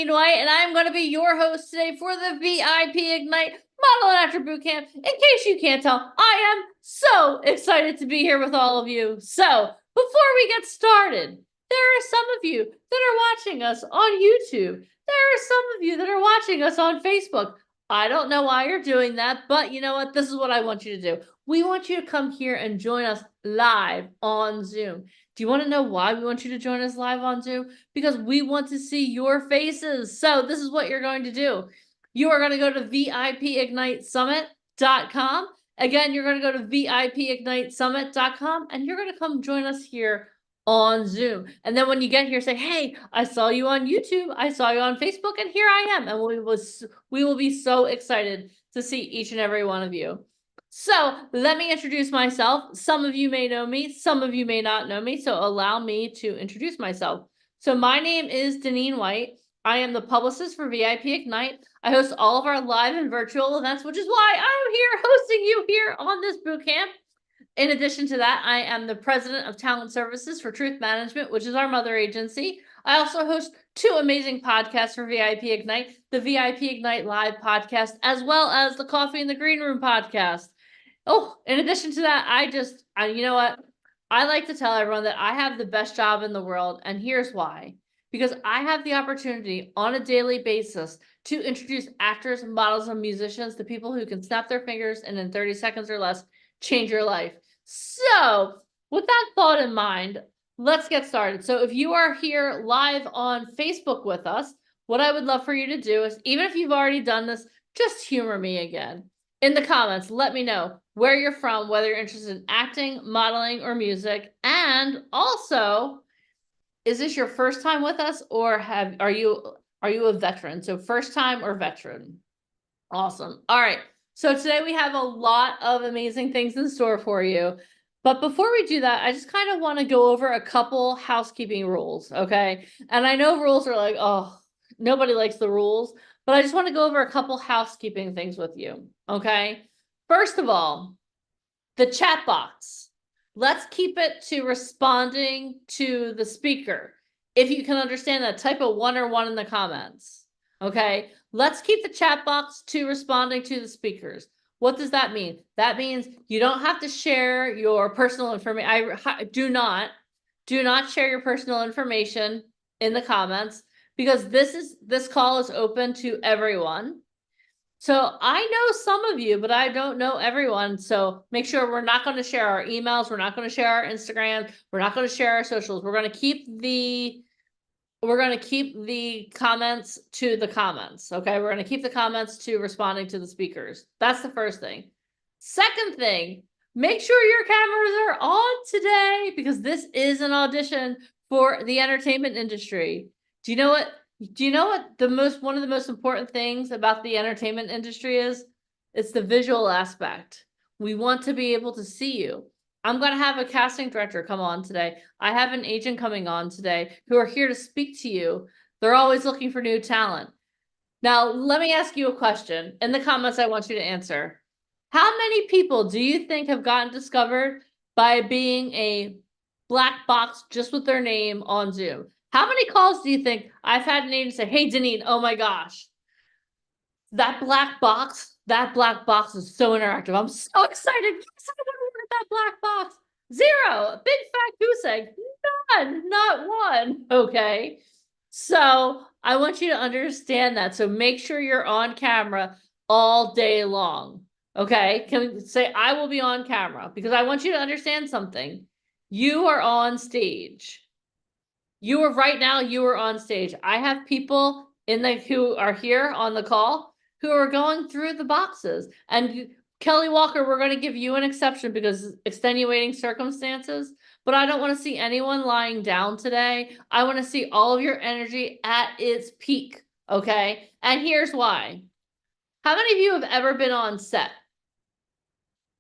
Deneen White, and I'm going to be your host today for the VIP Ignite Model and Actor Bootcamp. In case you can't tell, I am so excited to be here with all of you. So, before we get started, there are some of you that are watching us on YouTube. There are some of you that are watching us on Facebook. I don't know why you're doing that, but you know what? This is what I want you to do. We want you to come here and join us live on Zoom. Do you want to know why we want you to join us live on Zoom? Because we want to see your faces. So this is what you're going to do. You are going to go to VIPigniteSummit.com. Again, you're going to go to VIPigniteSummit.com and you're going to come join us here on Zoom. And then when you get here, say, hey, I saw you on YouTube. I saw you on Facebook, and here I am. And we will be so excited to see each and every one of you. So let me introduce myself. Some of you may know me, some of you may not know me, so allow me to introduce myself. So my name is Deneen White. I am the publicist for VIP Ignite. I host all of our live and virtual events, which is why I'm here hosting you here on this bootcamp. In addition to that, I am the president of talent services for Truth Management, which is our mother agency. I also host two amazing podcasts for VIP Ignite, the VIP Ignite Live podcast, as well as the Coffee in the Green Room podcast. Oh, in addition to that, you know what? I like to tell everyone that I have the best job in the world, and here's why. Because I have the opportunity on a daily basis to introduce actors, models, and musicians to people who can snap their fingers and in 30 seconds or less, change your life. So with that thought in mind, let's get started. So if you are here live on Facebook with us, what I would love for you to do is, even if you've already done this, just humor me again. In the comments, let me know where you're from, whether you're interested in acting, modeling, or music. And also, is this your first time with us, or are you a veteran? So first time or veteran? Awesome. All right. So today we have a lot of amazing things in store for you. But before we do that, I just kind of want to go over a couple housekeeping rules, okay? And I know rules are like, oh, nobody likes the rules, but I just want to go over a couple housekeeping things with you, okay? First of all, the chat box. Let's keep it to responding to the speaker. If you can understand that, type a 1 or 1 in the comments, okay? Let's keep the chat box to responding to the speakers. What does that mean? That means you don't have to share your personal information. Do not share your personal information in the comments, because this call is open to everyone. So I know some of you, but I don't know everyone. So make sure we're not going to share our emails. We're not going to share our Instagram. We're not going to share our socials. We're going to keep the comments to the comments. Okay. We're going to keep the comments to responding to the speakers. That's the first thing. Second thing, make sure your cameras are on today, because this is an audition for the entertainment industry. Do you know what one of the most important things about the entertainment industry is? It's the visual aspect. We want to be able to see you. I'm going to have a casting director come on today. I have an agent coming on today who are here to speak to you. They're always looking for new talent. Now, let me ask you a question. In the comments, I want you to answer. How many people do you think have gotten discovered by being a black box just with their name on Zoom? How many calls do you think I've had an agent say, hey, Deneen, oh my gosh, that black box is so interactive. I'm so excited. Yes, I want to work at that black box. 0. Big fat goose egg. None, not one. Okay. So I want you to understand that. So make sure you're on camera all day long. Okay. Can we say, I will be on camera, because I want you to understand something. You are on stage. You are on stage. I have people who are here on the call who are going through the boxes. And Kelly Walker, we're going to give you an exception because extenuating circumstances, but I don't want to see anyone lying down today. I want to see all of your energy at its peak. Okay. And here's why. How many of you have ever been on set?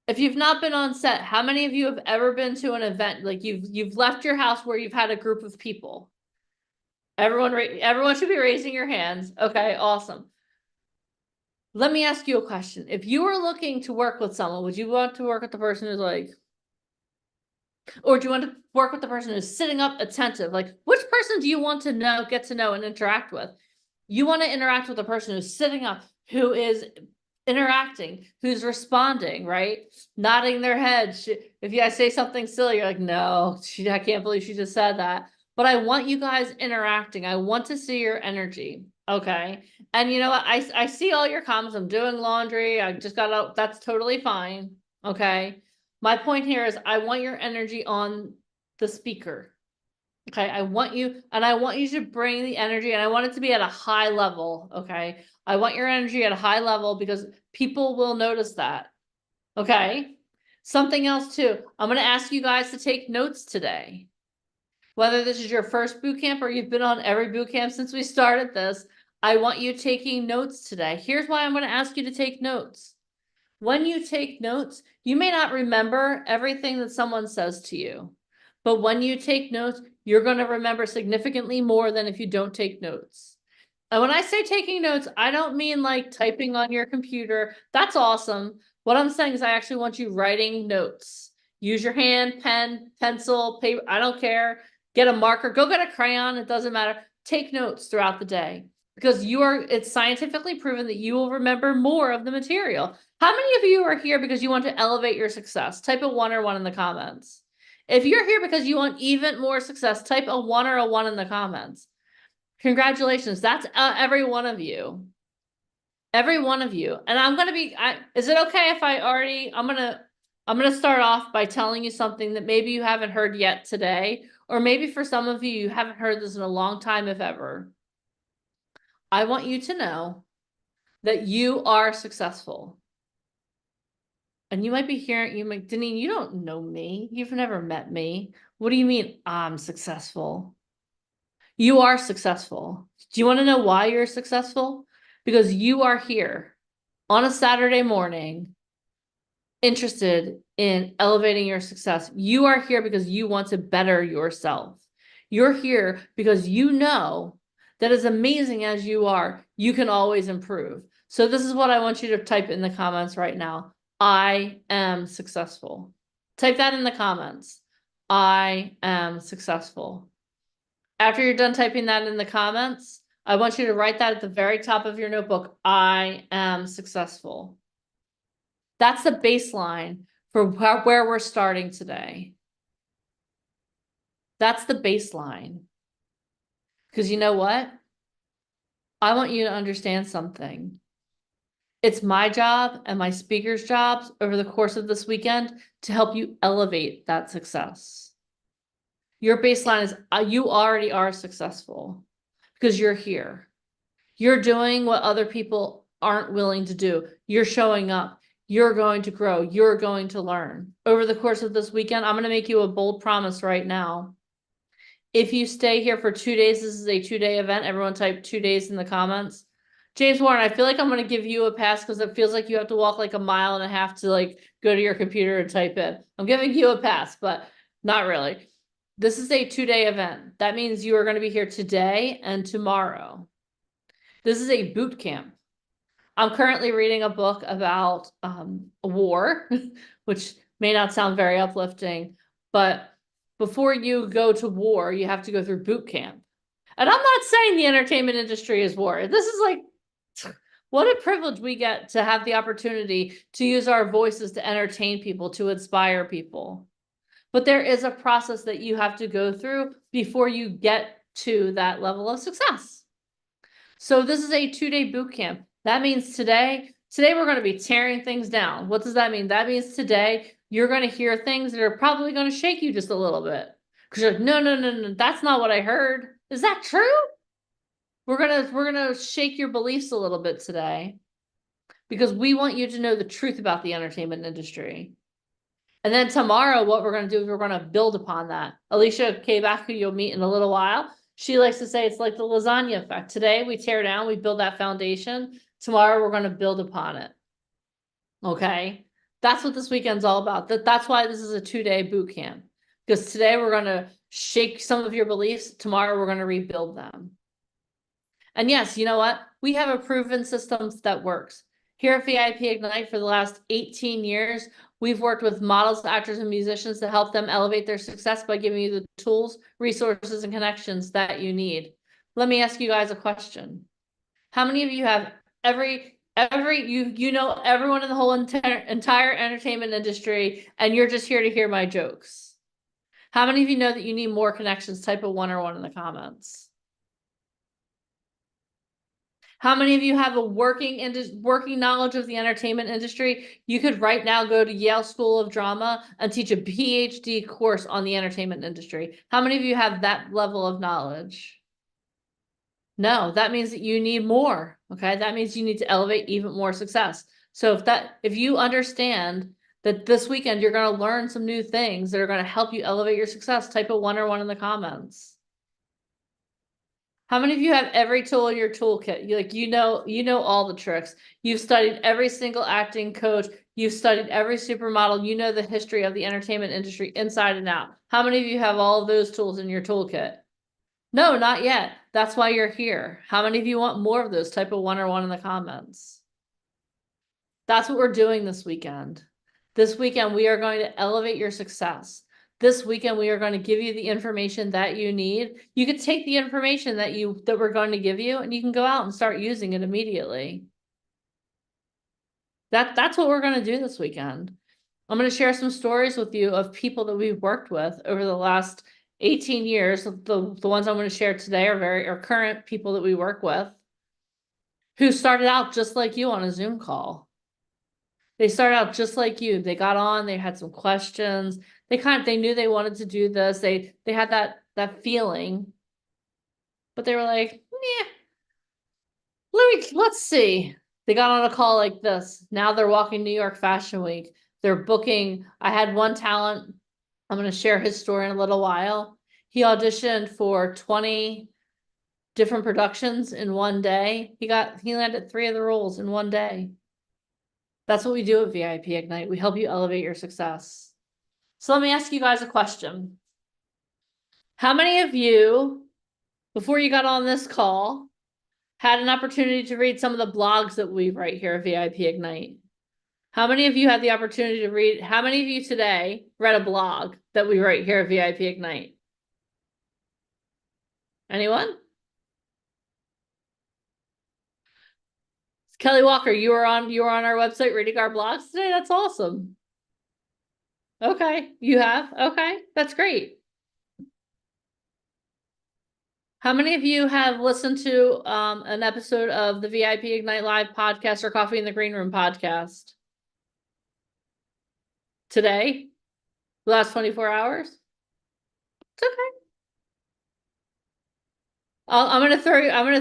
If you've not been on set, how many of you have ever been to an event? Like you've left your house where you've had a group of people. Everyone should be raising your hands. Okay, awesome. Let me ask you a question. If you were looking to work with someone, would you want to work with the person who's like, or do you want to work with the person who's sitting up attentive? Like, which person do you want to get to know and interact with? You want to interact with a person who's sitting up, who is interacting, who's responding, right? Nodding their head. If you guys say something silly, you're like, no, I can't believe she just said that. But I want you guys interacting. I want to see your energy. Okay. And you know what? I see all your comments. I'm doing laundry. I just got out. That's totally fine. Okay. My point here is I want your energy on the speaker. Okay, I want you to bring the energy, and I want it to be at a high level. Okay, I want your energy at a high level because people will notice that. Okay, something else too. I'm going to ask you guys to take notes today. Whether this is your first boot camp or you've been on every boot camp since we started this, I want you taking notes today. Here's why I'm going to ask you to take notes. When you take notes, you may not remember everything that someone says to you. But when you take notes, you're going to remember significantly more than if you don't take notes. And when I say taking notes, I don't mean like typing on your computer. That's awesome. What I'm saying is I actually want you writing notes. Use your hand, pen, pencil, paper. I don't care. Get a marker. Go get a crayon. It doesn't matter. Take notes throughout the day because it's scientifically proven that you will remember more of the material. How many of you are here because you want to elevate your success? Type a 1 or 1 in the comments. If you're here because you want even more success, type a 1 or a 1 in the comments. Congratulations. That's every one of you. Every one of you. And I'm going to be, is it okay if I'm going to start off by telling you something that maybe you haven't heard yet today, or maybe for some of you, you haven't heard this in a long time, if ever. I want you to know that you are successful. And you might be hearing, Deneen, you don't know me. You've never met me. What do you mean I'm successful? You are successful. Do you want to know why you're successful? Because you are here on a Saturday morning, interested in elevating your success. You are here because you want to better yourself. You're here because you know that as amazing as you are, you can always improve. So this is what I want you to type in the comments right now. I am successful. Type that in the comments. I am successful. After you're done typing that in the comments, I want you to write that at the very top of your notebook. I am successful. That's the baseline for where we're starting today. That's the baseline. Because you know what? I want you to understand something. It's my job and my speakers' jobs over the course of this weekend to help you elevate that success. Your baseline is you already are successful because you're here. You're doing what other people aren't willing to do. You're showing up. You're going to grow. You're going to learn. Over the course of this weekend, I'm going to make you a bold promise right now. If you stay here for 2 days, this is a 2-day event. Everyone type 2 days in the comments. James Warren, I feel like I'm going to give you a pass because it feels like you have to walk like 1.5 miles to like go to your computer and type in. I'm giving you a pass, but not really. This is a 2-day event. That means you are going to be here today and tomorrow. This is a boot camp. I'm currently reading a book about a war, which may not sound very uplifting, but before you go to war, you have to go through boot camp. And I'm not saying the entertainment industry is war. This is like, what a privilege we get to have the opportunity to use our voices to entertain people, to inspire people. But there is a process that you have to go through before you get to that level of success. So this is a 2-day boot camp. That means today we're going to be tearing things down. What does that mean? That means today you're going to hear things that are probably going to shake you just a little bit. Because you're like, no, that's not what I heard. Is that true? We're gonna shake your beliefs a little bit today because we want you to know the truth about the entertainment industry. And then tomorrow, what we're going to do is we're going to build upon that. Alicia K-Back, who you'll meet in a little while, she likes to say it's like the lasagna effect. Today, we tear down, we build that foundation. Tomorrow, we're going to build upon it. Okay? That's what this weekend's all about. That's why this is a 2-day boot camp. Because today, we're going to shake some of your beliefs. Tomorrow, we're going to rebuild them. And yes, you know what? We have a proven system that works. Here at VIP Ignite for the last 18 years, we've worked with models, actors, and musicians to help them elevate their success by giving you the tools, resources, and connections that you need. Let me ask you guys a question. How many of you have you know everyone in the whole entire entertainment industry, and you're just here to hear my jokes? How many of you know that you need more connections? Type a 1 or 1 in the comments. How many of you have a working knowledge of the entertainment industry? You could right now go to Yale School of Drama and teach a PhD course on the entertainment industry. How many of you have that level of knowledge? No, that means that you need more. Okay, that means you need to elevate even more success. So if you understand that this weekend you're going to learn some new things that are going to help you elevate your success, type a 1 or 1 in the comments. How many of you have every tool in your toolkit? You know all the tricks. You've studied every single acting coach. You've studied every supermodel. You know the history of the entertainment industry inside and out. How many of you have all of those tools in your toolkit? No, not yet. That's why you're here. How many of you want more of those? Type a 1 or 1 in the comments. That's what we're doing this weekend. This weekend, we are going to elevate your success. This weekend, we are going to give you the information that you need. You could take the information that we're going to give you, and you can go out and start using it immediately. That's what we're going to do this weekend. I'm going to share some stories with you of people that we've worked with over the last 18 years. The ones I'm going to share today are current people that we work with who started out just like you on a Zoom call. They started out just like you. They got on, they had some questions. They knew they wanted to do this. They had that feeling, but they were like, yeah, let's see. They got on a call like this. Now they're walking New York Fashion Week. They're booking. I had one talent. I'm going to share his story in a little while. He auditioned for 20 different productions in one day. He landed 3 of the roles in one day. That's what we do at VIP Ignite. We help you elevate your success. So let me ask you guys a question. How many of you, before you got on this call, had an opportunity to read some of the blogs that we write here at VIP Ignite? How many of you had the opportunity to read? How many of you today read a blog that we write here at VIP Ignite? Anyone? Kelly Walker, you were on our website reading our blogs today. That's awesome. Okay, you have? Okay, that's great. How many of you have listened to an episode of the VIP Ignite Live podcast or Coffee in the Green Room podcast today? The last 24 hours? It's okay. I'm gonna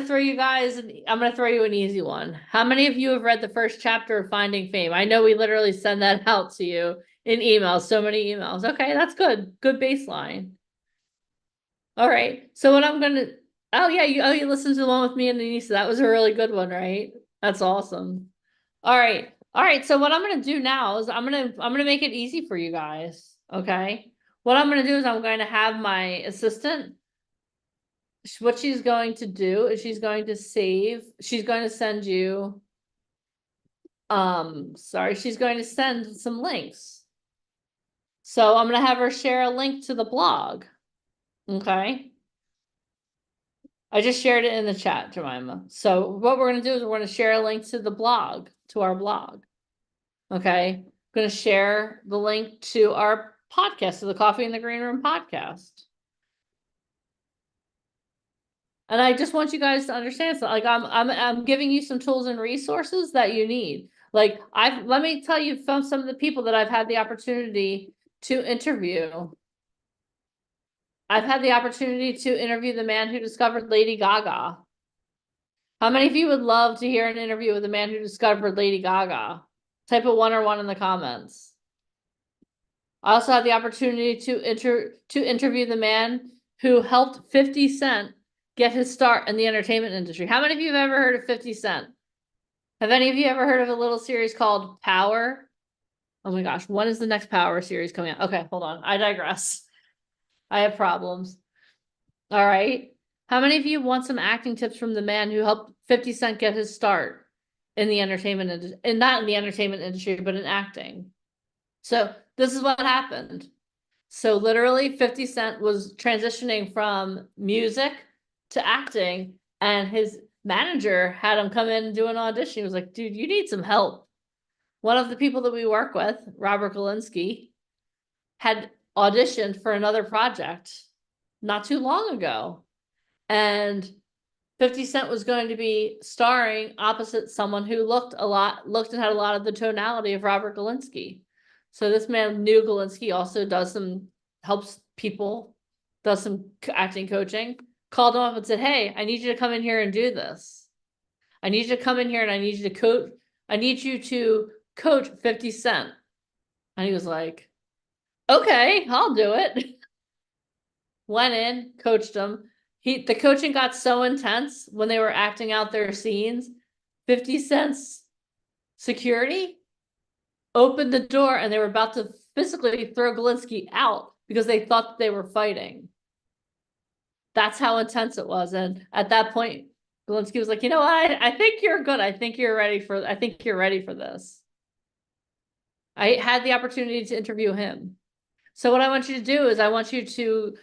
throw you guys, I'm gonna throw you an easy one. How many of you have read the first chapter of Finding Fame? I know we literally send that out to you in emails, so many emails. Okay, that's good. Good baseline. All right. So what I'm gonna, oh yeah, you listened to the one with me and Anissa. That was a really good one, right? That's awesome. All right. All right. So what I'm gonna do now is I'm gonna make it easy for you guys. Okay. What I'm gonna do is I'm going to have my assistant. What she's going to do is she's going to send you, she's going to send some links. So I'm gonna have her share a link to the blog. Okay. I just shared it in the chat, Jemima. So what we're going to do is we're going to share a link to the blog, to our blog. Okay. I'm going to share the link to our podcast, to the Coffee in the Green Room podcast. And I just want you guys to understand, so like I'm giving you some tools and resources that you need. Like let me tell you from some of the people that I've had the opportunity to interview. I've had the opportunity to interview the man who discovered Lady Gaga. How many of you would love to hear an interview with the man who discovered Lady Gaga? Type a 1 or 1 in the comments. I also had the opportunity to interview the man who helped 50 Cent get his start in the entertainment industry. How many of you have ever heard of 50 Cent? Have any of you ever heard of a little series called Power? Oh my gosh, when is the next Power series coming out? Okay, hold on. I digress. I have problems. All right. How many of you want some acting tips from the man who helped 50 Cent get his start in the entertainment industry, and not in the entertainment industry, but in acting? So this is what happened. So literally 50 Cent was transitioning from music to acting, and manager had him come in and do an audition. He was like, dude, you need some help. One of the people that we work with, Robert Galinsky, had auditioned for another project not too long ago. And 50 Cent was going to be starring opposite someone who looked and had a lot of the tonality of Robert Galinsky. So this man knew Galinsky also helps people, does some acting coaching, called him up and said, hey, I need you to come in here and do this. I need you to come in here and I need you to coach 50 Cent. And he was like, okay, I'll do it. Went in, coached him. The coaching got so intense when they were acting out their scenes. 50 Cent's security opened the door and they were about to physically throw Galinsky out because they thought they were fighting. That's how intense it was. And at that point, Galinsky was like, you know what? I think you're good. I think you're ready for this. I had the opportunity to interview him. So what I want you to do is I want you to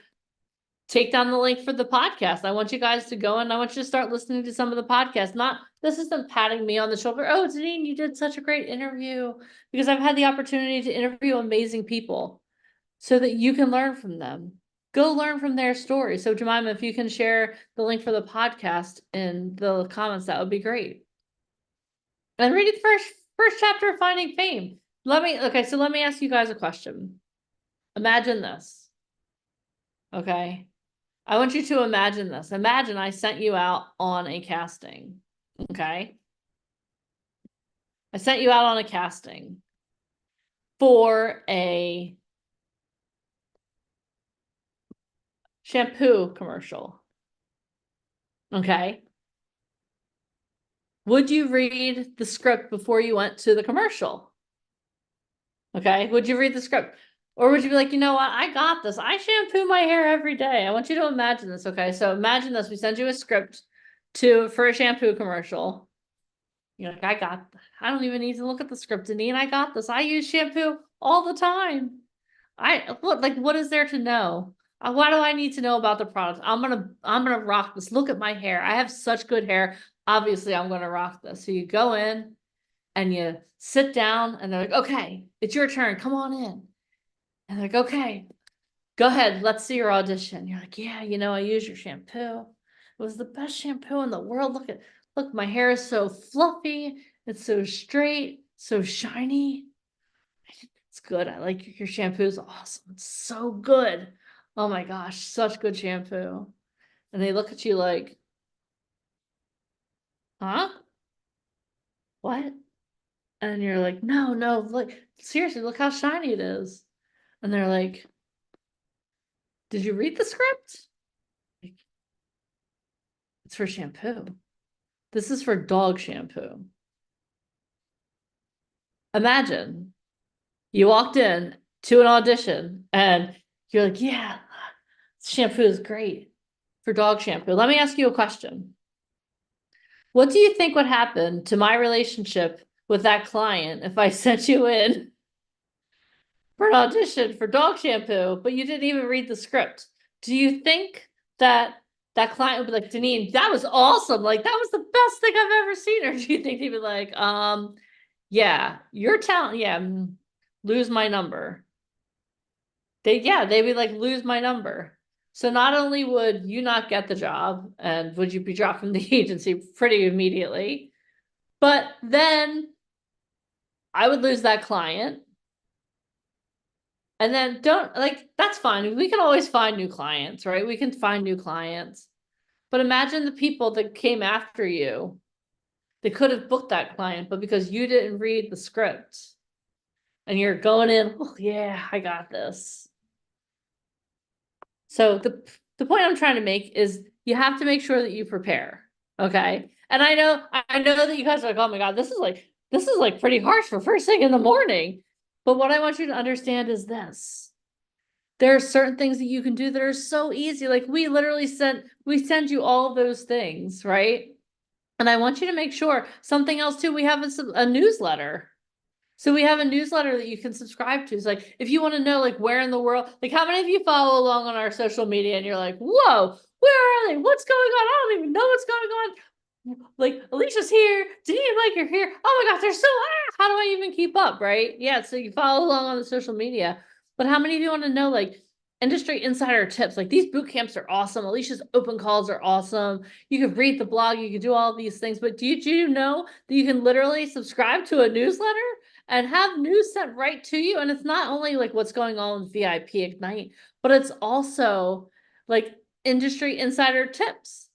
take down the link for the podcast. I want you guys to go and I want you to start listening to some of the podcasts. This isn't patting me on the shoulder. Oh, Deneen, you did such a great interview, because I've had the opportunity to interview amazing people so that you can learn from them. Go learn from their story. So Jemima, if you can share the link for the podcast in the comments, that would be great. And read the first chapter of Finding Fame. Let me ask you guys a question. Imagine this. Okay. I want you to imagine this. Imagine I sent you out on a casting. Okay. I sent you out on a casting for a shampoo commercial. Okay. Would you read the script before you went to the commercial? Okay. Would you read the script? Or would you be like, you know what? I got this. I shampoo my hair every day. I want you to imagine this. Okay. So imagine this. We send you a script for a shampoo commercial. You're like, I don't even need to look at the script, Deneen. I got this. I use shampoo all the time. What is there to know? Why do I need to know about the product? I'm gonna rock this. Look at my hair. I have such good hair. Obviously, I'm gonna rock this. So you go in and you sit down and they're like, okay, it's your turn. Come on in. And they're like, okay, go ahead. Let's see your audition. You're like, yeah, I use your shampoo. It was the best shampoo in the world. Look, my hair is so fluffy. It's so straight, so shiny. It's good. I like your shampoo is awesome. It's so good. Oh my gosh, such good shampoo. And they look at you like, huh? What? And you're like, no, look, seriously, look how shiny it is. And they're like, did you read the script? It's for shampoo. This is for dog shampoo. Imagine you walked in to an audition and you're like, yeah, shampoo is great for dog shampoo. Let me ask you a question. What do you think would happen to my relationship with that client if I sent you in for an audition for dog shampoo, but you didn't even read the script? Do you think that client would be like, Deneen, that was awesome. Like, that was the best thing I've ever seen. Or do you think he'd be like, yeah, your talent, yeah, lose my number. They'd be like, lose my number. So not only would you not get the job and would you be dropped from the agency pretty immediately, but then I would lose that client. And then that's fine. We can always find new clients, right? We can find new clients. But imagine the people that came after you. They could have booked that client, but because you didn't read the script and you're going in, oh yeah, I got this. So the point I'm trying to make is you have to make sure that you prepare. Okay. And I know that you guys are like, oh my God, this is like pretty harsh for first thing in the morning. But what I want you to understand is this. There are certain things that you can do that are so easy. Like we send you all of those things, right? And I want you to make sure something else too. We have a newsletter. So we have a newsletter that you can subscribe to. It's like, if you want to know, like, where in the world, like, how many of you follow along on our social media and you're like, whoa, where are they? What's going on? I don't even know what's going on. like Alicia's here, Denise and Mike are here. Oh my gosh, they're so how do I even keep up, right? Yeah, so you follow along on the social media. But how many of you want to know like industry insider tips? Like these boot camps are awesome. Alicia's open calls are awesome. You can read the blog, you can do all these things, but do you know that you can literally subscribe to a newsletter and have news sent right to you? And it's not only like what's going on with VIP Ignite, but it's also like industry insider tips.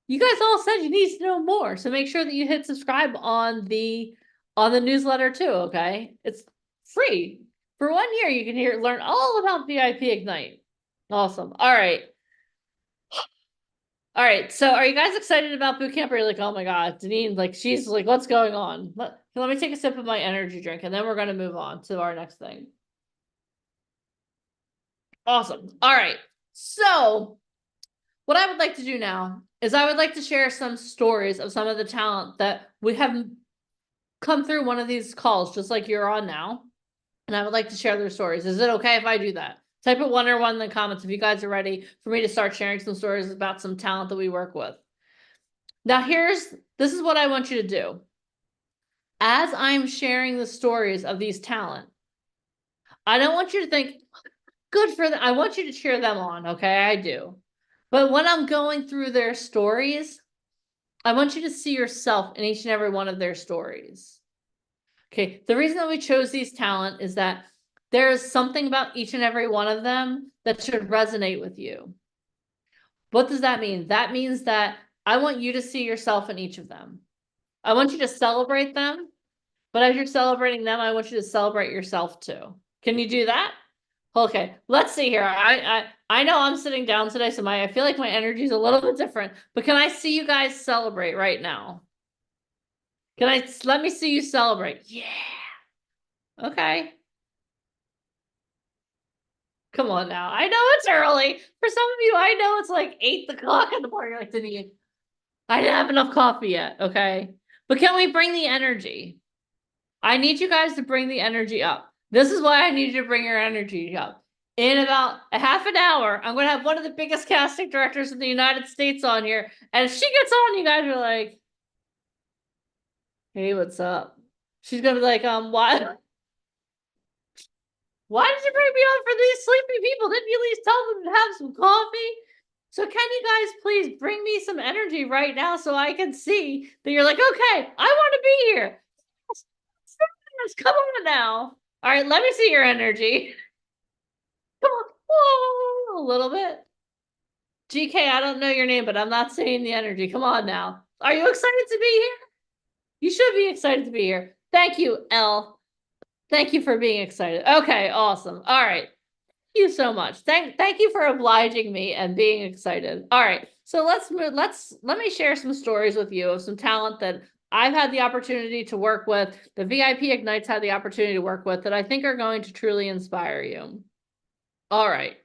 You guys all said you need to know more, so make sure that you hit subscribe on the newsletter too, okay? It's free. For 1 year, you can learn all about VIP Ignite. Awesome. All right. All right. So are you guys excited about boot camp? Or you're like, oh my God, Deneen, like she's like, what's going on? Let me take a sip of my energy drink and then we're gonna move on to our next thing. Awesome. All right. So what I would like to do now is I would like to share some stories of some of the talent that we have come through one of these calls, just like you're on now. And I would like to share their stories. Is it okay if I do that? Type it 1 or 1 in the comments if you guys are ready for me to start sharing some stories about some talent that we work with. Now this is what I want you to do. As I'm sharing the stories of these talent, I don't want you to think, good for them. I want you to cheer them on, okay? I do. But when I'm going through their stories, I want you to see yourself in each and every one of their stories. Okay, the reason that we chose these talent is that there is something about each and every one of them that should resonate with you. What does that mean? That means that I want you to see yourself in each of them. I want you to celebrate them, but as you're celebrating them, I want you to celebrate yourself too. Can you do that? Okay, let's see here. I know I'm sitting down today, so I feel like my energy is a little bit different, but can I see you guys celebrate right now? Let me see you celebrate. Yeah. Okay. Come on now. I know it's early. For some of you, I know it's like 8 o'clock in the morning. You're like, I didn't have enough coffee yet. Okay. But can we bring the energy? I need you guys to bring the energy up. This is why I need you to bring your energy up. In about a half an hour, I'm going to have one of the biggest casting directors in the United States on here. And if she gets on, you guys are like, hey, what's up? She's going to be like, why? Why did you bring me on for these sleepy people? Didn't you at least tell them to have some coffee? So can you guys please bring me some energy right now so I can see that you're like, okay, I want to be here. Come on now. All right, let me see your energy. Come on. Whoa, a little bit. GK, I don't know your name, but I'm not saying the energy. Come on now. Are you excited to be here? You should be excited to be here. Thank you, Elle. Thank you for being excited. Okay, awesome. All right. Thank you so much. Thank you for obliging me and being excited. All right. So let me share some stories with you of some talent that I've had the opportunity to work with, the VIP Ignites had the opportunity to work with, that I think are going to truly inspire you. All right.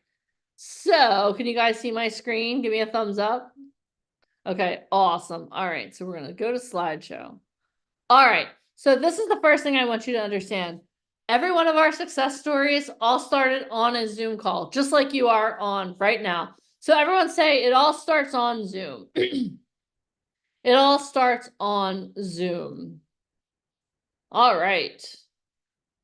So can you guys see my screen? Give me a thumbs up. Okay, awesome. All right. So we're going to go to slideshow. All right. So this is the first thing I want you to understand. Every one of our success stories all started on a Zoom call, just like you are on right now. So everyone say it all starts on Zoom. It all starts on Zoom. All right.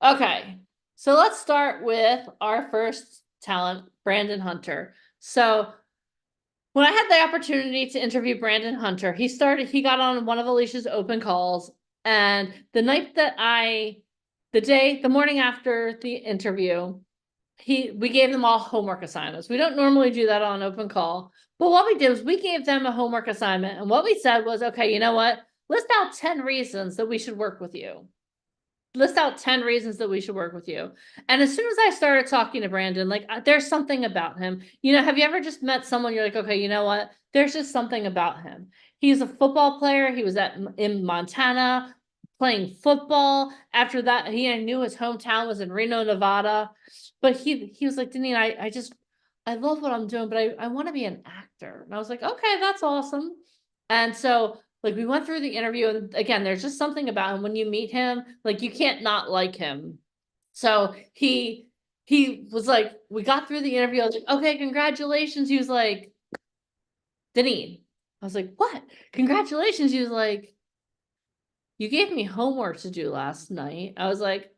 Okay. So let's start with our first talent, Brandon Hunter. So when I had the opportunity to interview Brandon Hunter, he got on one of Alicia's open calls, and the morning after the interview, we gave them all homework assignments. We don't normally do that on open call, but what we did was we gave them a homework assignment, and what we said was, okay, you know what? List out 10 reasons that we should work with you. List out 10 reasons that we should work with you. And as soon as I started talking to Brandon, like there's something about him. You know, have you ever just met someone you're like, okay, you know what? There's just something about him. He's a football player. He was in Montana playing football. After that, I knew his hometown was in Reno, Nevada. But he was like, Deneen, I love what I'm doing, but I want to be an actor. And I was like, okay, that's awesome. And so like we went through the interview, and again, there's just something about him when you meet him, like you can't not like him. So he was like, we got through the interview. I was like, okay, congratulations. He was like, Deneen, I was like, what? Congratulations. He was like, you gave me homework to do last night. I was like,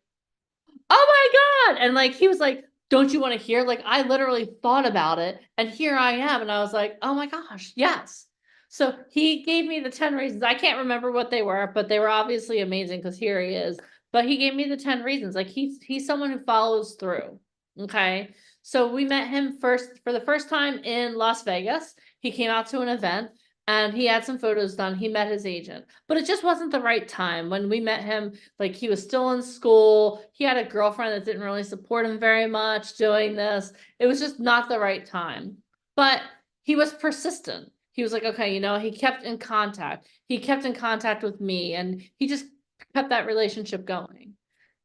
oh my God. And like, he was like, don't you want to hear? Like, I literally thought about it and here I am. And I was like, oh my gosh, yes. So he gave me the 10 reasons. I can't remember what they were, but they were obviously amazing because here he is. But he gave me the 10 reasons. Like he's someone who follows through. Okay. So we met him for the first time in Las Vegas. He came out to an event and he had some photos done. He met his agent, but it just wasn't the right time. When we met him, like he was still in school. He had a girlfriend that didn't really support him very much doing this. It was just not the right time. But he was persistent. He was like, okay, he kept in contact. He kept in contact with me and he just kept that relationship going.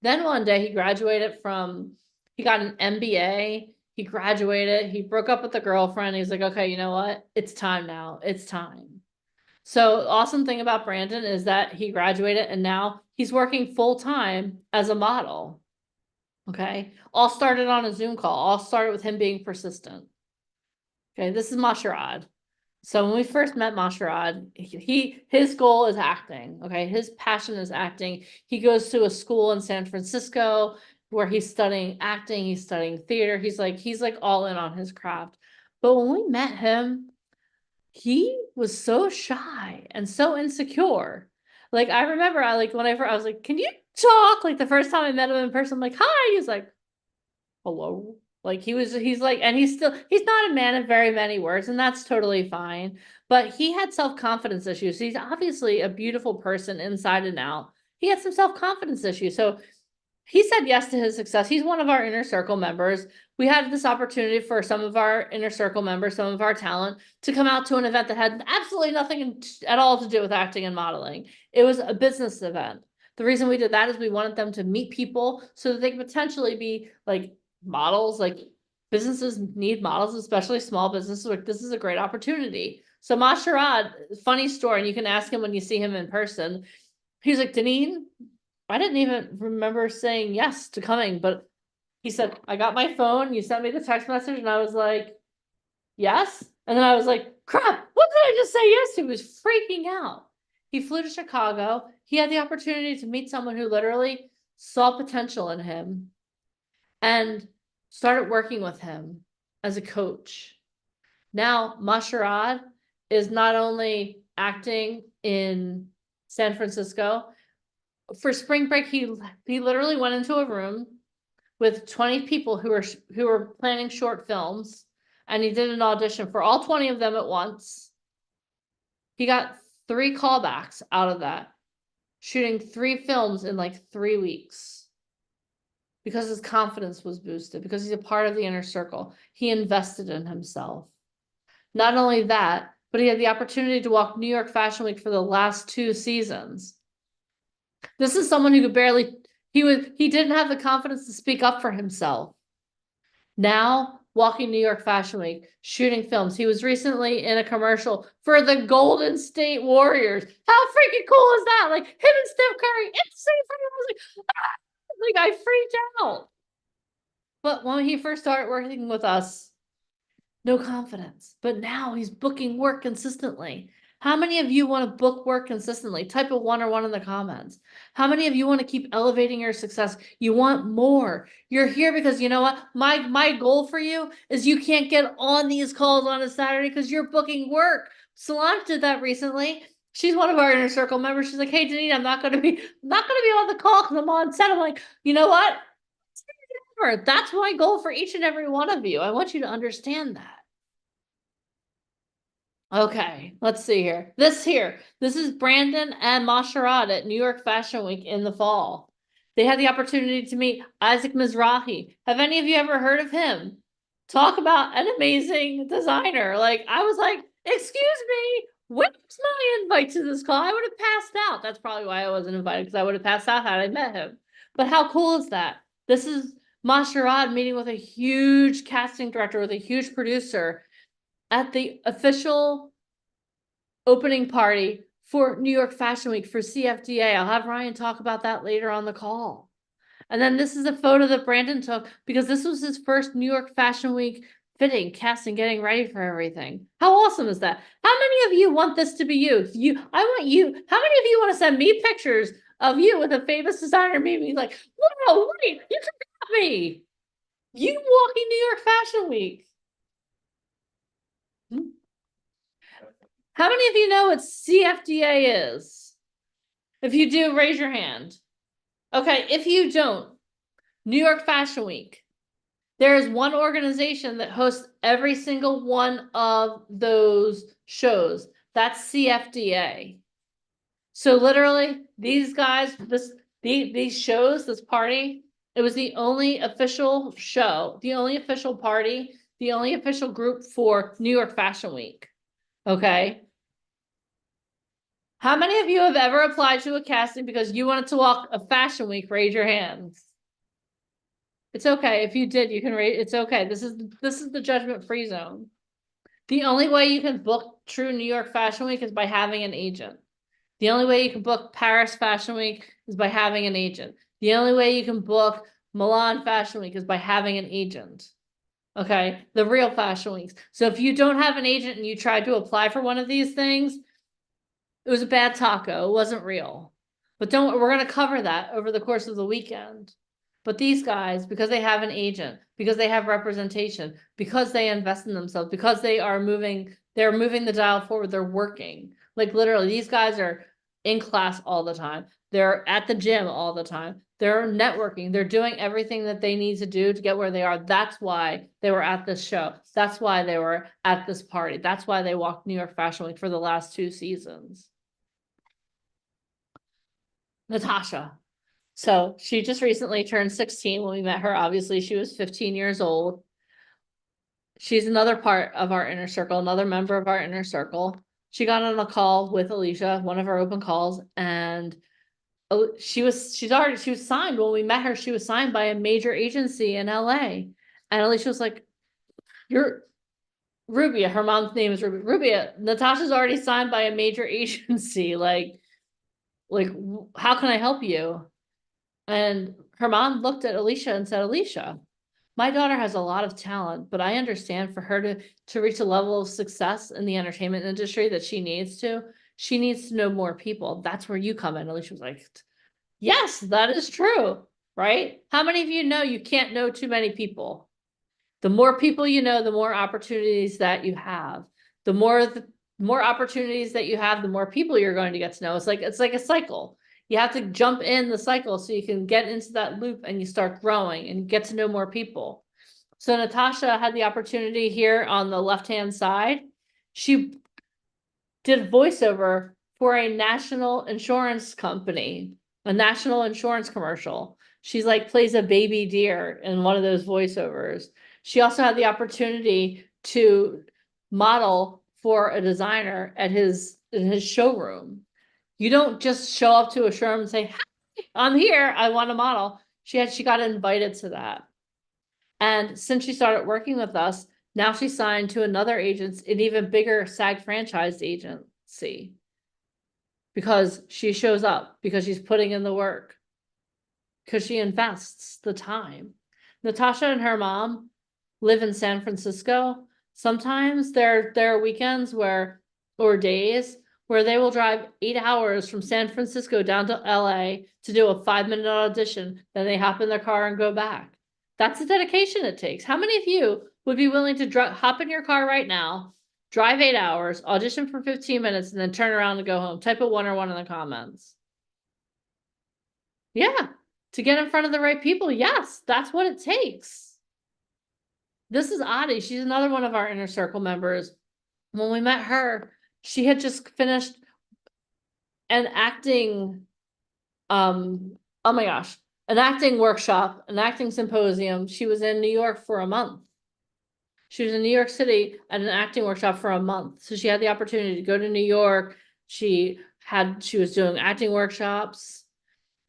Then one day he got an MBA. He graduated. He broke up with the girlfriend. He's like, okay, you know what? It's time now. It's time. So awesome thing about Brandon is that he graduated and now he's working full time as a model. Okay. All started on a Zoom call. All started with him being persistent. Okay. This is Masharad. So when we first met Masharad, his goal is acting. Okay. His passion is acting. He goes to a school in San Francisco where he's studying acting. He's studying theater. He's like all in on his craft. But when we met him, he was so shy and so insecure. Like I remember I was like, can you talk? Like the first time I met him in person, I'm like, hi. He's like, hello. Like he's like, and he's not a man of very many words, and that's totally fine. But he had self-confidence issues. He's obviously a beautiful person inside and out. He had some self-confidence issues. So he said yes to his success. He's one of our inner circle members. We had this opportunity for some of our inner circle members, some of our talent, to come out to an event that had absolutely nothing at all to do with acting and modeling. It was a business event. The reason we did that is we wanted them to meet people so that they could potentially be like models. Like businesses need models, especially small businesses. Like this is a great opportunity. So Masharad, funny story, and you can ask him when you see him in person. He's like, Deneen, I didn't even remember saying yes to coming, but he said, I got my phone, you sent me the text message, and I was like, yes. And then I was like, crap, what did I just say yes to? He was freaking out. He flew to Chicago. He had the opportunity to meet someone who literally saw potential in him and started working with him as a coach. Now, Masharad is not only acting in San Francisco. For spring break, he literally went into a room with 20 people who were planning short films, and he did an audition for all 20 of them at once. He got 3 callbacks out of that, shooting 3 films in like 3 weeks because his confidence was boosted, because he's a part of the inner circle. He invested in himself. Not only that, but he had the opportunity to walk New York Fashion Week for the last 2 seasons. This is someone who could he didn't have the confidence to speak up for himself. Now, walking New York Fashion Week, shooting films. He was recently in a commercial for the Golden State Warriors. How freaking cool is that? Like him and Steph Curry in the same frame. I was like, ah! Like I freaked out. But when he first started working with us, no confidence. But now he's booking work consistently. How many of you want to book work consistently? Type a 1 or 1 in the comments. How many of you want to keep elevating your success? You want more. You're here because you know what? My goal for you is you can't get on these calls on a Saturday because you're booking work. Solange did that recently. She's one of our inner circle members. She's like, hey, Denise, I'm not going to be on the call because I'm on set. I'm like, you know what? That's my goal for each and every one of you. I want you to understand that. Okay, let's see here. This is Brandon and Masharad at New York Fashion Week in the fall. They had the opportunity to meet Isaac Mizrahi. Have any of you ever heard of him? Talk about an amazing designer. Like, I was like, excuse me, where's my invite to this call? I would have passed out. That's probably why I wasn't invited, because I would have passed out had I met him. But how cool is that? This is Masharad meeting with a huge casting director, with a huge producer, at the official opening party for New York Fashion Week for CFDA. I'll have Ryan talk about that later on the call. And then this is a photo that Brandon took because this was his first New York Fashion Week fitting, casting, getting ready for everything. How awesome is that? How many of you want this to be you? I want you. How many of you want to send me pictures of you with a famous designer? Maybe like, whoa, wait, you forgot me. You walking New York Fashion Week. How many of you know what CFDA is? If you do, raise your hand. Okay, if you don't, New York Fashion Week. There is one organization that hosts every single one of those shows. That's CFDA. So literally, these guys, these shows, this party, it was the only official show, the only official party, the only official group for New York Fashion Week. Okay. How many of you have ever applied to a casting because you wanted to walk a fashion week? Raise your hands. It's okay. If you did, you can raise, it's okay. This is the judgment-free zone. The only way you can book true New York Fashion Week is by having an agent. The only way you can book Paris Fashion Week is by having an agent. The only way you can book Milan Fashion Week is by having an agent. Okay, the real fashion weeks. So if you don't have an agent and you tried to apply for one of these things, it was a bad taco. It wasn't real. But we're going to cover that over the course of the weekend. But these guys, because they have an agent, because they have representation, because they invest in themselves, because they're moving the dial forward, they're working. Like literally, these guys are in class all the time. They're at the gym all the time. They're networking. They're doing everything that they need to do to get where they are. That's why they were at this show. That's why they were at this party. That's why they walked New York Fashion Week for the last 2 seasons. Natasha. So she just recently turned 16 when we met her. Obviously, she was 15 years old. She's another part of our inner circle, another member of our inner circle. She got on a call with Alicia, one of our open calls, and she was signed when we met her. She was signed by a major agency in LA. And Alicia was like, "You're Rubia." Her mom's name is Rubia. Rubia, Natasha's already signed by a major agency. Like, how can I help you? And her mom looked at Alicia and said, "Alicia, my daughter has a lot of talent, but I understand for her to reach a level of success in the entertainment industry that she needs to know more people. That's where you come in." Alicia was like, "Yes, that is true." Right? How many of you know you can't know too many people? The more people you know, the more opportunities that you have. The more opportunities that you have, the more people you're going to get to know. It's like a cycle. You have to jump in the cycle so you can get into that loop and you start growing and get to know more people. So Natasha had the opportunity here on the left-hand side. She did voiceover for a national insurance company, a national insurance commercial. She's like plays a baby deer in one of those voiceovers. She also had the opportunity to model for a designer at in his showroom. You don't just show up to a showroom and say, "Hi, I'm here, I want a model." She got invited to that. And since she started working with us, now she's signed to another agency, an even bigger SAG franchised agency. Because she shows up, because she's putting in the work, because she invests the time. Natasha and her mom live in San Francisco. Sometimes there are weekends or days where they will drive 8 hours from San Francisco down to LA to do a 5-minute audition. Then they hop in their car and go back. That's the dedication it takes. How many of you would be willing to hop in your car right now, drive 8 hours, audition for 15 minutes, and then turn around and go home? Type a 1 or 1 in the comments. Yeah, to get in front of the right people. Yes, that's what it takes. This is Adi. She's another one of our inner circle members. When we met her, she had just finished an acting, oh my gosh, an acting workshop, an acting symposium. She was in New York for a month. She was in New York City at an acting workshop for a month. So she had the opportunity to go to New York. She was doing acting workshops.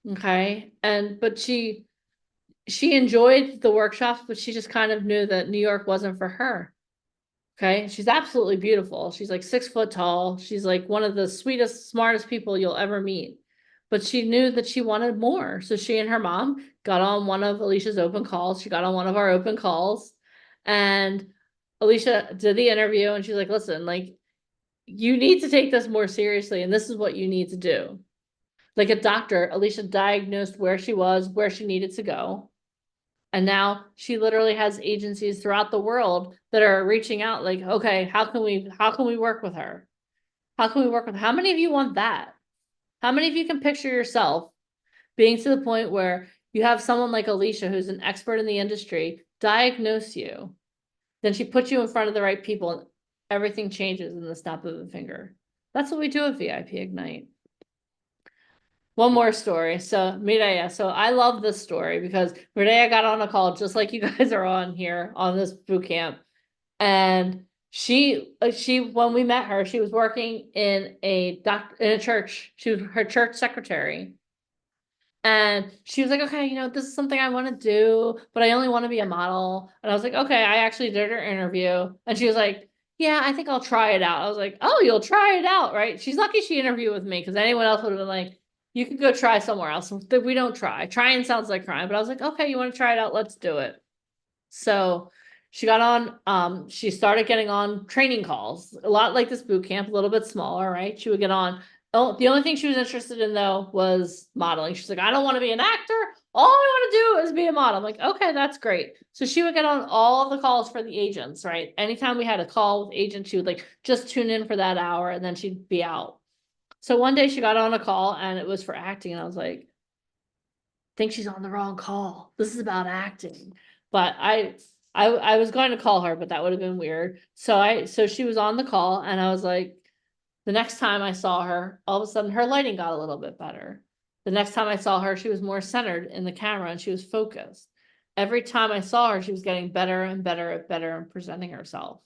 Okay. But she enjoyed the workshops, but she just kind of knew that New York wasn't for her. Okay. She's absolutely beautiful. She's like 6 foot tall. She's like one of the sweetest, smartest people you'll ever meet. But she knew that she wanted more. So she and her mom got on one of Alicia's open calls. She got on one of our open calls and Alicia did the interview and she's like, listen, like, you need to take this more seriously, and this is what you need to do. Like a doctor, Alicia diagnosed where she was, where she needed to go. And now she literally has agencies throughout the world that are reaching out like, okay, how can we work with her? How can we work with her? How many of you want that? How many of you can picture yourself being to the point where you have someone like Alicia, who's an expert in the industry, diagnose you, then she puts you in front of the right people and everything changes in the snap of a finger. That's what we do at VIP Ignite. One more story. So Mireya, so I love this story because Mireya got on a call just like you guys are on here on this boot camp. And she when we met her, she was working in in a church. She was her church secretary. And she was like, okay, you know, this is something I want to do, but I only want to be a model. And I was like, okay, I actually did her interview. And she was like, yeah, I think I'll try it out. I was like, oh, you'll try it out, right? She's lucky she interviewed with me because anyone else would have been like, you could go try somewhere else. We don't try. Trying sounds like crime, but I was like, okay, you want to try it out? Let's do it. So she got on, she started getting on training calls, a lot like this boot camp, a little bit smaller, right? She would get on. Oh, the only thing she was interested in though was modeling. She's like, I don't want to be an actor. All I want to do is be a model. I'm like, okay, that's great. So she would get on all of the calls for the agents, right? Anytime we had a call with agents, she would like just tune in for that hour and then she'd be out. So one day she got on a call and it was for acting. And I was like, I think she's on the wrong call. This is about acting. But I was going to call her, but that would have been weird. So she was on the call and I was like, the next time I saw her, all of a sudden her lighting got a little bit better. The next time I saw her, she was more centered in the camera and she was focused. Every time I saw her, she was getting better and better and better and presenting herself.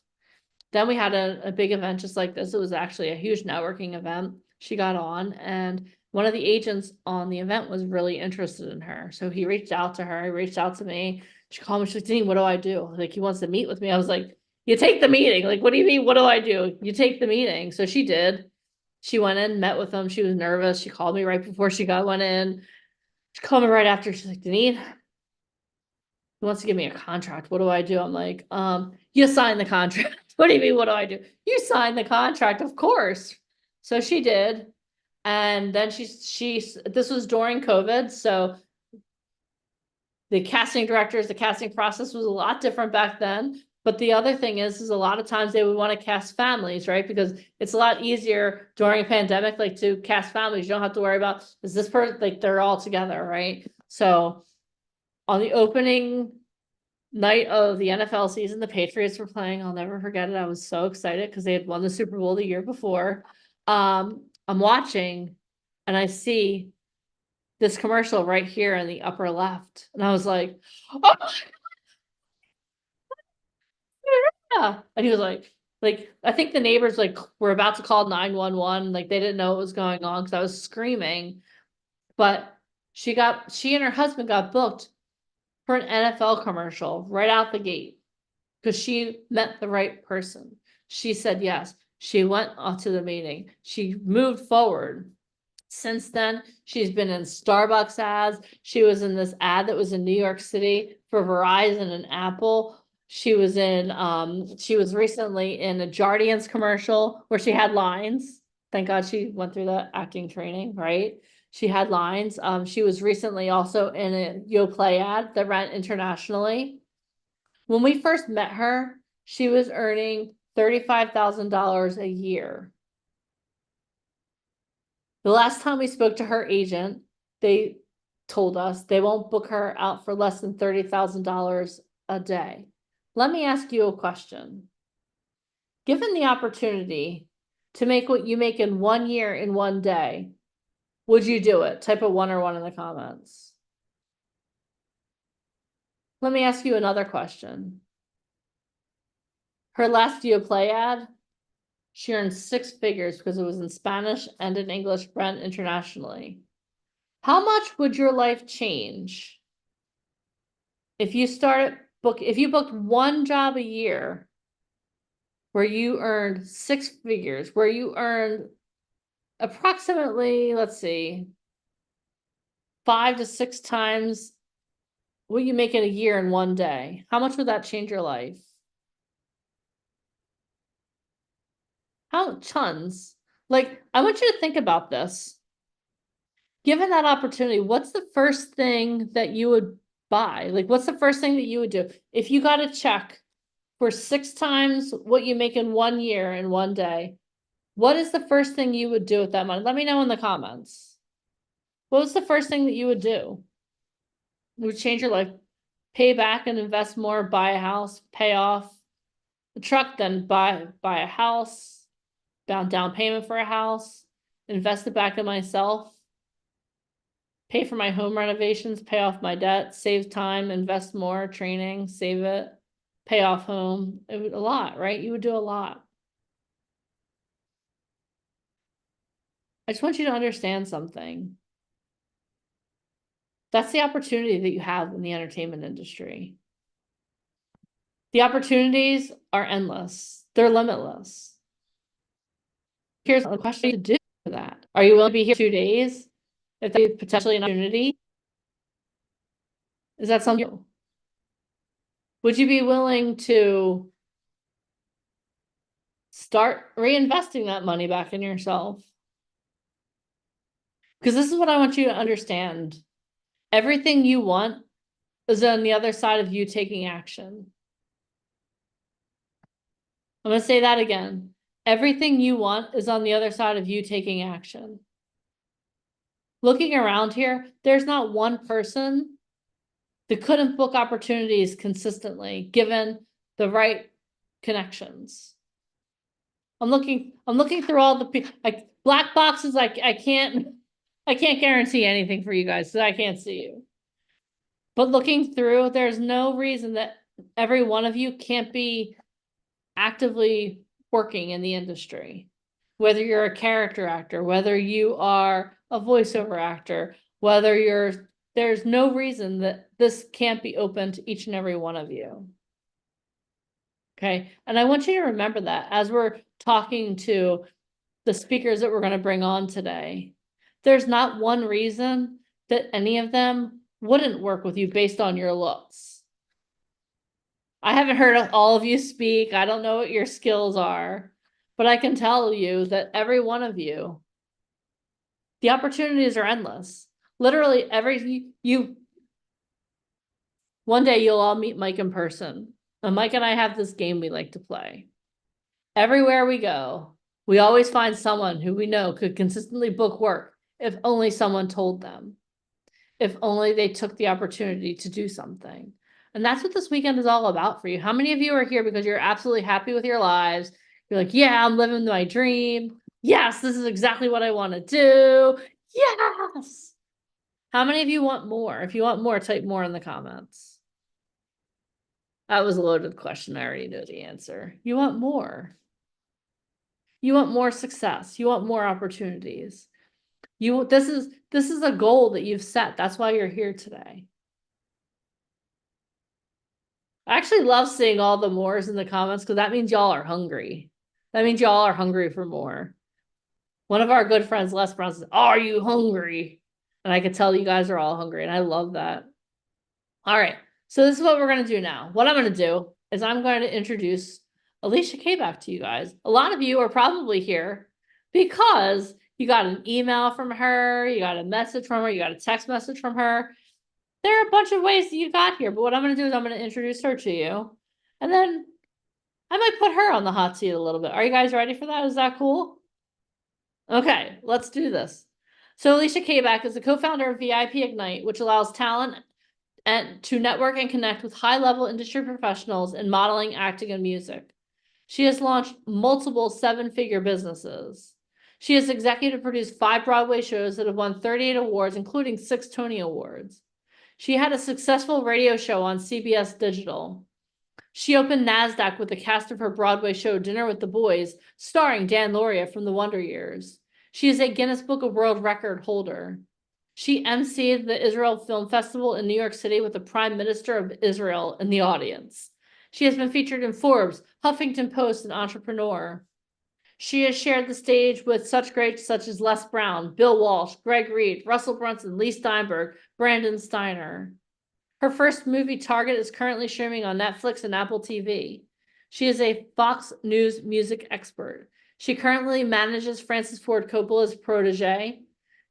Then we had a big event just like this. It was actually a huge networking event. She got on and one of the agents on the event was really interested in her. So he reached out to her, he reached out to me. She called me, she's like, Denise, what do I do? Like, he wants to meet with me. I was like, you take the meeting. Like, what do you mean? What do I do? You take the meeting. So she did. She went in, met with him. She was wnervous. She called me right before went in. She called me right after. She's like, Denise, he wants to give me a contract. What do I do? I'm like, you sign the contract. What do you mean? What do I do? You sign the contract, of course. So she did. And then this was during COVID. So the casting directors, the casting process was a lot different back then. But the other thing is a lot of times they would want to cast families, right? Because it's a lot easier during a pandemic, like to cast families. You don't have to worry about, is this person, like they're all together, right? So on the opening night of the NFL season, the Patriots were playing. I'll never forget it. I was so excited because they had won the Super Bowl the year before. I'm watching and I see this commercial right here in the upper left. And I was like, oh, yeah. And he was like, I think the neighbors like were about to call 911. Like they didn't know what was going on because I was screaming. But she and her husband got booked for an NFL commercial right out the gate because she met the right person. She said yes. She went off to the meeting. She moved forward. Since then, she's been in Starbucks ads. She was in this ad that was in New York City for Verizon and Apple. She was recently in a Jardiance commercial where she had lines. Thank God she went through the acting training, right? She had lines. She was recently also in a Yoplait ad that ran internationally. When we first met her, she was earning $35,000 a year. The last time we spoke to her agent, they told us they won't book her out for less than $30,000 a day. Let me ask you a question. Given the opportunity to make what you make in 1 year in 1 day, would you do it? Type a 1 or 1 in the comments. Let me ask you another question. Her last Yoplait ad, she earned 6 figures because it was in Spanish and in English, ran internationally. How much would your life change if you booked 1 job a year where you earned 6 figures, where you earned approximately, let's see, 5 to 6 times what you make in a year in 1 day? How much would that change your life? How tons? Like, I want you to think about this. Given that opportunity, what's the first thing that you would buy? Like, what's the first thing that you would do? If you got a check for 6 times what you make in 1 year in 1 day, what is the first thing you would do with that money? Let me know in the comments. What was the first thing that you would do? It would change your life. Pay back and invest more, buy a house, pay off the truck, then buy a house, down payment for a house, invest it back in myself, pay for my home renovations, pay off my debt, save time, invest more, training, save it, pay off home. It would a lot, right? You would do a lot. I just want you to understand something. That's the opportunity that you have in the entertainment industry. The opportunities are endless. They're limitless. Here's the question to do for that. Are you willing to be here 2 days? If there's potentially an opportunity? Is that something? Would you be willing to start reinvesting that money back in yourself? Because this is what I want you to understand. Everything you want is on the other side of you taking action. I'm going to say that again. Everything you want is on the other side of you taking action. Looking around here, there's not one person that couldn't book opportunities consistently given the right connections. I'm looking through all the like black boxes. I can't guarantee anything for you guys because I can't see you. But looking through, there's no reason that every one of you can't be actively working in the industry. Whether you're a character actor, whether you are a voiceover actor, whether there's no reason that this can't be open to each and every one of you. Okay, and I want you to remember that as we're talking to the speakers that we're going to bring on today. There's not one reason that any of them wouldn't work with you based on your looks. I haven't heard all of you speak. I don't know what your skills are, but I can tell you that every one of you, the opportunities are endless. Literally one day you'll all meet Mike in person. And Mike and I have this game we like to play. Everywhere we go, we always find someone who we know could consistently book work if only someone told them, if only they took the opportunity to do something. And that's what this weekend is all about for you. How many of you are here because you're absolutely happy with your lives? You're like, yeah, I'm living my dream. Yes, this is exactly what I want to do. Yes. How many of you want more? If you want more, type more in the comments. That was a loaded question. I already know the answer. You want more. You want more success. You want more opportunities. This is a goal that you've set. That's why you're here today. I actually love seeing all the mores in the comments because that means y'all are hungry. That means y'all are hungry for more. One of our good friends, Les Brown, says, "Are you hungry?" And I could tell you guys are all hungry, and I love that. All right, so this is what we're going to do now. What I'm going to do is I'm going to introduce Alicia Kabak to you guys. A lot of you are probably here because you got an email from her, you got a message from her, you got a text message from her. There are a bunch of ways that you got here, but what I'm going to do is I'm going to introduce her to you, and then I might put her on the hot seat a little bit. Are you guys ready for that? Is that cool? Okay, let's do this. So Alicia Kabak is the co-founder of VIP Ignite, which allows talent to network and connect with high-level industry professionals in modeling, acting, and music. She has launched multiple 7-figure businesses. She has executive produced 5 Broadway shows that have won 38 awards, including 6 Tony Awards. She had a successful radio show on CBS Digital. She opened NASDAQ with the cast of her Broadway show Dinner with the Boys, starring Dan Lauria from the Wonder Years. She is a Guinness Book of World Record holder. She emceed the Israel Film Festival in New York City with the Prime Minister of Israel in the audience. She has been featured in Forbes, Huffington Post, and Entrepreneur. She has shared the stage with such greats such as Les Brown, Bill Walsh, Greg Reed, Russell Brunson, Lee Steinberg, Brandon Steiner. Her first movie, Target, is currently streaming on Netflix and Apple TV. She is a Fox News music expert. She currently manages Francis Ford Coppola's protege.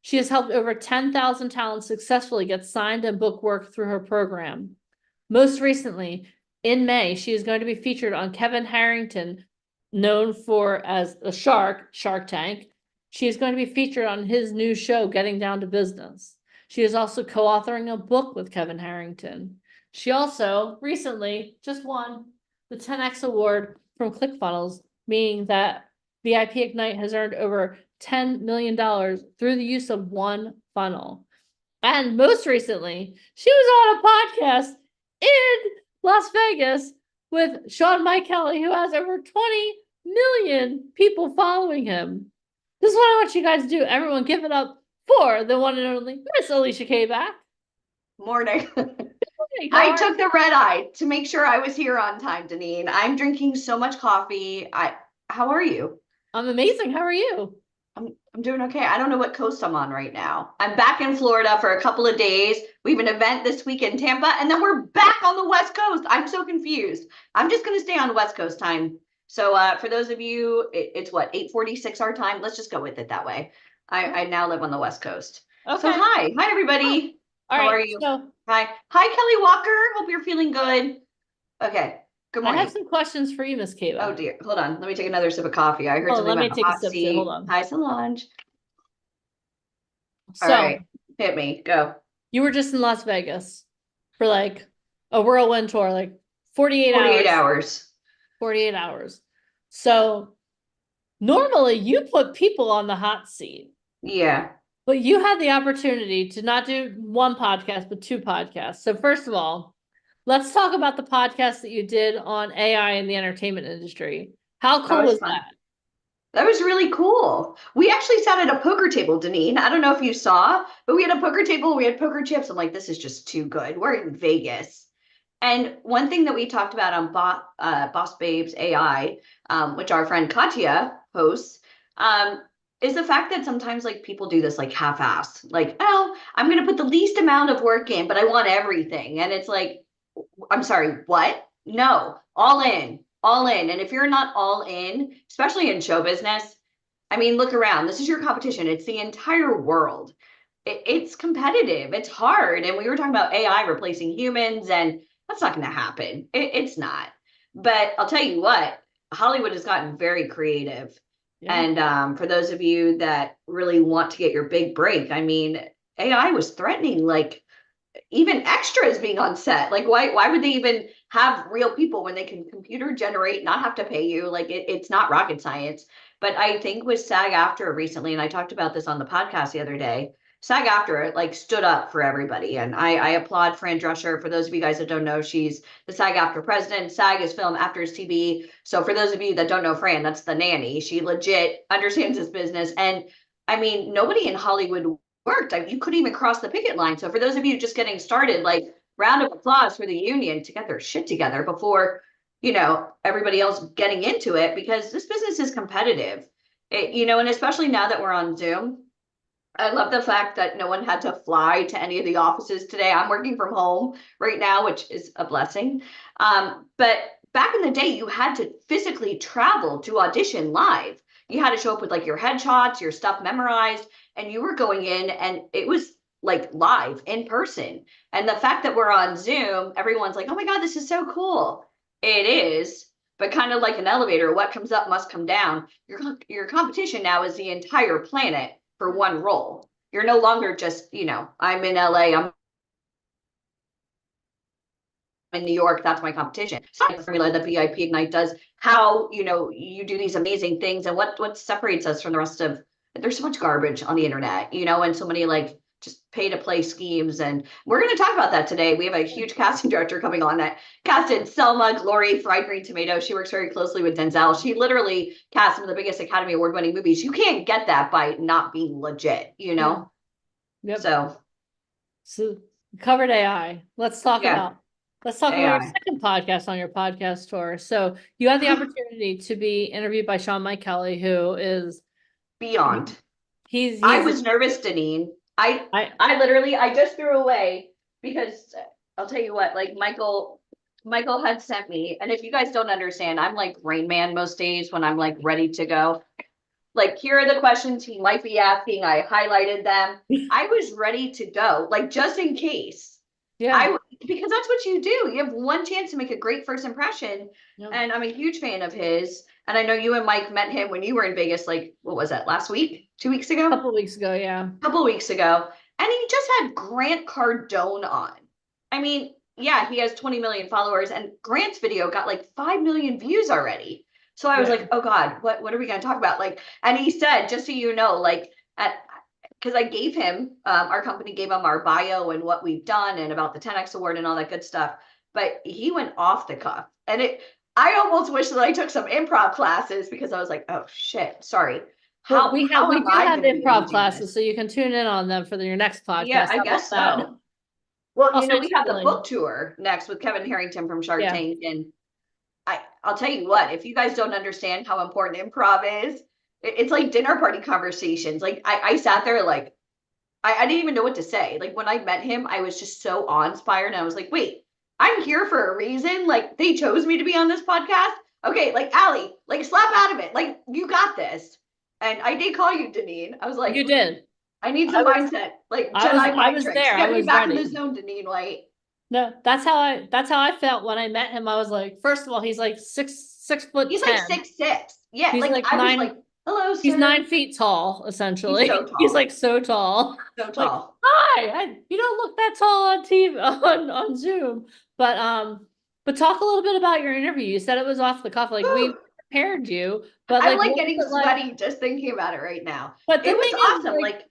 She has helped over 10,000 talents successfully get signed and book work through her program. Most recently, in May, she is going to be featured on Kevin Harrington, known for as a Shark Tank. She is going to be featured on his new show, Getting Down to Business. She is also co-authoring a book with Kevin Harrington. She also recently just won the 10X award from ClickFunnels, meaning that VIP Ignite has earned over $10 million through the use of one funnel. And most recently, she was on a podcast in Las Vegas with Sean Mike Kelly, who has over 20 million people following him. This is what I want you guys to do. Everyone give it up for the one and only Miss Alicia Kback. Morning. I took the red eye to make sure I was here on time, Deneen. I'm drinking so much coffee. How are you? I'm amazing. How are you? I'm doing okay. I don't know what coast I'm on right now. I'm back in Florida for a couple of days. We have an event this week in Tampa, and then we're back on the West Coast. I'm so confused. I'm just going to stay on West Coast time. So for those of you, it's what, 8:46 our time? Let's just go with it that way. I now live on the West Coast. Okay. So hi everybody. All How right, are you? So, hi Kelly Walker. Hope you're feeling good. Okay. Good morning. I have some questions for you, Miss Kayla. Oh dear. Hold on. Let me take another sip of coffee. I heard something about hot seat. Hold on. Hi, Solange. All right. Hit me. Go. You were just in Las Vegas for like a whirlwind tour, like 48 hours. 48 hours. So normally you put people on the hot seat. Yeah. But you had the opportunity to not do one podcast, but two podcasts. So first of all, let's talk about the podcast that you did on AI in the entertainment industry. How cool was that? That was really cool. We actually sat at a poker table, Deneen. I don't know if you saw, but we had a poker table. We had poker chips. I'm like, this is just too good. We're in Vegas. And one thing that we talked about on Boss Babes AI, which our friend Katya hosts, is the fact that sometimes like people do this like half-ass, like, oh, I'm going to put the least amount of work in, but I want everything. And it's like, I'm sorry, what? No, all in. And if you're not all in, especially in show business, I mean, look around. This is your competition. It's the entire world. It's competitive. It's hard. And we were talking about AI replacing humans, and that's not going to happen. It's not. But I'll tell you what, Hollywood has gotten very creative. Yeah. And for those of you that really want to get your big break, I mean, AI was threatening like even extras being on set. Like why would they even have real people when they can computer generate, not have to pay you? Like it's not rocket science. But I think with SAG-AFTRA recently, and I talked about this on the podcast the other day, SAG-AFTRA like stood up for everybody. And I applaud Fran Drescher. For those of you guys that don't know, she's the SAG-AFTRA president. SAG is Film Actors TV. So for those of you that don't know Fran, that's the nanny. She legit understands this business. And I mean, nobody in Hollywood worked. You couldn't even cross the picket line. So for those of you just getting started, like round of applause for the union to get their shit together before, you know, everybody else getting into it, because this business is competitive. And especially now that we're on Zoom, I love the fact that no one had to fly to any of the offices today. I'm working from home right now, which is a blessing. But back in the day, you had to physically travel to audition live. You had to show up with like your headshots, your stuff memorized, and you were going in and it was like live in person. And the fact that we're on Zoom, everyone's like, oh my God, this is so cool. It is, but kind of like an elevator, what comes up must come down. Your competition now is the entire planet for one role. You're no longer just, I'm in LA, I'm in New York, that's my competition. So the formula that VIP Ignite does, how, you do these amazing things, and what separates us from the rest of, there's so much garbage on the internet, and so many like just pay to play schemes. And we're going to talk about that today. We have a huge casting director coming on that casted Selma Glory, Fried Green Tomato. She works very closely with Denzel. She literally cast some of the biggest Academy Award winning movies. You can't get that by not being legit, Yep. So covered AI. Let's talk about your second podcast on your podcast tour. So you had the opportunity to be interviewed by Sean Mike Kelly, who is beyond. I was nervous, Deneen. I literally, I just threw away, because I'll tell you what, like Michael, Michael had sent me, and if you guys don't understand, I'm like Rain Man most days when I'm like ready to go. Like, here are the questions he might be asking. I highlighted them. I was ready to go, like just in case. Yeah. Because that's what you do. You have one chance to make a great first impression. Yeah. And I'm a huge fan of his. And I know you and Mike met him when you were in Vegas, like, what was that, last week? 2 weeks ago? A couple weeks ago, yeah. A couple weeks ago. And he just had Grant Cardone on. I mean, yeah, he has 20 million followers, and Grant's video got like 5 million views already. So I was Yeah. like, oh God, what are we going to talk about? Like, and he said, just so you know, like, because I gave him, our company gave him our bio and what we've done and about the 10X award and all that good stuff. But he went off the cuff, and I almost wish that I took some improv classes, because I was like, oh shit, sorry. Well, we How do am I have going to be able improv to do classes, this? so you can tune in on them for your next podcast. Yeah, I How guess about that? so. Well, I'll you know, send we you have the the link. book tour next with Kevin Harrington from Shark Yeah. Tank. And I'll tell you what, if you guys don't understand how important improv is, it's like dinner party conversations. Like, I sat there like, I didn't even know what to say. Like, when I met him, I was just so awe-inspired. And I was like, wait, I'm here for a reason. Like, they chose me to be on this podcast. Okay, like, Allie, like, slap out of it. Like, you got this. And I did call you, Deneen. I was like, You did. I need some mindset, like Jedi mind tricks. there. I Get me was back in ready. the zone, Deneen White. No, that's how I felt when I met him. I was like, first of all, he's like 6'10". He's like 6'6". Yeah, He's like like I was like, hello, he's sir. 9 feet tall, essentially. He's so tall. He's like so tall. So Like, tall. hi, you don't look that tall on TV on Zoom. But talk a little bit about your interview. You said it was off the cuff, like we prepared you, but I'm like like what getting was it like? sweaty just thinking about it right now. But the It was thing is, awesome. Like,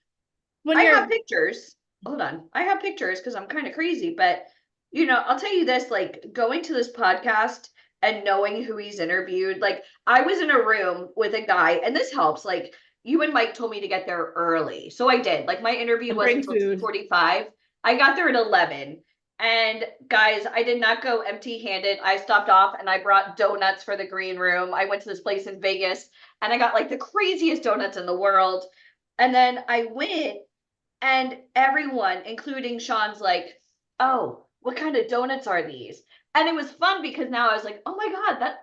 when I you're have pictures. Hold on. I have pictures because I'm kind of crazy, but you know, I'll tell you this, like, going to this podcast and knowing who he's interviewed, like, I was in a room with a guy, and this helps. Like, you and Mike told me to get there early. So I did. Like, my interview and was bring until food. 2:45. I got there at 11. And guys, I did not go empty-handed. I stopped off and I brought donuts for the green room. I went to this place in Vegas and I got like the craziest donuts in the world. And then I went, and everyone, including Sean's, like, oh, what kind of donuts are these? And it was fun because now I was like, oh my God,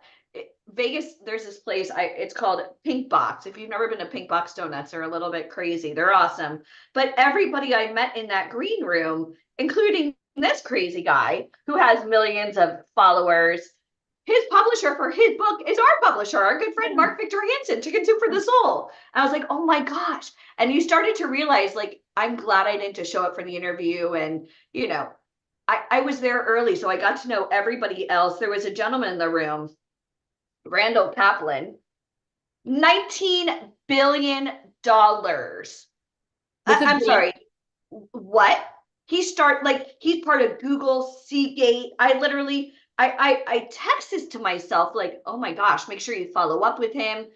Vegas, there's this place, it's called Pink Box. If you've never been to Pink Box Donuts, they're a little bit crazy. They're awesome. But everybody I met in that green room, including this crazy guy who has millions of followers, his publisher for his book is our publisher, our good friend Mark Victor Hansen, Chicken Soup for the Soul. And I was like, oh my gosh. And you started to realize, like, I'm glad I didn't just show up for the interview. And, you know, I was there early, so I got to know everybody else. There was a gentleman in the room, Randall Kaplan, $19 billion. I'm sorry. What? He's part of Google, Seagate. I text this to myself like, oh my gosh, make sure you follow up with him.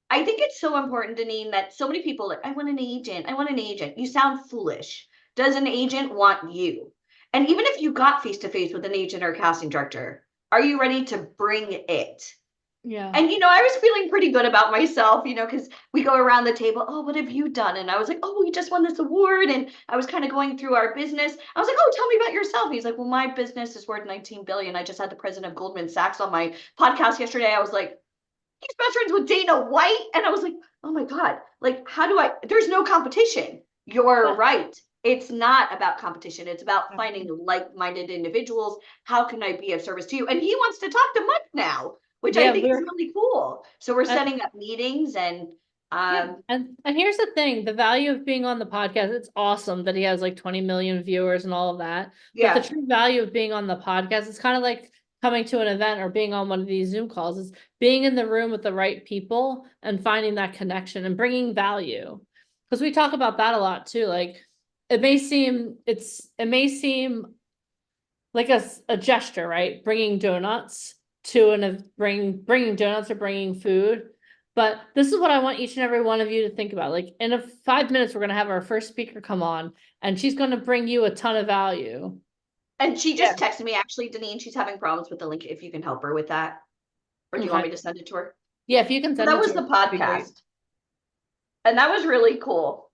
I think it's so important, Deneen, that so many people are like, I want an agent. I want an agent. You sound foolish. Does an agent want you? And even if you got face to face with an agent or a casting director, are you ready to bring it? Yeah. And, you know, I was feeling pretty good about myself, you know, because we go around the table, oh, what have you done? And I was like, oh, we just won this award. And I was kind of going through our business. I was like, oh, tell me about yourself. He's like, well, my business is worth 19 billion. I just had the president of Goldman Sachs on my podcast yesterday. I was like, he's best friends with Dana White. And I was like, oh my God, like, there's no competition. You're right. It's not about competition. It's about finding like-minded individuals. How can I be of service to you? And he wants to talk to Mike now, which I think is really cool. So we're setting up meetings and and here's the thing, the value of being on the podcast, it's awesome that he has like 20 million viewers and all of that. Yeah. But the true value of being on the podcast, it's kind of like coming to an event or being on one of these Zoom calls, is being in the room with the right people and finding that connection and bringing value. Because we talk about that a lot too. Like, it may seem like a gesture, right? Bringing donuts bringing donuts or bringing food. But this is what I want each and every one of you to think about. Like, in 5 minutes, we're going to have our first speaker come on, and she's going to bring you a ton of value. And she just texted me, actually, Deneen, she's having problems with the link. If you can help her with that, or do you want me to send it to her? Yeah, if you can send it to her. That was the podcast. And that was really cool.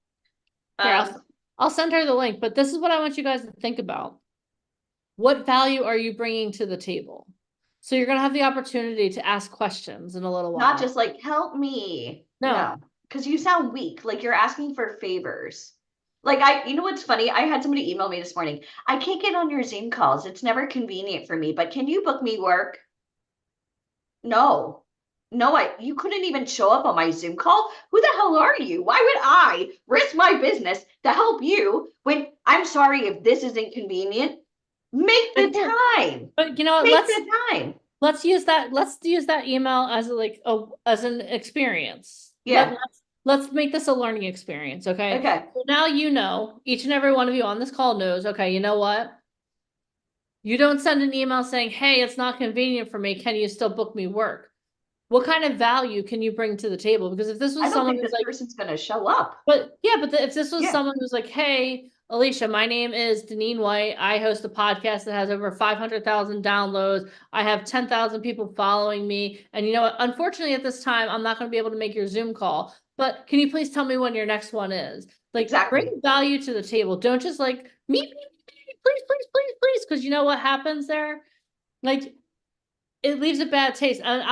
I'll send her the link, but this is what I want you guys to think about. What value are you bringing to the table? So you're going to have the opportunity to ask questions in a little while. Not just like, help me. No. Because you sound weak. Like you're asking for favors. Like you know what's funny? I had somebody email me this morning. I can't get on your Zoom calls. It's never convenient for me, but can you book me work? No. No, you couldn't even show up on my Zoom call. Who the hell are you? Why would I risk my business to help you when I'm sorry if this isn't convenient? Make the time. But you know what? Make the time. Let's use that email as as an experience. Yeah. Let's make this a learning experience, okay? Okay. So now each and every one of you on this call knows, okay, you know what? You don't send an email saying, hey, it's not convenient for me. Can you still book me work? What kind of value can you bring to the table? Because if this was someone who's like, person's going to show up. But yeah, if this was someone who's like, hey, Alicia, my name is Deneen White. I host a podcast that has over 500,000 downloads. I have 10,000 people following me. And you know what? Unfortunately, at this time, I'm not going to be able to make your Zoom call. But can you please tell me when your next one is? Like, Exactly. Bring value to the table. Don't just like, me, please. Because you know what happens there? Like, it leaves a bad taste. And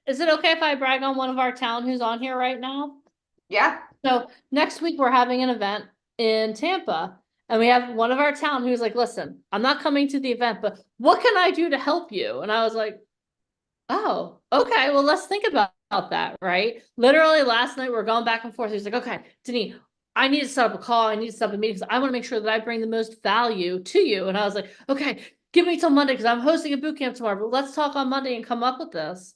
is it okay if I brag on one of our talent who's on here right now? Yeah. So next week we're having an event in Tampa, and we have one of our town who's like, listen, I'm not coming to the event, but what can I do to help you? And I was like, oh, okay, well, let's think about that, right? Literally last night we were going back and forth. He was like, okay, Denise, I need to set up a call. I need to set up a meeting because I want to make sure that I bring the most value to you. And I was like, okay, give me till Monday because I'm hosting a boot camp tomorrow, but let's talk on Monday and come up with this.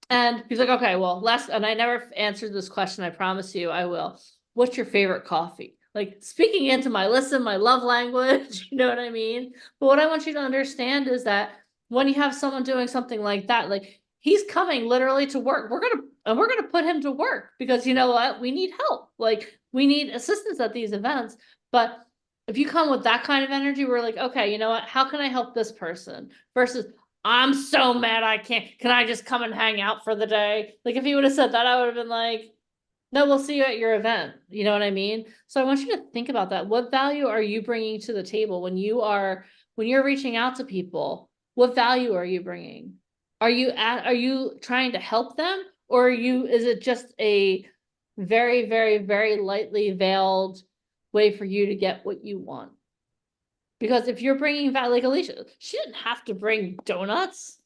And he's like, okay, well, and I never answered this question. I promise you I will. What's your favorite coffee? Like speaking into my love language, you know what I mean? But what I want you to understand is that when you have someone doing something like that, like he's coming literally to work. We're going to put him to work because you know what? We need help. Like we need assistance at these events. But if you come with that kind of energy, we're like, okay, you know what? How can I help this person? Versus, I'm so mad I can't. Can I just come and hang out for the day? Like if he would have said that, I would have been like, no, we'll see you at your event. You know what I mean? So I want you to think about that. What value are you bringing to the table when you're reaching out to people? What value are you bringing? Are you trying to help them, or is it just a very, very, very lightly veiled way for you to get what you want? Because if you're bringing value, like Alicia, she didn't have to bring donuts.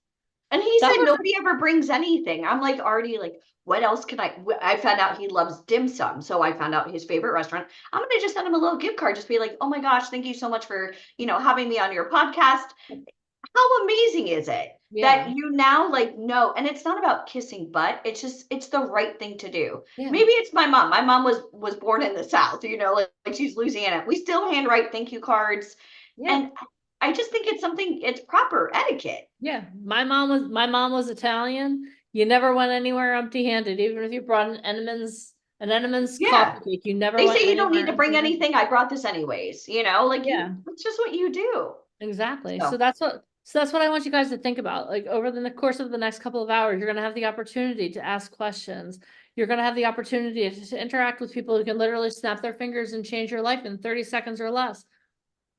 And he said nobody ever brings anything. I'm like already like, what else can I found out he loves dim sum. So I found out his favorite restaurant. I'm going to just send him a little gift card. Just be like, oh my gosh, thank you so much for, having me on your podcast. How amazing is it that you now like know? And it's not about kissing butt. It's the right thing to do. Yeah. Maybe it's my mom. My mom was born in the South, like she's Louisiana. We still handwrite thank you cards. Yeah. And I just think it's proper etiquette. Yeah. My mom was Italian. You never went anywhere empty-handed, even if you brought an Entenmann's coffee cake. You never. They say you don't need to bring anything. I brought this anyways. It's just what you do. Exactly. So that's what I want you guys to think about. Like over the course of the next couple of hours, you're going to have the opportunity to ask questions. You're going to have the opportunity to interact with people who can literally snap their fingers and change your life in 30 seconds or less.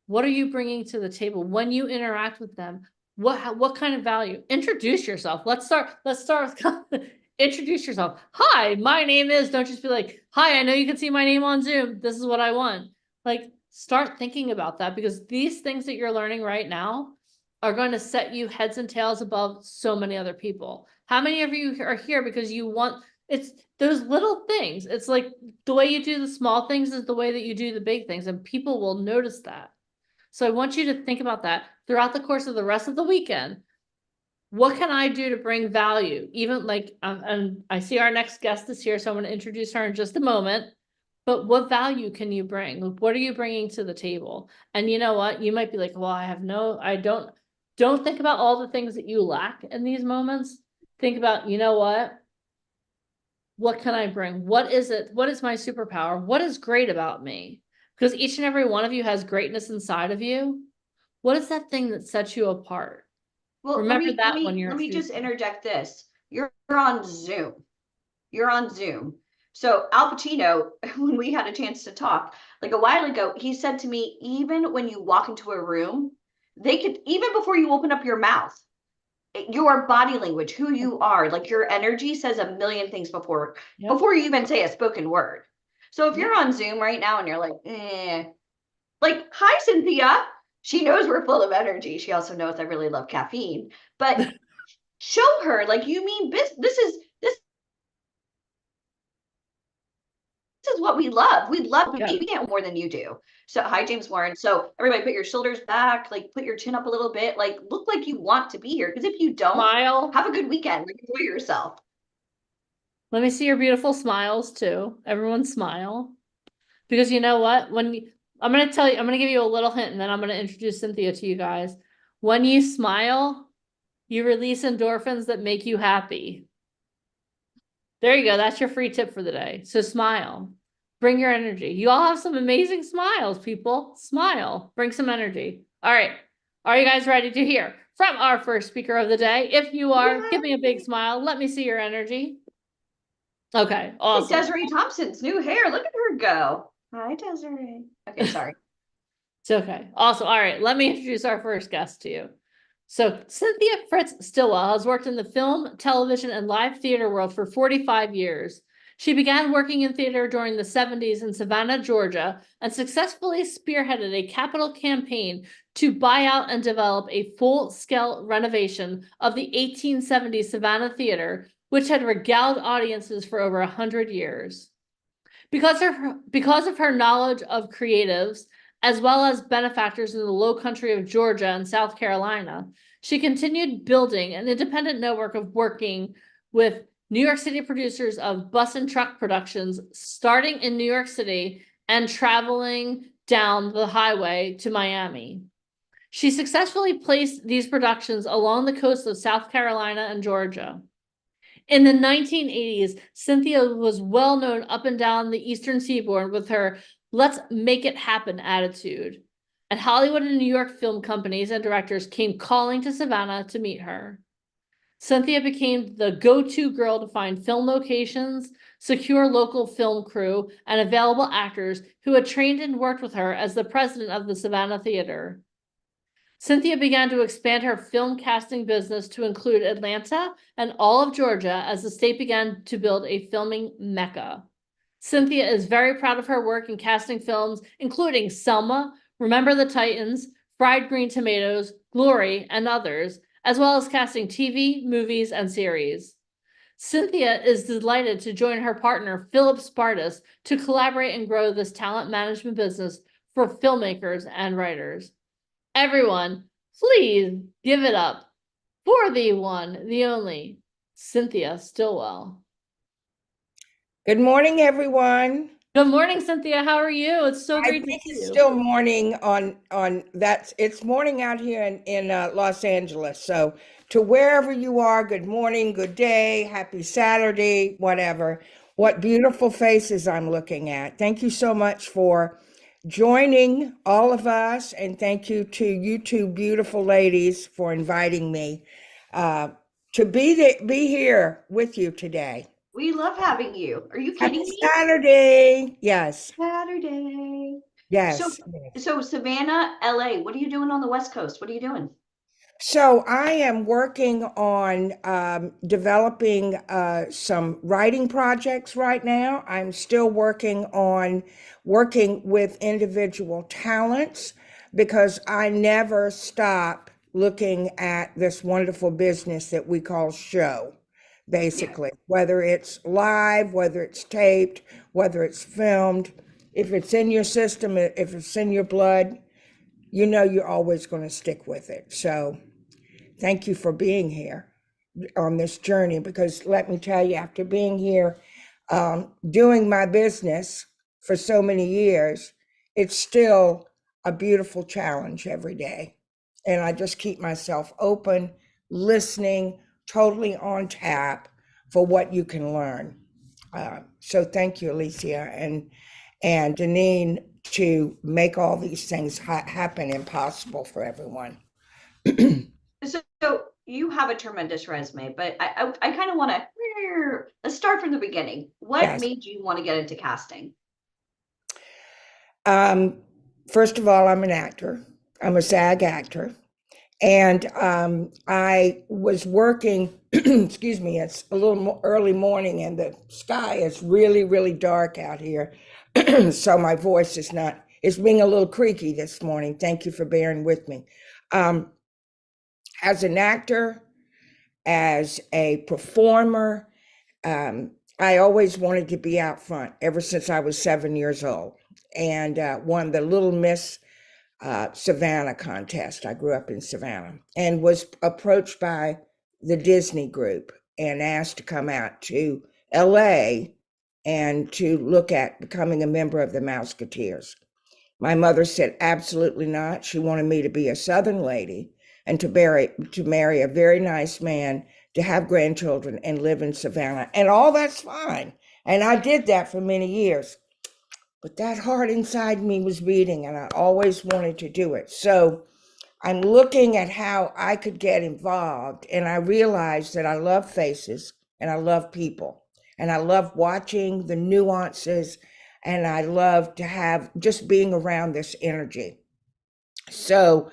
What are you bringing to the table when you interact with them? What kind of value? Introduce yourself. Let's start with introduce yourself. Hi, my name is, don't just be like, hi, I know you can see my name on Zoom. This is what I want. Like start thinking about that, because these things that you're learning right now are going to set you heads and tails above so many other people. How many of you are here because you want, it's those little things. It's like the way you do the small things is the way that you do the big things, and people will notice that. So I want you to think about that throughout the course of the rest of the weekend. What can I do to bring value? Even like, and I see our next guest is here, so I'm going to introduce her in just a moment. But what value can you bring? What are you bringing to the table? And you know what? You might be like, well, I don't think about all the things that you lack in these moments. Think about, you know what can I bring? What is it? What is my superpower? What is great about me? Because each and every one of you has greatness inside of you. What is that thing that sets you apart? Well, remember let me just interject this. You're on Zoom. You're on Zoom. So Al Pacino, when we had a chance to talk like a while ago, he said to me, even when you walk into a room, they could, even before you open up your mouth, your body language, who you are, like your energy says a million things before Yep. you even say a spoken word. So if you're on Zoom right now and you're like, like, hi, Cynthia. She knows we're full of energy. She also knows I really love caffeine, but show her like you mean this is what we love. We love Yeah. we get more than you do. So hi, James Warren. So everybody put your shoulders back, like put your chin up a little bit, like look like you want to be here. Because if you don't, Smile. have a good weekend. Like, enjoy yourself. Let me see your beautiful smiles too. Everyone smile. Because you know what? I'm going to tell you, I'm going to give you a little hint and then I'm going to introduce Cynthia to you guys. When you smile, you release endorphins that make you happy. There you go. That's your free tip for the day. So smile. Bring your energy. You all have some amazing smiles, people. Smile. Bring some energy. All right. Are you guys ready to hear from our first speaker of the day? If you are, give me a big smile. Let me see your energy. Okay, awesome. Desiree Thompson's new hair. Look at her go. Hi, Desiree. Okay, sorry. It's okay. Awesome. All right, let me introduce our first guest to you. So Cynthia Fritz Stillwell has worked in the film, television, and live theater world for 45 years. She began working in theater during the 70s in Savannah, Georgia, and successfully spearheaded a capital campaign to buy out and develop a full-scale renovation of the 1870s Savannah Theater, which had regaled audiences for over 100 years. Because of her knowledge of creatives, as well as benefactors in the low country of Georgia and South Carolina, she continued building an independent network of working with New York City producers of bus and truck productions, starting in New York City and traveling down the highway to Miami. She successfully placed these productions along the coast of South Carolina and Georgia. In the 1980s, Cynthia was well known up and down the Eastern Seaboard with her "let's make it happen" attitude. And Hollywood and New York film companies and directors came calling to Savannah to meet her. Cynthia became the go-to girl to find film locations, secure local film crew, and available actors who had trained and worked with her as the president of the Savannah Theater. Cynthia began to expand her film casting business to include Atlanta and all of Georgia as the state began to build a filming mecca. Cynthia is very proud of her work in casting films, including Selma, Remember the Titans, Fried Green Tomatoes, Glory, and others, as well as casting TV, movies, and series. Cynthia is delighted to join her partner, Philip Spartus, to collaborate and grow this talent management business for filmmakers and writers. Everyone, please give it up for the one, the only, Cynthia Stillwell. Good morning, everyone. Good morning, Cynthia. How are you? It's so I great to think see it's you. still morning on that's it's morning out here in Los Angeles. So to wherever you are, good morning, good day, happy Saturday, whatever. What beautiful faces I'm looking at. Thank you so much for joining all of us, and thank you to you two beautiful ladies for inviting me to be here with you today. We love having you. Are you Happy kidding me? Saturday. Yes. Saturday. Yes. So Savannah, LA, what are you doing on the West Coast? What are you doing? So I am working on developing some writing projects right now. I'm still working on working with individual talents because I never stop looking at this wonderful business that we call show, basically, whether it's live, whether it's taped, whether it's filmed. If it's in your system, if it's in your blood, you know you're always going to stick with it. So thank you for being here on this journey, because let me tell you, after being here, doing my business for so many years, it's still a beautiful challenge every day. And I just keep myself open, listening, totally on tap for what you can learn. So thank you, Alicia and Deneen, to make all these things happen and possible for everyone. So you have a tremendous resume, but I kind of want to let's start from the beginning. What Yes. made you want to get into casting? First of all, I'm an actor. I'm a SAG actor. And I was working, excuse me, it's a little early morning and the sky is really, really dark out here. So my voice is not, it's being a little creaky this morning. Thank you for bearing with me. As an actor, as a performer, I always wanted to be out front ever since I was 7 years old, and won the Little Miss Savannah contest. I grew up in Savannah and was approached by the Disney Group and asked to come out to LA and to look at becoming a member of the Mouseketeers. My mother said absolutely not. She wanted me to be a Southern lady and to marry a very nice man, to have grandchildren and live in Savannah. And all that's fine. And I did that for many years. But that heart inside me was beating and I always wanted to do it. So I'm looking at how I could get involved, and I realized that I love faces and I love people and I love watching the nuances, and I love to have just being around this energy. So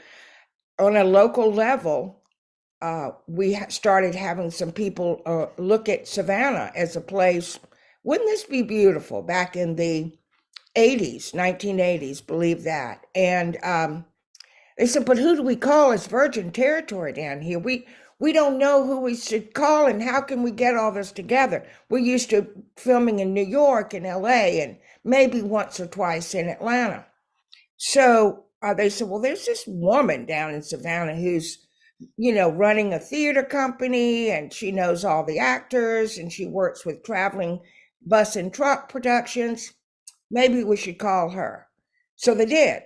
on a local level, we started having some people look at Savannah as a place. Wouldn't this be beautiful? Back in the 80s, 1980s, believe that. And they said, but who do we call as Virgin Territory down here? We don't know who we should call, and how can we get all this together? We're used to filming in New York and LA and maybe once or twice in Atlanta. So they said, well, there's this woman down in Savannah who's, running a theater company, and she knows all the actors and she works with traveling bus and truck productions. Maybe we should call her. So they did.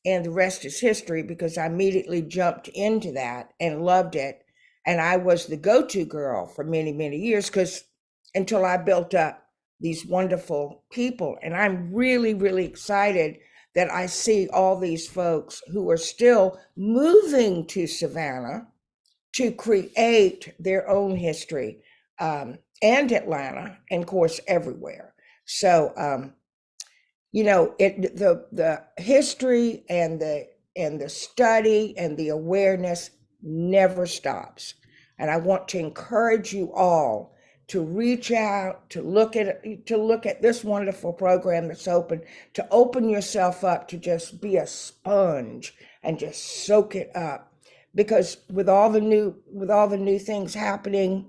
And the rest is history, because I immediately jumped into that and loved it. And I was the go-to girl for many, many years, because until I built up these wonderful people. And I'm really, really excited that I see all these folks who are still moving to Savannah to create their own history, and Atlanta, and of course, everywhere. So, the history and the study and the awareness never stops. And I want to encourage you all to reach out, to look at this wonderful program that's open, to open yourself up, to just be a sponge and just soak it up. Because with all the new things happening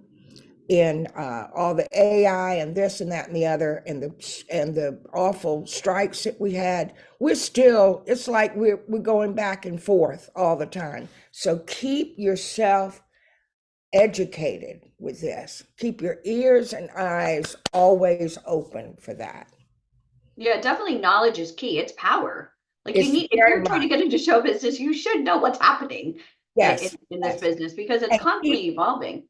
in all the AI and this and that and the other, and the awful strikes that we had, it's like we're going back and forth all the time. So keep yourself educated with this. Keep your ears and eyes always open for that. Yeah, definitely knowledge is key. It's power. Like It's if very you're trying to get into show business, you should know what's happening Yes, in this yes. business, because it's And constantly evolving.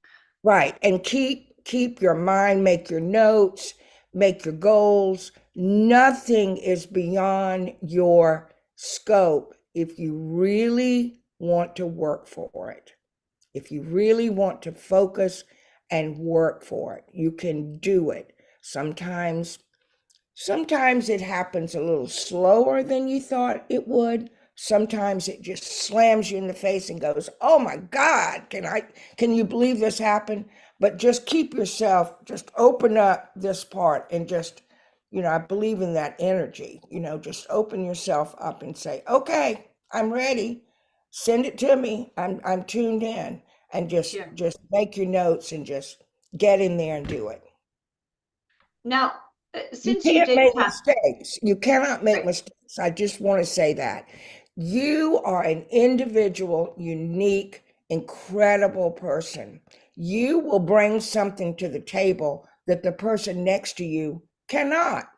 Right. And keep your mind, make your notes, make your goals. Nothing is beyond your scope if you really want to work for it. If you really want to focus and work for it, you can do it. Sometimes it happens a little slower than you thought it would. Sometimes it just slams you in the face and goes, "Oh my God, can you believe this happened?" But just keep yourself, just open up this part and just, I believe in that energy, just open yourself up and say, "Okay, I'm ready. Send it to me. I'm tuned in." And just Yeah. just make your notes and just get in there and do it. Now, You since you can't did make have, mistakes. You cannot make right, mistakes. I just want to say that. You are an individual, unique, incredible person. You will bring something to the table that the person next to you cannot.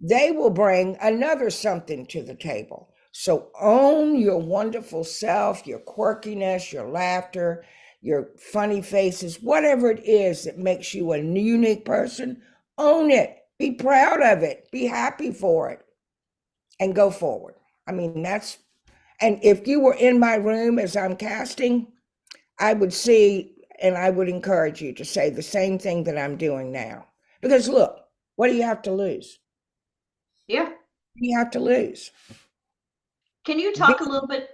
They will bring another something to the table. So own your wonderful self, your quirkiness, your laughter, your funny faces, whatever it is that makes you a unique person. Own it. Be proud of it. Be happy for it, and go forward. I mean, and if you were in my room as I'm casting, I would see, and I would encourage you to say the same thing that I'm doing now. Because look, what do you have to lose? yeah. What do you have to lose? Can you Be- talk a little bit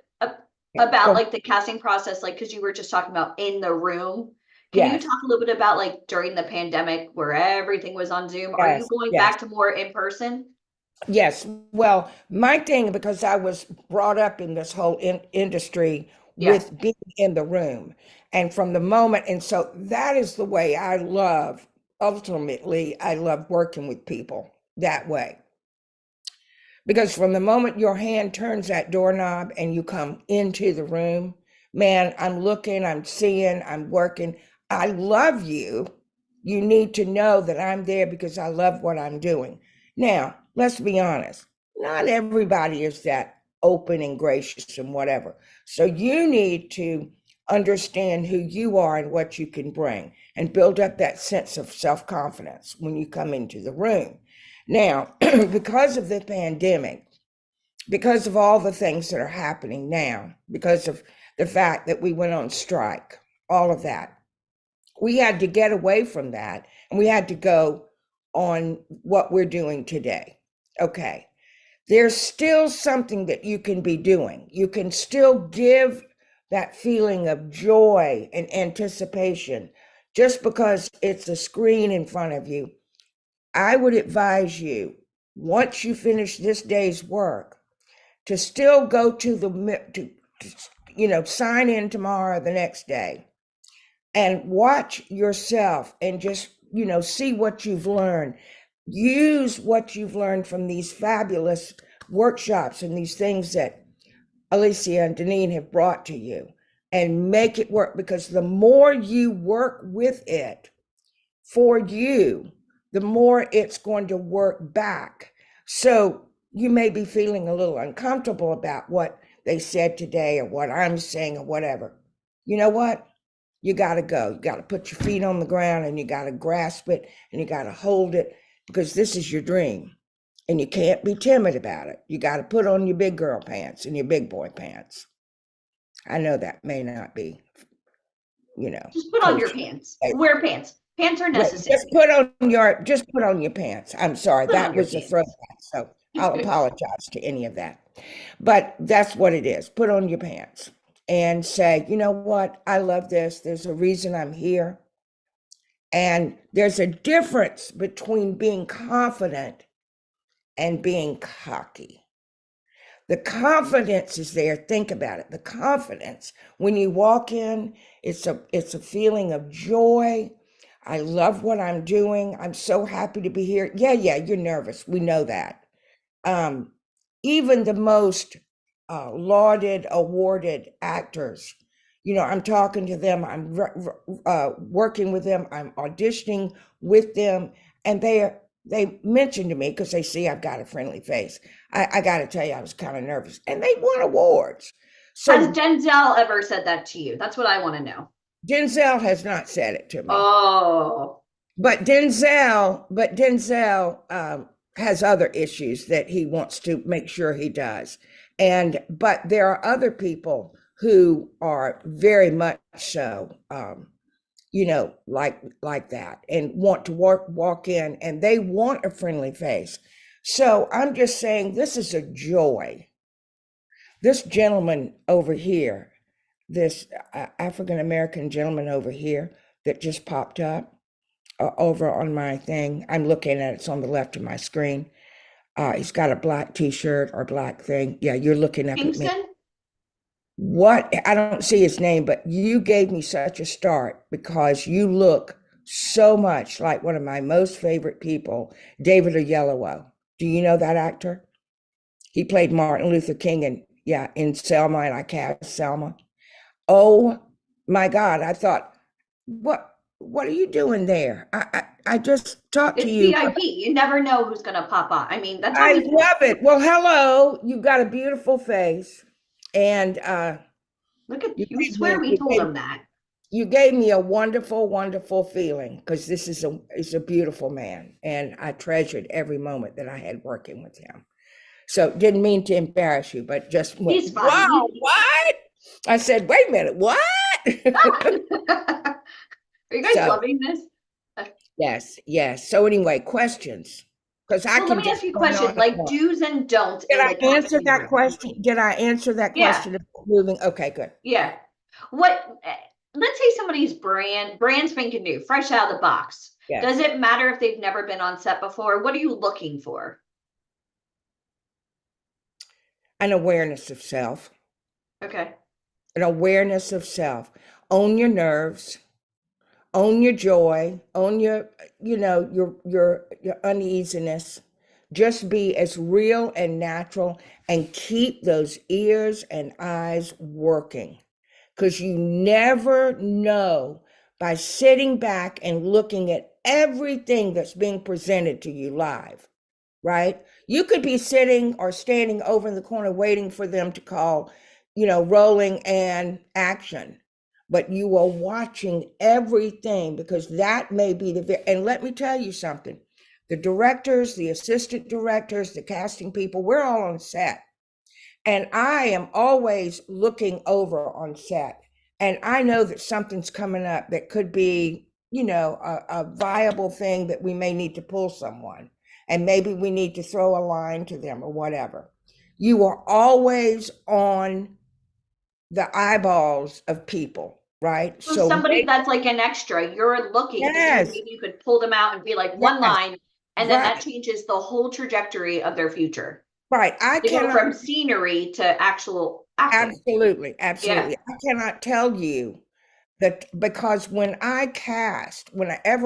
about Go- like the casting process, like, because you were just talking about in the room. Can you Yes, talk a little bit about like during the pandemic where everything was on Zoom? Are you yes, going yes. back to more in person? Yes, well, my thing, because I was brought up in this whole industry Yeah. with being in the room, and from the moment, and so that is the way I love, ultimately, I love working with people that way. Because from the moment your hand turns that doorknob and you come into the room, man, I'm looking, I'm seeing, I'm working. I love you. You need to know that I'm there because I love what I'm doing. Now, let's be honest, not everybody is that open and gracious and whatever. So you need to understand who you are and what you can bring and build up that sense of self confidence when you come into the room. Now, because of the pandemic, because of all the things that are happening now, because of the fact that we went on strike, all of that, we had to get away from that and we had to go on what we're doing today. Okay. There's still something that you can be doing. You can still give that feeling of joy and anticipation just because it's a screen in front of you. I would advise you, once you finish this day's work, to still go to sign in tomorrow or the next day and watch yourself and just, see what you've learned. Use what you've learned from these fabulous workshops and these things that Alicia and Deneen have brought to you and make it work, because the more you work with it for you, the more it's going to work back. So you may be feeling a little uncomfortable about what they said today or what I'm saying or whatever. You know what? You got to go. You got to put your feet on the ground and you got to grasp it and you got to hold it, because this is your dream and you can't be timid about it. You got to put on your big girl pants and your big boy pants. I know that may not be, Just put on your kosher. pants. Wear pants. Pants are Right, necessary. just put on your pants. I'm sorry, Put on that your was a pants. throwback, so I'll apologize to any of that. But that's what it is. Put on your pants and say, you know what? I love this. There's a reason I'm here. And there's a difference between being confident and being cocky. The confidence is there. Think about it. The confidence, when you walk in, it's a feeling of joy. I love what I'm doing. I'm so happy to be here. Yeah, you're nervous. We know that. Um, Even the most lauded, awarded actors, I'm talking to them. I'm working with them. I'm auditioning with them, and they mentioned to me, because they see I've got a friendly face. I got to tell you, I was kind of nervous, and they won awards. Has So Denzel ever said that to you? That's what I want to know. Denzel has not said it to me, Oh, but Denzel has other issues that he wants to make sure he does, but there are other people who are very much so, like that, and want to walk in, and they want a friendly face. So I'm just saying, this is a joy. This gentleman over here, this African American gentleman over here that just popped up over on my thing. I'm looking at it. It's on the left of my screen. He's got a black t-shirt or black thing. Yeah, you're looking up at me. Kingston? What? I don't see his name, but you gave me such a start, because you look so much like one of my most favorite people, David Oyelowo. Do you know that actor? He played Martin Luther King in Selma, and I cast Selma. Oh my God. I thought, what are you doing there? I just talked to It's you. VIP. You never know who's going to pop up. I mean, that's how I we do. love it. Well, hello. You've got a beautiful face. And Look at you you. gave Swear me we told him that. you gave me a wonderful, wonderful feeling, because this is a beautiful man, and I treasured every moment that I had working with him. So didn't mean to embarrass you, but just went, He's fine. wow, what? I said, wait a minute, what? Are you guys So loving this? yes. So anyway, questions. Because I Well, let can me ask just you a go on question, and like on. do's and don'ts Did in the I answer tapestry that room. question? Did I answer that Yeah. question about moving? Okay, good. Yeah. What, let's say somebody's brand spanking new, fresh out of the box. Yes. Does it matter if they've never been on set before? What are you looking for? An awareness of self. Okay. An awareness of self. Own your nerves. Own your joy. Own your, your uneasiness. Just be as real and natural and keep those ears and eyes working. Because you never know by sitting back and looking at everything that's being presented to you live, right? You could be sitting or standing over in the corner waiting for them to call, rolling and action. But you are watching everything because that may be and let me tell you something. The directors, the assistant directors, the casting people, we're all on set. And I am always looking over on set. And I know that something's coming up that could be, a viable thing that we may need to pull someone. And maybe we need to throw a line to them or whatever. You are always on the eyeballs of people, right? So somebody that's like an extra, you're looking because yes, maybe you could pull them out and be like one yes, line, and then that right, changes the whole trajectory of their future. right. I They go cannot, from scenery to actual acting. absolutely, Yeah. absolutely. I cannot tell you that because whenever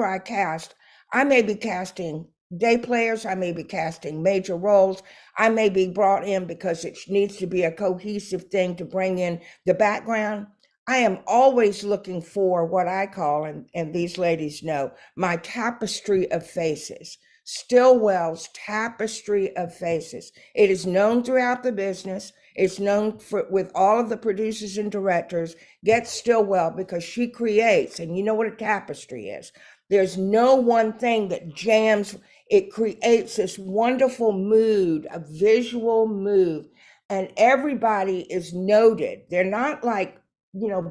I cast, I may be casting day players, I may be casting major roles, I may be brought in because it needs to be a cohesive thing to bring in the background. I am always looking for what I call, and these ladies know, my tapestry of faces. Stillwell's tapestry of faces. It is known throughout the business. It's known with all of the producers and directors. Get Stillwell because she creates, and you know what a tapestry is. There's no one thing that jams. It creates this wonderful mood, a visual mood, and everybody is noted. They're not like,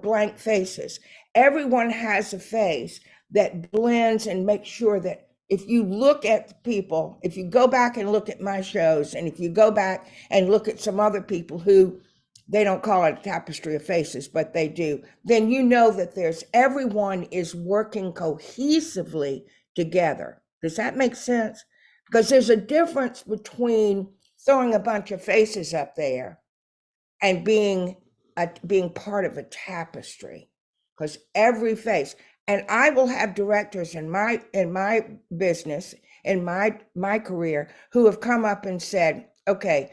blank faces. Everyone has a face that blends and makes sure that if you look at the people, if you go back and look at my shows, and if you go back and look at some other people who they don't call it a tapestry of faces, but they do, then you know that everyone is working cohesively together. Does that make sense? Because there's a difference between throwing a bunch of faces up there and being part of a tapestry. Because every face, and I will have directors in my business, in my career, who have come up and said, okay,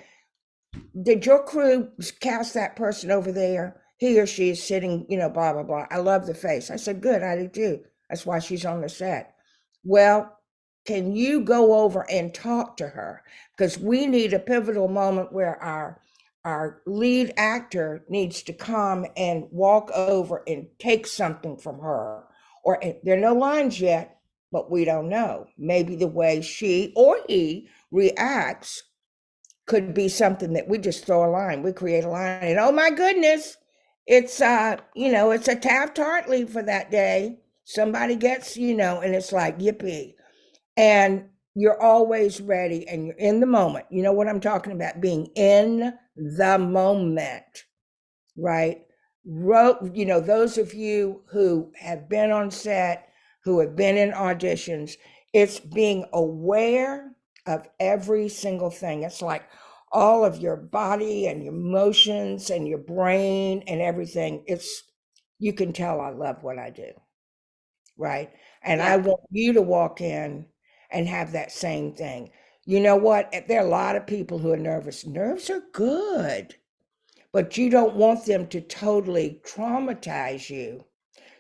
did your crew cast that person over there? He or she is sitting, blah, blah, blah. I love the face. I said, good, I do too. That's why she's on the set. Well, can you go over and talk to her? Because we need a pivotal moment where our lead actor needs to come and walk over and take something from her. Or there are no lines yet, but we don't know. Maybe the way she or he reacts could be something that we just throw a line. We create a line, and oh my goodness, it's it's a Taft-Hartley for that day. Somebody gets, and it's like yippee. And you're always ready and you're in the moment. You know what I'm talking about? Being in the moment, right? Those of you who have been on set, who have been in auditions, it's being aware of every single thing. It's like all of your body and your emotions and your brain and everything. You can tell I love what I do, right? And I want you to walk in and have that same thing. You know what? There are a lot of people who are nervous. Nerves are good, but you don't want them to totally traumatize you.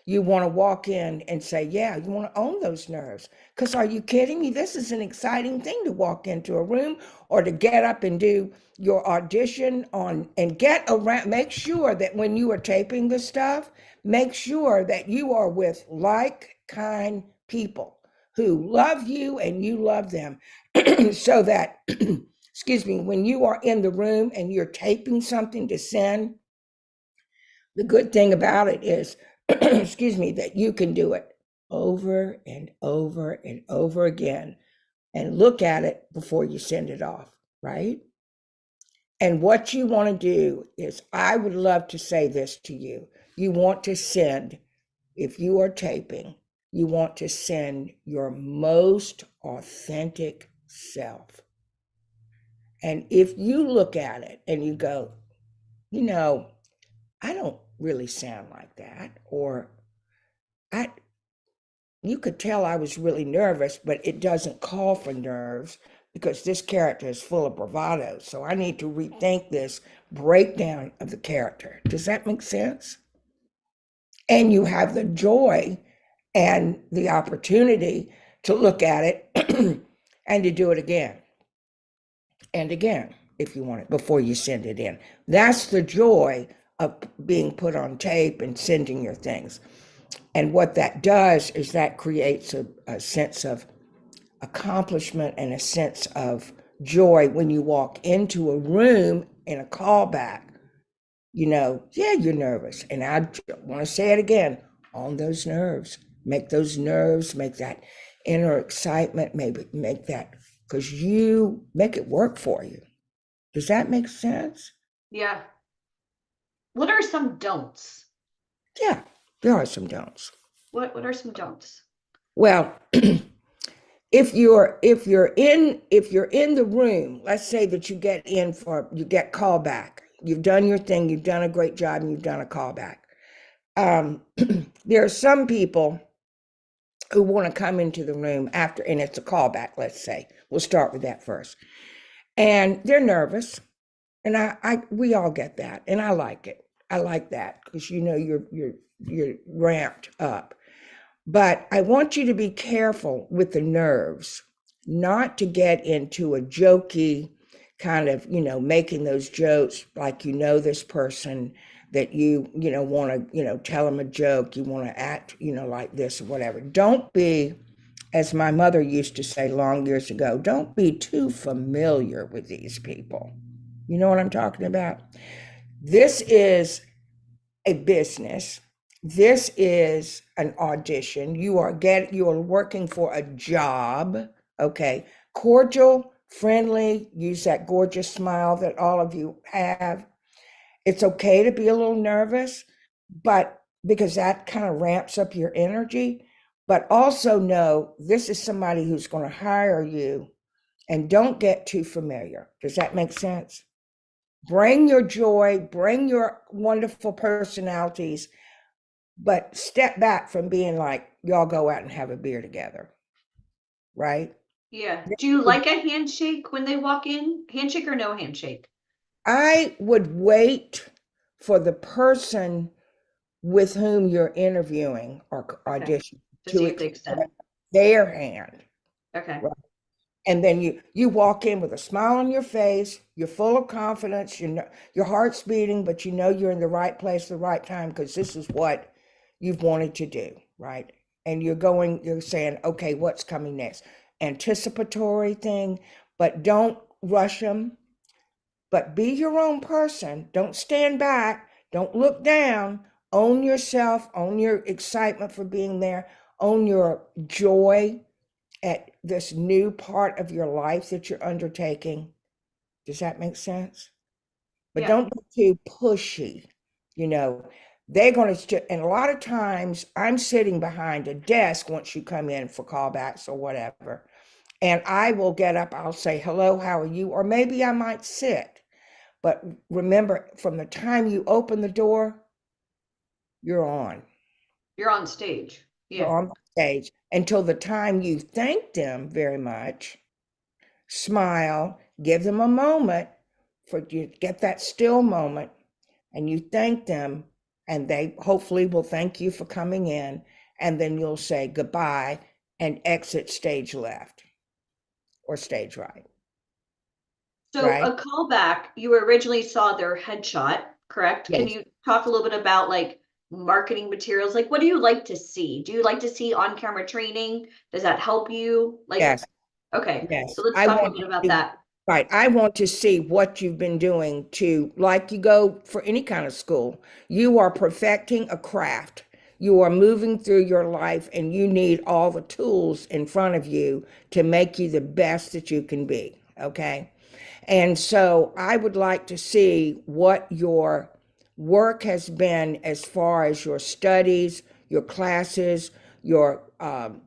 You want to walk in and say, yeah, you want to own those nerves. Because are you kidding me? This is an exciting thing to walk into a room or to get up and do your audition on and get around. Make sure that when you are taping the stuff, make sure that you are with like kind people who love you and you love them so that, excuse me, when you are in the room and you're taping something to send, the good thing about it is, excuse me, that you can do it over and over and over again and look at it before you send it off, right? And what you want to do is, I would love to say this to you. You want to send, if you are taping, you want to send your most authentic self. And if you look at it and you go, you know, I don't really sound like that, or you could tell I was really nervous, but it doesn't call for nerves because this character is full of bravado. So I need to rethink this breakdown of the character. Does that make sense? And you have the joy and the opportunity to look at it and to do it again and again if you want it before you send it in. That's the joy of being put on tape and sending your things. And what that does is that creates a sense of accomplishment and a sense of joy when you walk into a room in a callback. You know, yeah, you're nervous. And I want to say it again, on those nerves, make that inner excitement, maybe make that, because you make it work for you. Does that make sense? Yeah. What are some don'ts? Yeah, there are some don'ts. What are some don'ts? Well, if you're in the room, let's say that you get called back. You've done your thing, you've done a great job, and you've done a callback. There are some people who want to come into the room after, and it's a callback, let's say. We'll start with that first. And they're nervous. And we all get that. And I like it. I like that because you know you're ramped up. But I want you to be careful with the nerves, not to get into a jokey kind of, making those jokes like this person, that you want to, tell them a joke, you want to act, like this or whatever. Don't be, as my mother used to say long years ago, don't be too familiar with these people. You know what I'm talking about? This is a business. This is an audition. You are working for a job. Okay. Cordial, friendly, use that gorgeous smile that all of you have. It's okay to be a little nervous, but because that kind of ramps up your energy, but also know this is somebody who's going to hire you, and don't get too familiar. Does that make sense? Bring your joy, bring your wonderful personalities, but step back from being like, y'all go out and have a beer together, right? Yeah. Do you like a handshake when they walk in? Handshake or no handshake? I would wait for the person with whom you're interviewing or auditioning To see if they extend. their hand. Okay. Right? And then you walk in with a smile on your face, you're full of confidence, your heart's beating, but you're in the right place, the right time, because this is what you've wanted to do, right? And you're saying, okay, what's coming next? Anticipatory thing, but don't rush them, but be your own person. Don't stand back, don't look down, own yourself, own your excitement for being there, own your joy at this new part of your life that you're undertaking. Does that make sense? But Yeah. don't be too pushy. They're going to, and a lot of times I'm sitting behind a desk once you come in for callbacks or whatever, and I will get up, I'll say, hello, how are you? Or maybe I might sit. But remember, from the time you open the door, you're on. You're on stage. Yeah. You're on stage until the time you thank them very much, smile, give them a moment for you to get that still moment, and you thank them, and they hopefully will thank you for coming in, and then you'll say goodbye and exit stage left or stage right. So Right. a callback, you originally saw their headshot, correct? Can Yes. you talk a little bit about like marketing materials? Like, what do you like to see? Do you like to see on-camera training? Does that help you? Like, Yes. okay. Yes. So let's I talk a want bit about to- that. Right. I want to see what you've been doing like you go for any kind of school. You are perfecting a craft. You are moving through your life and you need all the tools in front of you to make you the best that you can be. Okay. And so I would like to see what your work has been as far as your studies, your classes, your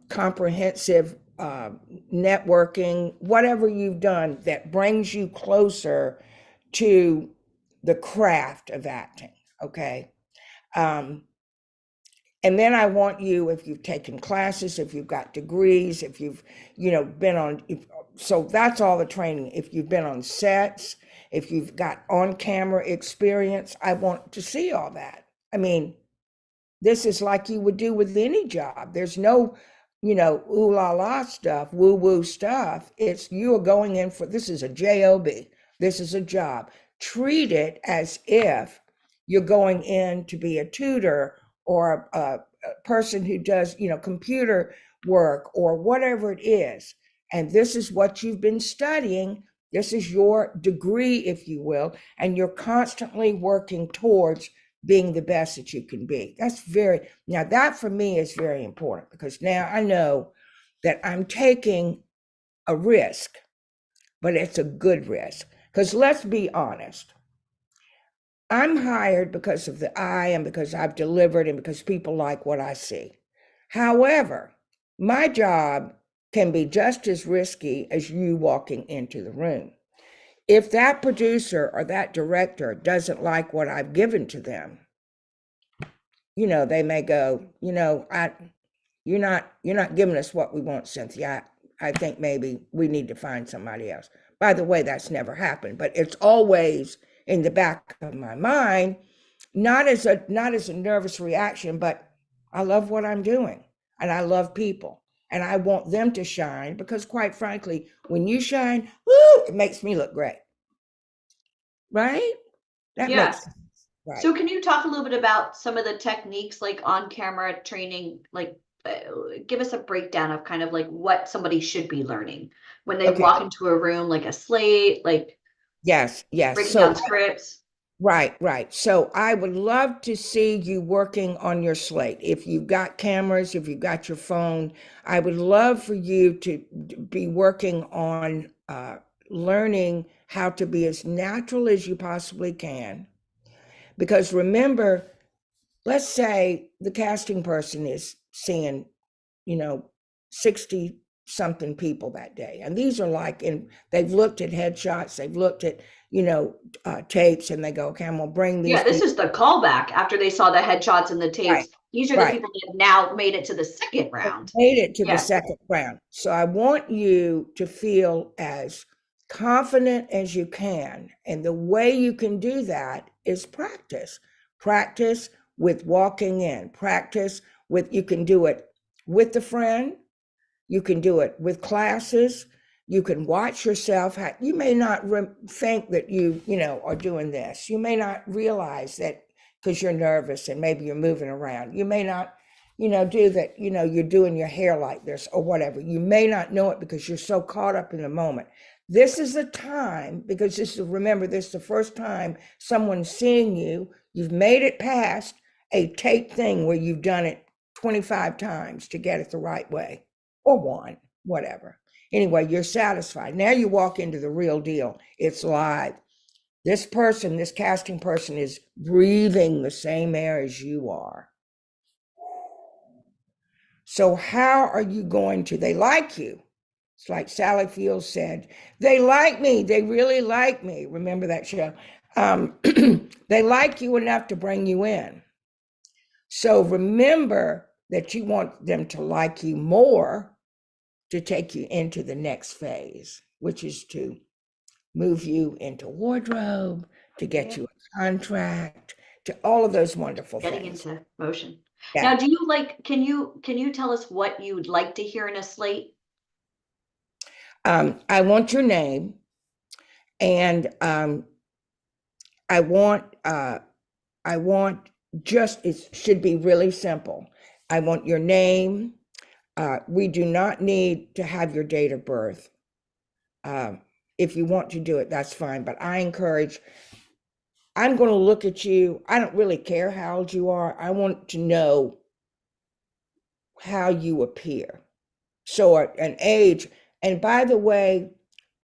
comprehensive networking, whatever you've done that brings you closer to the craft of acting. Okay. And then I want you, if you've taken classes, if you've got degrees, if you've, been on, so that's all the training. If you've been on sets, if you've got on camera experience, I want to see all that. I mean, this is like you would do with any job. There's no, ooh la la stuff, woo woo stuff. It's you are going in for, this is a job. This is a job. Treat it as if you're going in to be a tutor or a person who does, computer work or whatever it is. And this is what you've been studying. This is your degree, if you will, and you're constantly working towards being the best that you can be. Now that for me is very important because now I know that I'm taking a risk, but it's a good risk. Because let's be honest, I'm hired because of the eye and because I've delivered and because people like what I see. However, my job can be just as risky as you walking into the room. If that producer or that director doesn't like what I've given to them, they may go, you're not giving us what we want, Cynthia. I think maybe we need to find somebody else. By the way, that's never happened, but it's always in the back of my mind, not as a nervous reaction, but I love what I'm doing and I love people and I want them to shine because quite frankly, when you shine, woo, it makes me look great. Right? That Yeah. makes sense. Right. So can you talk a little bit about some of the techniques like on camera training, like give us a breakdown of kind of like what somebody should be learning when they Okay. walk into a room, like a slate, like Yes. breaking So down scripts. Right. So I would love to see you working on your slate. If you've got cameras, if you've got your phone, I would love for you to be working on learning how to be as natural as you possibly can. Because remember, let's say the casting person is seeing, 60 something people that day. And these are they've looked at headshots, they've looked at, tapes, and they go, okay, I'm gonna bring these. Yeah, this is the callback after they saw the headshots and the tapes. Right, These are the right. people that have now made it to the second round. Made it to Yeah. the second round. So I want you to feel as confident as you can. And the way you can do that is practice. Practice with walking in, practice with, you can do it with the friend, you can do it with classes, you can watch yourself. You may not think that you are doing this. You may not realize that because you're nervous and maybe you're moving around. You may not, do that, you're doing your hair like this or whatever. You may not know it because you're so caught up in the moment. This is the time, because remember, this is the first time someone's seeing you. You've made it past a tape thing where you've done it 25 times to get it the right way, or one, whatever. Anyway, you're satisfied. Now you walk into the real deal. It's live. This casting person is breathing the same air as you are. So how are you going to, they like you. It's like Sally Fields said, they like me. They really like me. Remember that show? They like you enough to bring you in. So remember that you want them to like you more to take you into the next phase, which is to move you into wardrobe, to get you a contract, to all of those wonderful Getting things. into motion. Yeah. Now, do you can you tell us what you'd like to hear in a slate? I want your name, and I want just, it should be really simple. I want your name. We do not need to have your date of birth. If you want to do it, that's fine. But I encourage, I'm going to look at you. I don't really care how old you are. I want to know how you appear. So an age, and by the way,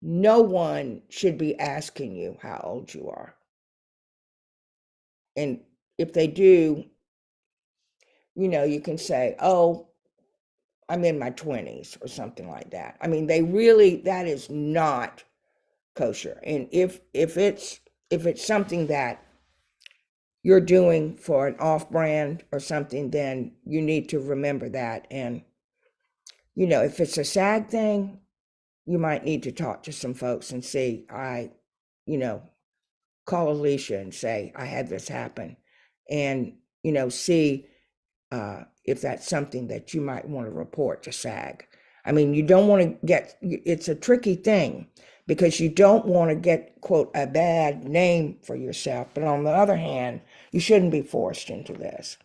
no one should be asking you how old you are. And if they do, you can say, oh, I'm in my 20s or something like that. I mean, that is not kosher. And if it's something that you're doing for an off-brand or something, then you need to remember that. And if it's a SAG thing, you might need to talk to some folks and see, call Alicia and say, I had this happen, and, see if that's something that you might want to report to SAG. I mean, you don't want to it's a tricky thing because you don't want to get, quote, a bad name for yourself. But on the other hand, you shouldn't be forced into this.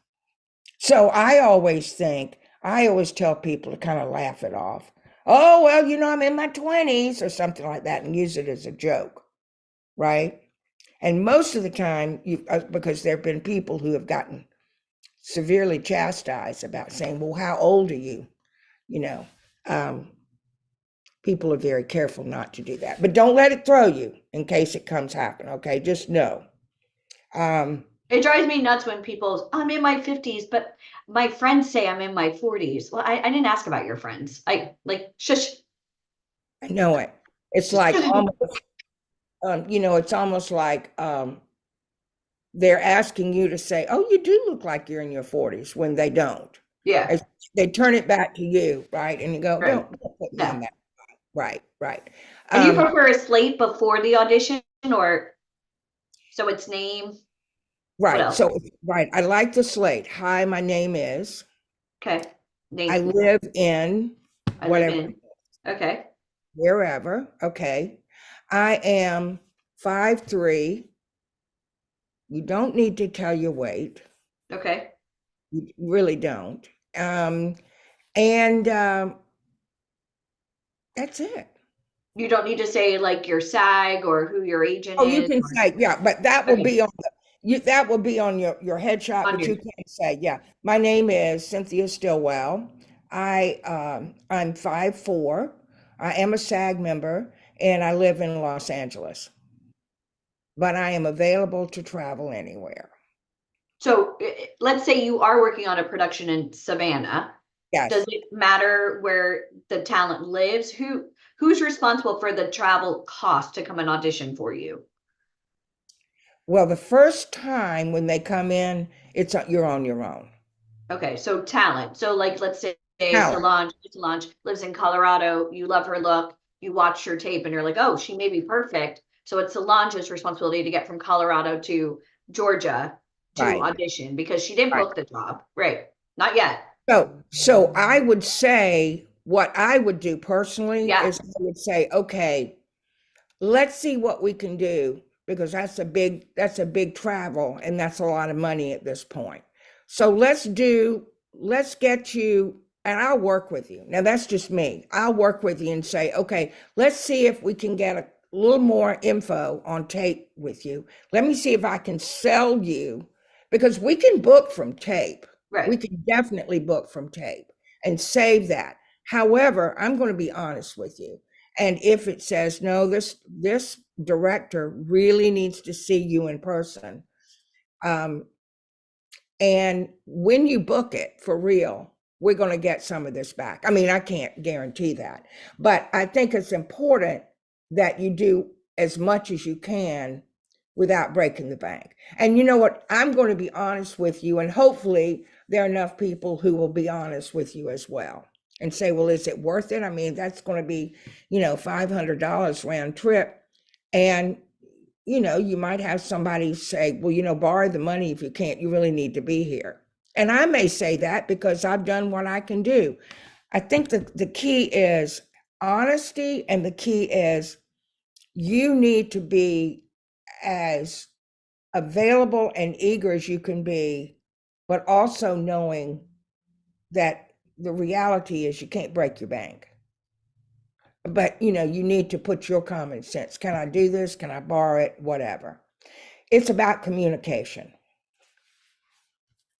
So I always tell people to kind of laugh it off. Oh, well, I'm in my 20s or something like that, and use it as a joke, right? And most of the time, because there have been people who have gotten severely chastised about saying, well, how old are you? People are very careful not to do that. But don't let it throw you in case it comes happen, okay? Just know. It drives me nuts when I'm in my 50s, but my friends say I'm in my 40s. Well, I didn't ask about your friends. Shush. I know it. It's like almost, it's almost like they're asking you to say, oh, you do look like you're in your 40s when they don't. Yeah. They turn it back to you, right? And you go, Right. don't put me in that. Right. And you prefer a slate before the audition, or so it's name? Right. So, right. I like the slate. Hi, my name is. Okay. Name. I live in whatever. Okay. Wherever. Okay. I am 5'3". You don't need to tell your weight. Okay. You really don't. And that's it. You don't need to say like your SAG or who your agent is. Oh, you can say, yeah, but that will be on that will be on your headshot, but you can say, yeah, my name is Cynthia Stillwell. I'm 5'4". I am a SAG member and I live in Los Angeles, but I am available to travel anywhere. So let's say you are working on a production in Savannah. Yes. Does it matter where the talent lives? Who's responsible for the travel cost to come and audition for you? Well, the first time when they come in, you're on your own. Okay, so talent. So like, let's say Solange lives in Colorado. You love her look. You watch her tape and you're like, oh, she may be perfect. So it's Solange's responsibility to get from Colorado to Georgia to audition because she didn't book the job. Right. Not yet. So I would say what I would do personally is I would say, okay, let's see what we can do, because that's a big travel and that's a lot of money at this point. So let's get you, and I'll work with you. Now that's just me. I'll work with you and say, okay, let's see if we can get a little more info on tape with you. Let me see if I can sell you, because we can book from tape. Right. We can definitely book from tape and save that. However, I'm going to be honest with you. And if it says, no, this director really needs to see you in person. And when you book it for real, we're going to get some of this back. I mean, I can't guarantee that, but I think it's important that you do as much as you can without breaking the bank. And you know what? I'm going to be honest with you, and hopefully there are enough people who will be honest with you as well and say, well, is it worth it? I mean, that's going to be, $500 round trip. And, you might have somebody say, well, borrow the money if you can't, you really need to be here. And I may say that because I've done what I can do. I think that the key is honesty, and the key is you need to be as available and eager as you can be, but also knowing that the reality is you can't break your bank. But, you need to put your common sense. Can I do this? Can I borrow it? Whatever. It's about communication.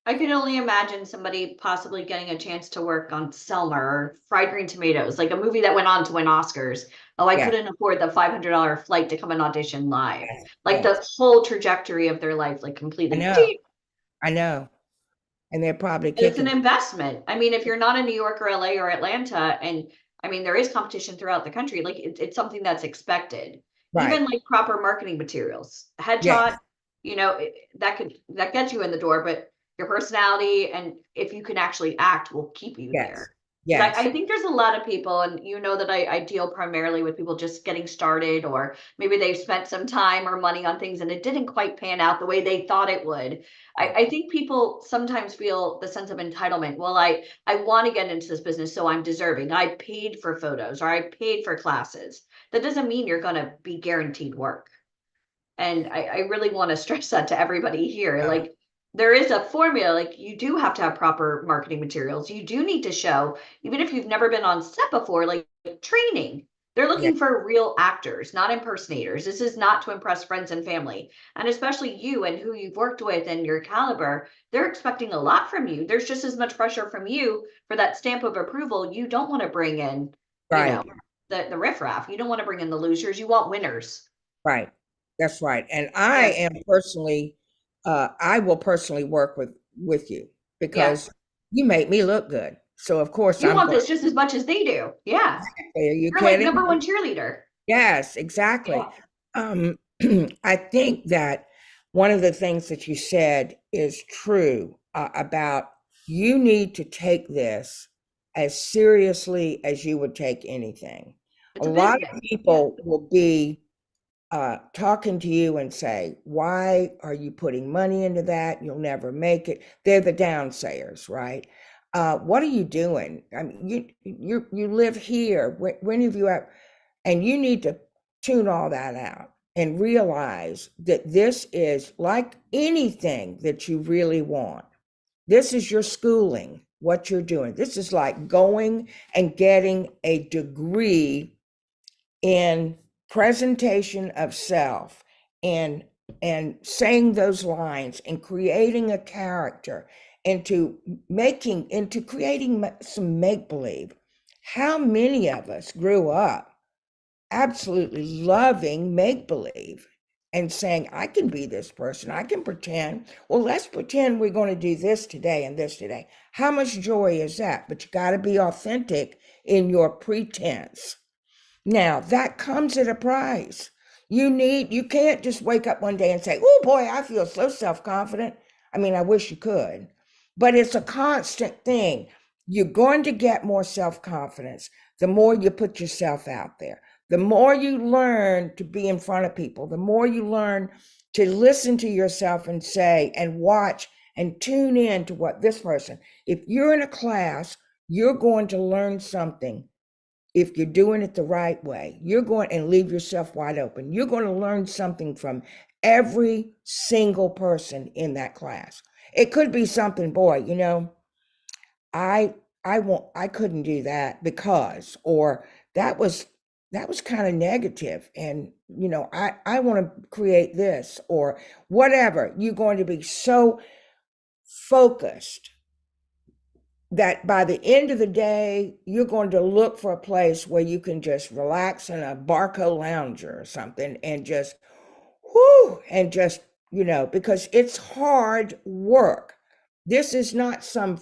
I can only imagine somebody possibly getting a chance to work on Selma or Fried Green Tomatoes, like a movie that went on to win Oscars. Oh, I Yeah. couldn't afford the $500 flight to come and audition live. Yes. Like Yes. the whole trajectory of their life, like I completely. know. I know. And they're probably And it's an kicking. investment. I mean, if you're not in New York or LA or Atlanta, and I mean, there is competition throughout the country, like it's something that's expected. Right. Even like proper marketing materials, Yes. headshot, that gets you in the door, but your personality and if you can actually act will keep you Yes. there. 'Cause Yes. I think there's a lot of people, and you know that I deal primarily with people just getting started, or maybe they've spent some time or money on things and it didn't quite pan out the way they thought it would. I think people sometimes feel the sense of entitlement. Well, I want to get into this business, so I'm deserving. I paid for photos or I paid for classes. That doesn't mean you're going to be guaranteed work. And I really want to stress that to everybody here. No. Like there is a formula, like you do have to have proper marketing materials. You do need to show, even if you've never been on set before, like training. They're Yeah. looking for real actors, not impersonators. This is not to impress friends and family. And especially you and who you've worked with and your caliber, they're expecting a lot from you. There's just as much pressure from you for that stamp of approval. You don't want to bring in, you Right. know, the riffraff. You don't want to bring in the losers. You want winners. Right. That's right. And I Yeah. am personally, I will personally work with you Yeah. because you make me look good. So of course You I'm want going this just as much as they do. Yeah. to. Are you You're like kidding? number one cheerleader. Yes, exactly. Yeah. Um, I think that one of the things that you said is true about you need to take this as seriously as you would take anything. A It's a lot of business. Yeah. people will be talking to you and say, "Why are you putting money into that? You'll never make it." They're the downsayers, right? What are you doing? I mean, you live here. When have you ever? And you need to tune all that out and realize that this is like anything that you really want. This is your schooling, what you're doing. This is like going and getting a degree in presentation of self and saying those lines and creating a character into creating some make believe. How many of us grew up absolutely loving make believe and saying, I can be this person, I can pretend. Well, let's pretend we're going to do this today and this today. How much joy is that? But you got to be authentic in your pretense. Now, that comes at a price. You can't just wake up one day and say, oh boy, I feel so self-confident. I mean, I wish you could, but it's a constant thing. You're going to get more self-confidence the more you put yourself out there. The more you learn to be in front of people, the more you learn to listen to yourself and say and watch and tune in to what this person, if you're in a class, you're going to learn something. If you're doing it the right way, you're going and leave yourself wide open. You're going to learn something from every single person in that class. It could be something, boy, I couldn't do that because, or that was kind of negative, and I want to create this or whatever. You're going to be so focused that by the end of the day, you're going to look for a place where you can just relax in a Barco lounger or something and just whoo, and just, because it's hard work. This is not some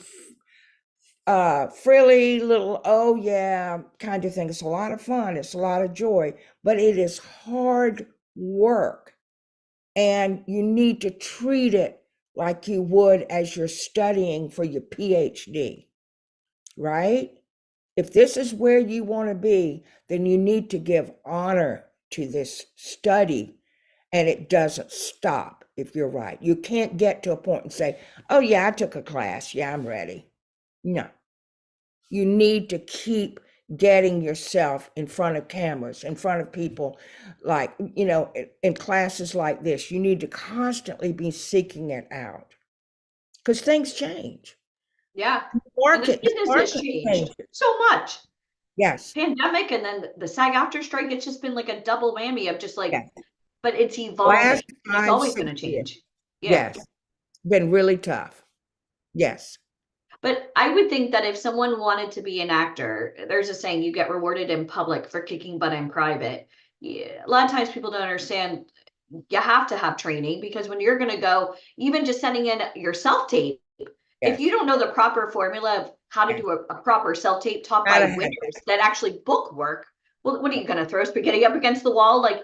frilly little, oh yeah, kind of thing. It's a lot of fun. It's a lot of joy, but it is hard work. And you need to treat it like you would as you're studying for your PhD, right? If this is where you want to be, then you need to give honor to this study, and it doesn't stop if you're right. You can't get to a point and say, oh yeah, I took a class. Yeah, I'm ready. No, you need to keep getting yourself in front of cameras, in front of people, like, in classes like this. You need to constantly be seeking it out because things change. Yeah. And the Market business has changed changes. so much. Yes, Pandemic and then the SAG-AFTRA strike, it's just been like a double whammy of just like, yes. but it's evolving. Last It's 5, always 6 going to years. change. Yeah. Yes, been really tough. Yes. But I would think that if someone wanted to be an actor, there's a saying, you get rewarded in public for kicking butt in private. Yeah, a lot of times people don't understand you have to have training, because when you're going to go, even just sending in your self tape, if you Yes. don't know the proper formula of how to Yes. do a proper self tape taught by Gotta have winners that. that actually book work, well, what are you going to throw spaghetti up against the wall? Like,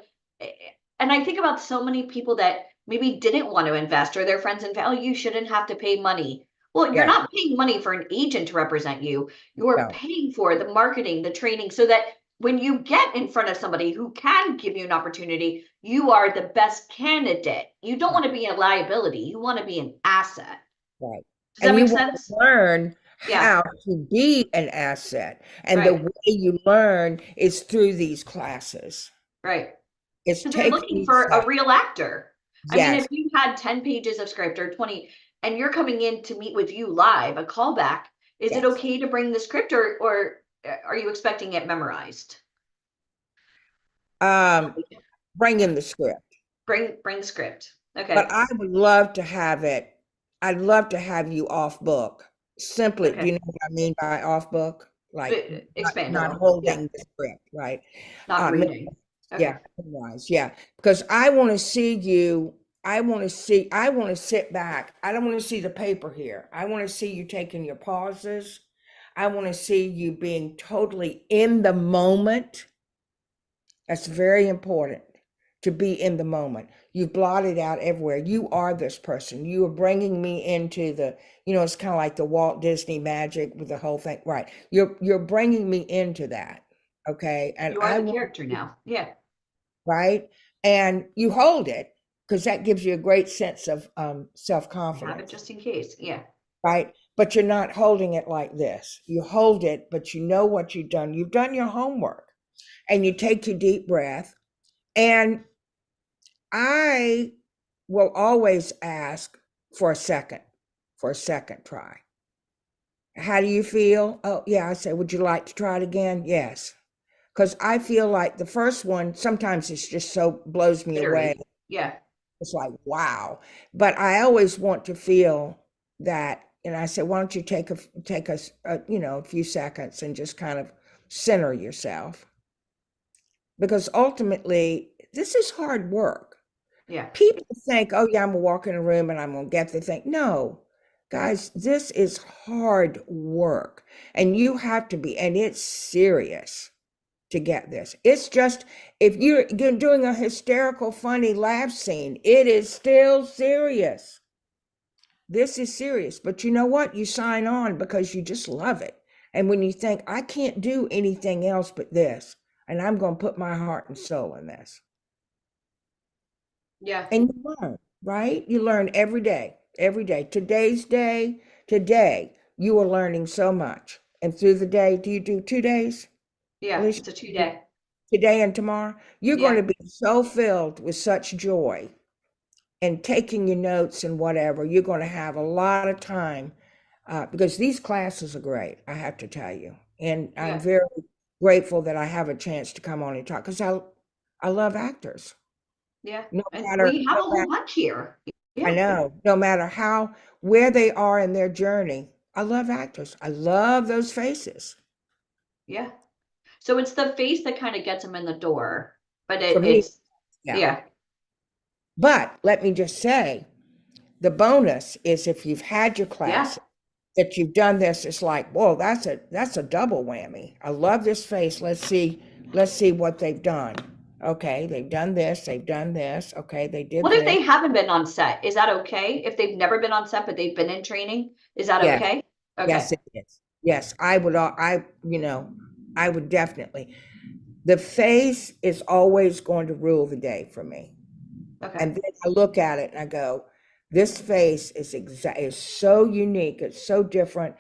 and I think about so many people that maybe didn't want to invest, or their friends and family, you shouldn't have to pay money. Well, you're Yes. not paying money for an agent to represent you. You're No. paying for the marketing, the training, so that when you get in front of somebody who can give you an opportunity, you are the best candidate. You don't want to be a liability. You want to be an asset. Right. Does that And you make want sense? to learn Yeah, how to be an asset. And the right, way you learn is through these classes. right. It's Because they're taking looking these for a real actor. I mean, if yes, you had 10 pages of script or 20, and you're coming in to meet with you live, a callback, is it yes. okay to bring the script, or are you expecting it memorized? Um, bring in the script. Bring the script. But Okay. I would love to have it. I'd love to have you off book. Simply, do Okay. you know what I mean by off book? Like Expand a not little. Yeah. holding the script, right? Not Um, reading. yeah, Okay. otherwise, yeah. Because I want to see you. I want to sit back. I don't want to see the paper here. I want to see you taking your pauses. I want to see you being totally in the moment. That's very important, to be in the moment. You've blotted out everywhere. You are this person. You are bringing me into the, it's kind of like the Walt Disney magic with the whole thing. Right. You're bringing me into that. Okay. And You are I the want character you, now. Yeah. right. And you hold it because that gives you a great sense of Have it self-confidence, just in case. Yeah. right? But you're not holding it like this. You hold it, but you know what you've done. You've done your homework, and you take your deep breath. And I will always ask for a second try. How do you feel? Oh, yeah. I say, would you like to try it again? Yes. Because I feel like the first one, sometimes it's just so blows me away. Jittery. Yeah. It's like, wow. But I always want to feel that. And I said, why don't you take a few seconds and just kind of center yourself? Because ultimately, this is hard work. Yeah. People think, oh yeah, I'm gonna walk in a room and I'm gonna get the thing. No, guys, this is hard work. And you have to be, and it's serious to get this. It's just, if you're doing a hysterical, funny laugh scene, it is still serious. This is serious, but you know what? You sign on because you just love it. And when you think, I can't do anything else but this, and I'm going to put my heart and soul in this. Yeah. And you learn, right? You learn every day, every day. Today's day, today, you are learning so much. And through the day, do you do 2 days? Yeah. Alicia, It's a 2-day. today and tomorrow? You're going to Yeah. be so filled with such joy and taking your notes and whatever. You're going to have a lot of time because these classes are great, I have to tell you. And I'm Yeah. very grateful that I have a chance to come on and talk because I love actors. Yeah. No And matter, we have no a whole matter, bunch here. I Yeah. know, no matter where they are in their journey, I love actors. I love those faces. Yeah. So it's the face that kind of gets them in the door, but For me, it's, yeah. yeah. But let me just say, the bonus is if you've had your Yeah. class, that you've done this, it's like, whoa, that's a double whammy. I love this face. Let's see what they've done. Okay, they've done this, they've done this. Okay, they did What if this. they haven't been on set? Is that okay? If they've never been on set, but they've been in training, is that Yes, okay? yes, Okay. it is. Yes, I would definitely. The face is always going to rule the day for me. Okay. And then I look at it and I go, this face is so unique, it's so different.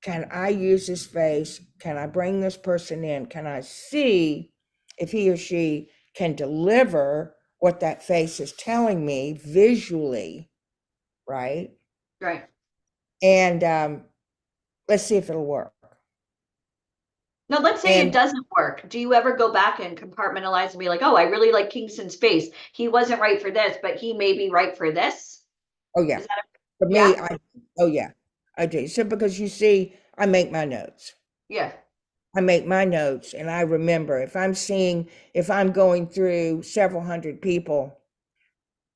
Can I use this face? Can I bring this person in? Can I see if he or she can deliver what that face is telling me visually, right? Right. And let's see if it'll work. Now, let's say it And doesn't work. Do you ever go back and compartmentalize and be like, oh, I really like Kingston's face. He wasn't right for this, but he may be right for this? oh yeah, Is that for me, yeah? oh yeah, I do. So because you see, I make my notes. Yeah. I make my notes and I remember if I'm going through several hundred people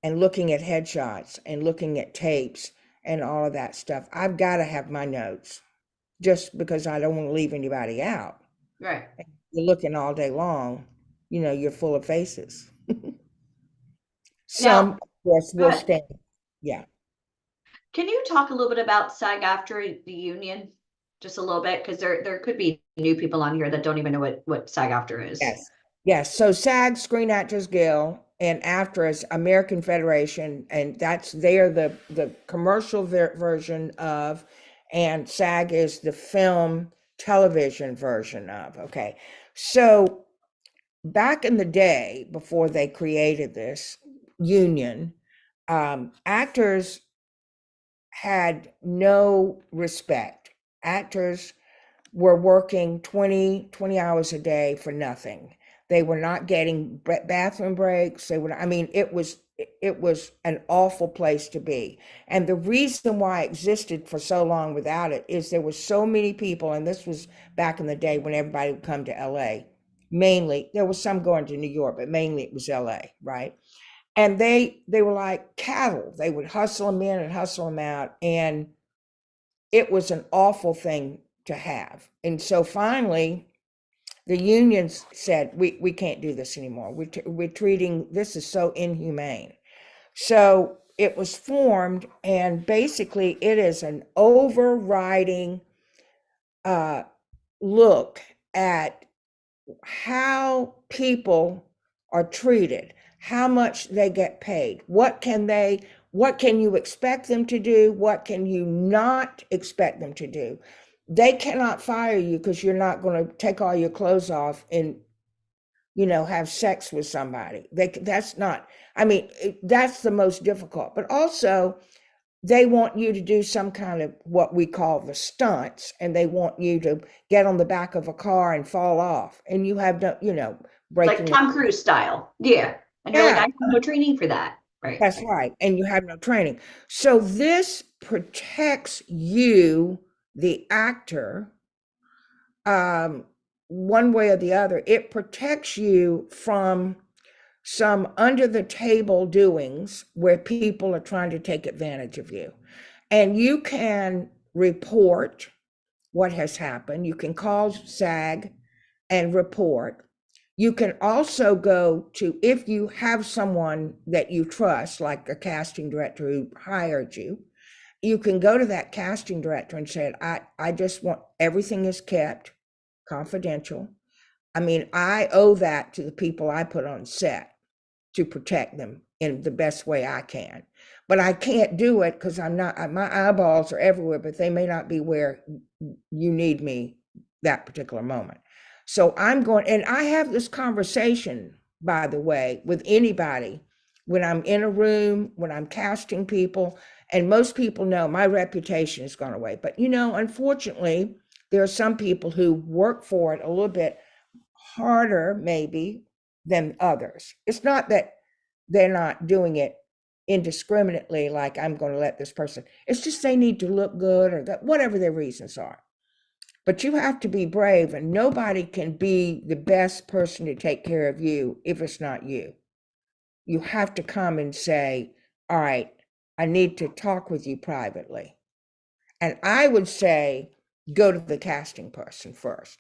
and looking at headshots and looking at tapes and all of that stuff, I've got to have my notes just because I don't want to leave anybody out. Right. You're looking all day long, you're full of faces. Now, Some, of course, go will ahead. stand. Yeah. Can you talk a little bit about SAG-AFTRA, the union, just a little bit? Because there could be new people on here that don't even know what SAG-AFTRA is. Yes. Yes. So SAG, Screen Actors Guild, and AFTRA is American Federation, and they're the commercial version of, and SAG is the film television version of. Okay. So back in the day, before they created this union, actors had no respect. Actors were working 20 hours a day for nothing. They were not getting bathroom breaks. It was an awful place to be. And the reason why it existed for so long without it is there were so many people, and this was back in the day when everybody would come to LA. Mainly, there was some going to New York, but mainly it was LA, right? And they were like cattle. They would hustle them in and hustle them out. And it was an awful thing to have. And so finally, the unions said, we can't do this anymore. We're treating, this is so inhumane. So it was formed, and basically it is an overriding look at how people are treated, how much they get paid, what can you expect them to do, what can you not expect them to do. They cannot fire you because you're not going to take all your clothes off and have sex with somebody. That's the most difficult. But also they want you to do some kind of what we call the stunts, and they want you to get on the back of a car and fall off, and you have no, breaking like Tom Cruise style. Yeah. And you're like, I have no training for that. Right. That's right. And you have no training. So this protects you, the actor, one way or the other. It protects you from some under the table doings where people are trying to take advantage of you. And you can report what has happened. You can call SAG and report. You can also go to, if you have someone that you trust, like a casting director who hired you, you can go to that casting director and say, I just want, everything is kept confidential. I owe that to the people I put on set to protect them in the best way I can. But I can't do it because my eyeballs are everywhere, but they may not be where you need me that particular moment. So and I have this conversation, by the way, with anybody when I'm in a room, when I'm casting people, and most people know my reputation has gone away. But, unfortunately, there are some people who work for it a little bit harder, maybe, than others. It's not that they're not doing it indiscriminately, like I'm going to let this person. It's just they need to look good, or that, whatever their reasons are. But you have to be brave, and nobody can be the best person to take care of you if it's not you. You have to come and say, all right, I need to talk with you privately. And I would say, go to the casting person first.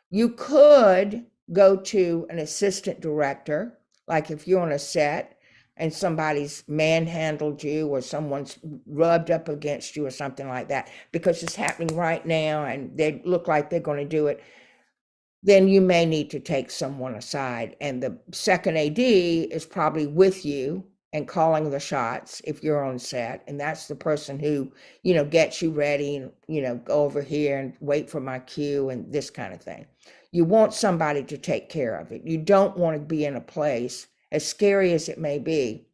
You could go to an assistant director, like if you're on a set and somebody's manhandled you or someone's rubbed up against you or something like that, because it's happening right now and they look like they're going to do it, then you may need to take someone aside. And the second AD is probably with you and calling the shots if you're on set. And that's the person who, gets you ready and, go over here and wait for my cue and this kind of thing. You want somebody to take care of it. You don't want to be in a place, as scary as it may be,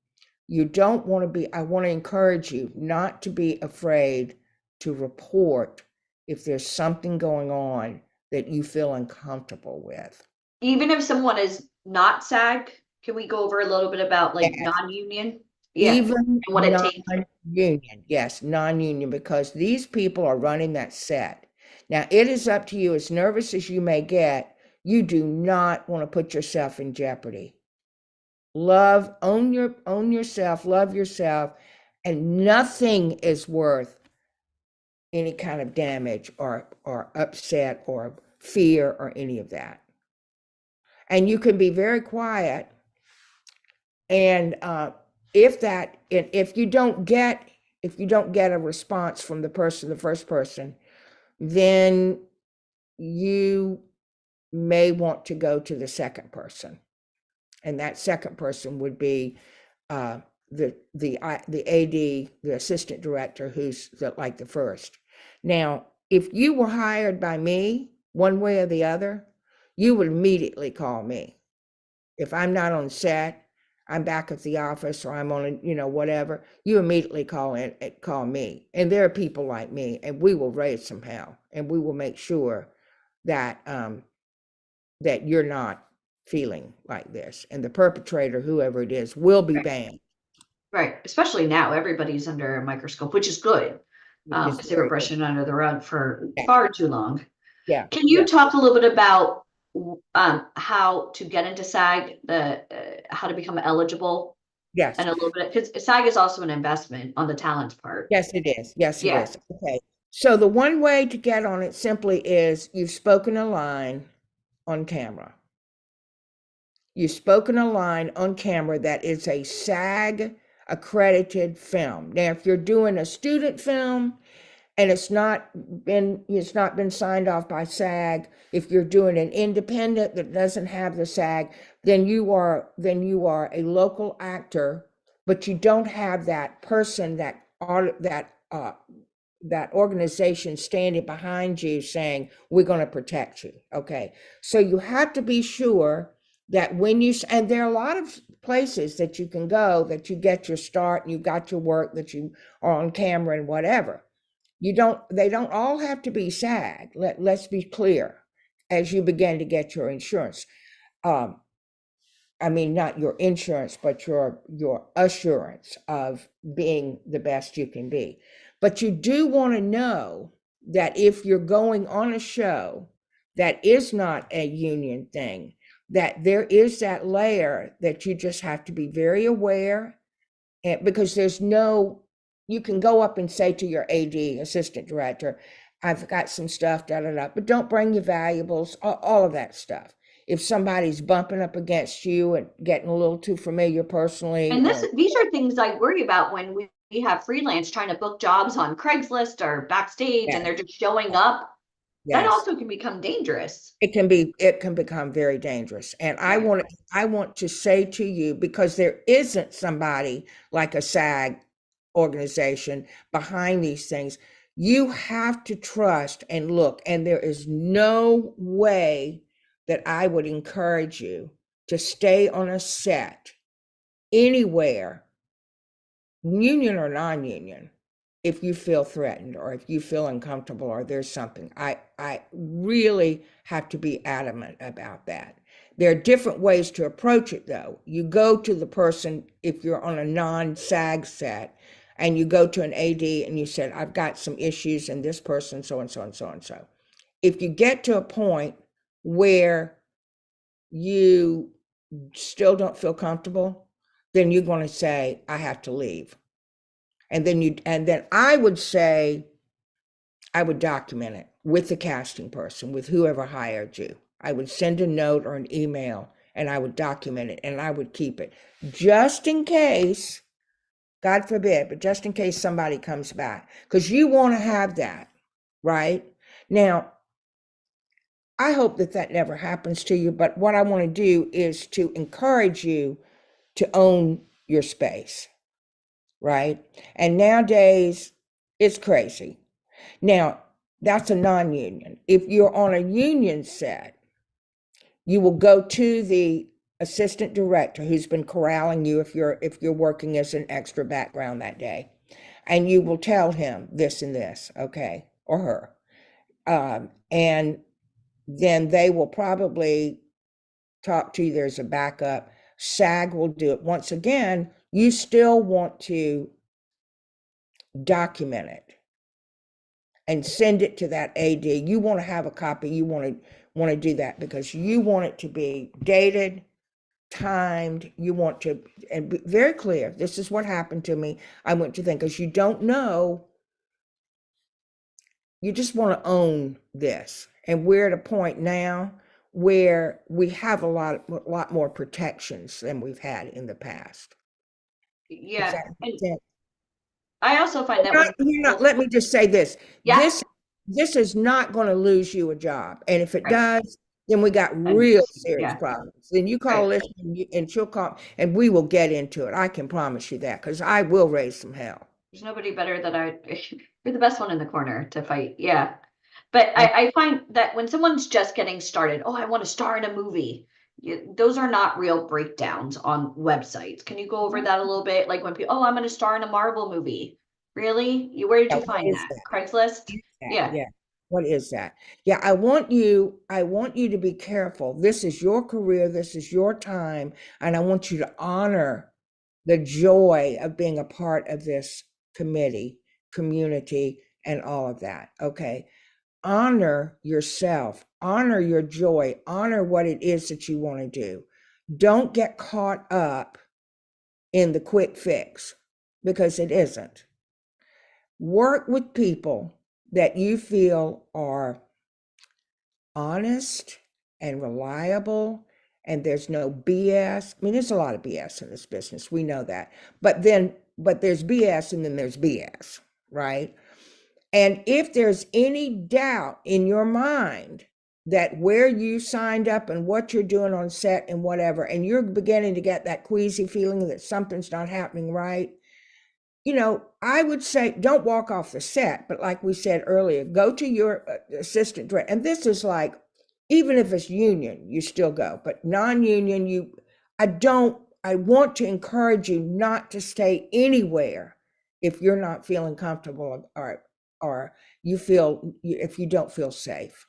you don't want to be, I want to encourage you not to be afraid to report if there's something going on that you feel uncomfortable with. Even if someone is not SAG, can we go over a little bit about non-union? Yeah, Even and what it takes. non-union, yes, non-union, because these people are running that set. Now, it is up to you, as nervous as you may get, you do not want to put yourself in jeopardy. Own yourself, love yourself, and nothing is worth any kind of damage or upset or fear or any of that. And you can be very quiet. And if you don't get a response from the first person, then you may want to go to the second person, and that second person would be the AD, the assistant director, who's like the first. Now, if you were hired by me, one way or the other, you would immediately call me. If I'm not on set, I'm back at the office, or I'm on, whatever, you immediately call me. And there are people like me, and we will raise some hell, and we will make sure that that you're not feeling like this, and the perpetrator, whoever it is, will be banned. Right, especially now, everybody's under a microscope, which is good, It's because they were very good. brushing it under the rug for Yeah. far too long. Yeah. Can you yeah. talk a little bit about how to get into SAG, how to become eligible, Yes. and a little bit, because SAG is also an investment on the talent's part. Yes, it is. Yes, it Yeah. is. Okay. So the one way to get on it simply is you've spoken a line on camera. You've spoken a line on camera that is a SAG accredited film. Now, if you're doing a student film and it's not been signed off by SAG, if you're doing an independent that doesn't have the SAG, then you are a local actor, but you don't have that person, that organization standing behind you saying, we're going to protect you. Okay. So you have to be sure that and there are a lot of places that you can go that you get your start and you got your work, that you are on camera and whatever. They don't all have to be SAG. Let's be clear as you begin to get your insurance. I mean, not your insurance, but your assurance of being the best you can be. But you do want to know that if you're going on a show that is not a union thing, that there is that layer that you just have to be very aware, and because you can go up and say to your AD, assistant director, I've got some stuff, but don't bring your valuables, all of that stuff. If somebody's bumping up against you and getting a little too familiar personally. And these are things I worry about when we have freelance trying to book jobs on Craigslist or backstage, Yes. and they're just showing up. Yes. That also can become dangerous. It can become very dangerous. And I want to say to you, because there isn't somebody like a SAG organization behind these things, you have to trust and look. And there is no way that I would encourage you to stay on a set anywhere, union or non-union, if you feel threatened or if you feel uncomfortable or there's something. I really have to be adamant about that. There are different ways to approach it, though. You go to the person, if you're on a non-SAG set, and you go to an AD and you said, I've got some issues, and this person, so and so and so and so. If you get to a point where you still don't feel comfortable, then you're going to say, I have to leave. And then I would say, I would document it with the casting person, with whoever hired you. I would send a note or an email, and I would document it, and I would keep it just in case, God forbid, but just in case somebody comes back, because you want to have that, right? Now, I hope that never happens to you, but what I want to do is to encourage you to own your space, right? And nowadays, it's crazy. Now, that's a non-union. If you're on a union set, you will go to the assistant director who's been corralling you if you're working as an extra background that day, and you will tell him this and this, okay, or her, and then they will probably talk to you. There's a backup. SAG will do it. Once again, you still want to document it and send it to that AD. You want to have a copy. You want to do that because you want it to be dated, timed. You want to, and be very clear. This is what happened to me. I went to think, because you don't know. You just want to own this, and we're at a point now where we have a lot more protections than we've had in the past. Does Yeah. that make And sense? I also find that when people, Let me just say this. yeah, This is not going to lose you a job. And if it right. does, then we got And real serious yeah, problems. Then you call right. Liz and she'll call, and we will get into it. I can promise you that, because I will raise some hell. There's nobody better than you're the best one in the corner to fight. Yeah. But And I find that when someone's just getting started, oh, I want to star in a movie. Those are not real breakdowns on websites. Can you go over that a little bit? Like when people, oh, I'm going to star in a Marvel movie. Really? Where did yeah, you what find is that? that? Craigslist? Yeah. Yeah. What is that? Yeah, I want you to be careful. This is your career, this is your time, and I want you to honor the joy of being a part of this community, and all of that. Okay. Honor yourself, honor your joy, honor what it is that you want to do. Don't get caught up in the quick fix, because it isn't. Work with people that you feel are honest and reliable, and there's no BS. I mean, there's a lot of BS in this business. We know that. But there's BS, and then there's BS, right? And if there's any doubt in your mind that where you signed up and what you're doing on set and whatever, and you're beginning to get that queasy feeling that something's not happening right, I would say don't walk off the set, but like we said earlier, go to your assistant director. And this is like, even if it's union, you still go, but non-union, I want to encourage you not to stay anywhere if you're not feeling comfortable, or if you don't feel safe.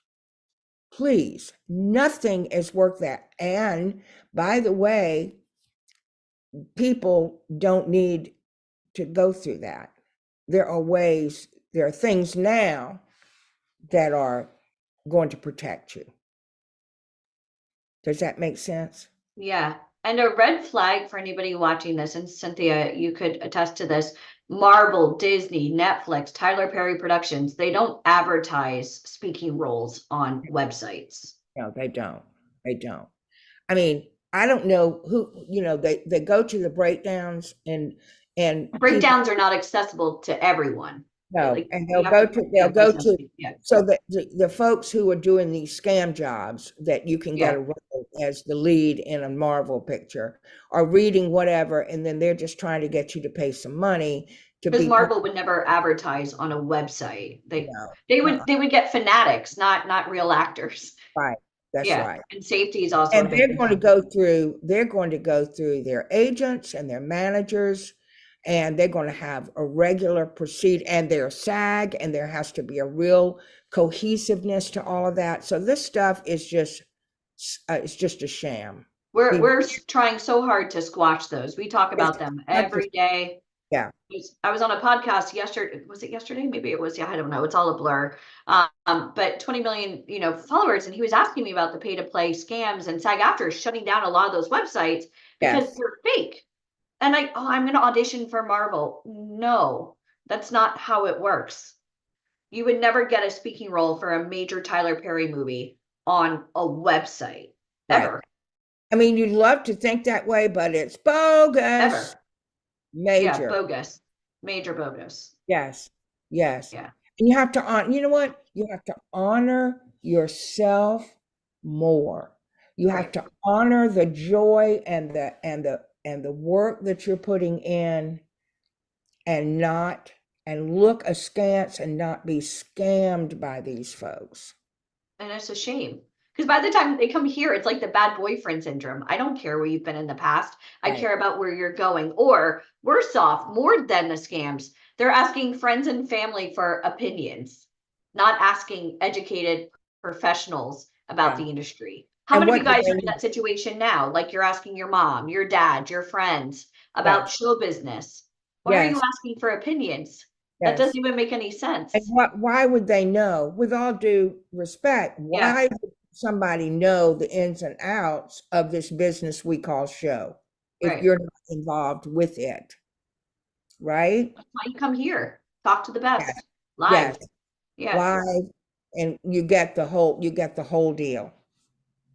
Please, nothing is worth that. And by the way, people don't need to go through that. There are things now that are going to protect you. Does that make sense? Yeah. And a red flag for anybody watching this, and Cynthia, you could attest to this, Marvel, Disney, Netflix, Tyler Perry Productions, they don't advertise speaking roles on websites. No, they don't. They don't. I mean, I don't know who, they go to the breakdowns, and people, Breakdowns are not accessible to everyone. no, Like, and you they'll have go to to, they'll do go business. to, Yeah. so that the folks who are doing these scam jobs that you can get Yeah. a role as the lead in a Marvel picture are reading whatever, and then they're just trying to get you to pay some money to Because be Marvel would never advertise on a website. No, They would get fanatics, not real actors. right. That's Yeah. right. And safety is also a And big they're thing. going to go through their agents and their managers, and they're going to have a regular and their SAG, and there has to be a real cohesiveness to all of that. So this stuff is just, it's just a sham. We're trying so hard to squash those. We talk about them every day. Yeah. I was on a podcast yesterday. Was it yesterday? Maybe it was. Yeah, I don't know. It's all a blur. But 20 million, followers, and he was asking me about the pay to play scams, and SAG-AFTRA is shutting down a lot of those websites because Yes. they're fake. And I'm going to audition for Marvel. No, that's not how it works. You would never get a speaking role for a major Tyler Perry movie on a website, ever. Right. I mean, you'd love to think that way, but it's bogus. Ever. Major. Yeah, bogus. Major bogus. Yes. Yes. Yeah. And you have to you know what? You have to honor yourself more. You have to honor the joy and the work that you're putting in, and look askance and not be scammed by these folks. And it's a shame. Because by the time they come here, it's like the bad boyfriend syndrome. I don't care where you've been in the past. I care about where you're going. Or worse off, more than the scams, they're asking friends and family for opinions, not asking educated professionals about the industry. How many of you guys are in that situation now? Like, you're asking your mom, your dad, your friends, about Yes. show business. Why are you Yes. asking for opinions? That Yes. doesn't even make any sense. And why would they know? With all due respect, Yeah. why would somebody know the ins and outs of this business we call show if Right. you're not involved with it? Right? That's why you come here, talk to the best, live. Yes. Yeah, Live, and you get the whole deal. that's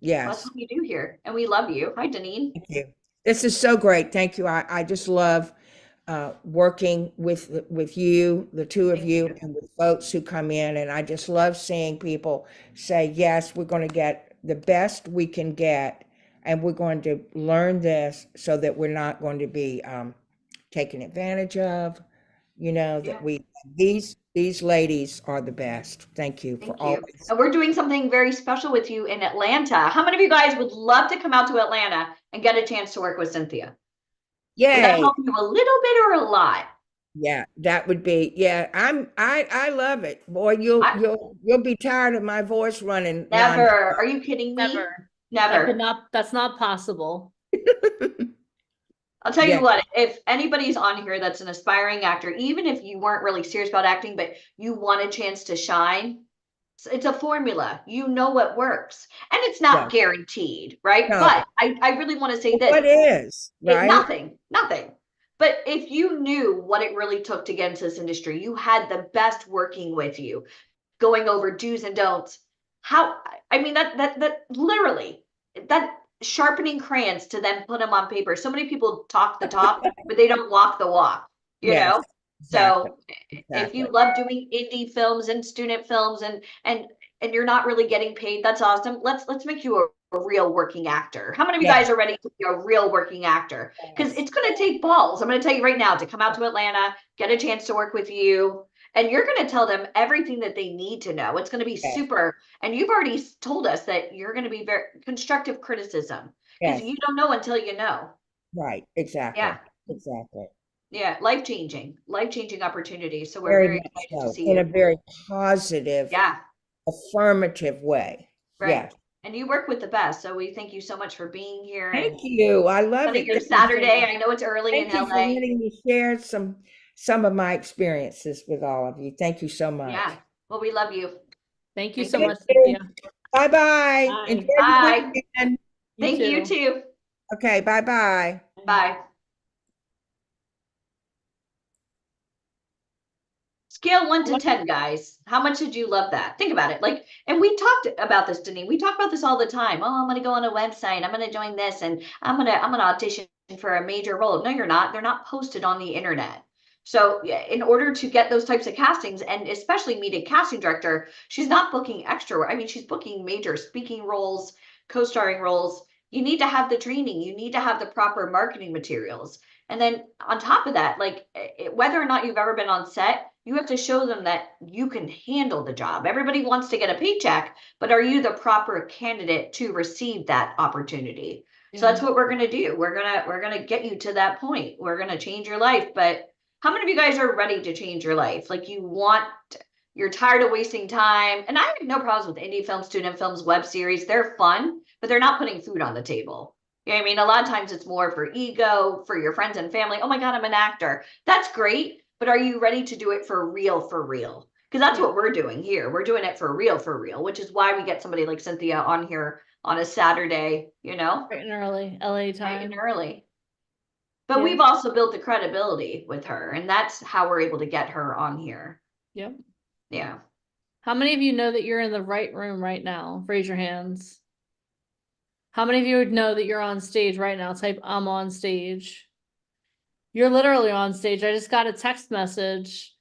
Yes. what we do here, and we love you. Hi, Deneen. Thank you. This is so great. Thank you. I just love working with you, the two of Thank you, and with folks who come in. And I just love seeing people say, yes, we're going to get the best we can get, and we're going to learn this so that we're not going to be taken advantage of. You know, Yeah. that these ladies are the best. Thank you for Thank all you. this. And we're doing something very special with you in Atlanta. How many of you guys would love to come out to Atlanta and get a chance to work with Cynthia? Would that Yay. help you a little bit or a lot? Yeah, that would be, yeah, I love it. Boy, you'll be tired of my voice running Never. Are you kidding me? Never. Never. That's not possible. I'll tell Yeah. you what, if anybody's on here that's an aspiring actor, even if you weren't really serious about acting, but you want a chance to shine, it's a formula. You know what works. And it's not guaranteed, right? No. But I really want to say this. What is, right? Nothing. But if you knew what it really took to get into this industry, you had the best working with you, going over do's and don'ts. I mean, that literally, that sharpening crayons to then put them on paper. So many people talk the talk, but they don't walk the walk, you Yes, know? So if exactly. you love doing indie films and student films and you're not really getting paid, that's awesome. Let's make you a real working actor. How many of you Yes. guys are ready to be a real working actor? Because Yes. it's going to take balls. I'm going to tell you right now to come out to Atlanta, get a chance to work with you, and you're going to tell them everything that they need to know. It's going to be Yes. super. And you've already told us that you're going to be very constructive criticism because Yes. you don't know until you know. Right, exactly. Yeah. Exactly. Yeah, life-changing opportunities. So we're Very very much excited so, to see in a you. very positive, Yeah, affirmative way. right. Yes. And you work with the best. So we thank you so much for being here and Thank you. I love spending it. your Thank you so Saturday. much. I know it's early Thank in you for LA. letting me share some of my experiences with all of you. Thank you so much. Yeah. Well, we love you. Thank you Thank so you. much, Cynthia. Bye-bye. Bye. Enjoy your Bye. weekend. Thank you too. Okay, bye-bye. Bye. Scale 1 to 10, guys. How much did you love that? Think about it. Like, and we talked about this, Denise. We talk about this all the time. Oh, I'm going to go on a website. I'm going to join this, and I'm going to audition for a major role. No, you're not. They're not posted on the internet. So, in order to get those types of castings, and especially meet a casting director, she's not booking extra. I mean, she's booking major speaking roles, co-starring roles. You need to have the training. You need to have the proper marketing materials. And then on top of that, like whether or not you've ever been on set, you have to show them that you can handle the job. Everybody wants to get a paycheck, but are you the proper candidate to receive that opportunity? So that's what we're going to do. We're going to get you to that point. We're going to change your life. But how many of you guys are ready to change your life? Like you're tired of wasting time. And I have no problems with indie films, student films, web series. They're fun, but they're not putting food on the table. You know what I mean? A lot of times it's more for ego, for your friends and family. Oh my God, I'm an actor. That's great. But are you ready to do it for real, for real? Because that's what we're doing here. We're doing it for real, which is why we get somebody like Cynthia on here on a Saturday, you know? Bright and early, LA time. Bright and early. But we've also built the credibility with her, and that's how we're able to get her on here. Yep. Yeah. How many of you know that you're in the right room right now? Raise your hands. How many of you would know that you're on stage right now? Type I'm on stage. You're literally on stage. I just got a text message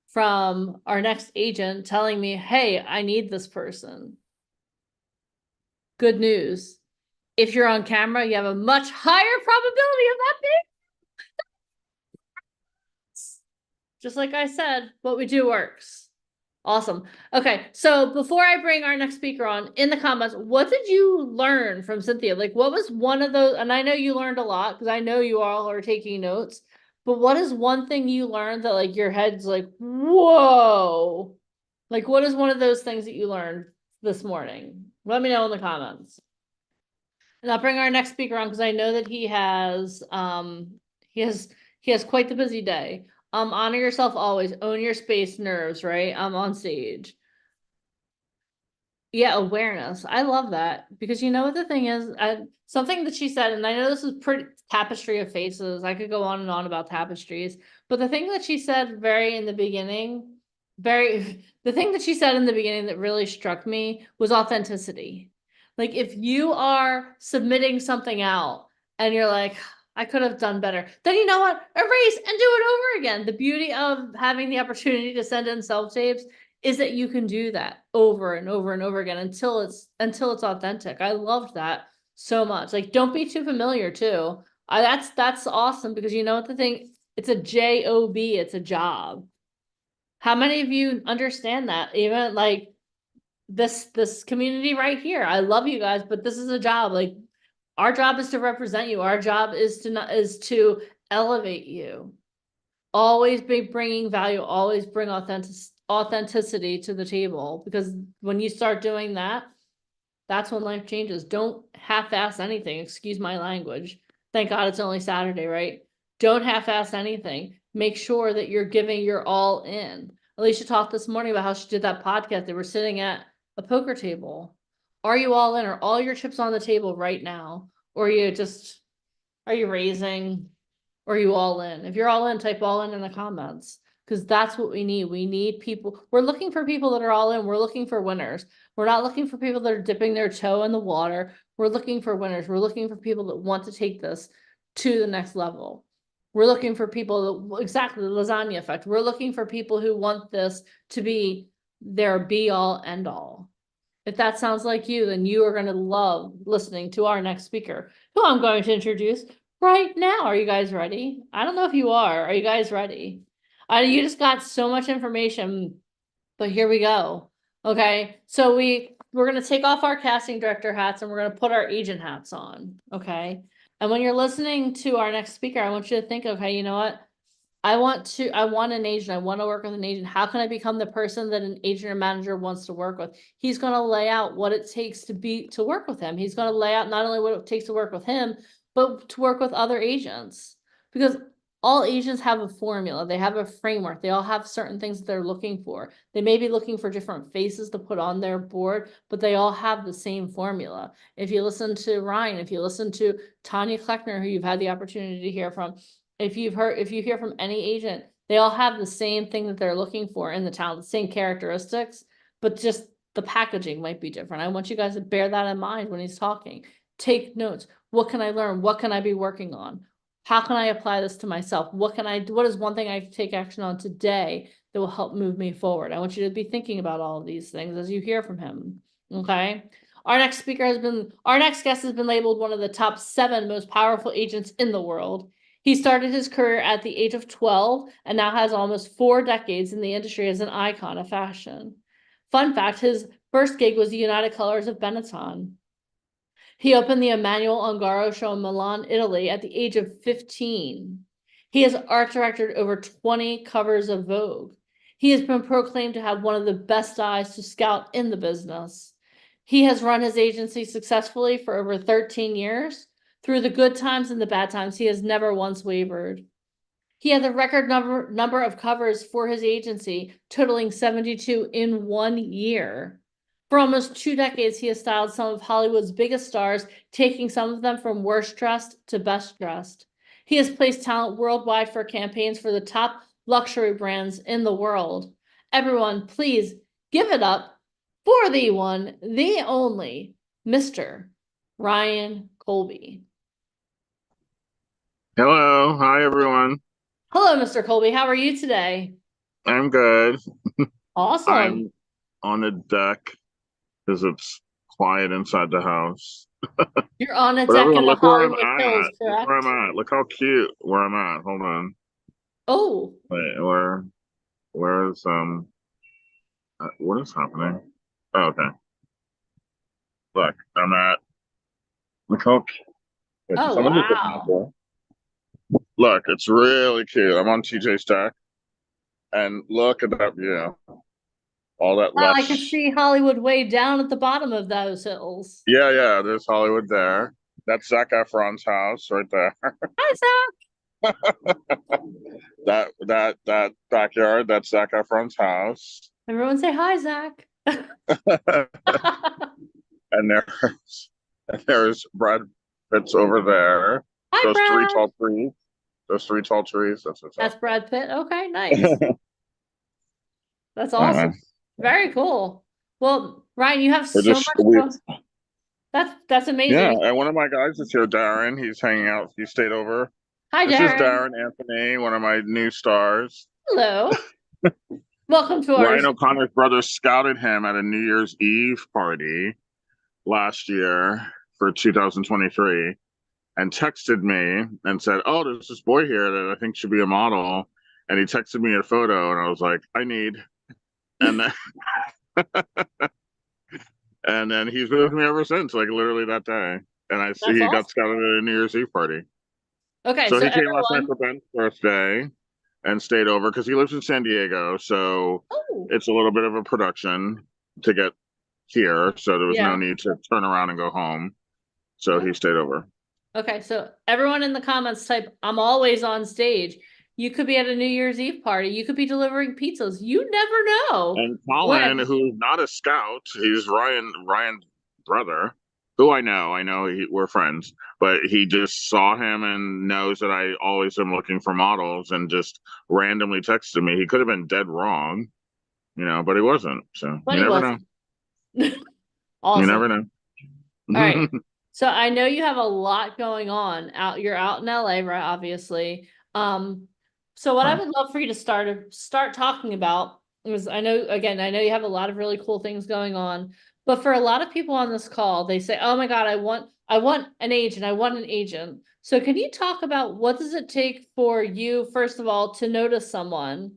from our next agent telling me, hey, I need this person. Good news. If you're on camera, you have a much higher probability of that being. Just like I said, what we do works. Awesome. Okay, so before I bring our next speaker on, in the comments, what did you learn from Cynthia? Like, what was one of those, and I know you learned a lot, because I know you all are taking notes, but what is one thing you learned that, like, your head's like, whoa? Like, what is one of those things that you learned this morning? Let me know in the comments. And I'll bring our next speaker on, because I know that he has He has quite the busy day. Honor yourself always. Own your space, nerves, right? On stage. Yeah, awareness. I love that because you know what the thing is, something that she said, and I know this is pretty tapestry of faces. I could go on and on about tapestries, but the thing that she said very in the beginning, the thing that she said in the beginning that really struck me was authenticity. Like if you are submitting something out and you're like, I could have done better, then you know what? Erase and do it over again. The beauty of having the opportunity to send in self-tapes is that you can do that over and over and over again until it's authentic. I loved that so much. Like, don't be too familiar too. That's awesome because you know what the thing, it's a job, it's a job. How many of you understand that? Even like this community right here. I love you guys, but this is a job. Like our job is to represent you. Our job is to elevate you. Always be bringing value, always bring authenticity to the table, because when you start doing that, that's when life changes. Don't half-ass anything. Excuse my language. Thank God it's only Saturday, right? Don't half-ass anything. Make sure that you're giving your all in. Alicia talked this morning about how she did that podcast. They were sitting at a poker table. Are you all in? Are all your chips on the table right now? Or are you raising? Or are you all in? If you're all in, type all in the comments. Because that's what we need. We need people. We're looking for people that are all in. We're looking for winners. We're not looking for people that are dipping their toe in the water. We're looking for winners. We're looking for people that want to take this to the next level. We're looking for people that, exactly the lasagna effect. We're looking for people who want this to be their be all end all. If that sounds like you, then you are going to love listening to our next speaker, who I'm going to introduce right now. Are you guys ready? I don't know if you are. Are you guys ready? You just got so much information, but here we go. Okay, so we're going to take off our casting director hats and we're going to put our agent hats on. Okay, and when you're listening to our next speaker, I want you to think, okay, you know what? I want an agent. I want to work with an agent. How can I become the person that an agent or manager wants to work with? He's going to lay out what it takes to work with him. He's going to lay out not only what it takes to work with him, but to work with other agents. Because all agents have a formula. They have a framework. They all have certain things that they're looking for. They may be looking for different faces to put on their board, but they all have the same formula. If you listen to Ryan, if you listen to Tanya Kleckner, who you've had the opportunity to hear from, if you hear from any agent, they all have the same thing that they're looking for in the talent, the same characteristics, but just the packaging might be different. I want you guys to bear that in mind when he's talking. Take notes. What can I learn? What can I be working on? How can I apply this to myself? What is one thing I can take action on today that will help move me forward? I want you to be thinking about all of these things as you hear from him. Okay. Our next guest has been labeled one of the top 7 most powerful agents in the world. He started his career at the age of 12 and now has almost 4 decades in the industry as an icon of fashion. Fun fact, his first gig was the United Colors of Benetton. He opened the Emmanuel Ungaro show in Milan, Italy at the age of 15. He has art directed over 20 covers of Vogue. He has been proclaimed to have one of the best eyes to scout in the business. He has run his agency successfully for over 13 years. Through the good times and the bad times, he has never once wavered. He had the record number of covers for his agency, totaling 72 in 1 year. For almost 2 decades, he has styled some of Hollywood's biggest stars, taking some of them from worst dressed to best dressed. He has placed talent worldwide for campaigns for the top luxury brands in the world. Everyone, please give it up for the one, the only, Mr. Ryan Colby. Hello. Hi, everyone. Hello, Mr. Colby. How are you today? I'm good. Awesome. I'm on the deck because it's quiet inside the house. You're on a But deck in everyone, the look where I'm Hollywood Hills, at. Look correct? where I'm at. Look how cute where I'm at. Hold on. Oh, Wait, where is what is happening? Oh, okay. Look, look how cute. Wait, oh, someone just opened the wow. door? Look, it's really cute. I'm on TJ's deck. And look at that view. All that Wow, I can lush. see Hollywood way down at the bottom of those hills. Yeah, there's Hollywood there. That's Zac Efron's house right there. Hi, Zach. That backyard, that's Zac Efron's house. Everyone say hi, Zach. And there's Brad Pitt's over there. Hi, Those three Brad. tall trees. Those three tall trees. That's what's That's up. Brad Pitt. Okay, nice. That's awesome. Very cool. Well, Ryan, you have so much. That's amazing. Yeah, and one of my guys is here, Darren. He's hanging out. He stayed over. Hi, This Darren. is Darren Anthony, one of my new stars. Hello. Welcome to our. Ryan O'Connor's brother scouted him at a New Year's Eve party last year for 2023 and texted me and said, "Oh, there's this boy here that I think should be a model." And he texted me a photo, and I was like, "I need." And then, and then he's been with me ever since, like literally that day. And I see he got scouted at a New Year's Eve party. Okay, so he came last night for Ben's birthday and stayed over because he lives in San Diego. So it's a little bit of a production to get here. So there was no need to turn around and go home. So he stayed over. Okay, so everyone in the comments type, "I'm always on stage." You could be at a New Year's Eve party. You could be delivering pizzas. You never know. And Colin, who's not a scout, he's Ryan's brother, who I know we're friends, but he just saw him and knows that I always am looking for models and just randomly texted me. He could have been dead wrong, but he wasn't. So you never know. Awesome. You never know. All right. So I know you have a lot going on you're out in LA, right? Obviously. So what I would love for you to start talking about is, I know you have a lot of really cool things going on, but for a lot of people on this call, they say, "Oh my God, I want an agent. I want an agent." So can you talk about what does it take for you, first of all, to notice someone?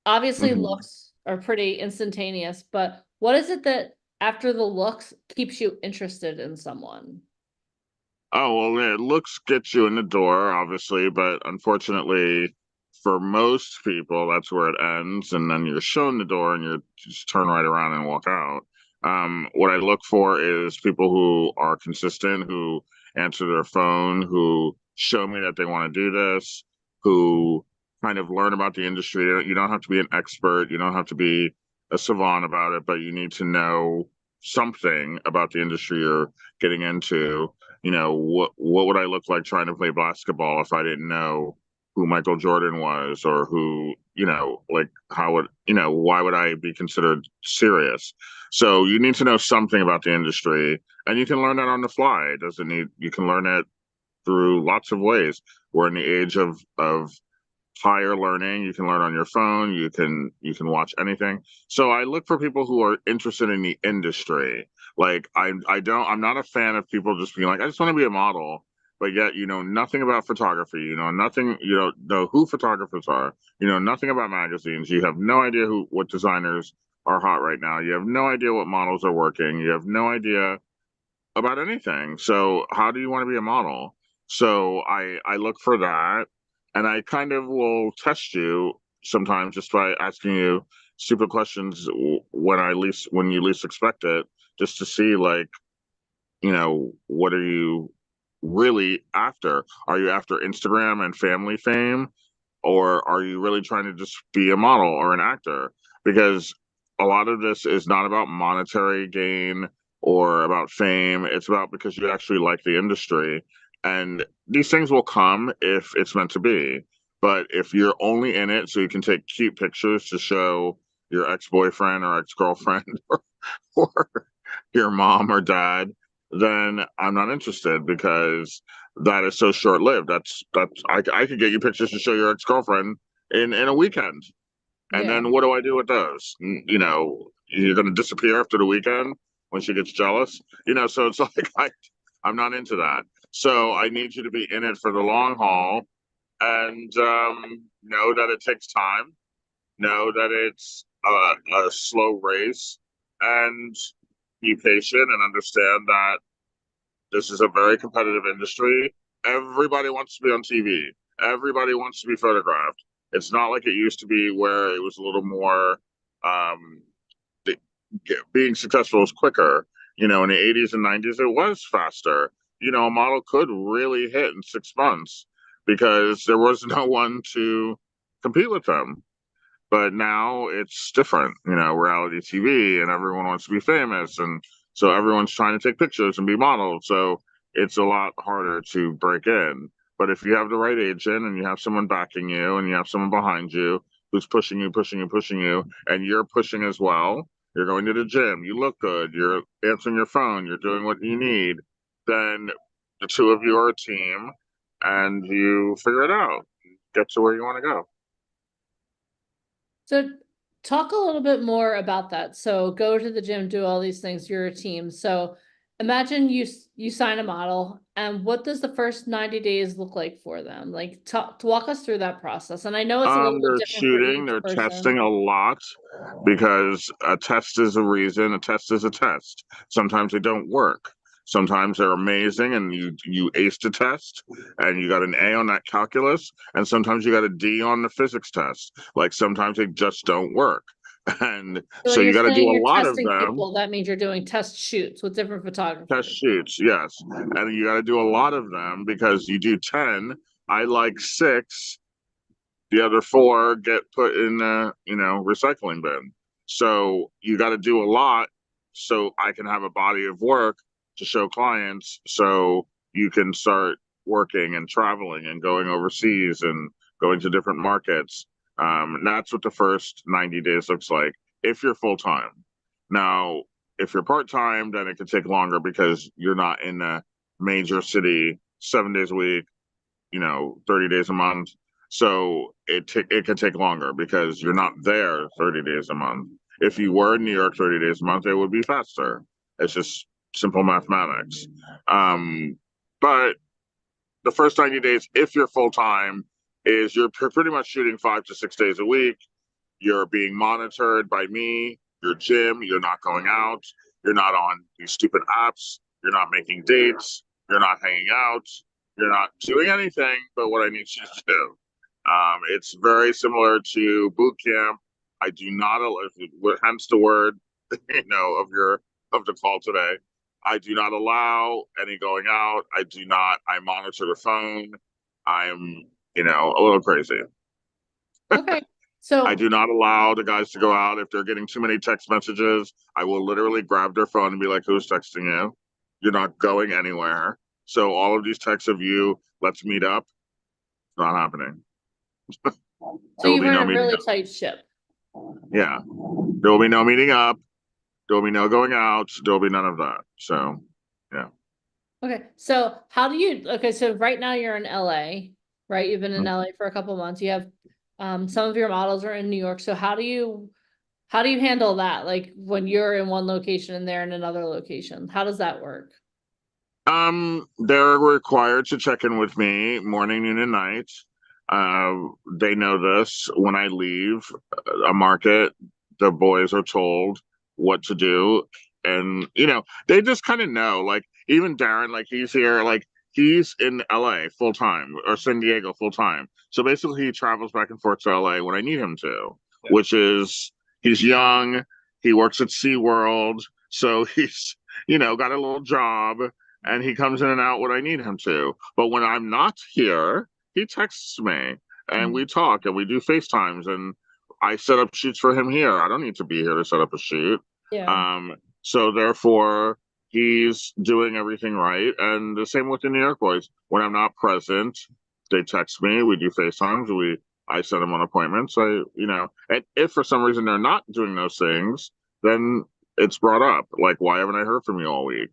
Obviously, looks are pretty instantaneous, but what is it that after the looks keeps you interested in someone? Oh, well, it looks gets you in the door, obviously, but unfortunately for most people, that's where it ends. And then you're shown the door and you just turn right around and walk out. What I look for is people who are consistent, who answer their phone, who show me that they want to do this, who kind of learn about the industry. You don't have to be an expert. You don't have to be a savant about it, but you need to know something about the industry you're getting into. What would I look like trying to play basketball if I didn't know who Michael Jordan was, or who, like how would, why would I be considered serious? So you need to know something about the industry, and you can learn that on the fly. You can learn it through lots of ways. We're in the age of higher learning. You can learn on your phone. You can watch anything. So I look for people who are interested in the industry. Like I'm not a fan of people just being like, I just want to be a model, but yet nothing about photography. Nothing. You don't know who photographers are. Nothing about magazines. You have no idea what designers are hot right now. You have no idea what models are working. You have no idea about anything. So how do you want to be a model? So I look for that. And I kind of will test you sometimes just by asking you stupid questions when you least expect it, just to see, like, what are you really after? Are you after Instagram and family fame, or are you really trying to just be a model or an actor? Because a lot of this is not about monetary gain or about fame. It's about because you actually like the industry. And these things will come if it's meant to be. But if you're only in it so you can take cute pictures to show your ex-boyfriend or ex-girlfriend or your mom or dad, then I'm not interested, because that is so short-lived. I could get you pictures to show your ex-girlfriend in a weekend. And then what do I do with those? You're going to disappear after the weekend when she gets jealous. So it's like, I'm not into that. So I need you to be in it for the long haul, and know that it takes time, know that it's a slow race, and be patient and understand that this is a very competitive industry. Everybody wants to be on TV. Everybody wants to be photographed. It's not like it used to be, where it was a little more, being successful was quicker. In the 80s and 90s, it was faster. A model could really hit in 6 months. because there was no one to compete with them. But now it's different, reality TV, and everyone wants to be famous, and so everyone's trying to take pictures and be modeled. So it's a lot harder to break in. But if you have the right agent and you have someone backing you and you have someone behind you who's pushing you, pushing you, pushing you, and you're pushing as well, you're going to the gym, you look good, you're answering your phone, you're doing what you need, then the two of you are a team and you figure it out, get to where you want to go. So talk a little bit more about that. So go to the gym, do all these things, you're a team. So imagine you sign a model, and what does the first 90 days look like for them? Like walk us through that process. And I know it's a little bit They're different for shooting, each they're person. testing a lot because a test is a reason, a test is a test. Sometimes they don't work. Sometimes they're amazing and you aced a test and you got an A on that calculus, and sometimes you got a D on the physics test. Like sometimes they just don't work. And So so when you you're got to do saying a you're lot of testing them. people, that means you're doing test shoots with different Test photographers. shoots, yes. And you got to do a lot of them because you do 10. I like 6. The other 4 get put in the, recycling bin. So you got to do a lot so I can have a body of work to show clients so you can start working and traveling and going overseas and going to different markets. That's what the first 90 days looks like if you're full-time. Now, if you're part-time, then it could take longer because you're not in a major city 7 days a week, 30 days a month. So it could take longer because you're not there 30 days a month. If you were in New York 30 days a month, it would be faster. It's just simple mathematics. But the first 90 days, if you're full-time, is you're pretty much shooting 5 to 6 days a week. You're being monitored by me, your gym. You're not going out. You're not on these stupid apps. You're not making dates. You're not hanging out. You're not doing anything but what I need you to do. It's very similar to boot camp. I do not, hence the word, of the call today. I do not allow any going out. I monitor the phone. I'm, a little crazy. Okay. So I do not allow the guys to go out. If they're getting too many text messages, I will literally grab their phone and be like, who's texting you? You're not going anywhere. So all of these texts of you, let's meet up, it's not happening. so you run a really tight ship. Yeah. There will be no meeting up. There will be no going out. There will be none of that. So, yeah. Okay. So so right now you're in LA, right? You've been in LA for a couple of months. You have some of your models are in New York. So how do you handle that? Like when you're in one location and they're in another location, how does that work? They're required to check in with me morning, noon, and night. They know this. When I leave a market, the boys are told what to do. And, they just kind of know, like, even Darren, like, he's here, like, he's in LA full time or San Diego full time. So basically he travels back and forth to LA when I need him to, which is, he's young, he works at SeaWorld. So he's, got a little job and he comes in and out when I need him to. But when I'm not here, he texts me and we talk and we do FaceTimes and I set up shoots for him here. I don't need to be here to set up a shoot. Yeah. So therefore he's doing everything right. And the same with the New York boys. When I'm not present, they text me, we do FaceTimes, I send them on appointments. And if for some reason they're not doing those things, then it's brought up. Like, why haven't I heard from you all week?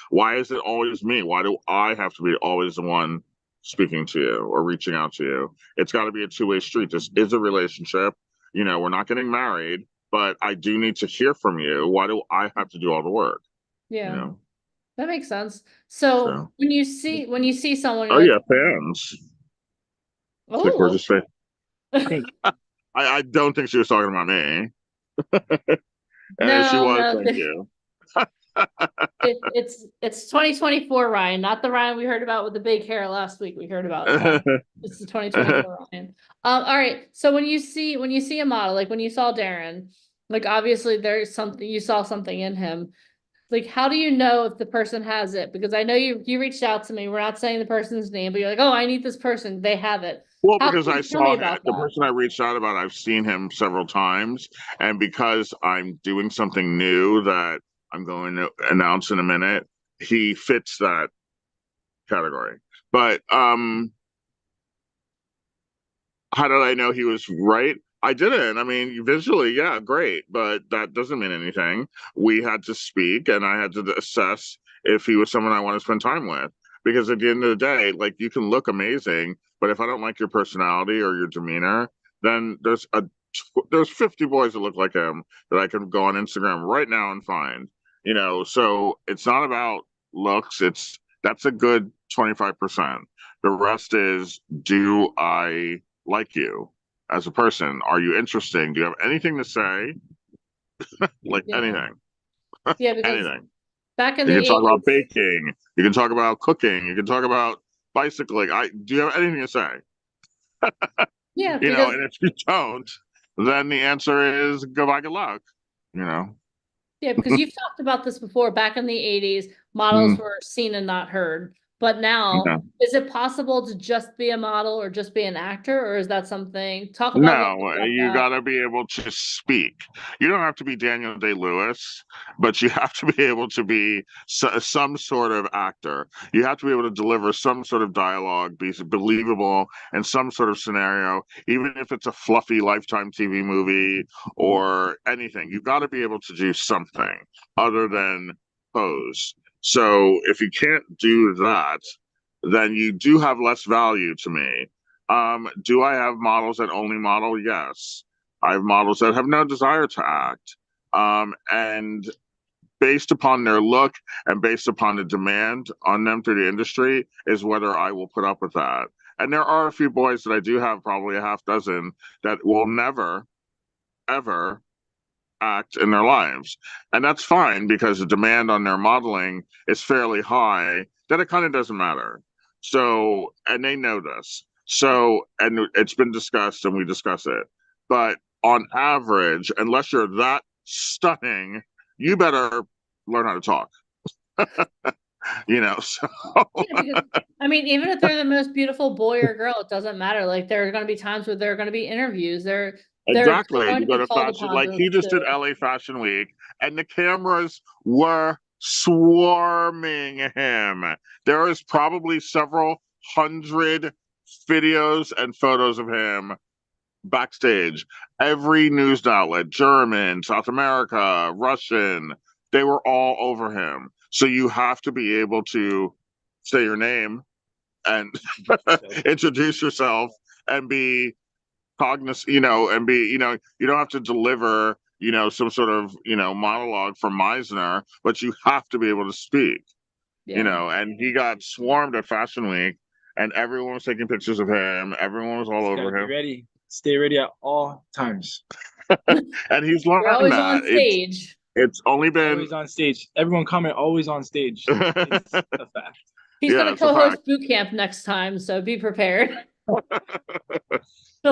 Why is it always me? Why do I have to be always the one speaking to you or reaching out to you? It's got to be a two-way street. This is a relationship. We're not getting married, but I do need to hear from you. Why do I have to do all the work? Yeah. That makes sense. So when you see someone, you're yeah, fans. Like we're just saying. I don't think she was talking about me. No, she was. Thank you. It's 2024 Ryan, not the Ryan we heard about with the big hair last week. We heard about it's the 2024 Ryan. All right. So when you see a model, like when you saw Darren, like obviously there's something, you saw something in him. like, how do you know if the person has it? Because I know you reached out to me. We're not saying the person's name, but you're like, oh, I need this person. They have it. Well, How because can I you tell me saw about the that? person I reached out about, I've seen him several times, and because I'm doing something new that I'm going to announce in a minute, he fits that category. But how did I know he was right? I didn't. I mean, visually, yeah, great, but that doesn't mean anything. We had to speak, and I had to assess if he was someone I want to spend time with. Because at the end of the day, like, you can look amazing, but if I don't like your personality or your demeanor, then there's 50 boys that look like him that I can go on Instagram right now and find. So it's not about looks. That's a good 25%. The rest is, do I like you as a person? Are you interesting? Do you have anything to say? Like Yeah. anything, Yeah, because anything. back in You the can talk about 80s, baking. You can talk about cooking. You can talk about bicycling. Do you have anything to say? yeah, because And if you don't, then the answer is goodbye, good luck. You know. Yeah, because you've talked about this before. Back in the 80s, models Mm, were seen and not heard. But yeah. now, is it possible to just be a model or just be an actor, or is that something? Talk about a little bit No, about you that. got to be able to speak. You don't have to be Daniel Day-Lewis, but you have to be able to be some sort of actor. You have to be able to deliver some sort of dialogue, be believable in some sort of scenario, even if it's a fluffy Lifetime TV movie or anything. You've got to be able to do something other than pose. So if you can't do that, then you do have less value to me. Do I have models that only model? Yes. I have models that have no desire to act. And based upon their look and based upon the demand on them through the industry is whether I will put up with that. And there are a few boys that I do have, probably a half dozen, that will never, ever act in their lives. And that's fine because the demand on their modeling is fairly high that it kind of doesn't matter. So, and they know this. So, and it's been discussed and we discuss it. But on average, unless you're that stunning, you better learn how to talk. So Yeah, because I mean, even if they're the most beautiful boy or girl, it doesn't matter. Like, there are going to be times where there are going to be interviews. They're exactly. going You to go be to called fashion, upon like he just to. did LA Fashion Week, and the cameras were swarming him. There is probably several hundred videos and photos of him backstage. Every news outlet, German, South America, Russian, they were all over him. So you have to be able to say your name and introduce yourself and be cognizant, and be, you don't have to deliver, some sort of, monologue from Meisner, but you have to be able to speak, Yeah. and he got swarmed at Fashion Week and everyone was taking pictures of him. Everyone was all Just over gotta be him. ready. Stay ready at all times. And he's You're learned always that. on stage. It's only been, Always on stage. Everyone comment always on stage. It's a fact. He's Yeah, going to it's a co-host fact. boot camp next time, so be prepared. He'll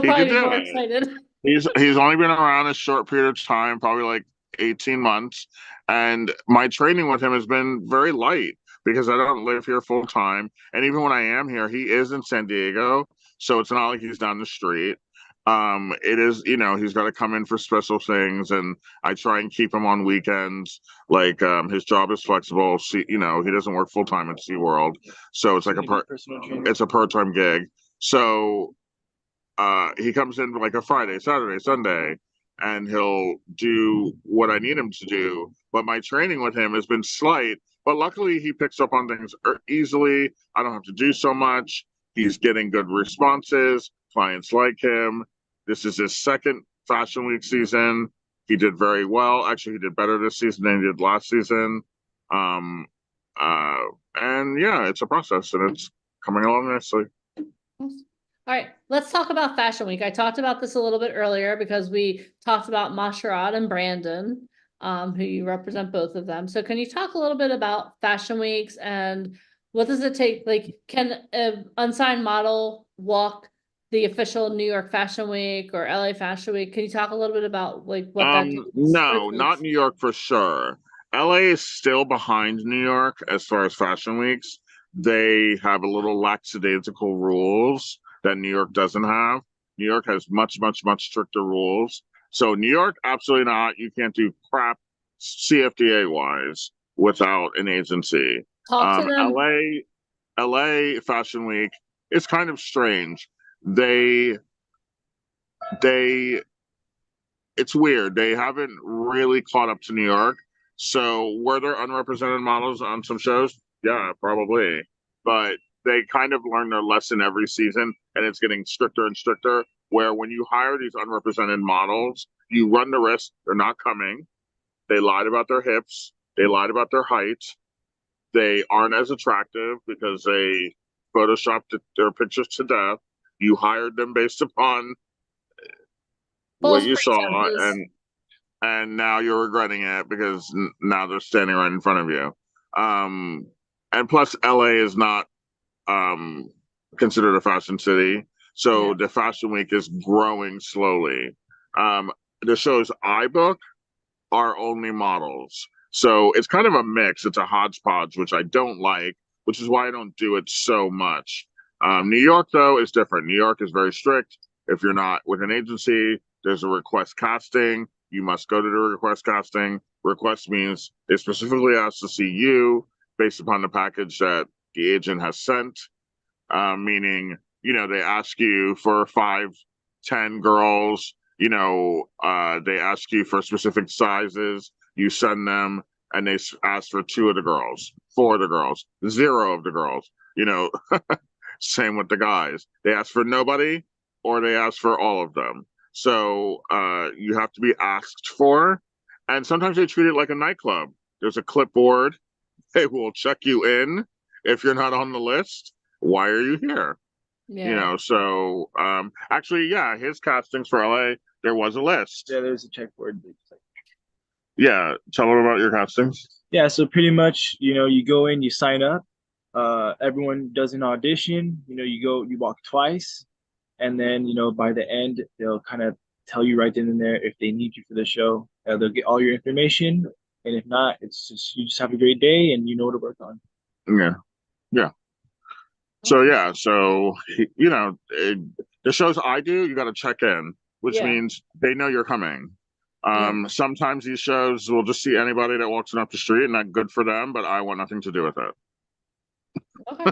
He probably could be do more it. excited. He's only been around a short period of time, probably like 18 months. And my training with him has been very light because I don't live here full time. And even when I am here, he is in San Diego. So it's not like he's down the street. It is, he's got to come in for special things, and I try and keep him on weekends. Like, his job is flexible. He doesn't work full time at SeaWorld. So it's like Personal trainer. it's a part-time gig. So he comes in like a Friday, Saturday, Sunday, and he'll do what I need him to do. But my training with him has been slight, but luckily he picks up on things easily. I don't have to do so much. He's getting good responses. Clients like him. This is his second Fashion Week season. He did very well. Actually, he did better this season than he did last season. Um, and yeah, it's a process, and it's coming along nicely. All right, let's talk about Fashion Week. I talked about this a little bit earlier because we talked about Masharat and Brandon, who you represent both of them. So can you talk a little bit about Fashion Weeks and what does it take? Like, can an unsigned model walk the official New York Fashion Week or LA Fashion Week? Can you talk a little bit about like what that takes? No, not New York for sure. LA is still behind New York as far as fashion weeks. They have a little lackadaisical rules that New York doesn't have. New York has much, much, much stricter rules. So New York, absolutely not. You can't do crap CFDA wise without an agency. Talk to them. LA Fashion Week is kind of strange. They it's weird. They haven't really caught up to New York. So were there unrepresented models on some shows? Yeah, probably. But they kind of learn their lesson every season, and it's getting stricter and stricter. Where when you hire these unrepresented models, you run the risk they're not coming. They lied about their hips. They lied about their height. They aren't as attractive because they photoshopped their pictures to death. You hired them based upon what False you saw, pretenses. and now you're regretting it because now they're standing right in front of you. And plus, LA is not considered a fashion city, so Yeah. the fashion week is growing slowly. The shows I book are only models, so it's kind of a mix. It's a hodgepodge, which I don't like, which is why I don't do it so much. New York, though, is different. New York is very strict. If you're not with an agency, there's a request casting. You must go to the request casting. Request means they specifically ask to see you based upon the package that the agent has sent. Meaning, they ask you for 5, 10 girls. They ask you for specific sizes. You send them, and they ask for 2 of the girls, 4 of the girls, 0 of the girls. Same with the guys. They ask for nobody, or they ask for all of them. So you have to be asked for, and sometimes they treat it like a nightclub. There's a clipboard. They will check you in if you're not on the list. Why are you here? Yeah. So actually, yeah, his castings for LA, there was a list. Yeah, there's a checkboard. Yeah, tell them about your castings. Yeah, so pretty much, you go in, you sign up. Everyone does an audition. You walk twice, and then by the end, they'll kind of tell you right then and there if they need you for the show. They'll get all your information, and if not, it's just you just have a great day and you know what to work on. Yeah, yeah. So yeah, the shows I do, you got to check in, which Yeah. means they know you're coming. Yeah. Sometimes these shows will just see anybody that walks in off the street, and that's good for them, but I want nothing to do with it. Okay.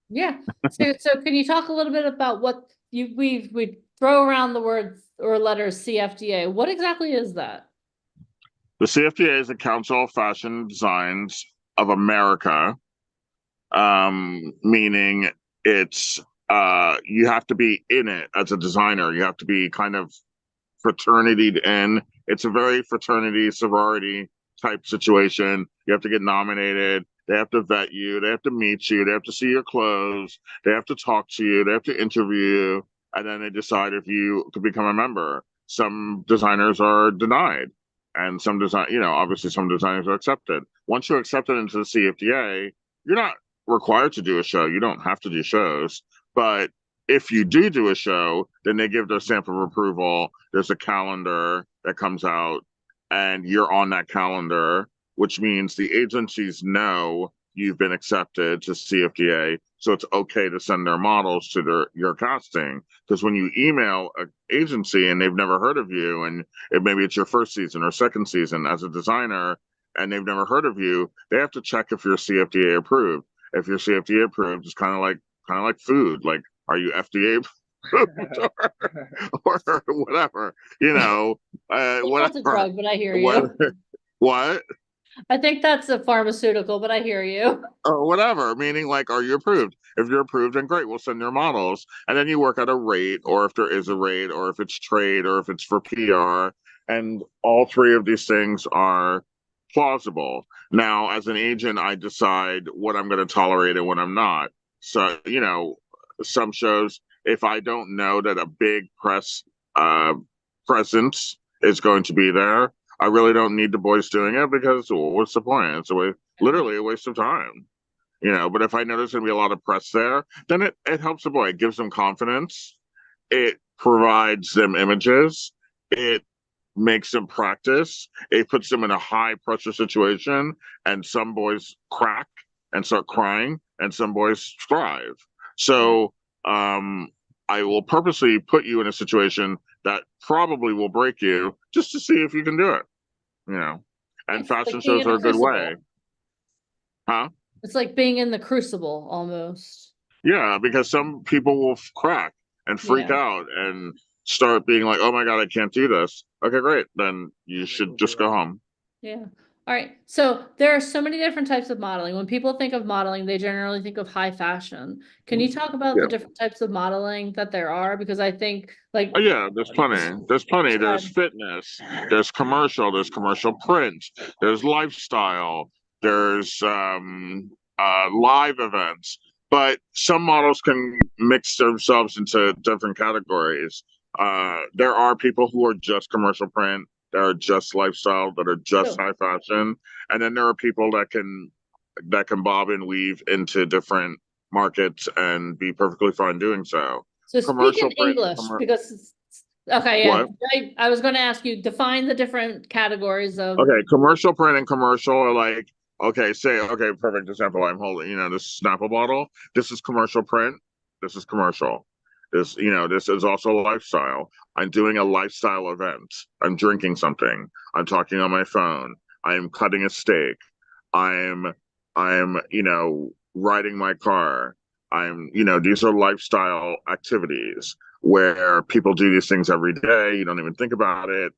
Yeah. So can you talk a little bit about what we throw around the words or letters CFDA? What exactly is that? The CFDA is the Council of Fashion Designs of America, meaning it's you have to be in it as a designer. You have to be kind of fraternitied in. It's a very fraternity, sorority type situation. You have to get nominated. They have to vet you. They have to meet you. They have to see your clothes. They have to talk to you. They have to interview you. And then they decide if you could become a member. Some designers are denied. And obviously some designers are accepted. Once you're accepted into the CFDA, you're not required to do a show. You don't have to do shows. But if you do a show, then they give their stamp of approval. There's a calendar that comes out, and you're on that calendar, which means the agencies know you've been accepted to CFDA, so it's okay to send their models to your casting. Because when you email an agency and they've never heard of you, and maybe it's your first season or second season as a designer, and they've never heard of you, they have to check if you're CFDA approved. If you're CFDA approved, it's kind of like food. Like, are you FDA approved or whatever? That's a whatever. drug, but I hear you. What? I think that's a pharmaceutical, but I hear you. Or whatever, meaning like, are you approved? If you're approved, then great, we'll send your models. And then you work at a rate, or if there is a rate, or if it's trade, or if it's for PR. And all 3 of these things are plausible. Now, as an agent, I decide what I'm going to tolerate and what I'm not. So, some shows, if I don't know that a big press presence is going to be there, I really don't need the boys doing it, because what's the point? It's literally a waste of time. But if I know there's going to be a lot of press there, then it helps the boy. It gives them confidence. It provides them images. It makes them practice. It puts them in a high pressure situation, and some boys crack and start crying, and some boys thrive. So I will purposely put you in a situation that probably will break you just to see if you can do it. You know, and It's like fashion being shows in are a a good way, crucible. huh? It's like being in the crucible almost. Yeah, because some people will crack and freak Yeah. out and start being like, "Oh my God, I can't do this." Okay, great. Then you should just go home. Yeah. All right. So there are so many different types of modeling. When people think of modeling, they generally think of high fashion. Can you talk about Yeah. the different types of modeling that there are? Because I think like Oh yeah, there's plenty. There's plenty. There's describe- fitness. There's commercial print. There's lifestyle. There's live events. But some models can mix themselves into different categories. There are people who are just commercial print, that are just lifestyle, that are just Oh. high fashion, and then there are people that can bob and weave into different markets and be perfectly fine doing so. So speak in Commercial print and English because okay, yeah. what? I was going to ask you define the different categories of Okay, commercial print and commercial are like, okay, perfect example. I'm holding, this Snapple bottle. This is commercial print. This is commercial. This is also lifestyle. I'm doing a lifestyle event. I'm drinking something. I'm talking on my phone. I'm cutting a steak. I'm riding my car. These are lifestyle activities where people do these things every day. You don't even think about it.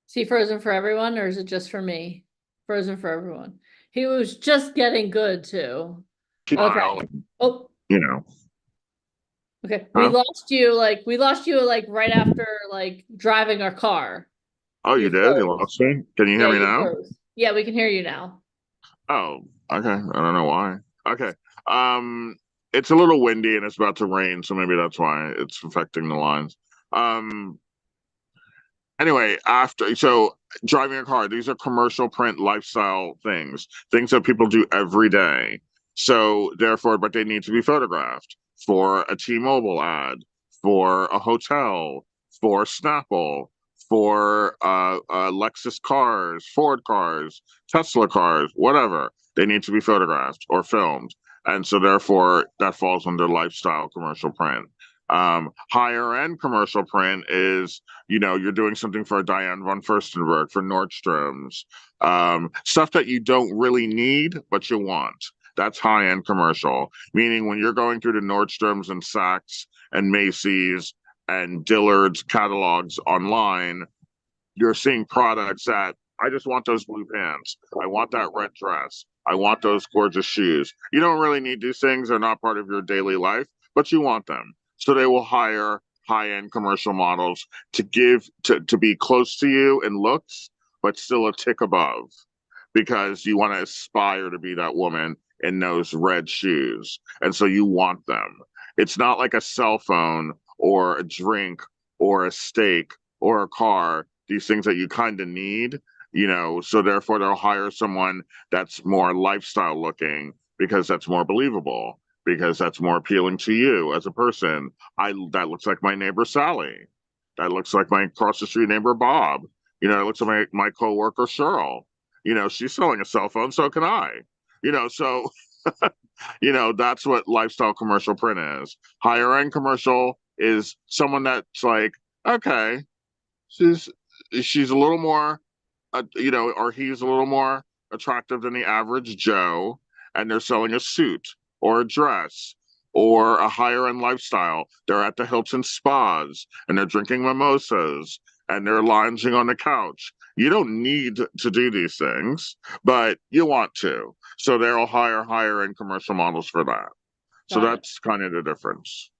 See Frozen for everyone, or is it just for me? Frozen for everyone. He was just getting good too. Okay. Smile, Oh, you know. okay. Huh? We lost you like right after like driving our car. Oh, you You did? You froze. lost me? Can you Yeah, hear me you now? froze. Yeah, we can hear you now. Oh, okay. I don't know why. Okay. It's a little windy and it's about to rain, so maybe that's why it's affecting the lines. Um, anyway, so driving a car, these are commercial print lifestyle things that people do every day. So therefore, but they need to be photographed for a T-Mobile ad, for a hotel, for Snapple, for Lexus cars, Ford cars, Tesla cars, whatever. They need to be photographed or filmed. And so therefore that falls under lifestyle commercial print. Higher end commercial print is, you're doing something for Diane von Furstenberg, for Nordstrom's, stuff that you don't really need, but you want. That's high end commercial, meaning when you're going through the Nordstrom's and Saks and Macy's and Dillard's catalogs online, you're seeing products that I just want those blue pants. I want that red dress. I want those gorgeous shoes. You don't really need these things. They're not part of your daily life, but you want them. So they will hire high-end commercial models to be close to you in looks, but still a tick above, because you want to aspire to be that woman in those red shoes. And so you want them. It's not like a cell phone or a drink or a steak or a car, these things that you kind of need, so therefore they'll hire someone that's more lifestyle looking because that's more believable, because that's more appealing to you as a person. That looks like my neighbor Sally. That looks like my across the street neighbor Bob. It looks like my coworker Cheryl. She's selling a cell phone, so can I. So that's what lifestyle commercial print is. Higher end commercial is someone that's like, okay, she's a little more, or he's a little more attractive than the average Joe, and they're selling a suit or a dress or a higher end lifestyle. They're at the Hilton spas and they're drinking mimosas and they're lounging on the couch. You don't need to do these things, but you want to. So they'll hire higher end commercial models for that. So Got it. that's kind of the difference.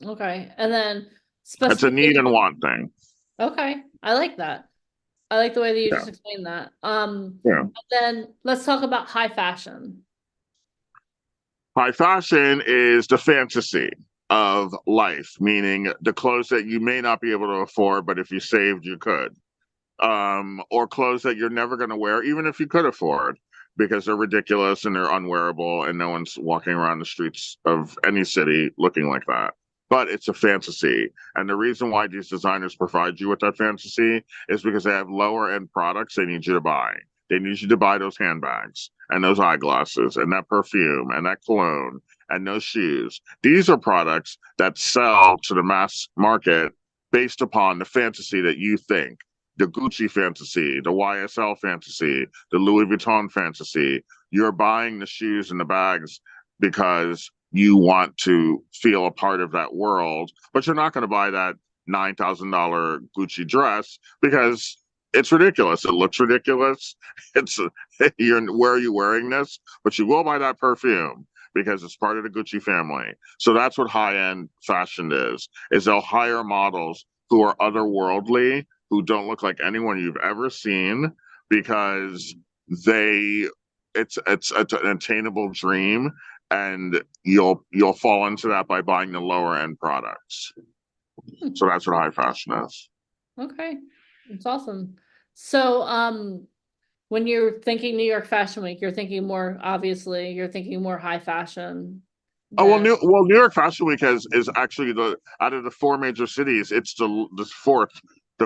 Okay. And then It's a need and specification. want thing. Okay. I like that. I like the way that you Yeah. just explained that. Yeah. And then let's talk about high fashion. High fashion is the fantasy of life, meaning the clothes that you may not be able to afford, but if you saved, you could. Or clothes that you're never going to wear, even if you could afford, because they're ridiculous and they're unwearable, and no one's walking around the streets of any city looking like that. But it's a fantasy. And the reason why these designers provide you with that fantasy is because they have lower end products they need you to buy. They need you to buy those handbags and those eyeglasses and that perfume and that cologne and those shoes. These are products that sell to the mass market based upon the fantasy that you think. The Gucci fantasy, the YSL fantasy, the Louis Vuitton fantasy. You're buying the shoes and the bags because you want to feel a part of that world, but you're not going to buy that $9,000 Gucci dress because it's ridiculous. It looks ridiculous. It's where are you wearing this? But you will buy that perfume because it's part of the Gucci family. So that's what high-end fashion is they'll hire models who are otherworldly, who don't look like anyone you've ever seen, because it's an attainable dream, and you'll fall into that by buying the lower end products. So that's what high fashion is. Okay, that's awesome. So, when you're thinking New York Fashion Week, you're thinking more, obviously, you're thinking more high fashion. Oh well, than- New York Fashion Week is actually out of the 4 major cities, it's the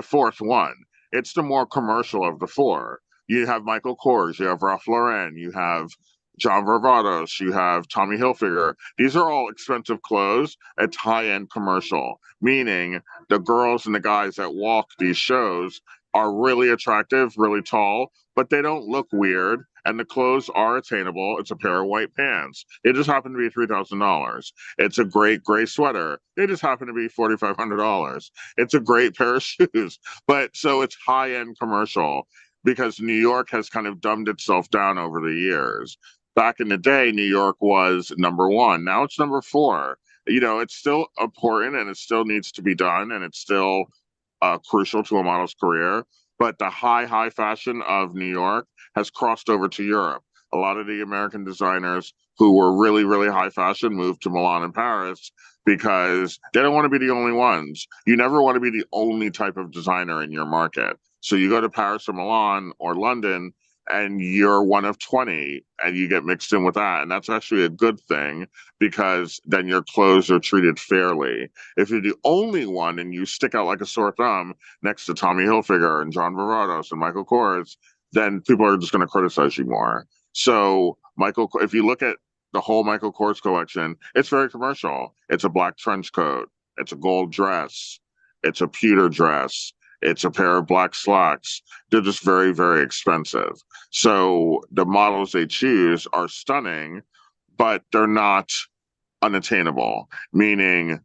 fourth one. It's the more commercial of the 4. You have Michael Kors, you have Ralph Lauren, you have John Varvatos, you have Tommy Hilfiger. These are all expensive clothes. It's high-end commercial, meaning the girls and the guys that walk these shows are really attractive, really tall, but they don't look weird, and the clothes are attainable. It's a pair of white pants. It just happened to be $3,000. It's a great gray sweater. They just happen to be $4,500. It's a great pair of shoes. But so it's high-end commercial because New York has kind of dumbed itself down over the years. Back in the day, New York was number 1. Now it's number 4. You know, it's still important and it still needs to be done, and it's still crucial to a model's career. But the high fashion of New York has crossed over to Europe. A lot of the American designers who were really, really high fashion moved to Milan and Paris because they don't want to be the only ones. You never want to be the only type of designer in your market. So you go to Paris or Milan or London, and you're one of 20, and you get mixed in with that. And that's actually a good thing, because then your clothes are treated fairly. If you're the only one and you stick out like a sore thumb next to Tommy Hilfiger and John Varvatos and Michael Kors, then people are just going to criticize you more. So if you look at the whole Michael Kors collection, it's very commercial. It's a black trench coat. It's a gold dress. It's a pewter dress. It's a pair of black slacks. They're just very, very expensive. So the models they choose are stunning, but they're not unattainable, meaning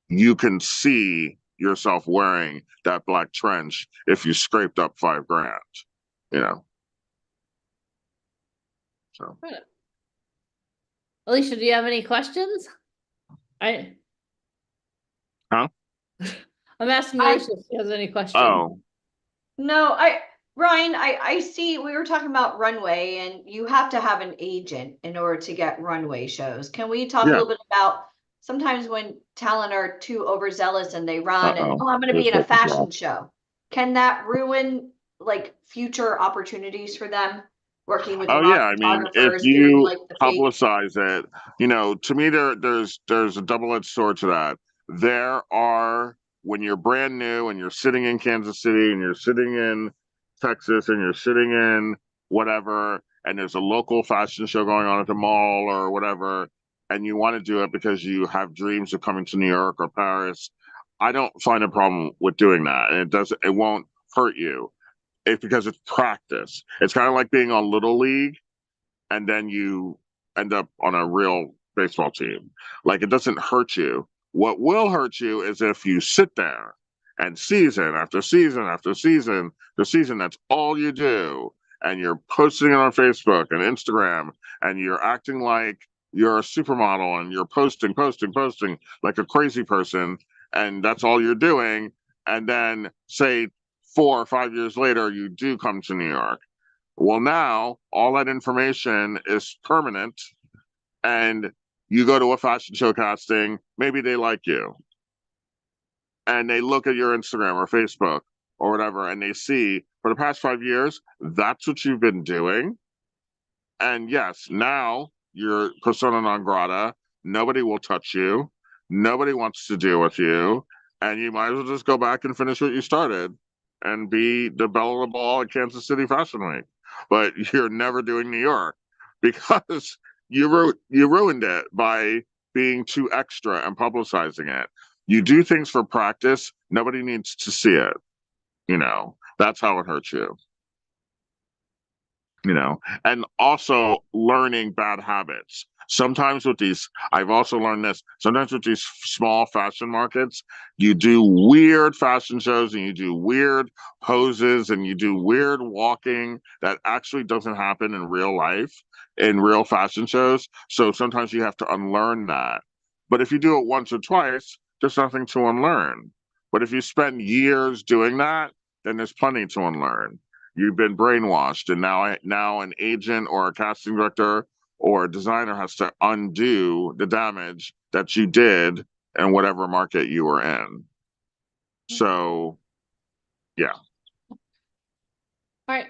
you can see yourself wearing that black trench if you scraped up $5,000, you know. So Alicia, do you have any questions? Huh? I'm asking Alicia if she has any questions. Oh, No, Ryan, I see we were talking about runway, and you have to have an agent in order to get runway shows. Can we talk a Yeah. little bit about sometimes when talent are too overzealous and they run and, Uh-oh. I'm going to be in a This happens fashion show. Can that ruin like future opportunities for them working with the Oh model yeah, I mean, if photographers, doing you like the fake? publicize it, you know, to me there's a double-edged sword to that. There are, when you're brand new and you're sitting in Kansas City and you're sitting in Texas and you're sitting in whatever, and there's a local fashion show going on at the mall or whatever, and you want to do it because you have dreams of coming to New York or Paris, I don't find a problem with doing that. And it won't hurt you. Because it's practice. It's kind of like being on Little League and then you end up on a real baseball team. Like, it doesn't hurt you. What will hurt you is if you sit there and season after season after season, that's all you do. And you're posting it on Facebook and Instagram, and you're acting like you're a supermodel, and you're posting like a crazy person, and that's all you're doing. And then say 4 or 5 years later, you do come to New York. Well, now all that information is permanent, and you go to a fashion show casting, maybe they like you, and they look at your Instagram or Facebook or whatever, and they see for the past 5 years, that's what you've been doing. And yes, now you're persona non grata. Nobody will touch you. Nobody wants to deal with you. And you might as well just go back and finish what you started and be the belle of the ball at Kansas City Fashion Week. But you're never doing New York because you ruined it by being too extra and publicizing it. You do things for practice. Nobody needs to see it. That's how it hurts you. And also learning bad habits. Sometimes with these, I've also learned this, sometimes with these small fashion markets, you do weird fashion shows and you do weird poses and you do weird walking that actually doesn't happen in real life, in real fashion shows. So sometimes you have to unlearn that. But if you do it once or twice, there's nothing to unlearn. But if you spend years doing that, then there's plenty to unlearn. You've been brainwashed, and now an agent or a casting director or a designer has to undo the damage that you did in whatever market you were in. So, yeah. All right.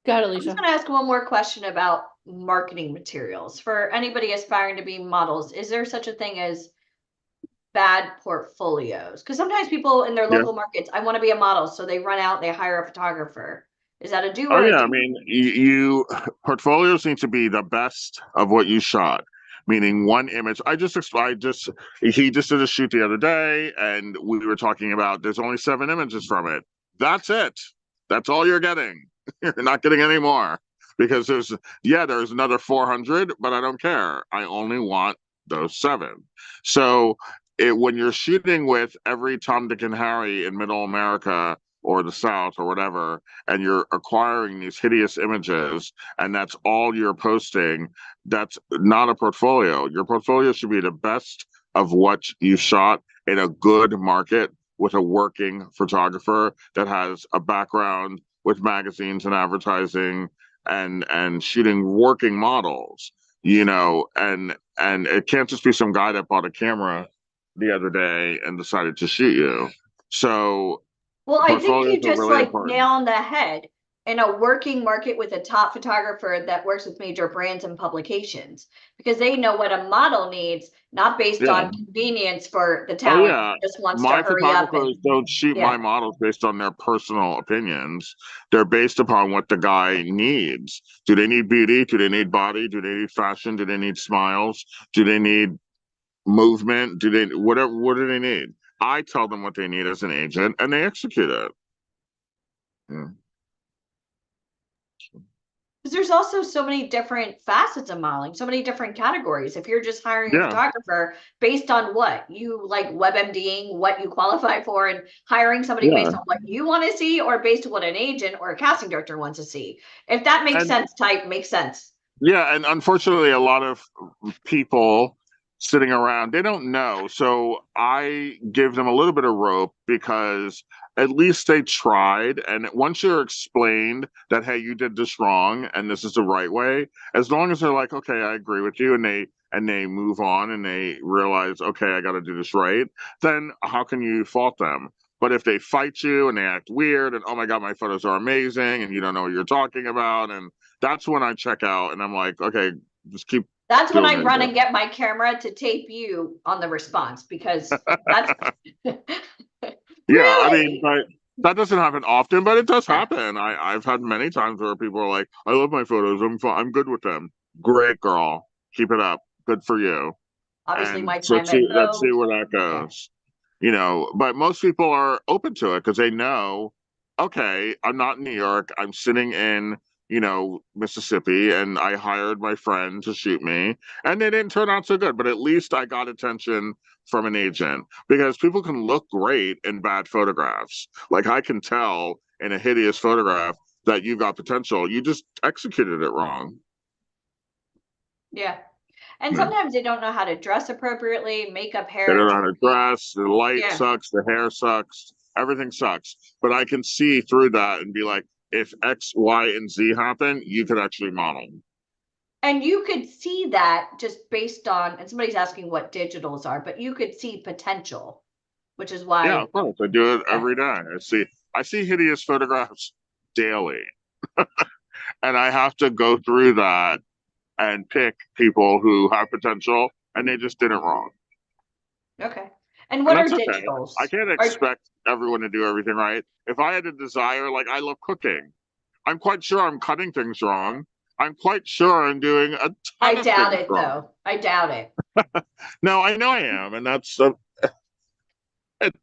Go ahead, I'm just Alicia. going to ask one more question about marketing materials. For anybody aspiring to be models, is there such a thing as bad portfolios? Because sometimes people in their Yeah. local markets, I want to be a model, so they run out and they hire a photographer. Is that a do Oh or a yeah, I do? mean, you portfolios need to be the best of what you shot. Meaning one image. He just did a shoot the other day, and we were talking about there's only 7 images from it. That's it. That's all you're getting. You're not getting any more because there's another 400, but I don't care. I only want those 7. So when you're shooting with every Tom, Dick, and Harry in Middle America or the South or whatever, and you're acquiring these hideous images, and that's all you're posting, that's not a portfolio. Your portfolio should be the best of what you shot in a good market with a working photographer that has a background with magazines and advertising and shooting working models, and it can't just be some guy that bought a camera the other day and decided to shoot you. So Well, I think portfolios you are just really like important. nail on the head. In a working market with a top photographer that works with major brands and publications, because they know what a model needs, not based Yeah. on convenience for the Oh talent yeah. who just wants to My hurry up and photographers don't shoot yeah. my models based on their personal opinions. They're based upon what the guy needs. Do they need beauty? Do they need body? Do they need fashion? Do they need smiles? Do they need movement? What do they need? I tell them what they need as an agent and they execute it. Yeah. Because there's also so many different facets of modeling, so many different categories. If you're just hiring a Yeah. photographer based on what you like WebMDing, what you qualify for, and hiring somebody Yeah. based on what you want to see or based on what an agent or a casting director wants to see. If that makes And- sense, type makes sense. Yeah, and unfortunately, a lot of people sitting around, they don't know. So I give them a little bit of rope because at least they tried. And once you're explained that, hey, you did this wrong and this is the right way, as long as they're like, okay, I agree with you, and they move on and they realize, okay, I got to do this right, then how can you fault them? But if they fight you and they act weird and, oh my God, my photos are amazing and you don't know what you're talking about, and that's when I check out and I'm like, okay, just keep. That's when I doing run it. and get my camera to tape you on the response because that's Yeah, I really mean, but that doesn't happen often, but it does yeah. happen. I've had many times where people are like, I love my photos. I'm good with them. Great girl. Keep it up. Good for you. Obviously And my so time at let's see Vogue. where that goes. But most people are open to it because they know, okay, I'm not in New York. I'm sitting in, Mississippi, and I hired my friend to shoot me, and they didn't turn out so good, but at least I got attention from an agent because people can look great in bad photographs. Like I can tell in a hideous photograph that you've got potential. You just executed it wrong. Yeah. And Yeah. sometimes they don't know how to dress appropriately, makeup, They hair, don't know how to dress. The light yeah. sucks. The hair sucks. Everything sucks. But I can see through that and be like, if X, Y, and Z happen, you could actually model. And you could see that just based on, and somebody's asking what digitals are, but you could see potential, which is why. Yeah, of course. I do it Yeah. every day. I see hideous photographs daily. and I have to go through that and pick people who have potential, and they just did it wrong. Okay. And And what are that's okay. digitals? I can't expect everyone to do everything right. If I had a desire, like I love cooking, I'm quite sure I'm cutting things wrong. I'm quite sure I'm doing a ton I of doubt things it, wrong. though. I doubt it. No, I know I am, and that's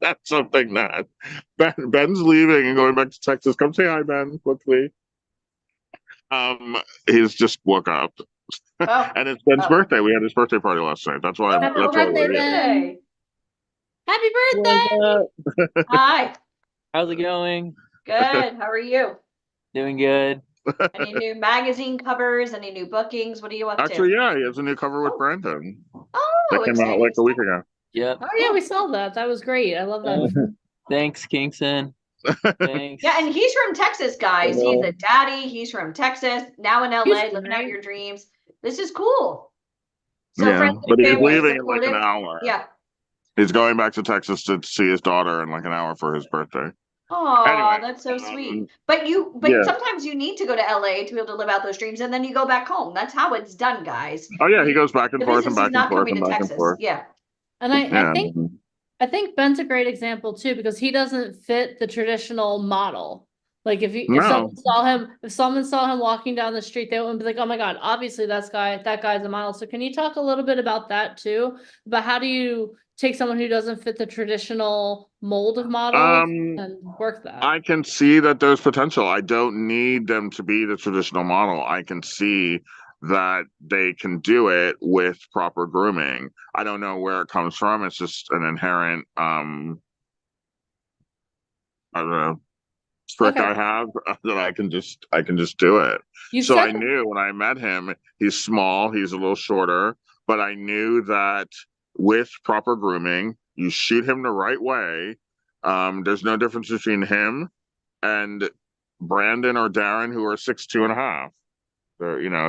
that's something that Ben's leaving and going back to Texas. Come say hi, Ben, quickly. He's just woke up, Oh, and it's Ben's oh. birthday. We had his birthday party last night. That's why. Happy That's why birthday, we're here. Ben. Happy birthday! What's up? Hi. How's it going? Good. How are you? Doing good. Any new magazine covers? Any new bookings? What are you up Actually, to? yeah, he has a new cover with Oh. Brandon Oh, that came out like a week ago. Yep. Oh yeah, we saw that. That was great. I love that. Thanks, Kingston. Thanks. Yeah, and he's from Texas, guys. He's Hello. a daddy. He's from Texas. Now in LA, Houston, living out right? your dreams. This is cool. So Yeah, friends but and he's family leaving in like an supportive. hour. Yeah. He's going back to Texas to see his daughter in like an hour for his birthday. Oh, Anyway, that's so sweet. um, But yeah. sometimes you need to go to LA to be able to live out those dreams, and then you go back home. That's how it's done, guys. Oh yeah, he goes back and The forth and business is back and not forth coming and to back and Texas. forth. Yeah. And I Yeah. think Ben's a great example too, because he doesn't fit the traditional model. Like if No. someone saw him walking down the street, they wouldn't be like, oh my God, obviously that guy's a model. So can you talk a little bit about that too? About how do you take someone who doesn't fit the traditional mold of models and work that? I can see that there's potential. I don't need them to be the traditional model. I can see that they can do it with proper grooming. I don't know where it comes from. It's just an inherent I don't know, trick Okay. I have that I can just do it. You So said I knew when I met him, he's small, he's a little shorter, but I knew that with proper grooming, you shoot him the right way. There's no difference between him and Brandon or Darren, who are 6'2.5".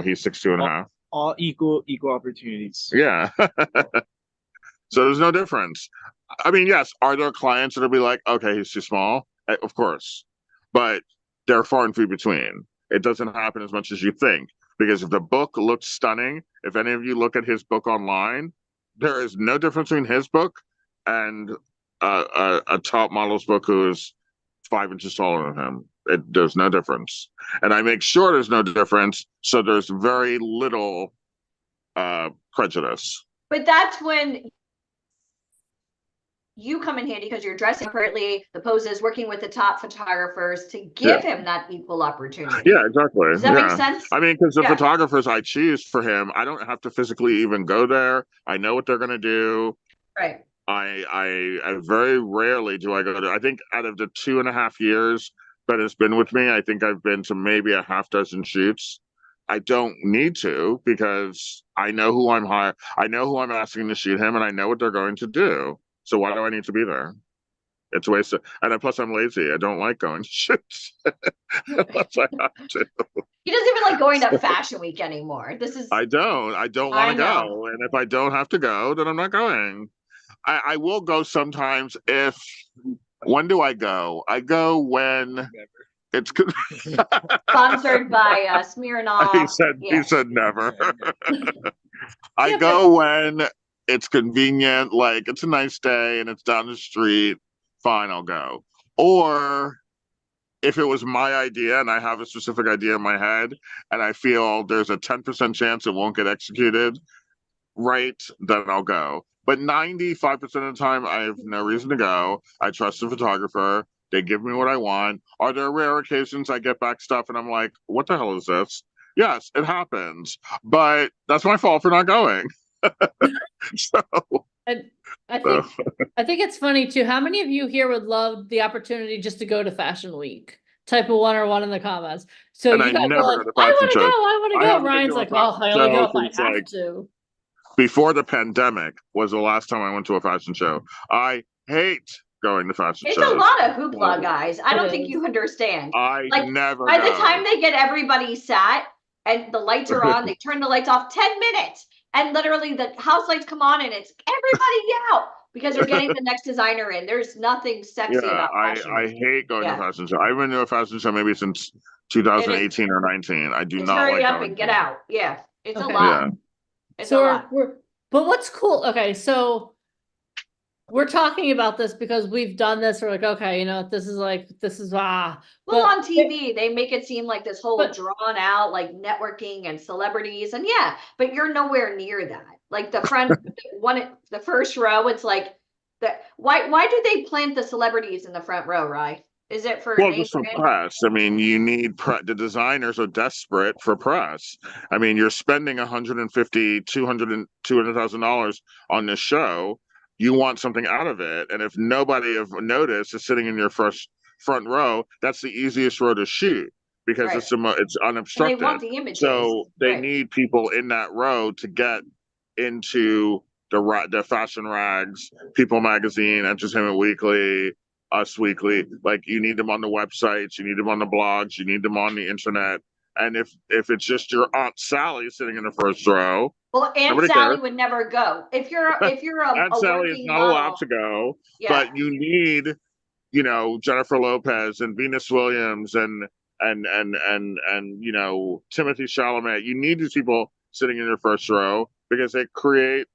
He's 6'2.5". All equal opportunities. Yeah. So there's no difference. I mean, yes, are there clients that'll be like, okay, he's too small? Of course. But they're far and few between. It doesn't happen as much as you think. Because if the book looks stunning, if any of you look at his book online, there is no difference between his book and a top model's book who is 5 inches taller than him. There's no difference. And I make sure there's no difference, so there's very little prejudice. But that's when you come in handy because you're dressing appropriately, the poses, working with the top photographers to give him that equal opportunity. Yeah, exactly. Does that make sense? I mean, because the Yeah. photographers I choose for him, I don't have to physically even go there. I know what they're going to do. Right. I very rarely do I go to. I think out of the 2.5 years that it's been with me, I think I've been to maybe a half dozen shoots. I don't need to because I know who I'm hiring. I know who I'm asking to shoot him, and I know what they're going to do. So why do I need to be there? It's wasted. And then plus I'm lazy. I don't like going to shoots unless I have to. He doesn't even like going to Fashion Week anymore. This is I don't want to go. And if I don't have to go, then I'm not going. I will go sometimes if. When do I go? I go when it's sponsored by Smirnoff. He said never. I Yeah, go when it's convenient, like it's a nice day and it's down the street, fine, I'll go. Or if it was my idea and I have a specific idea in my head and I feel there's a 10% chance it won't get executed, right, then I'll go. But 95% of the time, I have no reason to go. I trust the photographer. They give me what I want. Are there rare occasions I get back stuff and I'm like, what the hell is this? Yes, it happens. But that's my fault for not going. So, And I think it's funny too. How many of you here would love the opportunity just to go to Fashion Week? Type a 1 or 1 in the comments. So and you I guys never are go like, to I fashion want to go. shows. I want I to go. haven't been Ryan's to a like, oh, I fashion only go show if I since, have like, to. Before the pandemic was the last time I went to a fashion show. I hate going to fashion It's shows. a lot of hoopla, guys. I It don't think is. you understand. I Like, never By go. the time they get everybody sat and the lights are on, they turn the lights off 10 minutes. And literally the house lights come on and it's everybody out because they're getting the next designer in. There's nothing sexy about fashion. I hate going to Yeah. a fashion show. I've been to a fashion show maybe since 2018 or 19. I do Just not hurry like up going and get to. out. Yeah, it's a Okay. lot. Yeah. It's So a lot. but what's cool, okay, so we're talking about this because we've done this, we're like, okay, you know, this is Well, but on TV, they make it seem like this whole but- drawn out, like networking and celebrities, and yeah, but you're nowhere near that. Like the front the first row, it's like why do they plant the celebrities in the front row, Rye? Is it for Well, name just for brand? press. I mean, you need the designers are desperate for press. I mean, you're spending 150, 200,000 dollars on this show. You want something out of it, and if nobody of notice is sitting in your front row, that's the easiest row to shoot because Right. it's And they unobstructed. want the images. So they Right. need people in that row to get into the fashion rags, People Magazine, Entertainment Weekly, Us Weekly. Like you need them on the websites, you need them on the blogs, you need them on the internet. And if it's just your Aunt Sally sitting in the first row, Well, Aunt nobody Sally cares. would never go. If you're Aunt a Sally is working not allowed model, to go, yeah, but you need, Jennifer Lopez and Venus Williams and Timothy Chalamet. You need these people sitting in your first row because they create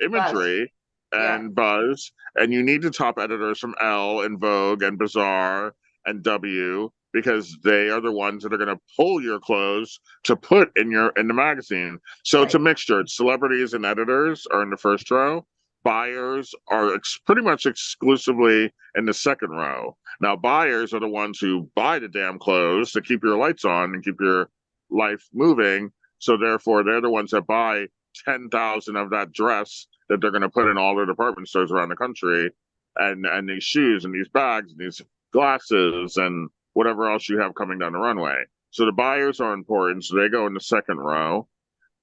imagery Yeah. and buzz, and you need the top editors from Elle and Vogue and Bazaar and W because they are the ones that are going to pull your clothes to put in the magazine. So it's a Right. mixture. It's celebrities and editors are in the first row. Buyers are pretty much exclusively in the second row. Now, buyers are the ones who buy the damn clothes to keep your lights on and keep your life moving. So therefore, they're the ones that buy 10,000 of that dress that they're going to put in all their department stores around the country, and these shoes and these bags and these glasses and whatever else you have coming down the runway. So the buyers are important. So they go in the second row.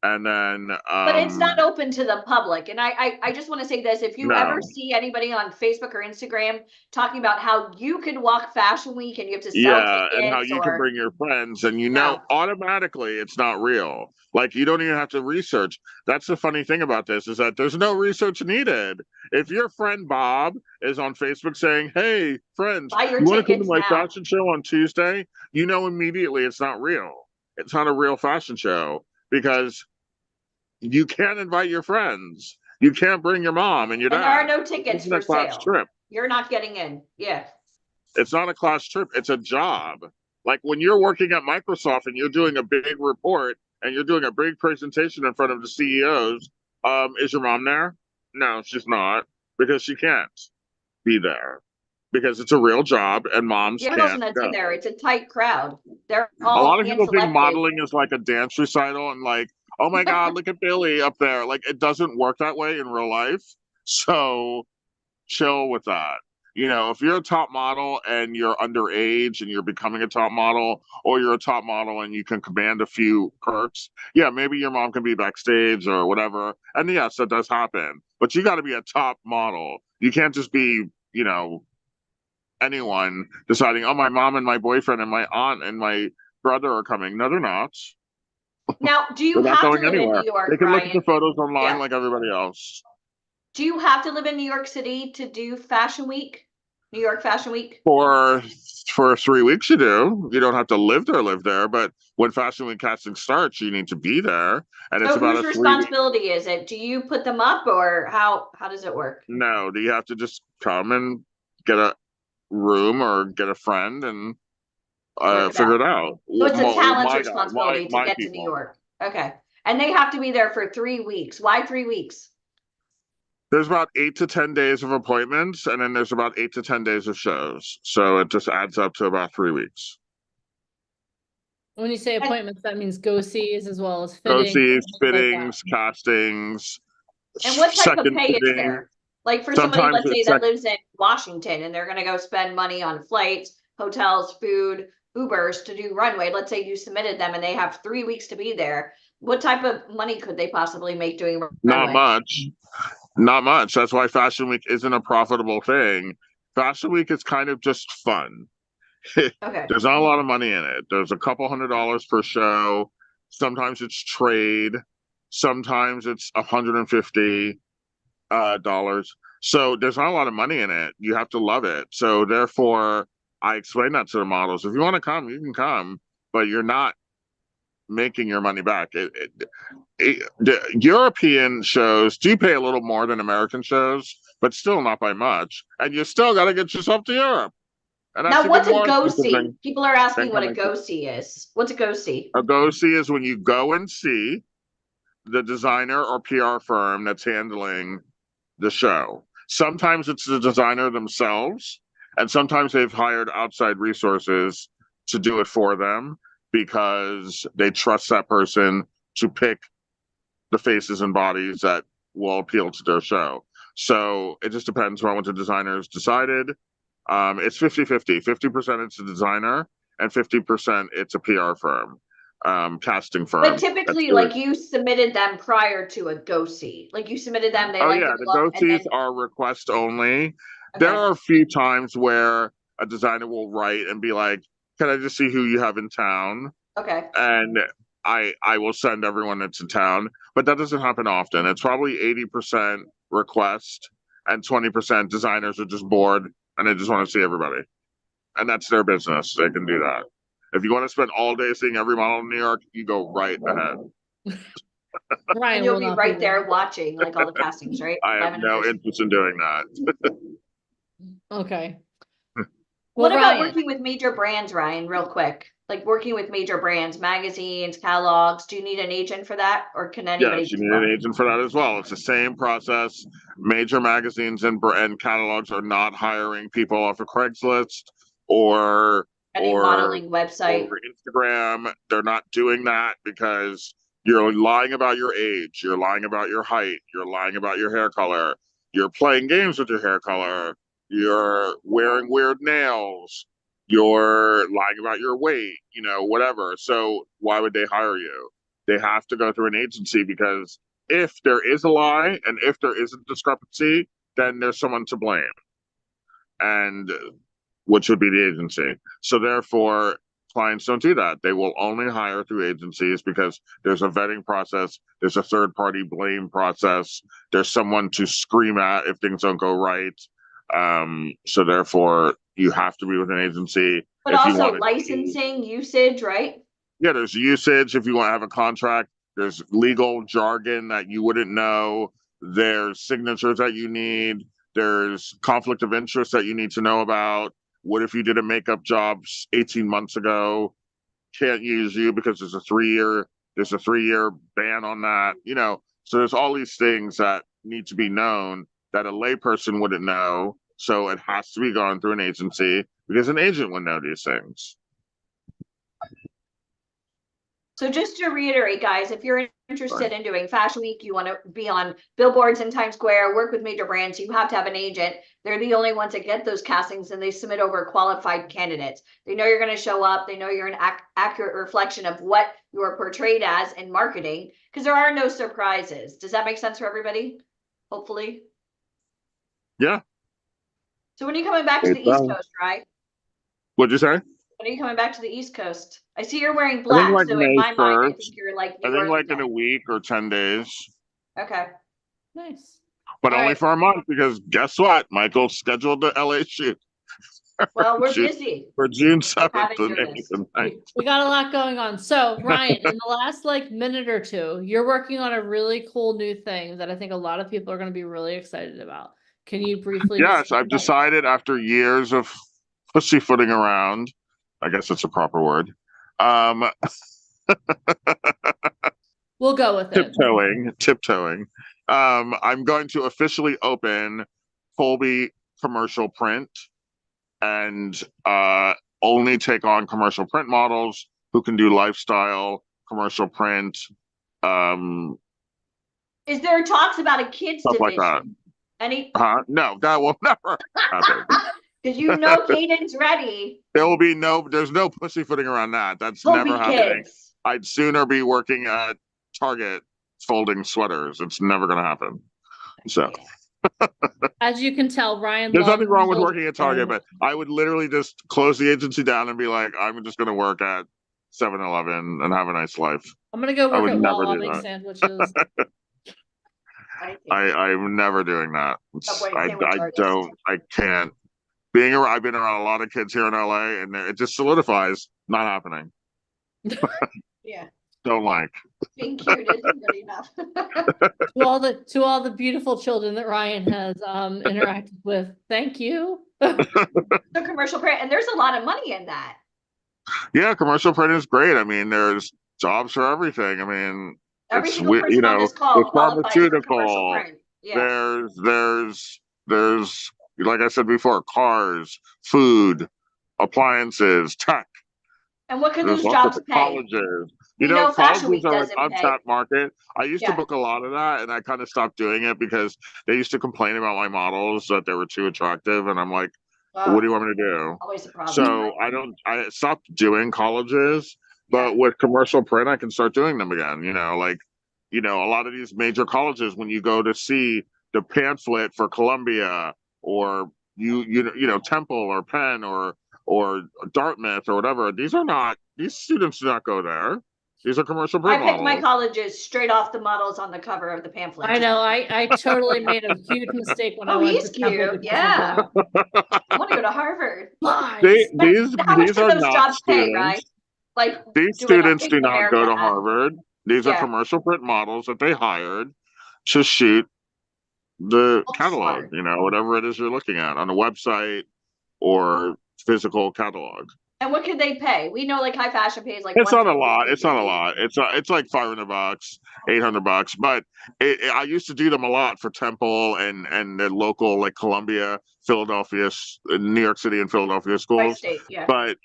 And then But it's not open to the public. And I just want to say this, if you ever No. see anybody on Facebook or Instagram talking about how you could walk Fashion Week and you have to sell Yeah, and how tickets you can bring your friends, and No. automatically it's not real. Like you don't even have to research. That's the funny thing about this is that there's no research needed. If your friend Bob is on Facebook saying, "Hey, friends, Buy your you want to come to tickets my now." fashion show on Tuesday?" You know immediately it's not real. It's not a real fashion show because you can't invite your friends. You can't bring your mom and your And dad. there are no This tickets isn't a for class sale. trip. You're not getting in. Yeah. It's not a class trip. It's a job. Like when you're working at Microsoft and you're doing a big report and you're doing a big presentation in front of the CEOs, is your mom there? No, she's not because she can't be there because it's a real job and moms Yeah, can't that's go. in there. It's a tight crowd. They're A all lot of people think hand-selected. modeling is like a dance recital and like, oh my God, look at Billy up there. Like it doesn't work that way in real life. So chill with that. If you're a top model and you're underage and you're becoming a top model, or you're a top model and you can command a few perks, yeah, maybe your mom can be backstage or whatever. And yes, that does happen. But you got to be a top model. You can't just be, anyone deciding, oh, my mom and my boyfriend and my aunt and my brother are coming. No, they're not. Now, do you They're not have to going live in anywhere. New York, They can look at the Ryan? photos online Yeah. like everybody else. Do you have to live in New York City to do Fashion Week? New York Fashion Week? For 3 weeks, you do. You don't have to live there, but when Fashion Week casting starts, you need to be there, and it's So about whose a 3 week. responsibility is it? Do you put them up, or how does it work? No, you have to just come and get a room or get a friend and Work it figure it out. So it's a talent's My responsibility to my get to New people. York. Okay. And they have to be there for 3 weeks. Why 3 weeks? There's about 8 to 10 days of appointments, and then there's about 8 to 10 days of shows. So it just adds up to about 3 weeks. When you say appointments, that means go-sees as well as Go fittings. see and things like that. fittings, castings. And what type of second pay is fitting. there? Like for somebody, Sometimes let's say it's that lives in Washington and they're going to go spend money on flights, hotels, food, Ubers to do runway. Let's say you submitted them and they have 3 weeks to be there. What type of money could they possibly make doing Not runway? much. Not much. That's why Fashion Week isn't a profitable thing. Fashion Week is kind of just fun. Okay. There's not a lot of money in it. There's a couple $100 per show. Sometimes it's trade. Sometimes it's $150 dollars. So there's not a lot of money in it. You have to love it. So therefore, I explain that to the models. If you want to come, you can come, but you're not making your money back. The European shows do pay a little more than American shows, but still not by much. And you still got to get yourself to Europe. And that's Now, what's even a more go expensive see? than People are asking what a coming to- go see is. What's a go see? A go see is when you go and see the designer or PR firm that's handling the show. Sometimes it's the designer themselves, and sometimes they've hired outside resources to do it for them because they trust that person to pick the faces and bodies that will appeal to their show. So it just depends on what the designers decided. It's 50-50. 50% it's the designer and 50% it's a PR firm, casting firm. But typically, like you submitted them prior to a go see. Like you submitted them, they like yeah, the go sees are request only. There are a few times where a designer will write and be like, "Can I just see who you have in town?" Okay. And I will send everyone that's in town, but that doesn't happen often. It's probably 80% request and 20% designers are just bored and they just want to see everybody. And that's their business. They can do that. If you want to spend all day seeing every model in New York, you go right ahead. Ryan And you'll will be not right there. there watching like all the castings, right? I have no interest in doing that. Okay. What Well, about Ryan, working with major brands, Ryan, real quick? Like working with major brands, magazines, catalogs. Do you need an agent for that, or can anybody Yes, you do need that? an agent for that as well. It's the same process. Major magazines and catalogs are not hiring people off of Craigslist or Any modeling website? over Instagram. They're not doing that because you're lying about your age, you're lying about your height, you're lying about your hair color, you're playing games with your hair color, you're wearing weird nails, you're lying about your weight, whatever. So why would they hire you? They have to go through an agency because if there is a lie and if there is a discrepancy, then there's someone to blame, and which would be the agency. So therefore, clients don't do that. They will only hire through agencies because there's a vetting process, there's a third party blame process, there's someone to scream at if things don't go right. So therefore, you have to be with an agency. But also licensing, usage, right? Yeah, there's usage if you want to have a contract. There's legal jargon that you wouldn't know. There's signatures that you need. There's conflict of interest that you need to know about. What if you did a makeup job 18 months ago? Can't use you because there's a 3-year ban on that. So there's all these things that need to be known that a layperson wouldn't know. So it has to be gone through an agency because an agent would know these things. So just to reiterate, guys, if you're interested in doing Fashion Week, you want to be on billboards in Times Square, work with major brands, you have to have an agent. They're the only ones that get those castings, and they submit over qualified candidates. They know you're going to show up. They know you're an accurate reflection of what you are portrayed as in marketing, because there are no surprises. Does that make sense for everybody? Hopefully. Yeah. So when are you coming back to the East Coast, right? What'd you say? When are you coming back to the East Coast? I see you're wearing black, like so in my mind, I 1st. think you're like I think like in a week or 10 days. Okay. nice. But All only right. for a month because guess what? Michael scheduled the LA shoot Well, we're June- busy. for June We're 7th having and your 8th list. and 9th. We got a lot going on. So, Ryan, in the last minute or two, you're working on a really cool new thing that I think a lot of people are going to be really excited about. Can you briefly? Yes, describe I've that? decided after years of pussyfooting around, I guess it's a proper word, We'll go with it. tiptoeing. I'm going to officially open Colby Commercial Print and only take on commercial print models who can do lifestyle commercial print. Is there talks about a kids Stuff division? like that. Any? No, that will never happen. Because Caden's ready. There's no pussyfooting around that. That's Colby never happening. Kids. I'd sooner be working at Target folding sweaters. It's never going to happen. So As you can tell, Ryan. there's nothing loves wrong with those working at Target, things. but I would literally just close the agency down and be like, I'm just going to work at 7-Eleven and have a nice life. I'm gonna go I work would at never Wawa, do make that. sandwiches. I'm never doing that. Subway I sandwich artist. can't. I've been around a lot of kids here in LA, and it just solidifies not happening. Yeah. Don't like. Being cute isn't good enough. To all the beautiful children that Ryan has interacted with, thank you. So commercial print, and there's a lot of money in that. Yeah, commercial print is great. I mean, there's jobs for everything. I mean, Every it's single you person on know, this call there's qualifies for commercial pharmaceutical. print. Yeah. There's like I said before, cars, food, appliances, tech. And what can There's those lots of jobs pay? colleges. We know Fashion Colleges Week are an doesn't pay. untapped market. I used to Yeah. book a lot of that, and I kind of stopped doing it because they used to complain about my models that they were too attractive, and I'm like, what do you want me to do? Always a problem. So I stopped doing colleges, Yeah. but with commercial print, I can start doing them again. A lot of these major colleges, when you go to see the pamphlet for Columbia or Temple or Penn or Dartmouth or whatever, these students do not go there. These are commercial I print picked my models. colleges straight off the models on the cover of the pamphlet. I know. I totally made a huge mistake when I Oh, went he's to Temple cute. because of Yeah. that. I want to go to Harvard. Lies. How much These do are those not jobs pay, right? students. Like These doing a students Bank do of not go America to ad. Harvard. These are Yeah. commercial print models that they hired to shoot the Oh, catalog, smart. whatever it is you're looking at on a website or physical catalog. And what could they pay? We know like high fashion pays like It's not a 150, lot. It's not a 250. lot. It's like $500, $800. But I used to do them a lot for Temple and the local like Columbia, Philadelphia, New York City, and Philadelphia By schools. state, yeah. But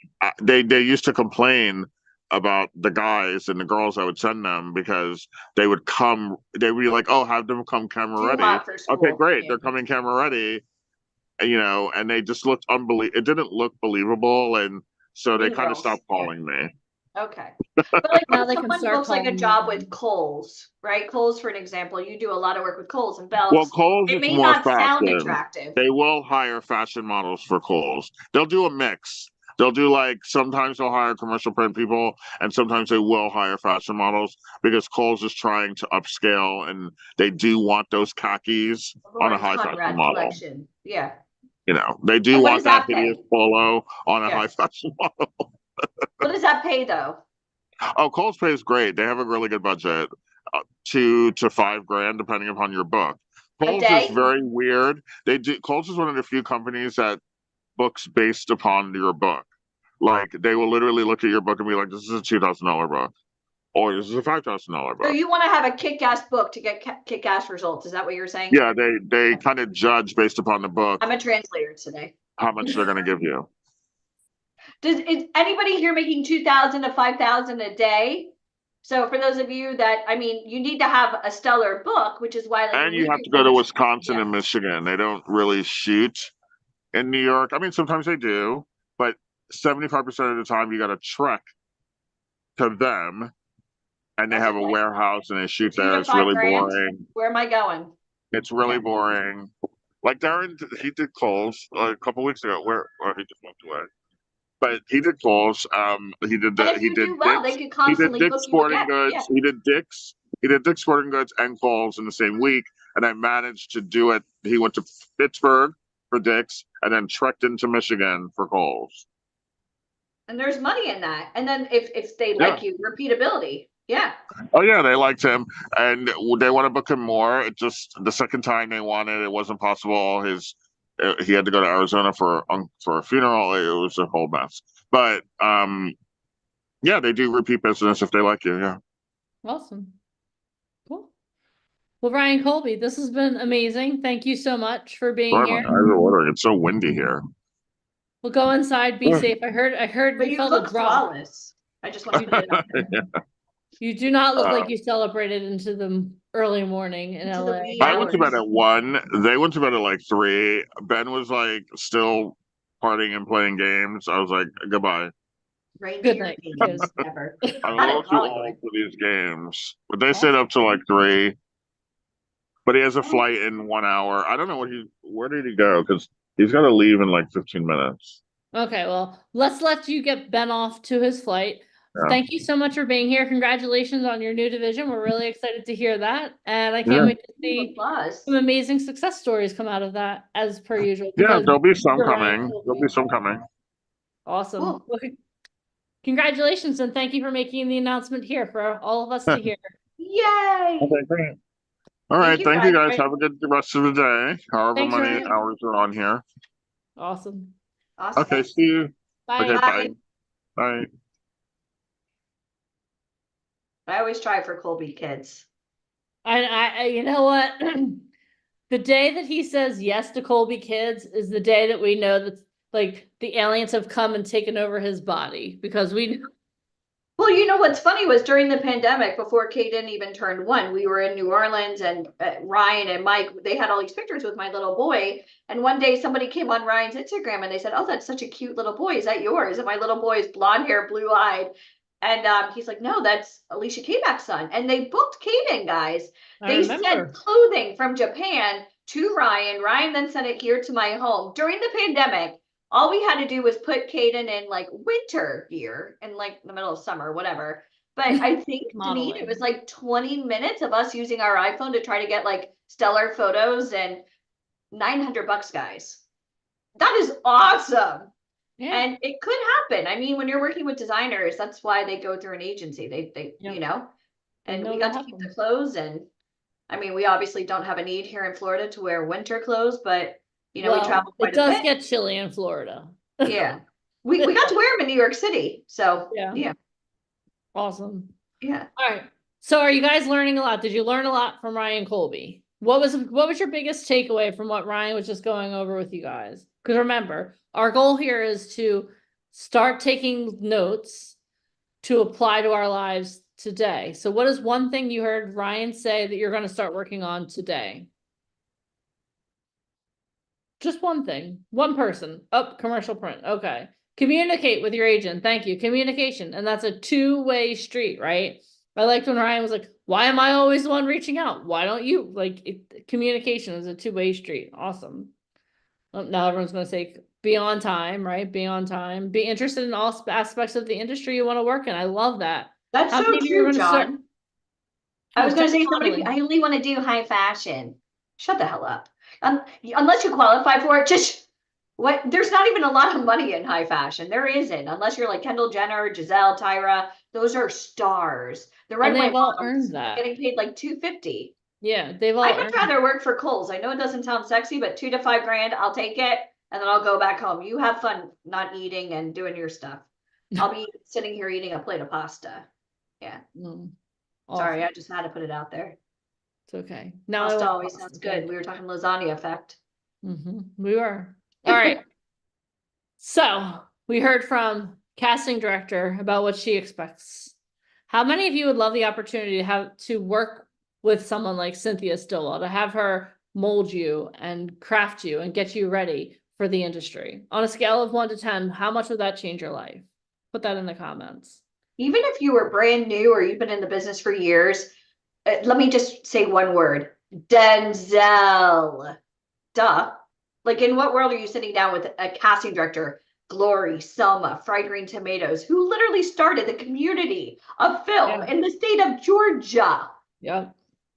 they used to complain about the guys and the girls I would send them because they would be like, oh, have them come camera Too ready. hot for school. Okay, great. Yeah. They're coming camera ready. And they just looked unbelievable. It didn't look believable. And so they Mean kind of Girls, stopped yeah. calling me. Okay. But like Now when they can someone start books like a calling job you. with Kohl's, right? Kohl's, for an example, you do a lot of work with Kohl's and Well, Belks. Kohl's It is may more not sound fashion. attractive. They will hire fashion models for Kohl's. They'll do a mix. They'll do sometimes they'll hire commercial print people and sometimes they will hire fashion models because Kohl's is trying to upscale and they do want those khakis on a Lauren high fashion Conrad model. collection. Yeah. They do And what want does that that hideous pay? polo on a Yeah. high fashion model. What does that pay though? Oh, Kohl's pays great. They have a really good budget, $2 to $5 depending upon your book. Kohl's day? is very weird. Kohl's is one of the few companies that books based upon your book. Like they will literally look at your book and be like, "This is a $2,000 book," or "This is a $5,000 So book." you want to have a kick-ass book to get kick-ass results. Is that what you're saying? Yeah, they kind of judge based upon the book I'm a translator today. how much they're going to give you. Is anybody here making 2,000 to 5,000 a day? So for those of you that, you need to have a stellar book, which is why. And you have to go to Wisconsin and Michigan. They don't really shoot in New York. Sometimes they do, but 75% of the time you got to trek to them, and they have a warehouse and they shoot there. It's really boring. Where am I going? It's really boring. Like Darren, he did Kohl's a couple weeks ago. He just walked away. But he did Kohl's. He did And if you do well, they could constantly book you Sporting again. Goods. Yeah. He did Dick's Sporting Goods and Kohl's in the same week, and I managed to do it. He went to Pittsburgh for Dick's and then trekked into Michigan for Kohl's. And there's money in that. And then if they like you, repeatability. Yeah. Oh yeah, they liked him, and they want to book him more. It just the second time they wanted, it wasn't possible. He had to go to Arizona for a funeral. It was a whole mess. But yeah, they do repeat business if they like you. Yeah. Awesome. Cool. Well, Ryan Colby, this has been amazing. Thank you so much for being Sorry, here. my eyes are watering. It's so windy here. We'll go inside, be safe. I heard But you you felt look a drop. flawless. I just want you to know. Yeah. You do not look like you celebrated into the early morning in Into the LA. wee I went to bed hours. at 1. They went to bed at like 3. Ben was like still partying and playing games. I was like, goodbye. Good night, kids. Never. I'm a Not in little too Hollywood. old for these games. But they stayed up till like 3. But he has a flight in 1 hour. I don't know where did he go? Because he's got to leave in like 15 minutes. Okay, well, let's let you get Ben off to his flight. Yeah. thank you so much for being here. Congratulations on your new division. We're really excited to hear that. And I can't Yeah. wait to see Applause. some amazing success stories come out of that as per usual. Yeah, because there'll be some you're Ryan coming. Colby. There'll be some coming. Awesome. Cool. Well, congratulations and thank you for making the announcement here for all of us to hear. Yay! Okay, great. All right, you, thank you guys. guys. Have a good rest of the day. However Thanks, many Ryan. hours are on here. Awesome. Awesome. Okay, see you. Bye. Okay, Bye. bye. Bye. I always try for Colby kids. You know what? The day that he says yes to Colby Kids is the day that we know that like the aliens have come and taken over his body because we Well, you know what's funny was during the pandemic, before Kaden even turned 1, we were in New Orleans, and Ryan and Mike, they had all these pictures with my little boy. And one day somebody came on Ryan's Instagram and they said, "Oh, that's such a cute little boy. Is that yours?" And my little boy is blonde hair, blue eyed. And he's like, "No, that's Alicia Kabak's son." And they booked Kaden, guys. I They remember. sent clothing from Japan to Ryan. Ryan then sent it here to my home during the pandemic. All we had to do was put Kaden in like winter gear in like the middle of summer, whatever. But I think, Denise, it was like 20 minutes of us using our iPhone to try to get like stellar photos, and $900, guys. That is awesome. Yeah. And it could happen. I mean, when you're working with designers, that's why they go through an agency. They Yep. you know, and know we that got to keep the happens. clothes. And I mean, we obviously don't have a need here in Florida to wear winter clothes, but you know, we Well, travel quite it does a bit. get chilly in Florida. Yeah. We got to wear them in New York City. So Yeah. Awesome. yeah. All right. So are you guys learning a lot? Did you learn a lot from Ryan Colby? What was your biggest takeaway from what Ryan was just going over with you guys? Because remember, our goal here is to start taking notes to apply to our lives today. So what is one thing you heard Ryan say that you're going to start working on today? Just one thing, one person. Oh, commercial print. Okay. Communicate with your agent. Thank you. Communication. And that's a two-way street, right? I liked when Ryan was like, why am I always the one reaching out? Why don't you? Like, communication is a two-way street. Awesome. Now everyone's going to say, be on time, right? Be on time. Be interested in all aspects of the industry you want to work in. I love that. That's How so many of you are true, gonna start- John. I was going to say, Totally. I only want to do high fashion. Shut the hell up. Unless you qualify for it, just what? There's not even a lot of money in high fashion. There isn't, unless you're like Kendall Jenner, Giselle, Tyra. Those are stars. The right And my they've all mom earned that. getting paid like $250. Yeah, they've all I'd much earned rather work for Kohl's. I know it doesn't sound sexy, but $2 to $5 grand, I'll take it, and then I'll go back home. You have fun not eating and doing your stuff. I'll be sitting here eating a plate of pasta. Yeah. Sorry, Awesome. I just had to put it out there. It's okay. Now I Pasta want always pasta, sounds okay? good. We were talking lasagna effect. We were. All right. So we heard from casting director about what she expects. How many of you would love the opportunity to have to work with someone like Cynthia Stillwell, to have her mold you and craft you and get you ready for the industry? On a scale of 1 to 10, how much would that change your life? Put that in the comments. Even if you were brand new or you've been in the business for years, let me just say one word: Denzel. Duh. Like, in what world are you sitting down with a casting director, Glory, Selma, Fried Green Tomatoes, who literally started the community of film Yeah. in the state of Georgia? Yeah.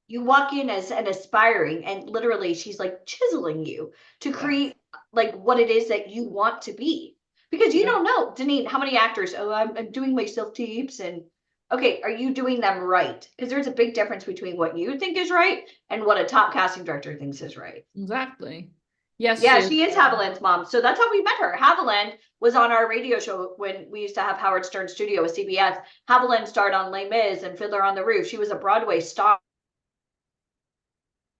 You walk in as an aspiring, and literally she's like chiseling you to create like what it is that you want to be. Because you don't know, Deneen, how many actors, oh, I'm doing my self-tapes, and okay, are you doing them right? Because there's a big difference between what you think is right and what a top casting director thinks is right. Exactly. Yes. Yeah, Sue. she is Haviland's mom. So that's how we met her. Haviland was on our radio show when we used to have Howard Stern Studio with CBS. Haviland starred on Les Mis and Fiddler on the Roof. She was a Broadway star.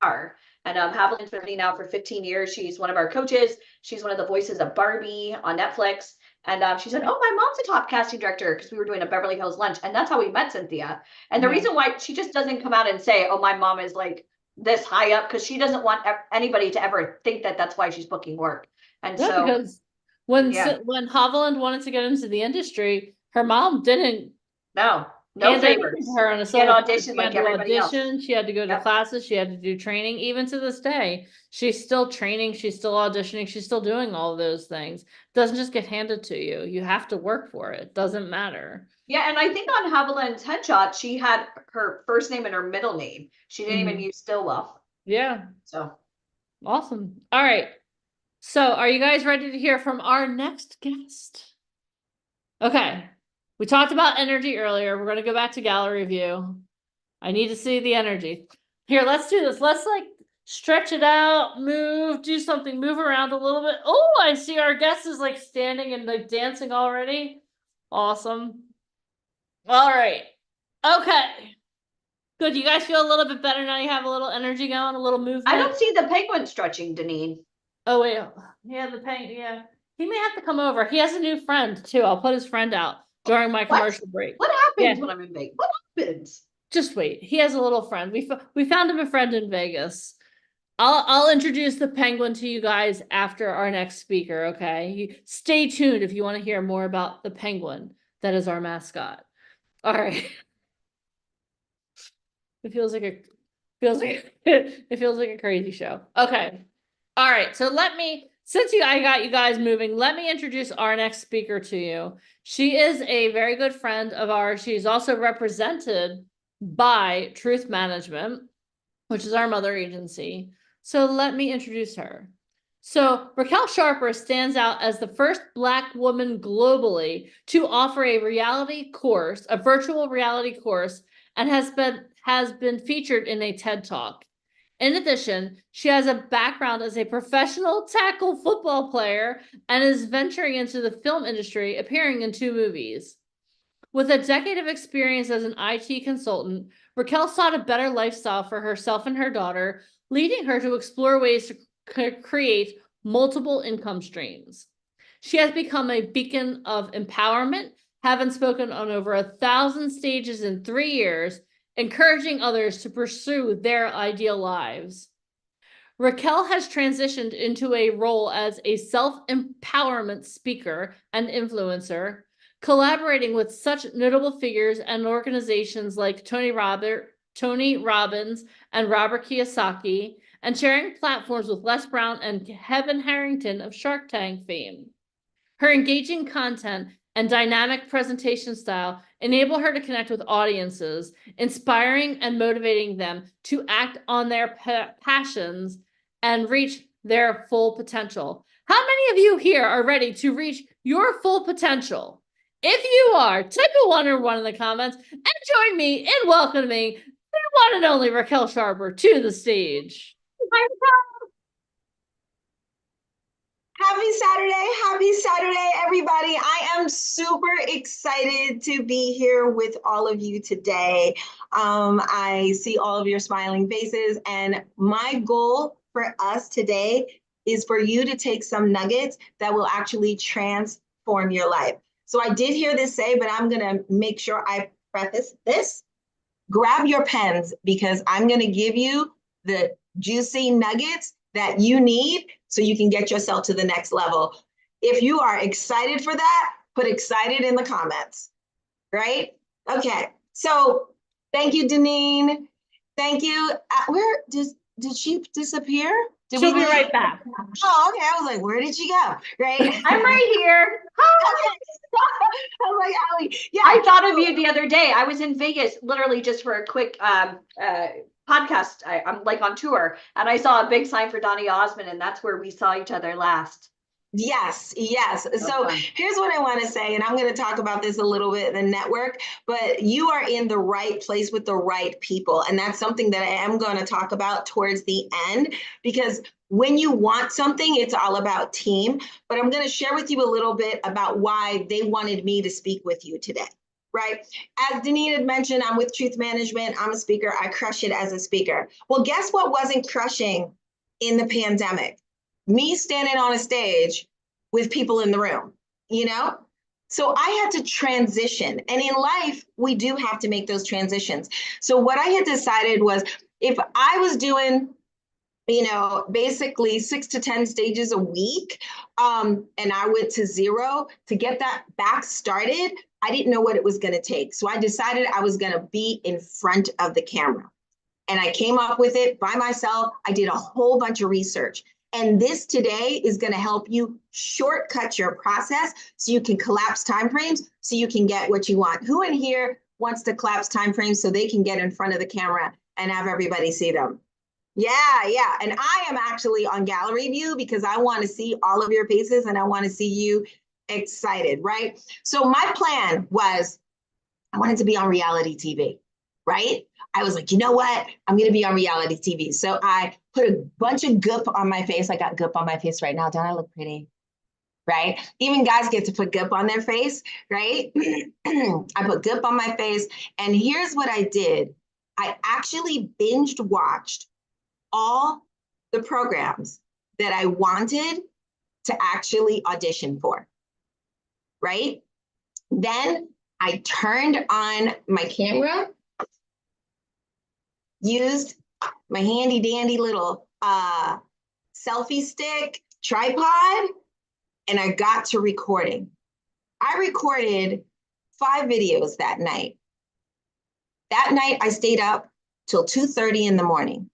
And Haviland's been now for 15 years. She's one of our coaches. She's one of the voices of Barbie on Netflix. And she said, oh, my mom's a top casting director, because we were doing a Beverly Hills lunch. And that's how we met Cynthia. And the reason why she just doesn't come out and say, oh, my mom is like this high up, because she doesn't want anybody to ever think that that's why she's booking work. And Yeah, so because when Yeah. when Haviland wanted to get into the industry, her mom didn't no hand anything favors. to her on a She had silver plate. audition She like had to everybody else. audition, she had to go to Yep. classes, she had to do training. Even to this day, she's still training, she's still auditioning, she's still doing all of those things. It doesn't just get handed to you. You have to work for it. It doesn't matter. Yeah, and I think on Haviland's headshot, she had her first name and her middle name. She didn't even Mhm. use Stillwell. Yeah, So awesome. All right. So are you guys ready to hear from our next guest? Okay. We talked about energy earlier. We're going to go back to gallery view. I need to see the energy. Here, let's do this. Let's like stretch it out, move, do something, move around a little bit. Oh, I see our guest is like standing and like dancing already. Awesome. All right. Okay. Good. You guys feel a little bit better now. You have a little energy going, a little movement. I don't see the penguin stretching, Deneen. Oh wait, yeah, the paint. Yeah, he may have to come over. He has a new friend too. I'll put his friend out during my What? commercial break. What happens Yeah. when I'm in Vegas? What happens? Just wait. He has a little friend. We found him a friend in Vegas. I'll introduce the penguin to you guys after our next speaker. Okay, stay tuned if you want to hear more about the penguin that is our mascot. All right. It feels like it feels like a crazy show. Okay. All right. So I got you guys moving, let me introduce our next speaker to you. She is a very good friend of ours. She's also represented by Truth Management, which is our mother agency. So let me introduce her. So Raquel Sharper stands out as the first Black woman globally to offer a virtual reality course, and has been featured in a TED Talk. In addition, she has a background as a professional tackle football player and is venturing into the film industry, appearing in 2 movies. With a decade of experience as an IT consultant, Raquel sought a better lifestyle for herself and her daughter, leading her to explore ways to create multiple income streams. She has become a beacon of empowerment, having spoken on over 1,000 stages in 3 years, encouraging others to pursue their ideal lives. Raquel has transitioned into a role as a self-empowerment speaker and influencer, collaborating with such notable figures and organizations like Tony Robbins and Robert Kiyosaki, and sharing platforms with Les Brown and Kevin Harrington of Shark Tank fame. Her engaging content and dynamic presentation style enable her to connect with audiences, inspiring and motivating them to act on their passions and reach their full potential. How many of you here are ready to reach your full potential? If you are, type a 1 or 1 in the comments and join me in welcoming the one and only Raquel Sharper to the stage. Happy Saturday, everybody. I am super excited to be here with all of you today. I see all of your smiling faces, and my goal for us today is for you to take some nuggets that will actually transform your life. So I did hear this say, but I'm gonna make sure I preface this. Grab your pens, because I'm gonna give you the juicy nuggets that you need so you can get yourself to the next level. If you are excited for that, put excited in the comments, right? Okay, so thank you, Deneen. Thank you. Where did she disappear? She'll be right back. Oh, okay. I was like, where did she go? Right? I'm right here. I was like, Allie, yeah. I thought of you the other day. I was in Vegas literally just for a quick podcast. I'm like on tour, and I saw a big sign for Donny Osmond, and that's where we saw each other last. Yes. So here's what I want to say, and I'm going to talk about this a little bit, the network, but you are in the right place with the right people. And that's something that I am going to talk about towards the end, because when you want something, it's all about team. But I'm going to share with you a little bit about why they wanted me to speak with you today. Right. As Deneen had mentioned, I'm with Truth Management. I'm a speaker. I crush it as a speaker. Well, guess what wasn't crushing in the pandemic? Me standing on a stage with people in the room, So I had to transition. And in life, we do have to make those transitions. So what I had decided was, if I was doing, basically 6 to 10 stages a week, and I went to 0 to get that back started, I didn't know what it was going to take. So I decided I was going to be in front of the camera. And I came up with it by myself. I did a whole bunch of research. And this today is going to help you shortcut your process so you can collapse timeframes so you can get what you want. Who in here wants to collapse timeframes so they can get in front of the camera and have everybody see them? Yeah. And I am actually on gallery view because I want to see all of your faces and I want to see you excited, right? So my plan was I wanted to be on reality TV, right? I was like, you know what? I'm going to be on reality TV. So I put a bunch of goop on my face. I got goop on my face right now. Don't I look pretty? Right? Even guys get to put goop on their face, right? I put goop on my face. And here's what I did. I actually binged watched all the programs that I wanted to actually audition for, right? Then I turned on my camera, used my handy dandy little selfie stick tripod, and I got to recording. I recorded 5 videos that night. That night I stayed up till 2:30 in the morning.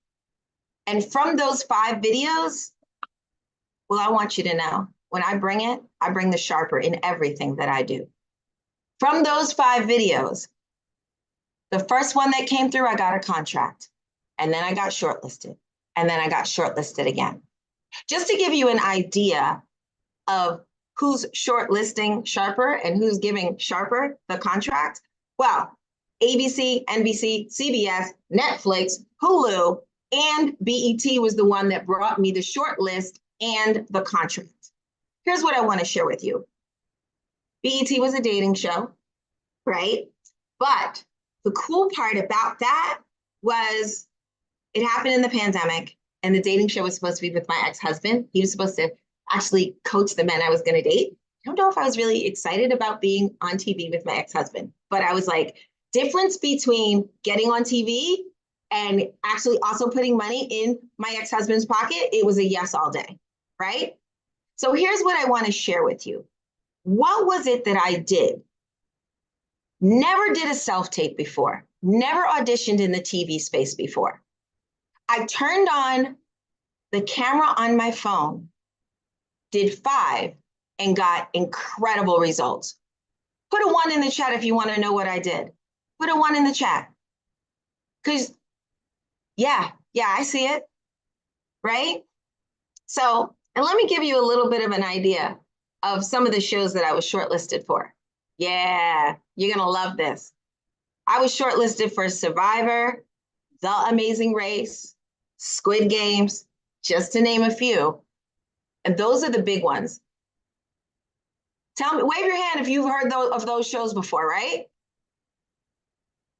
And from those 5 videos, well, I want you to know, when I bring it, I bring the sharper in everything that I do. From those 5 videos, the first one that came through, I got a contract. And then I got shortlisted. And then I got shortlisted again. Just to give you an idea of who's shortlisting Sharper and who's giving Sharper the contract, well, ABC, NBC, CBS, Netflix, Hulu, and BET was the one that brought me the shortlist and the contract. Here's what I want to share with you. BET was a dating show, right? But the cool part about that was it happened in the pandemic, and the dating show was supposed to be with my ex-husband. He was supposed to actually coach the men I was going to date. I don't know if I was really excited about being on TV with my ex-husband, but I was like, difference between getting on TV and actually also putting money in my ex-husband's pocket, it was a yes all day, right? So here's what I want to share with you. What was it that I did? Never did a self-tape before, never auditioned in the TV space before. I turned on the camera on my phone, did 5, and got incredible results. Put a 1 in the chat if you want to know what I did. Put a 1 in the chat. Because, yeah, I see it, right? So, and let me give you a little bit of an idea of some of the shows that I was shortlisted for. Yeah, you're going to love this. I was shortlisted for Survivor, The Amazing Race, Squid Games, just to name a few. And those are the big ones. Tell me, wave your hand if you've heard of those shows before, right?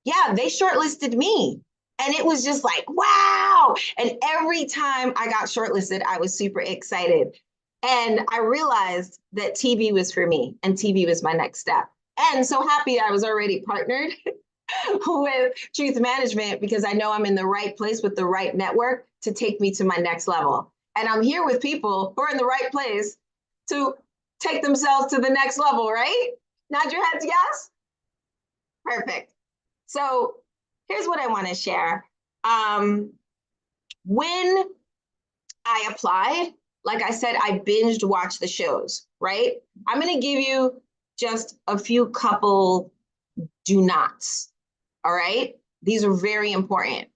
Yeah, they shortlisted me. And it was just like, wow. And every time I got shortlisted, I was super excited. And I realized that TV was for me and TV was my next step. And so happy I was already partnered with Truth Management because I know I'm in the right place with the right network to take me to my next level. And I'm here with people who are in the right place to take themselves to the next level, right? Nod your heads, yes? Perfect. So here's what I want to share. When I applied, like I said, I binged watched the shows, right? I'm going to give you just a few couple do nots, all right? These are very important.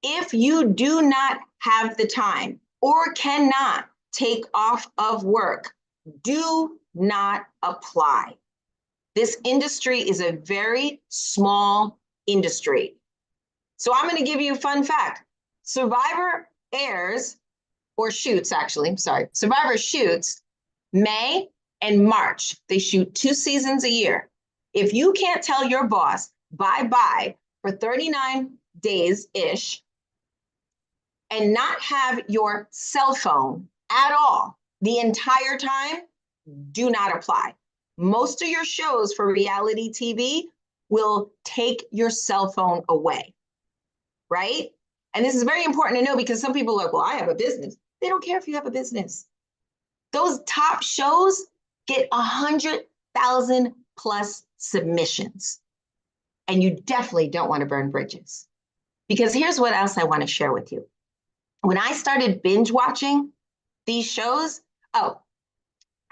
If you do not have the time or cannot take off of work, do not apply. This industry is a very small industry. So I'm going to give you a fun fact. Survivor airs, or shoots actually, I'm sorry. Survivor shoots May and March. They shoot 2 seasons a year. If you can't tell your boss bye-bye for 39 days-ish and not have your cell phone at all the entire time, do not apply. Most of your shows for reality TV will take your cell phone away, right? And this is very important to know because some people are like, well, I have a business. They don't care if you have a business. Those top shows get 100,000 plus submissions. And you definitely don't want to burn bridges. Because here's what else I want to share with you. when I started binge watching these shows, oh,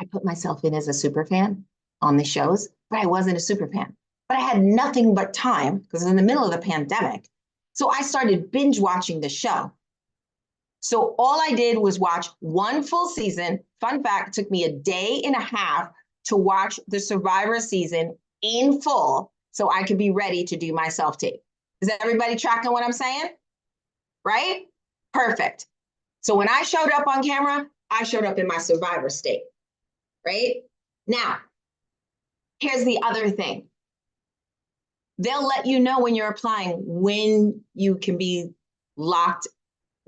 I put myself in as a super fan on the shows, but I wasn't a super fan. But I had nothing but time because it was in the middle of the pandemic. So I started binge watching the show. So all I did was watch one full season. Fun fact, it took me a day and a half to watch the Survivor season in full so I could be ready to do my self-tape. Is everybody tracking what I'm saying? Right? Perfect. So when I showed up on camera, I showed up in my Survivor state, right? Now, here's the other thing. They'll let you know when you're applying when you can be locked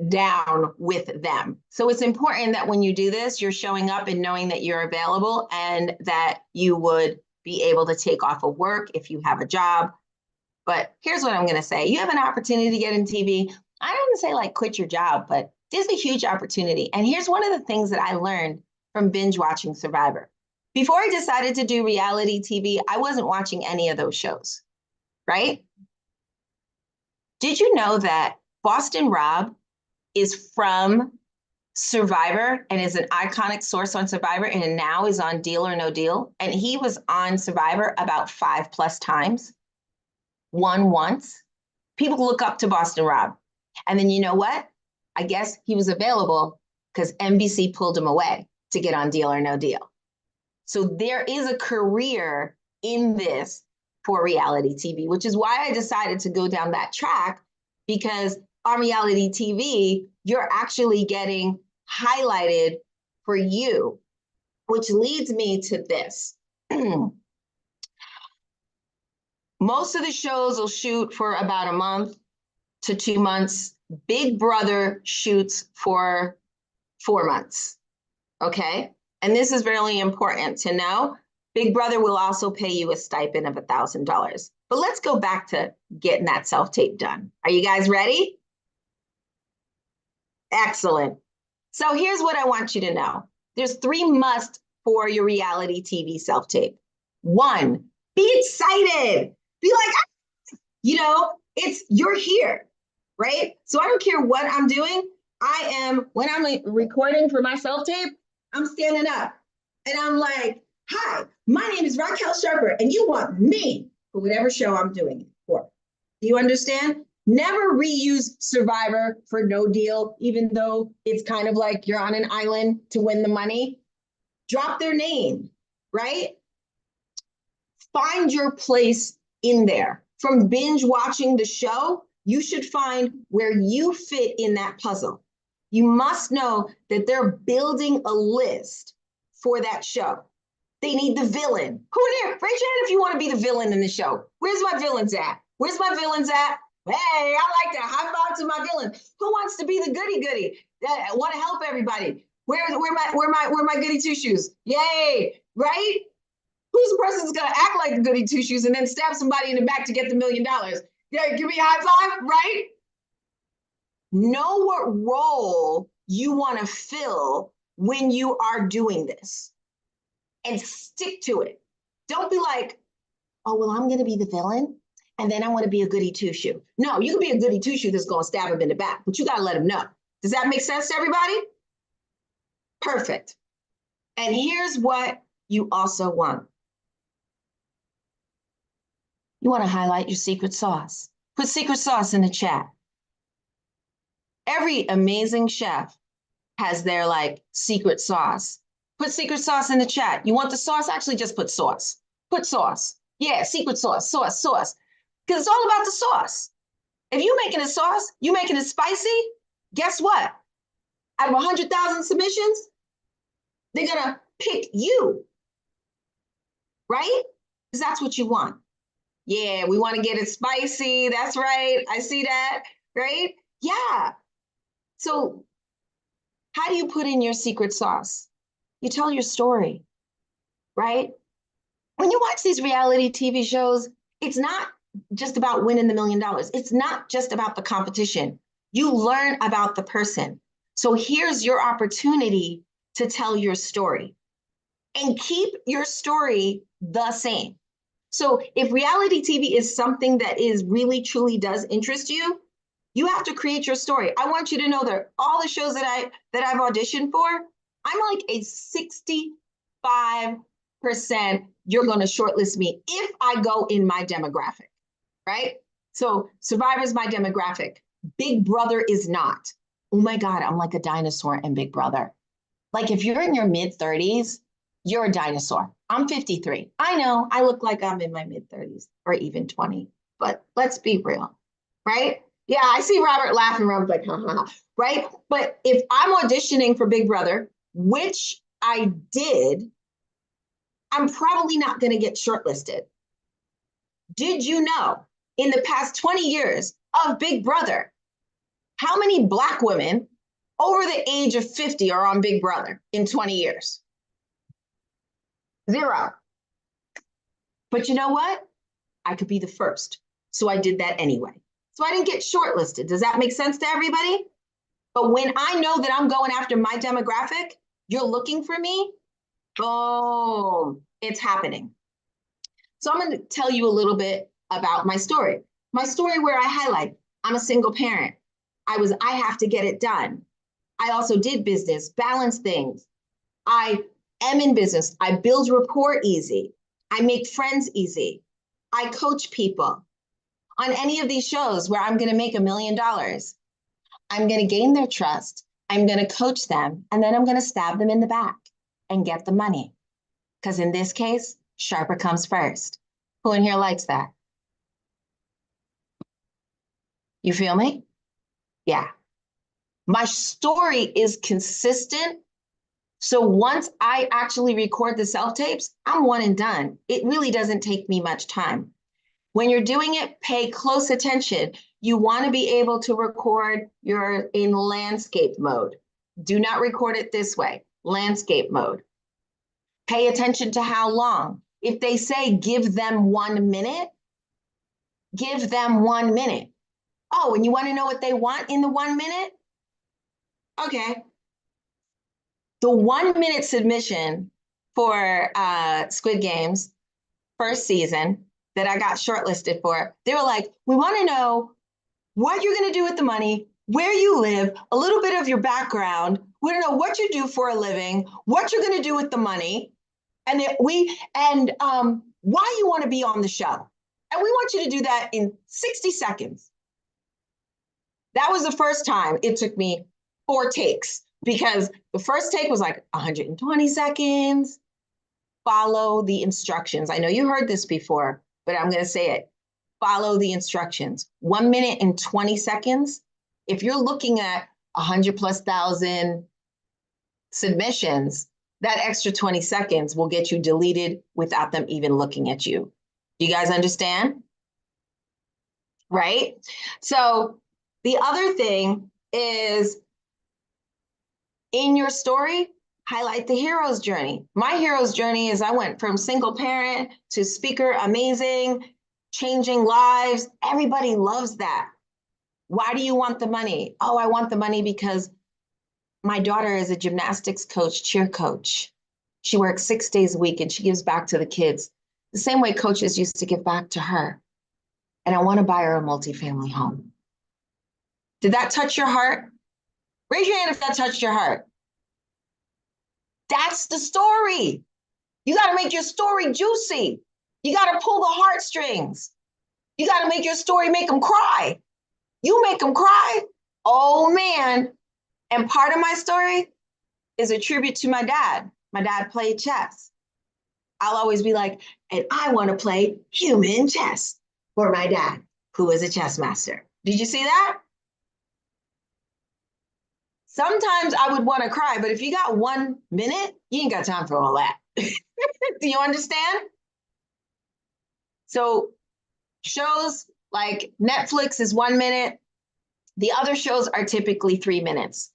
down with them. So it's important that when you do this, you're showing up and knowing that you're available and that you would be able to take off of work if you have a job. But here's what I'm going to say. You have an opportunity to get in TV. I don't want to say like quit your job, but there's a huge opportunity. And here's one of the things that I learned from binge watching Survivor. Before I decided to do reality TV, I wasn't watching any of those shows, right? Did you know that Boston Rob is from Survivor and is an iconic source on Survivor and now is on Deal or No Deal? And he was on Survivor about 5+ times. Won once. People look up to Boston Rob. And then you know what? I guess he was available because NBC pulled him away to get on Deal or No Deal. So there is a career in this for reality TV, which is why I decided to go down that track, because on reality TV, you're actually getting highlighted for you, which leads me to this. Most of the shows will shoot for about a month to 2 months. Big Brother shoots for 4 months, okay? And this is really important to know. Big Brother will also pay you a stipend of $1,000. But let's go back to getting that self-tape done. Are you guys ready? Excellent. So here's what I want you to know. There's 3 musts for your reality TV self-tape. 1, be excited. Be like, you're here, right? So I don't care what I'm doing. When I'm recording for my self-tape, I'm standing up and I'm like, hi, my name is Raquel Sharper and you want me for whatever show I'm doing it for. Do you understand? Never reuse Survivor for No Deal, even though it's kind of like you're on an island to win the money. Drop their name, right? Find your place in there. From binge watching the show, you should find where you fit in that puzzle. You must know that they're building a list for that show. They need the villain. Who there? Raise your hand if you want to be the villain in the show. Where's my villains at? Where's my villains at? Hey, I like that. High five to my villain. Who wants to be the goody? That want to help everybody? Where my goody two shoes? Yay! Right? Who's the person that's gonna act like the goody two shoes and then stab somebody in the back to get the $1 million? Yeah, give me a high five, right? Know what role you want to fill when you are doing this, and stick to it. Don't be like, oh, well, I'm gonna be the villain, and then I want to be a goody two-shoe. No, you can be a goody two-shoe that's gonna stab him in the back, but you gotta let him know. Does that make sense to everybody? Perfect. And here's what you also want. You want to highlight your secret sauce. Put secret sauce in the chat. Every amazing chef has their secret sauce. Put secret sauce in the chat. You want the sauce? Actually, just put sauce. Put sauce. Yeah, secret sauce, sauce. Because it's all about the sauce. If you're making a sauce, you're making it spicy, guess what? Out of 100,000 submissions, they're going to pick you, right? Because that's what you want. Yeah, we want to get it spicy. That's right. I see that, right? Yeah. So how do you put in your secret sauce? You tell your story, right? When you watch these reality TV shows, it's not just about winning the $1 million. It's not just about the competition. You learn about the person. So here's your opportunity to tell your story, and keep your story the same. So if reality TV is something that is really truly does interest you, You have to create your story. I want you to know that all the shows that I've auditioned for, I'm like a 65% you're going to shortlist me if I go in my demographic, right? So Survivor's my demographic. Big Brother is not. Oh my God, I'm like a dinosaur in Big Brother. Like if you're in your mid-30s, you're a dinosaur. I'm 53. I know I look like I'm in my mid-30s or even 20, but let's be real, right? Yeah, I see Robert laughing around like, ha, ha, ha, right? But if I'm auditioning for Big Brother, which I did, I'm probably not going to get shortlisted. Did you know in the past 20 years of Big Brother, how many Black women over the age of 50 are on Big Brother in 20 years? 0. But you know what? I could be the first. So I did that anyway. So I didn't get shortlisted. Does that make sense to everybody? But when I know that I'm going after my demographic, you're looking for me, boom, it's happening. So I'm going to tell you a little bit about my story. My story where I highlight, I'm a single parent. I have to get it done. I also did business, balance things. I am in business. I build rapport easy. I make friends easy. I coach people. On any of these shows where I'm going to make $1 million, I'm going to gain their trust. I'm going to coach them, and then I'm going to stab them in the back and get the money. Because in this case, sharper comes first. Who in here likes that? You feel me? Yeah. My story is consistent. So once I actually record the self-tapes, I'm one and done. It really doesn't take me much time. When you're doing it, pay close attention. You want to be able to record in landscape mode. Do not record it this way, landscape mode. Pay attention to how long. If they say give them 1 minute, give them 1 minute. Oh, and you want to know what they want in the 1 minute? Okay. The 1 minute submission for Squid Games first season that I got shortlisted for, they were like, we want to know what you're going to do with the money, where you live, a little bit of your background. We want to know what you do for a living, what you're going to do with the money, and why you want to be on the show. And we want you to do that in 60 seconds. That was the first time it took me 4 takes, because the first take was like 120 seconds. Follow the instructions. I know you heard this before, but I'm going to say it. Follow the instructions. 1 minute and 20 seconds. If you're looking at 100,000+ submissions, that extra 20 seconds will get you deleted without them even looking at you. Do you guys understand? Right? So the other thing is, in your story, highlight the hero's journey. My hero's journey is I went from single parent to speaker, amazing, changing lives. Everybody loves that. Why do you want the money? Oh, I want the money because my daughter is a gymnastics coach, cheer coach. She works 6 days a week and she gives back to the kids the same way coaches used to give back to her. And I want to buy her a multifamily home. Did that touch your heart? Raise your hand if that touched your heart. That's the story. You got to make your story juicy. You got to pull the heartstrings. You got to make your story make them cry. You make them cry. Oh, man. And part of my story is a tribute to my dad. My dad played chess. I'll always be like, and I want to play human chess for my dad, who is a chess master. Did you see that? Sometimes I would want to cry, but if you got 1 minute, you ain't got time for all that. Do you understand? So shows like Netflix is 1 minute. The other shows are typically 3 minutes.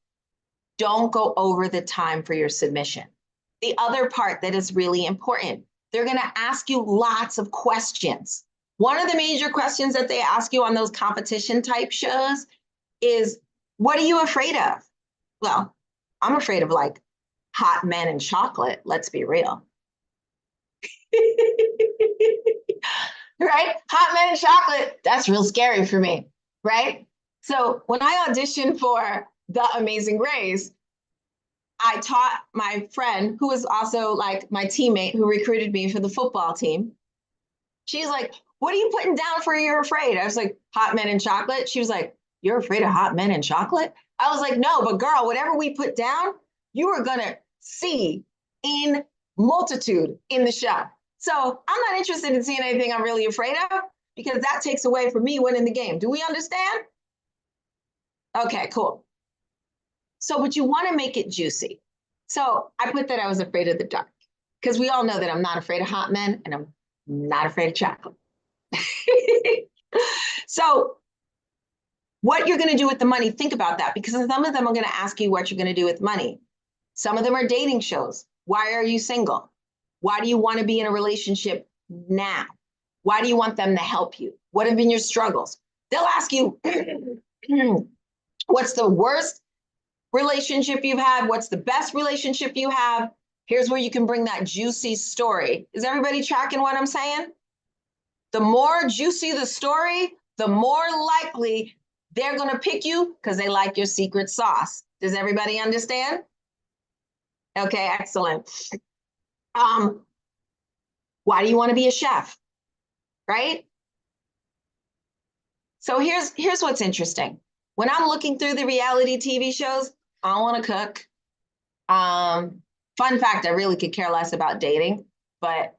Don't go over the time for your submission. The other part that is really important, they're going to ask you lots of questions. One of the major questions that they ask you on those competition type shows is, what are you afraid of? Well, I'm afraid of like hot men and chocolate. Let's be real. Right? Hot men and chocolate. That's real scary for me. Right? So when I auditioned for The Amazing Race, I taught my friend, who was also like my teammate who recruited me for the football team. She's like, what are you putting down for you're afraid? I was like, hot men and chocolate. She was like, you're afraid of hot men and chocolate? I was like, no, but girl, whatever we put down, you are going to see in multitude in the show. So I'm not interested in seeing anything I'm really afraid of, because that takes away from me winning the game. Do we understand? Okay, cool. So, but you want to make it juicy. So I put that I was afraid of the dark, because we all know that I'm not afraid of hot men and I'm not afraid of chocolate. So what you're going to do with the money, think about that, because some of them are going to ask you what you're going to do with money. Some of them are dating shows. Why are you single? Why do you want to be in a relationship now? Why do you want them to help you? What have been your struggles? They'll ask you, what's the worst relationship you've had? What's the best relationship you have? Here's where you can bring that juicy story. Is everybody tracking what I'm saying? The more juicy the story, the more likely they're going to pick you because they like your secret sauce. Does everybody understand? Okay, excellent. Why do you want to be a chef? Right? So here's what's interesting. When I'm looking through the reality TV shows, I don't want to cook. Fun fact, I really could care less about dating, but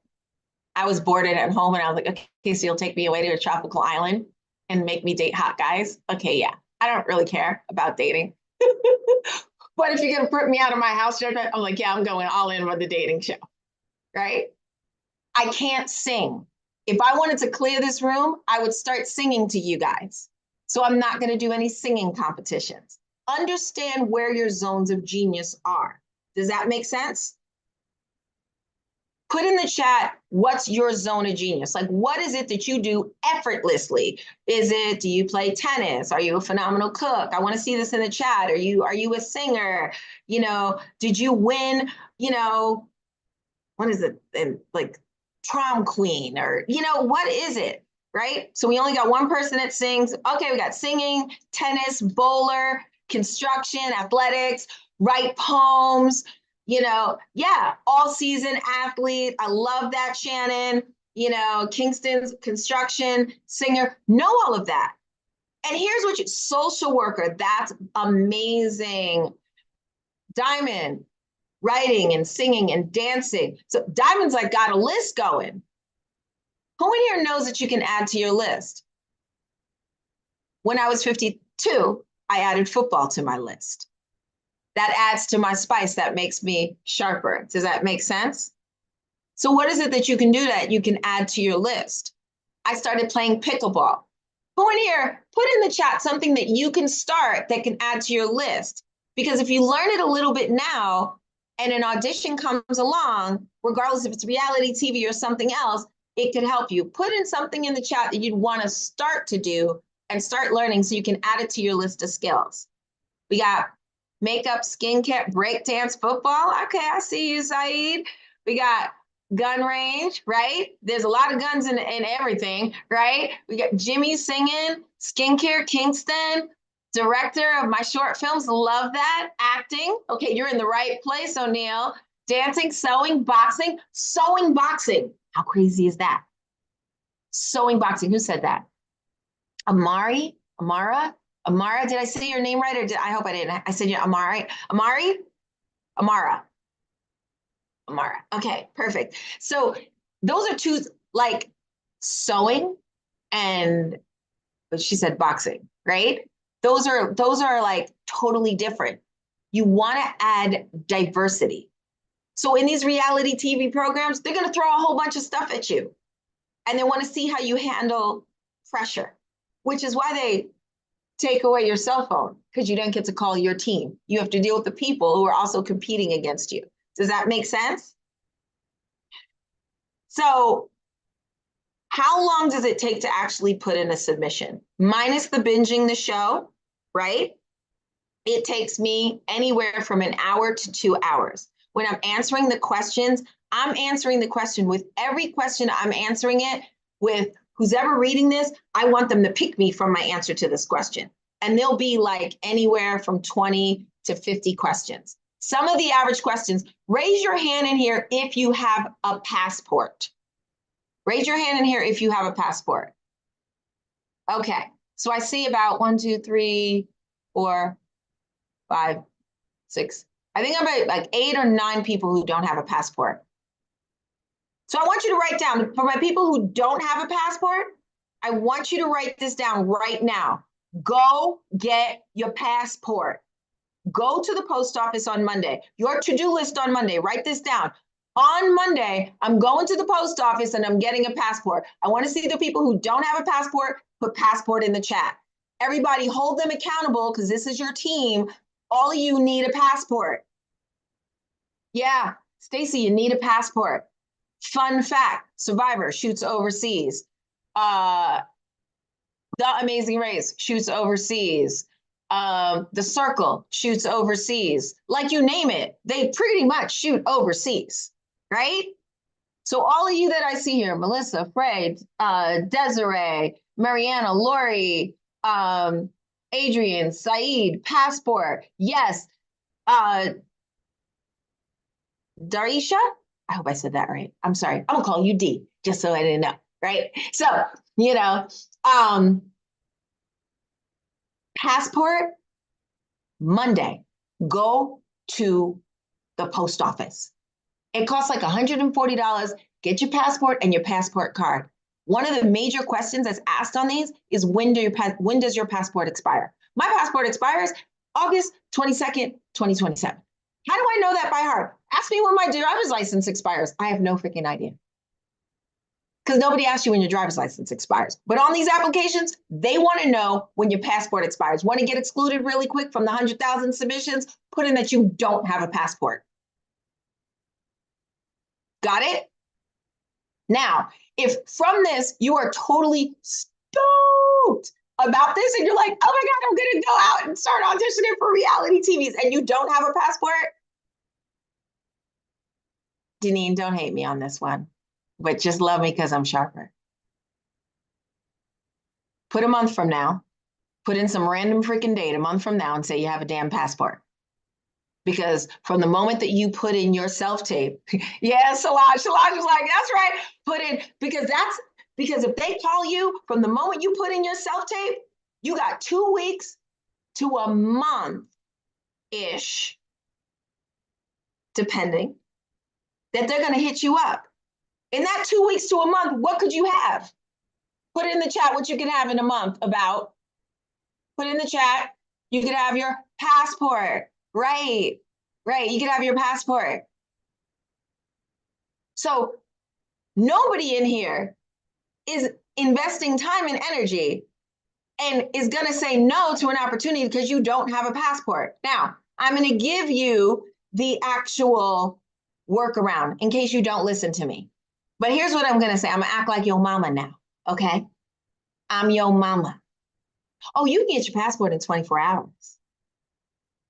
I was bored at home and I was like, okay, so you'll take me away to a tropical island and make me date hot guys? Okay, yeah, I don't really care about dating. But if you're going to put me out of my house, I'm like, yeah, I'm going all in with the dating show, right? I can't sing. If I wanted to clear this room, I would start singing to you guys. So I'm not going to do any singing competitions. Understand where your zones of genius are. Does that make sense? Put in the chat, what's your zone of genius? Like, what is it that you do effortlessly? Do you play tennis? Are you a phenomenal cook? I want to see this in the chat. Are you a singer? Did you win, what is it? Like prom queen or, what is it? Right? So we only got one person that sings. Okay, we got singing, tennis, bowler, construction, athletics, write poems, all season athlete. I love that, Shannon. Kingston's construction singer, know all of that. And here's what social worker, that's amazing. Diamond, writing and singing and dancing. So Diamond's like got a list going. Who in here knows that you can add to your list? When I was 52, I added football to my list. That adds to my spice. That makes me sharper. Does that make sense? So what is it that you can do that you can add to your list? I started playing pickleball. Who in here, put in the chat something that you can start that can add to your list. Because if you learn it a little bit now and an audition comes along, regardless if it's reality TV or something else, it could help you. Put in something in the chat that you'd want to start to do and start learning so you can add it to your list of skills. We got makeup, skincare, breakdance, football. Okay, I see you, Saeed. We got gun range, right? There's a lot of guns in everything, right? We got Jimmy singing, skincare, Kingston, director of my short films. Love that. Acting. Okay, you're in the right place, O'Neill. Dancing, sewing, boxing. Sewing, boxing. How crazy is that? Sewing, boxing. Who said that? Amara? Did I say your name right? Or I hope I didn't. I said you Amara. Okay, perfect. So those are two, like sewing and she said boxing, right? Those are like totally different. You want to add diversity. So in these reality TV programs, they're going to throw a whole bunch of stuff at you. And they want to see how you handle pressure, which is why they take away your cell phone, because you don't get to call your team. You have to deal with the people who are also competing against you. Does that make sense? So how long does it take to actually put in a submission? Minus the binging the show, right? It takes me anywhere from an hour to 2 hours. When I'm answering the questions, I'm answering the question with every question, I'm answering it with who's ever reading this, I want them to pick me from my answer to this question. and they'll be like anywhere from 20 to 50 questions. Some of the average questions, raise your hand in here if you have a passport. Raise your hand in here if you have a passport. Okay, so I see about 1, 2, 3, 4, 5, 6. I think I'm about like 8 or 9 people who don't have a passport. So I want you to write down, for my people who don't have a passport, I want you to write this down right now. Go get your passport. Go to the post office on Monday. Your to-do list on Monday, write this down. On Monday, I'm going to the post office and I'm getting a passport. I want to see the people who don't have a passport, put passport in the chat. Everybody hold them accountable because this is your team. All of you need a passport. Yeah, Stacy, you need a passport. Fun fact, Survivor shoots overseas. The Amazing Race shoots overseas. The Circle shoots overseas. Like you name it, they pretty much shoot overseas, right? So all of you that I see here, Melissa, Fred, Desiree, Mariana, Lori, Adrian, Saeed, passport, yes. Darisha, I hope I said that right. I'm sorry. I'm gonna call you D, just so I didn't know, right? So, you know, passport, Monday, go to the post office. It costs like $140. Get your passport and your passport card. One of the major questions that's asked on these is when does your passport expire? My passport expires August 22nd, 2027. How do I know that by heart? Ask me when my driver's license expires. I have no freaking idea. Because nobody asks you when your driver's license expires. But on these applications, they want to know when your passport expires. Want to get excluded really quick from the 100,000 submissions? Put in that you don't have a passport. Got it? Now, if from this you are totally stoked about this and you're like, oh my God, I'm going to go out and start auditioning for reality TVs and you don't have a passport, Deneen, don't hate me on this one, but just love me because I'm sharper. Put a month from now, put in some random freaking date a month from now and say you have a damn passport. Because from the moment that you put in your self-tape, yeah, Solange was like, that's right, put in, because if they call you from the moment you put in your self-tape, you got 2 weeks to a month-ish, depending, that they're gonna hit you up. In that 2 weeks to a month, what could you have? Put in the chat what you can have in a month about. Put in the chat, you could have your passport. Right. You could have your passport. So nobody in here is investing time and energy and is going to say no to an opportunity because you don't have a passport. Now, I'm going to give you the actual workaround in case you don't listen to me. But here's what I'm going to say. I'm going to act like your mama now. Okay. I'm your mama. Oh, you can get your passport in 24 hours.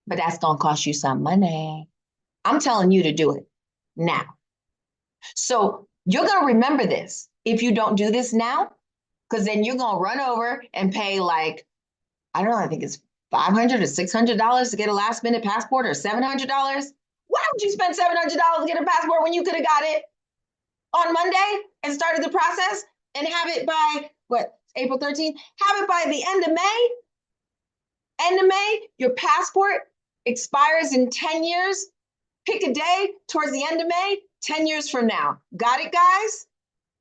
But that's going to cost you some money. I'm telling you to do it now. So you're going to remember this if you don't do this now, because then you're going to run over and pay like, I don't know, I think it's $500 or $600 to get a last minute passport or $700. Why would you spend $700 to get a passport when you could have got it on Monday and started the process and have it by, what, April 13th? Have it by the end of May? End of May, your passport expires in 10 years. Pick a day towards the end of May, 10 years from now. Got it, guys?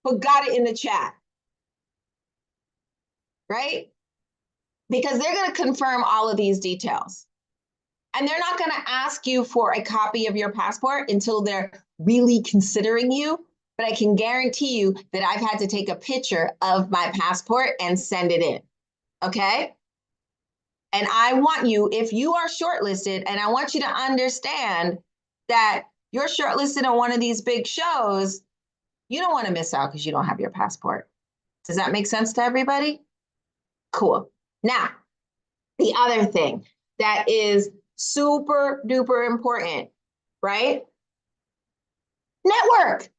But got it in the chat. Right? Because they're going to confirm all of these details. And they're not going to ask you for a copy of your passport until they're really considering you. But I can guarantee you that I've had to take a picture of my passport and send it in. Okay? And I want you, if you are shortlisted, and I want you to understand that you're shortlisted on one of these big shows, you don't want to miss out because you don't have your passport. Does that make sense to everybody? Cool. Now, the other thing that is super duper important, right? Network.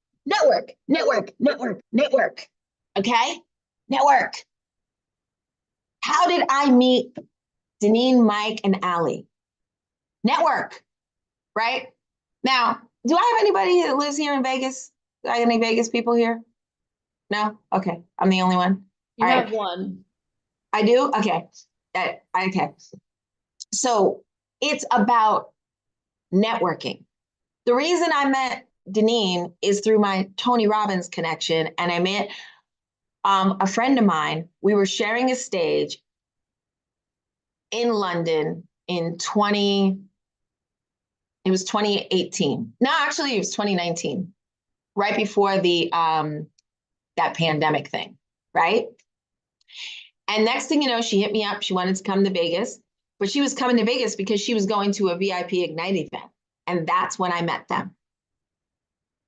Okay? Network. How did I meet Deneen, Mike, and Allie. Network, right? Now, do I have anybody that lives here in Vegas? Do I have any Vegas people here? No? Okay, I'm the only one. You All right. have one. I do? Okay. Okay. So it's about networking. The reason I met Deneen is through my Tony Robbins connection, and I met a friend of mine. We were sharing a stage in London in 2018. No, actually it was 2019, right before the that pandemic thing, right? And next thing you know, she hit me up. She wanted to come to Vegas, but she was coming to Vegas because she was going to a VIP Ignite event. And that's when I met them,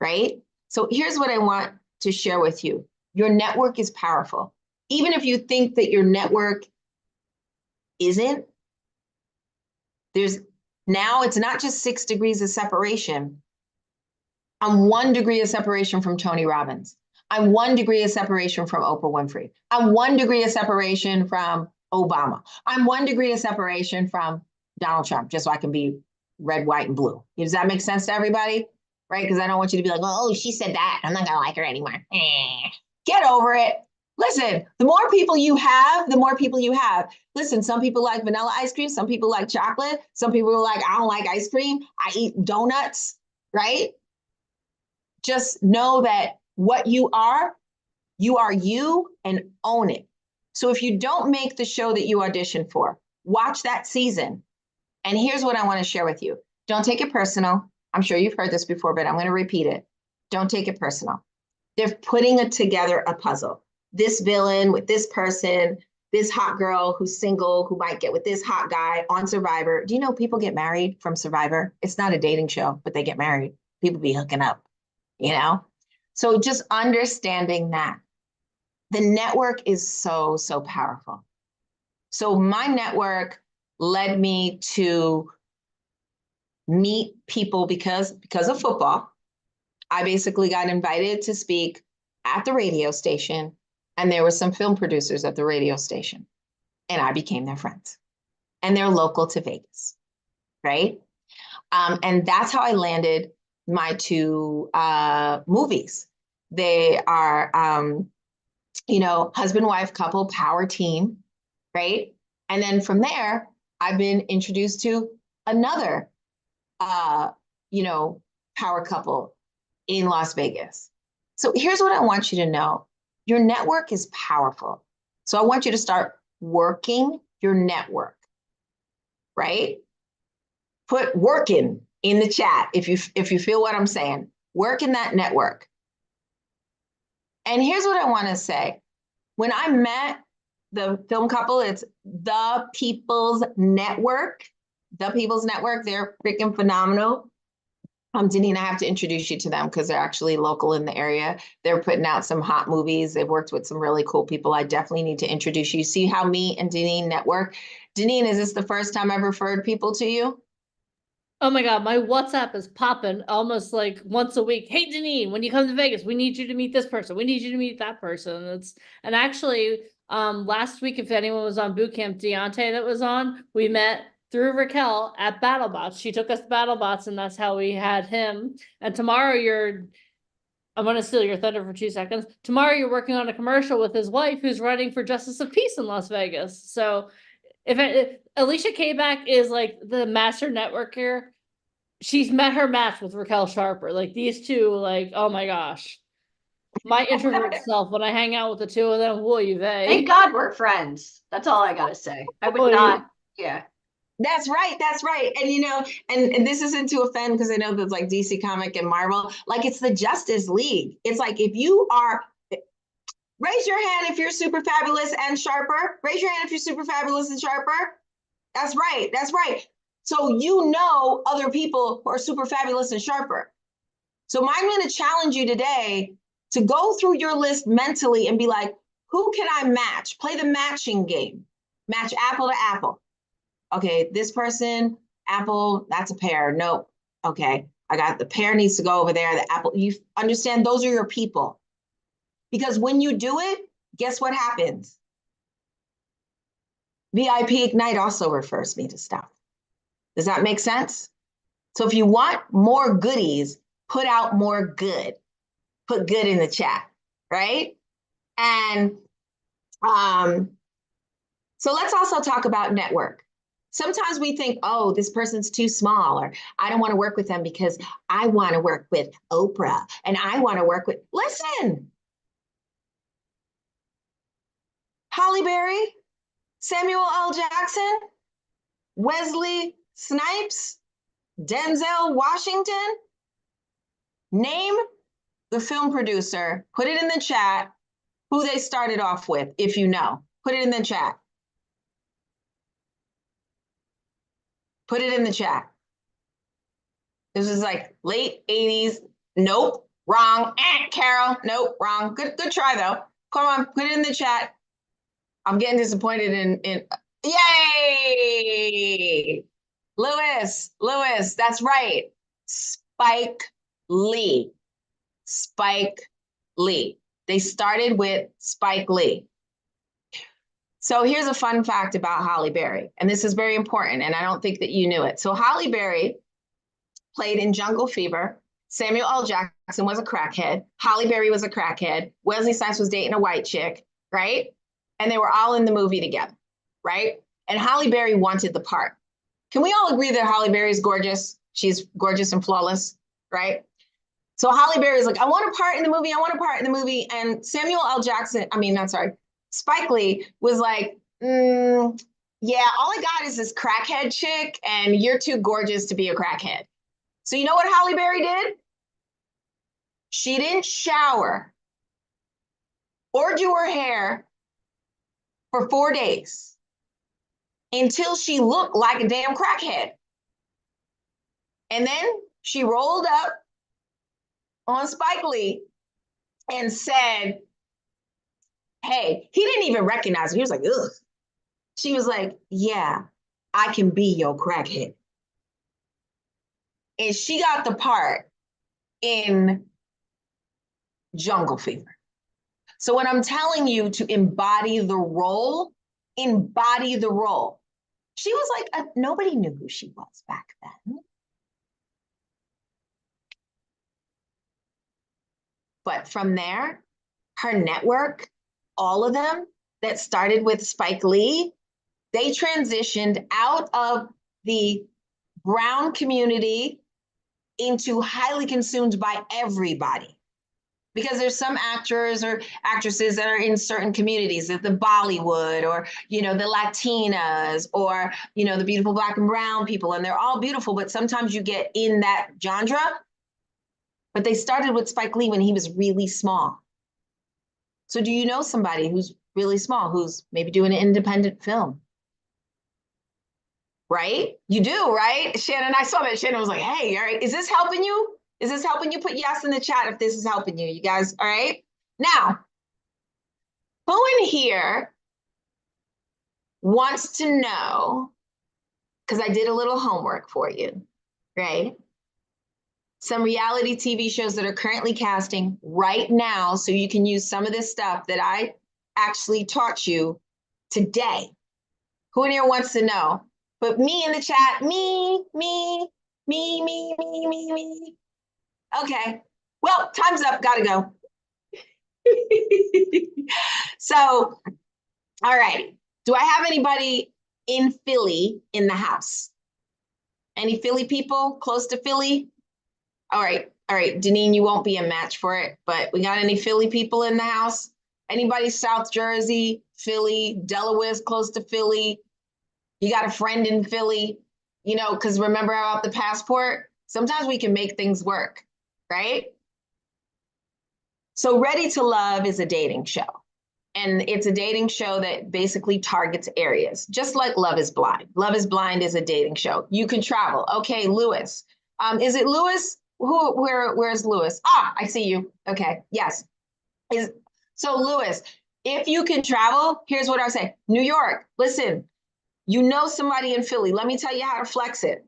right? So here's what I want to share with you. Your network is powerful. Even if you think that your network isn't, now it's not just 6 degrees of separation. I'm 1 degree of separation from Tony Robbins. I'm 1 degree of separation from Oprah Winfrey. I'm 1 degree of separation from Obama. I'm 1 degree of separation from Donald Trump, just so I can be red, white, and blue. Does that make sense to everybody? Right? Because I don't want you to be like, oh, she said that. I'm not going to like her anymore. Get over it. Listen, the more people you have, the more people you have. Listen, some people like vanilla ice cream. Some people like chocolate. Some people are like, I don't like ice cream. I eat donuts, right? Just know that what you are you, and own it. So if you don't make the show that you auditioned for, watch that season. And here's what I want to share with you. Don't take it personal. I'm sure you've heard this before, but I'm going to repeat it. Don't take it personal. They're putting together a puzzle. This villain with this person, this hot girl who's single, who might get with this hot guy on Survivor. Do you know people get married from Survivor? It's not a dating show, but they get married. People be hooking up, you know? So just understanding that. The network is so, so powerful. So my network led me to meet people because of football. I basically got invited to speak at the radio station, and there were some film producers at the radio station, and I became their friends. And they're local to Vegas, right? And that's how I landed my 2 movies. They are, husband-wife couple power team, right? And then from there, I've been introduced to another, power couple in Las Vegas. So here's what I want you to know. Your network is powerful. So I want you to start working your network, right? Put working in the chat if you feel what I'm saying. Work in that network. And here's what I want to say. When I met the film couple, it's The People's Network. The People's Network, they're freaking phenomenal. Deneen, I have to introduce you to them because they're actually local in the area. They're putting out some hot movies. They've worked with some really cool people. I definitely need to introduce you. See how me and Deneen network? Deneen, is this the first time I've referred people to you? Oh my God, my WhatsApp is popping almost like once a week. Hey, Deneen, when you come to Vegas, we need you to meet this person. We need you to meet that person. And actually, last week, if anyone was on boot camp, Deontay that was on, we met through Raquel at BattleBots. She took us to BattleBots, and that's how we had him. And tomorrow I'm going to steal your thunder for 2 seconds. Tomorrow you're working on a commercial with his wife who's running for Justice of Peace in Las Vegas. So if Alicia Kback is like the master networker, she's met her match with Raquel Sharper. Like these two, like, oh my gosh. My introvert self, when I hang out with the two of them, woy vey. Thank God we're friends. That's all I gotta say. I would not, yeah. That's right. That's right. And, and this isn't to offend because I know there's like DC Comic and Marvel, like it's the Justice League. It's like, if you are, raise your hand if you're super fabulous and sharper. Raise your hand if you're super fabulous and sharper. That's right. That's right. So other people who are super fabulous and sharper. So I'm going to challenge you today to go through your list mentally and be like, who can I match? Play the matching game. Match apple to apple. Okay, this person, apple, that's a pear. Nope. Okay, I got the pear needs to go over there. The apple, you understand, those are your people. Because when you do it, guess what happens? VIP Ignite also refers me to stuff. Does that make sense? So if you want more goodies, put out more good. Put good in the chat, right? And so let's also talk about network. Sometimes we think, oh, this person's too small, or I don't want to work with them because I want to work with Oprah and I want to work with, listen, Halle Berry, Samuel L. Jackson, Wesley Snipes, Denzel Washington. Name the film producer, put it in the chat, who they started off with, if you know. Put it in the chat. Put it in the chat. This is like late 80s. Nope, wrong. Carol, nope, wrong. Good try though. Come on, put it in the chat. I'm getting disappointed in yay! Lewis, that's right. Spike Lee. Spike Lee. They started with Spike Lee. So here's a fun fact about Halle Berry, and this is very important, and I don't think that you knew it. So Halle Berry played in Jungle Fever. Samuel L. Jackson was a crackhead. Halle Berry was a crackhead. Wesley Snipes was dating a white chick, right? And they were all in the movie together, right? And Halle Berry wanted the part. Can we all agree that Halle Berry is gorgeous? She's gorgeous and flawless, right? So Halle Berry is like, I want a part in the movie. I want a part in the movie. And Spike Lee was like, yeah, all I got is this crackhead chick and you're too gorgeous to be a crackhead. So you know what Halle Berry did? She didn't shower or do her hair for 4 days until she looked like a damn crackhead. And then she rolled up on Spike Lee and said, hey, he didn't even recognize her. He was like, ugh. She was like, yeah, I can be your crackhead. And she got the part in Jungle Fever. So when I'm telling you to embody the role, embody the role. She was like, nobody knew who she was back then. But from there, her network, all of them that started with Spike Lee, they transitioned out of the brown community into highly consumed by everybody. Because there's some actors or actresses that are in certain communities, the Bollywood or, the Latinas or, the beautiful Black and brown people, and they're all beautiful, but sometimes you get in that genre. But they started with Spike Lee when he was really small. So do you know somebody who's really small, who's maybe doing an independent film? Right? You do, right? Shannon, I saw that. Shannon was like, hey, all right, is this helping you? Is this helping you? Put yes in the chat if this is helping you. You guys, all right? Now, who in here wants to know, because I did a little homework for you, right? Some reality TV shows that are currently casting right now, so you can use some of this stuff that I actually taught you today. Who in here wants to know? Put me in the chat. Me. Okay. Well, time's up. Gotta go. So, all right. Do I have anybody in Philly in the house? Any Philly people close to Philly? All right, Deneen, you won't be a match for it, but we got any Philly people in the house? Anybody South Jersey, Philly, Delaware's close to Philly? You got a friend in Philly? Because remember about the passport? Sometimes we can make things work, right? So Ready to Love is a dating show. And it's a dating show that basically targets areas, just like Love is Blind. Love is Blind is a dating show. You can travel. Okay, Lewis. Is it Lewis? Where's Lewis? Ah, I see you. Okay, yes. So Lewis, if you can travel, here's what I say. New York, listen, you know somebody in Philly. Let me tell you how to flex it.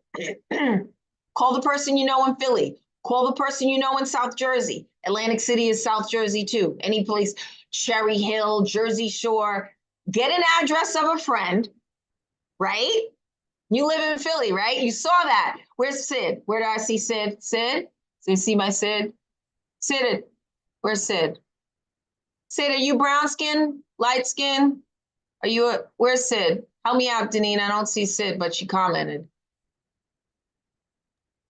Call the person you know in Philly. Call the person you know in South Jersey. Atlantic City is South Jersey too. Any place, Cherry Hill, Jersey Shore. Get an address of a friend right? You live in Philly, right? You saw that. Where's Sid? Where do I see Sid? Sid? Do you see my Sid? Sid, where's Sid? Sid, are you brown skin, light skin? Where's Sid? Help me out, Deneen. I don't see Sid, but she commented.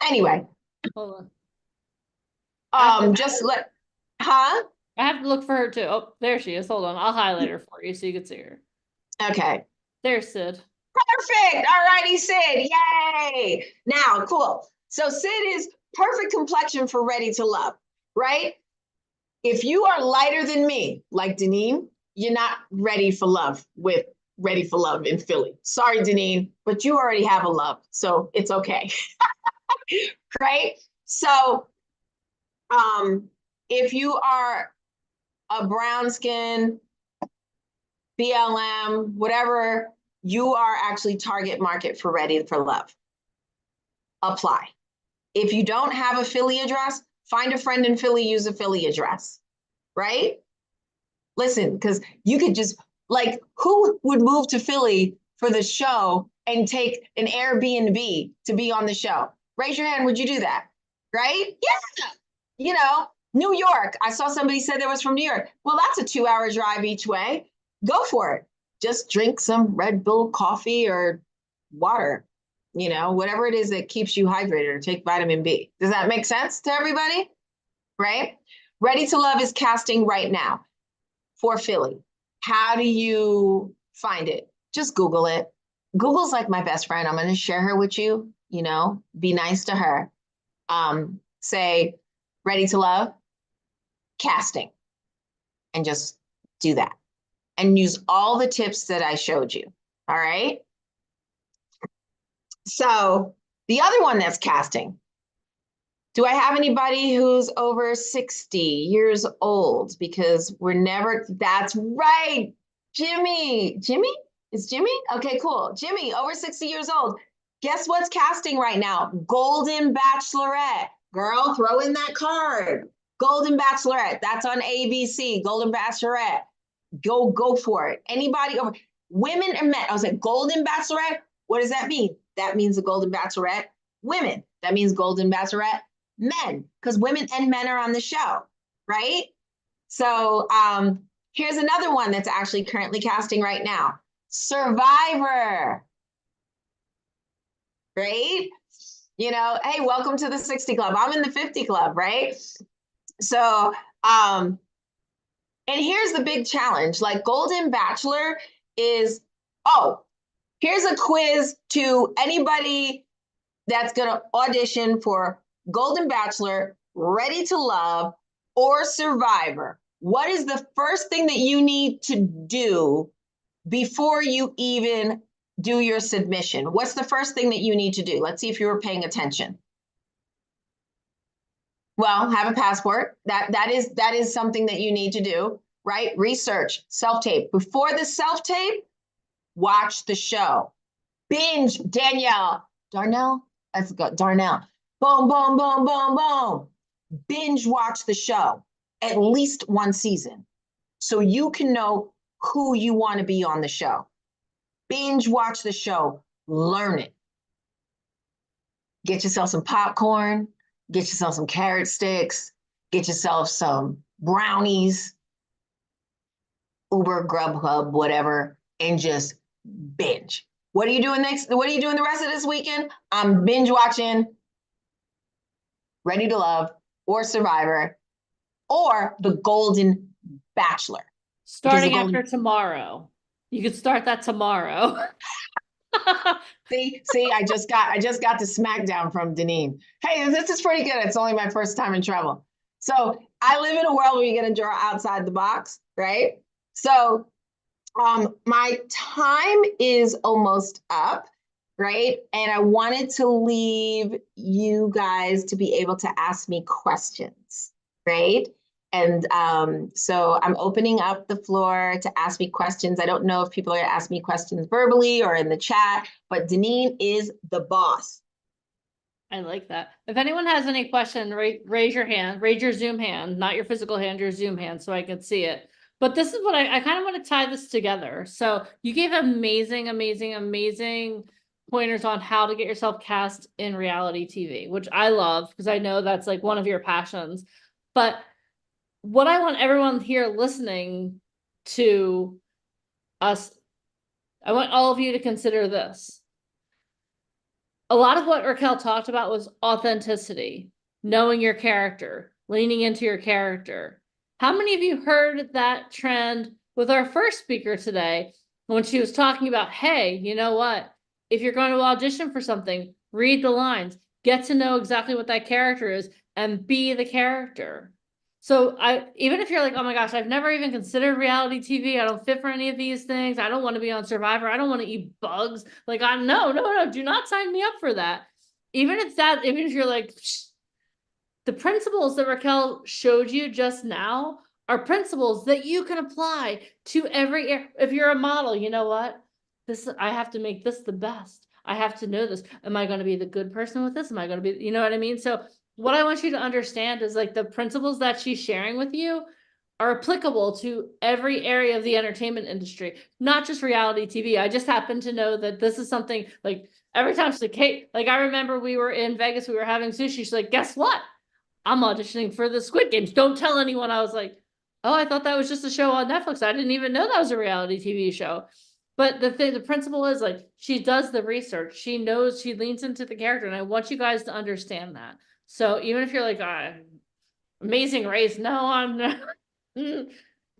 Anyway, Hold on. huh? I have to look for her too. Oh, there she is. Hold on. I'll highlight her for you so you can see her. Okay. There's Sid. Perfect. All righty, Sid. Yay. Now, cool. So Sid is perfect complexion for Ready to Love, right? If you are lighter than me, like Deneen, you're not ready for love with Ready for Love in Philly. Sorry, Deneen, but you already have a love, so it's okay. Right? So, if you are a brown skin, BLM, whatever, you are actually target market for Ready for Love. Apply. If you don't have a Philly address, find a friend in Philly, use a Philly address, right? Listen, because you could just, like, who would move to Philly for the show and take an Airbnb to be on the show? Raise your hand, would you do that? Right? Yeah. You know, New York. I saw somebody said that was from New York. Well, that's a 2-hour drive each way. Go for it. Just drink some Red Bull coffee or water, you know, whatever it is that keeps you hydrated, or take vitamin B. Does that make sense to everybody? Right? Ready to Love is casting right now for Philly. How do you find it? Just Google it. Google's like my best friend. I'm going to share her with you, you know, be nice to her. Say, Ready to Love, casting, and just do that. And use all the tips that I showed you, all right? So the other one that's casting, do I have anybody who's over 60 years old? Because that's right, Jimmy. Jimmy? Is Jimmy? Okay, cool. Jimmy, over 60 years old. Guess what's casting right now? Golden Bachelorette. Girl, throw in that card. Golden Bachelorette. That's on ABC. Golden Bachelorette. Go for it. Anybody over, women or men? I was like, Golden Bachelorette. What does that mean? That means the Golden Bachelorette women. That means Golden Bachelorette men, because women and men are on the show, right? So here's another one that's actually currently casting right now. Survivor. Right? You know, hey, welcome to the 60 Club. I'm in the 50 Club, right? So, and here's the big challenge. Like, Golden Bachelor is, here's a quiz to anybody that's going to audition for Golden Bachelor, Ready to Love, or Survivor. What is the first thing that you need to do before you even do your submission? What's the first thing that you need to do? Let's see if you were paying attention. Well, have a passport. That is something that you need to do, right? Research, self-tape. Before the self-tape, watch the show. Binge, Darnell? Let's go, Darnell. Boom, boom, boom, boom, boom. Binge watch the show, at least one season, so you can know who you want to be on the show. Binge watch the show, learn it. Get yourself some popcorn, get yourself some carrot sticks, get yourself some brownies, Uber, Grubhub, whatever, and just binge. What are you doing next? What are you doing the rest of this weekend? I'm binge watching Ready to Love or Survivor or the Golden Bachelor. Starting after tomorrow. You could start that tomorrow. See, I just got the smackdown from Deneen. Hey, this is pretty good. It's only my first time in travel. So I live in a world where you're gonna draw outside the box, right? So my time is almost up, right? And I wanted to leave you guys to be able to ask me questions, right? And so I'm opening up the floor to ask me questions. I don't know if people are gonna ask me questions verbally or in the chat, but Deneen is the boss. I like that. If anyone has any question, raise your hand, raise your Zoom hand, not your physical hand, your Zoom hand, so I can see it. But this is what I kind of want to tie this together. So you gave amazing, amazing, amazing pointers on how to get yourself cast in reality TV, which I love because I know that's like one of your passions. But what I want everyone here listening to us, I want all of you to consider this. A lot of what Raquel talked about was authenticity, knowing your character, leaning into your character. How many of you heard that trend with our first speaker today when she was talking about, hey, you know what? If you're going to audition for something, read the lines, get to know exactly what that character is, and be the character. So even if you're like, oh my gosh, I've never even considered reality TV. I don't fit for any of these things. I don't want to be on Survivor. I don't want to eat bugs. Like, no, do not sign me up for that. Even if you're like, the principles that Raquel showed you just now are principles that you can apply to every area. If you're a model, you know what? I have to make this the best. I have to know this. Am I going to be the good person with this? Am I going to be, you know what I mean? So what I want you to understand is like the principles that she's sharing with you are applicable to every area of the entertainment industry, not just reality TV. I just happen to know that this is something like every time she's like, hey, like I remember we were in Vegas, we were having sushi. She's like, guess what? I'm auditioning for the Squid Games. Don't tell anyone. I was like, oh, I thought that was just a show on Netflix. I didn't even know that was a reality TV show. But the principle is like, she does the research. She knows, she leans into the character. And I want you guys to understand that. So even if you're like, Amazing Race, no, I'm not.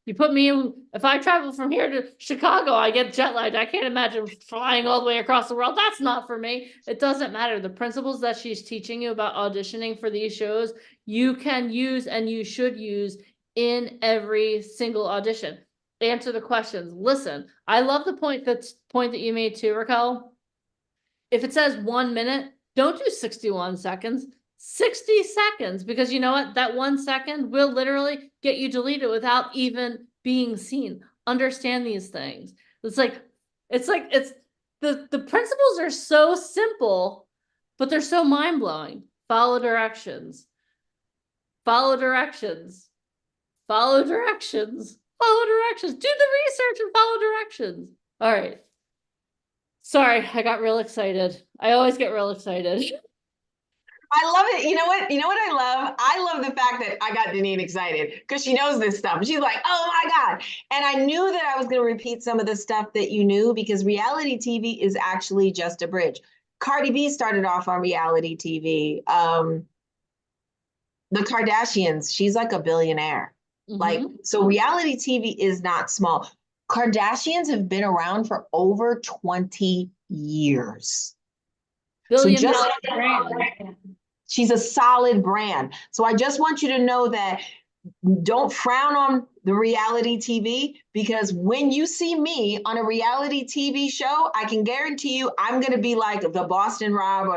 You put me in, if I travel from here to Chicago, I get jet lagged. I can't imagine flying all the way across the world. That's not for me. It doesn't matter. The principles that she's teaching you about auditioning for these shows, you can use and you should use in every single audition. Answer the questions. Listen, I love the point that you made too, Raquel. If it says 1 minute, don't do 61 seconds. 60 seconds, because you know what? That 1 second will literally get you deleted without even being seen. Understand these things. It's the principles are so simple, but they're so mind-blowing. Follow directions. Follow directions. Follow directions. Follow directions. Do the research and follow directions. All right. Sorry, I got real excited. I always get real excited. I love it. You know what? You know what I love? I love the fact that I got Deneen excited because she knows this stuff. She's like, oh my God. And I knew that I was going to repeat some of the stuff that you knew because reality TV is actually just a bridge. Cardi B started off on reality TV. The Kardashians, she's like a billionaire. Like, so reality TV is not small. Kardashians have been around for over 20 years. Billion-dollar brand. She's a solid brand. So I just want you to know that don't frown on the reality TV because when you see me on a reality TV show, I can guarantee you I'm going to be like the Boston Rob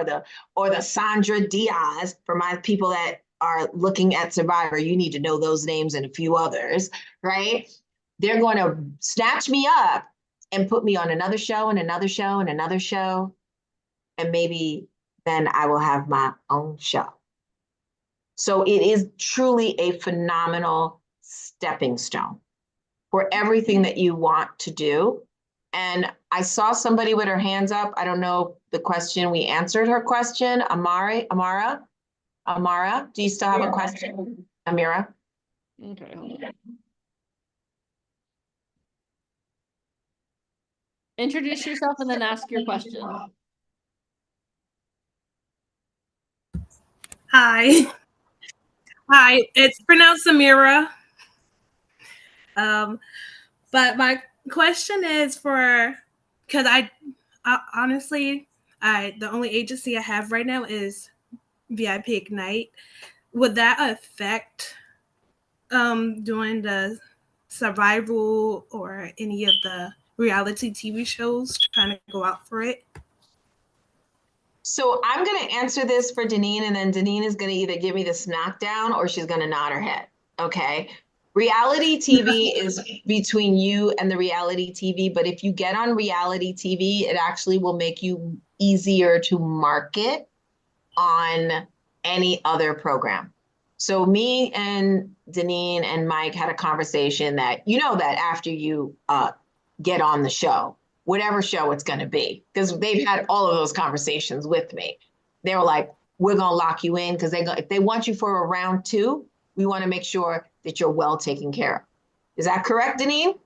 or the Sandra Diaz for my people that are looking at Survivor. You need to know those names and a few others, right? They're going to snatch me up and put me on another show and another show and another show. And maybe then I will have my own show. So it is truly a phenomenal stepping stone for everything that you want to do. And I saw somebody with her hands up. I don't know the question. We answered her question. Amara, do you still have a question? Amira? Okay, hold on. Introduce yourself and then ask your question. Hi. Hi, it's pronounced Amira. But my question is because I honestly, the only agency I have right now is VIP Ignite. Would that affect doing the survival or any of the reality TV shows, trying to go out for it? So I'm going to answer this for Deneen, and then Deneen is going to either give me the smackdown or she's going to nod her head. Okay. Reality TV is between you and the reality TV. But if you get on reality TV, it actually will make you easier to market on any other program. So me and Deneen and Mike had a conversation that, that after you get on the show, whatever show it's going to be, because they've had all of those conversations with me. They were like, we're going to lock you in because if they want you for a round 2, we want to make sure that you're well taken care of. Is that correct, Deneen?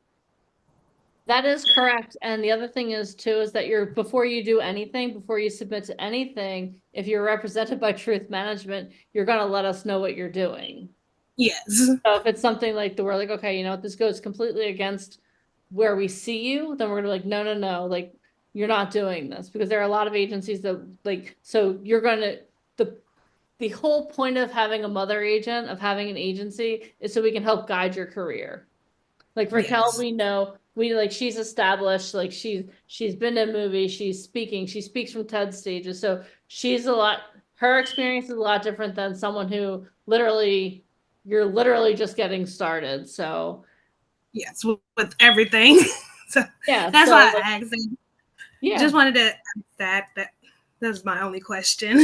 That is correct. And the other thing is too, is that before you do anything, before you submit to anything, if you're represented by Truth Management, you're going to let us know what you're doing. Yes. So if it's something like we're like, okay, you know what, this goes completely against where we see you, then we're gonna be like, no, like you're not doing this, because there are a lot of agencies that like, so you're gonna, the whole point of having a mother agent, of having an agency, is so we can help guide your career. Like Raquel, Yes. we know, she's established, like she's been in movies, she's speaking, she speaks from TED stages. So her experience is a lot different than someone who you're literally just getting started. So Yes, with everything. So yeah, that's so, why like, I asked. And yeah, just wanted to that's my only question.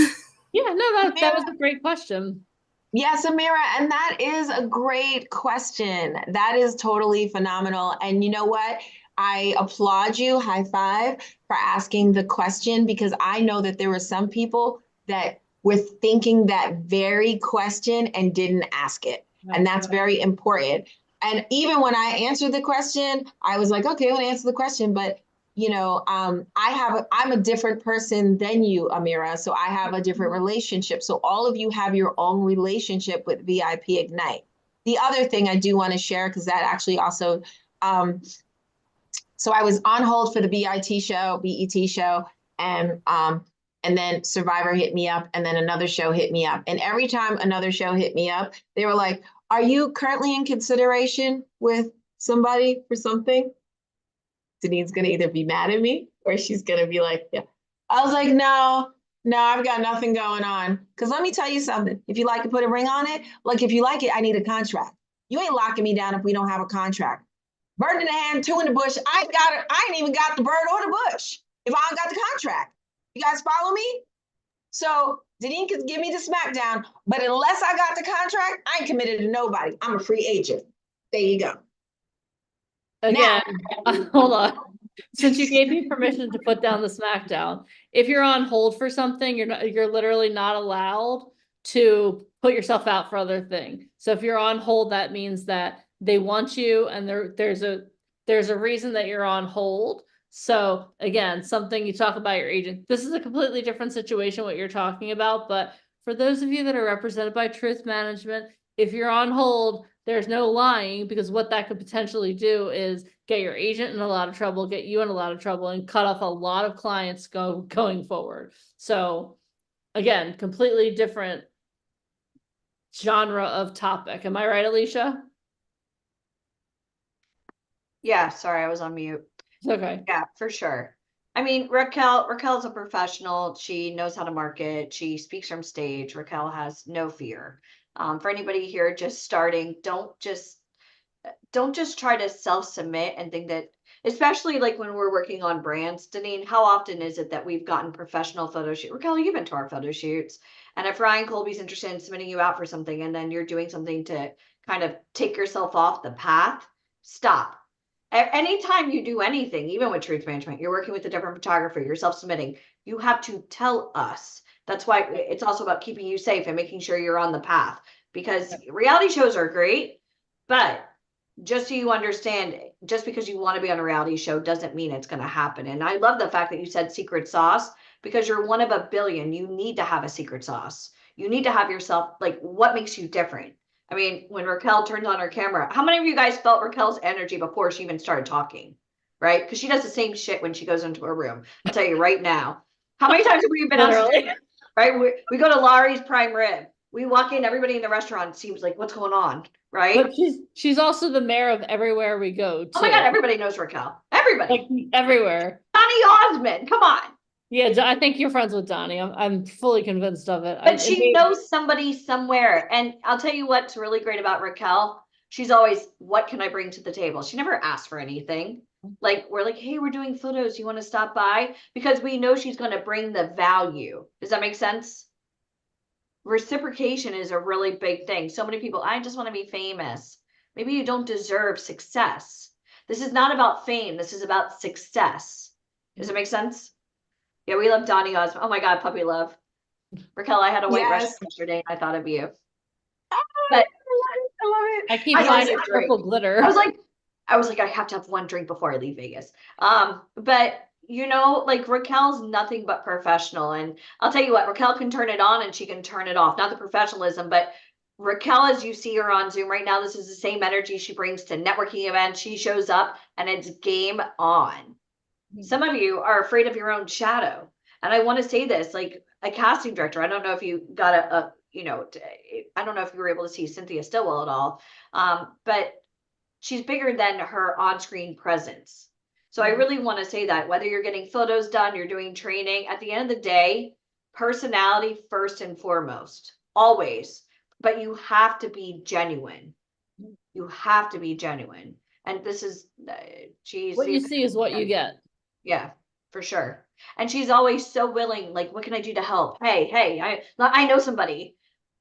yeah, no, that was a great question. Yes, Amira, and that is a great question. That is totally phenomenal. And you know what? I applaud you, high five, for asking the question, because I know that there were some people that were thinking that very question and didn't ask it. And that's very important. And even when I answered the question, I was like, okay, I'm gonna answer the question, but I'm a different person than you, Amira. So I have a different relationship. So all of you have your own relationship with VIP Ignite. The other thing I do want to share, because that actually also, so I was on hold for the BET show, and then Survivor hit me up, and then another show hit me up. And every time another show hit me up, they were like, are you currently in consideration with somebody for something? Deneen's gonna either be mad at me or she's gonna be like, yeah. I was like, no, I've got nothing going on. Because let me tell you something. If you like to put a ring on it, like if you like it, I need a contract. You ain't locking me down if we don't have a contract. Bird in the hand, 2 in the bush. I ain't even got the bird or the bush if I don't got the contract. You guys follow me? So Deneen can give me the smackdown, but unless I got the contract, I ain't committed to nobody. I'm a free agent. There you go. Again, hold on. Since you gave me permission to put down the smackdown, if you're on hold for something, you're literally not allowed to put yourself out for other thing. So if you're on hold, that means that they want you, and there's a reason that you're on hold. So again, something you talk about your agent. This is a completely different situation, what you're talking about, but for those of you that are represented by Truth Management, if you're on hold, there's no lying, because what that could potentially do is get your agent in a lot of trouble, get you in a lot of trouble, and cut off a lot of clients going forward. So again, completely different genre of topic. Am I right, Alicia? Yeah, sorry, I was on mute. Okay. Yeah, for sure. I mean, Raquel's a professional. She knows how to market. She speaks from stage. Raquel has no fear. For anybody here just starting, don't just try to self-submit and think that, especially like when we're working on brands, Deneen, how often is it that we've gotten professional photo shoot? Raquel, you've been to our photo shoots. And if Ryan Colby's interested in submitting you out for something and then you're doing something to kind of take yourself off the path, stop. Anytime you do anything, even with Truth Management, you're working with a different photographer, you're self-submitting, you have to tell us. That's why it's also about keeping you safe and making sure you're on the path, because reality shows are great, but just so you understand, just because you want to be on a reality show doesn't mean it's going to happen. And I love the fact that you said secret sauce, because you're one of a billion. You need to have a secret sauce. You need to have yourself, like, what makes you different? I mean, when Raquel turns on her camera, how many of you guys felt Raquel's energy before she even started talking? Right? Because she does the same shit when she goes into a room. I'll tell you right now. How many times have we been on stage? Right? We go to Laurie's Prime Rib. We walk in, everybody in the restaurant seems like, what's going on? Right? But she's also the mayor of everywhere we go to. Oh my God, everybody knows Raquel. Everybody. Like everywhere. Donny Osmond, come on. Yeah, I think you're friends with Donnie. I'm fully convinced of it. But she knows somebody somewhere. And I'll tell you what's really great about Raquel. She's always, what can I bring to the table? She never asks for anything. Like, we're like, hey, we're doing photos. You want to stop by? Because we know she's going to bring the value. Does that make sense? reciprocation is a really big thing. So many people, I just want to be famous. Maybe you don't deserve success. This is not about fame. This is about success. Does it make sense? Yeah, we love Donny Osmond. Oh my God, puppy love. Raquel, I had a white Russian Yes. yesterday and I thought of you. I But love it. I keep I was finding like- purple glitter. I was like, I have to have one drink before I leave Vegas. But you know, like Raquel's nothing but professional. And I'll tell you what, Raquel can turn it on and she can turn it off. Not the professionalism, but Raquel, as you see her on Zoom right now, this is the same energy she brings to networking events. She shows up and it's game on. Some of you are afraid of your own shadow. And I want to say this, like a casting director, I don't know if you got I don't know if you were able to see Cynthia Stillwell at all. But she's bigger than her on-screen presence. So I really want to say that whether you're getting photos done, you're doing training, at the end of the day, personality first and foremost, always. But you have to be genuine. You have to be genuine. And this is, she's What you see is what you get. yeah, for sure. And she's always so willing, like, what can I do to help? Hey, I know somebody.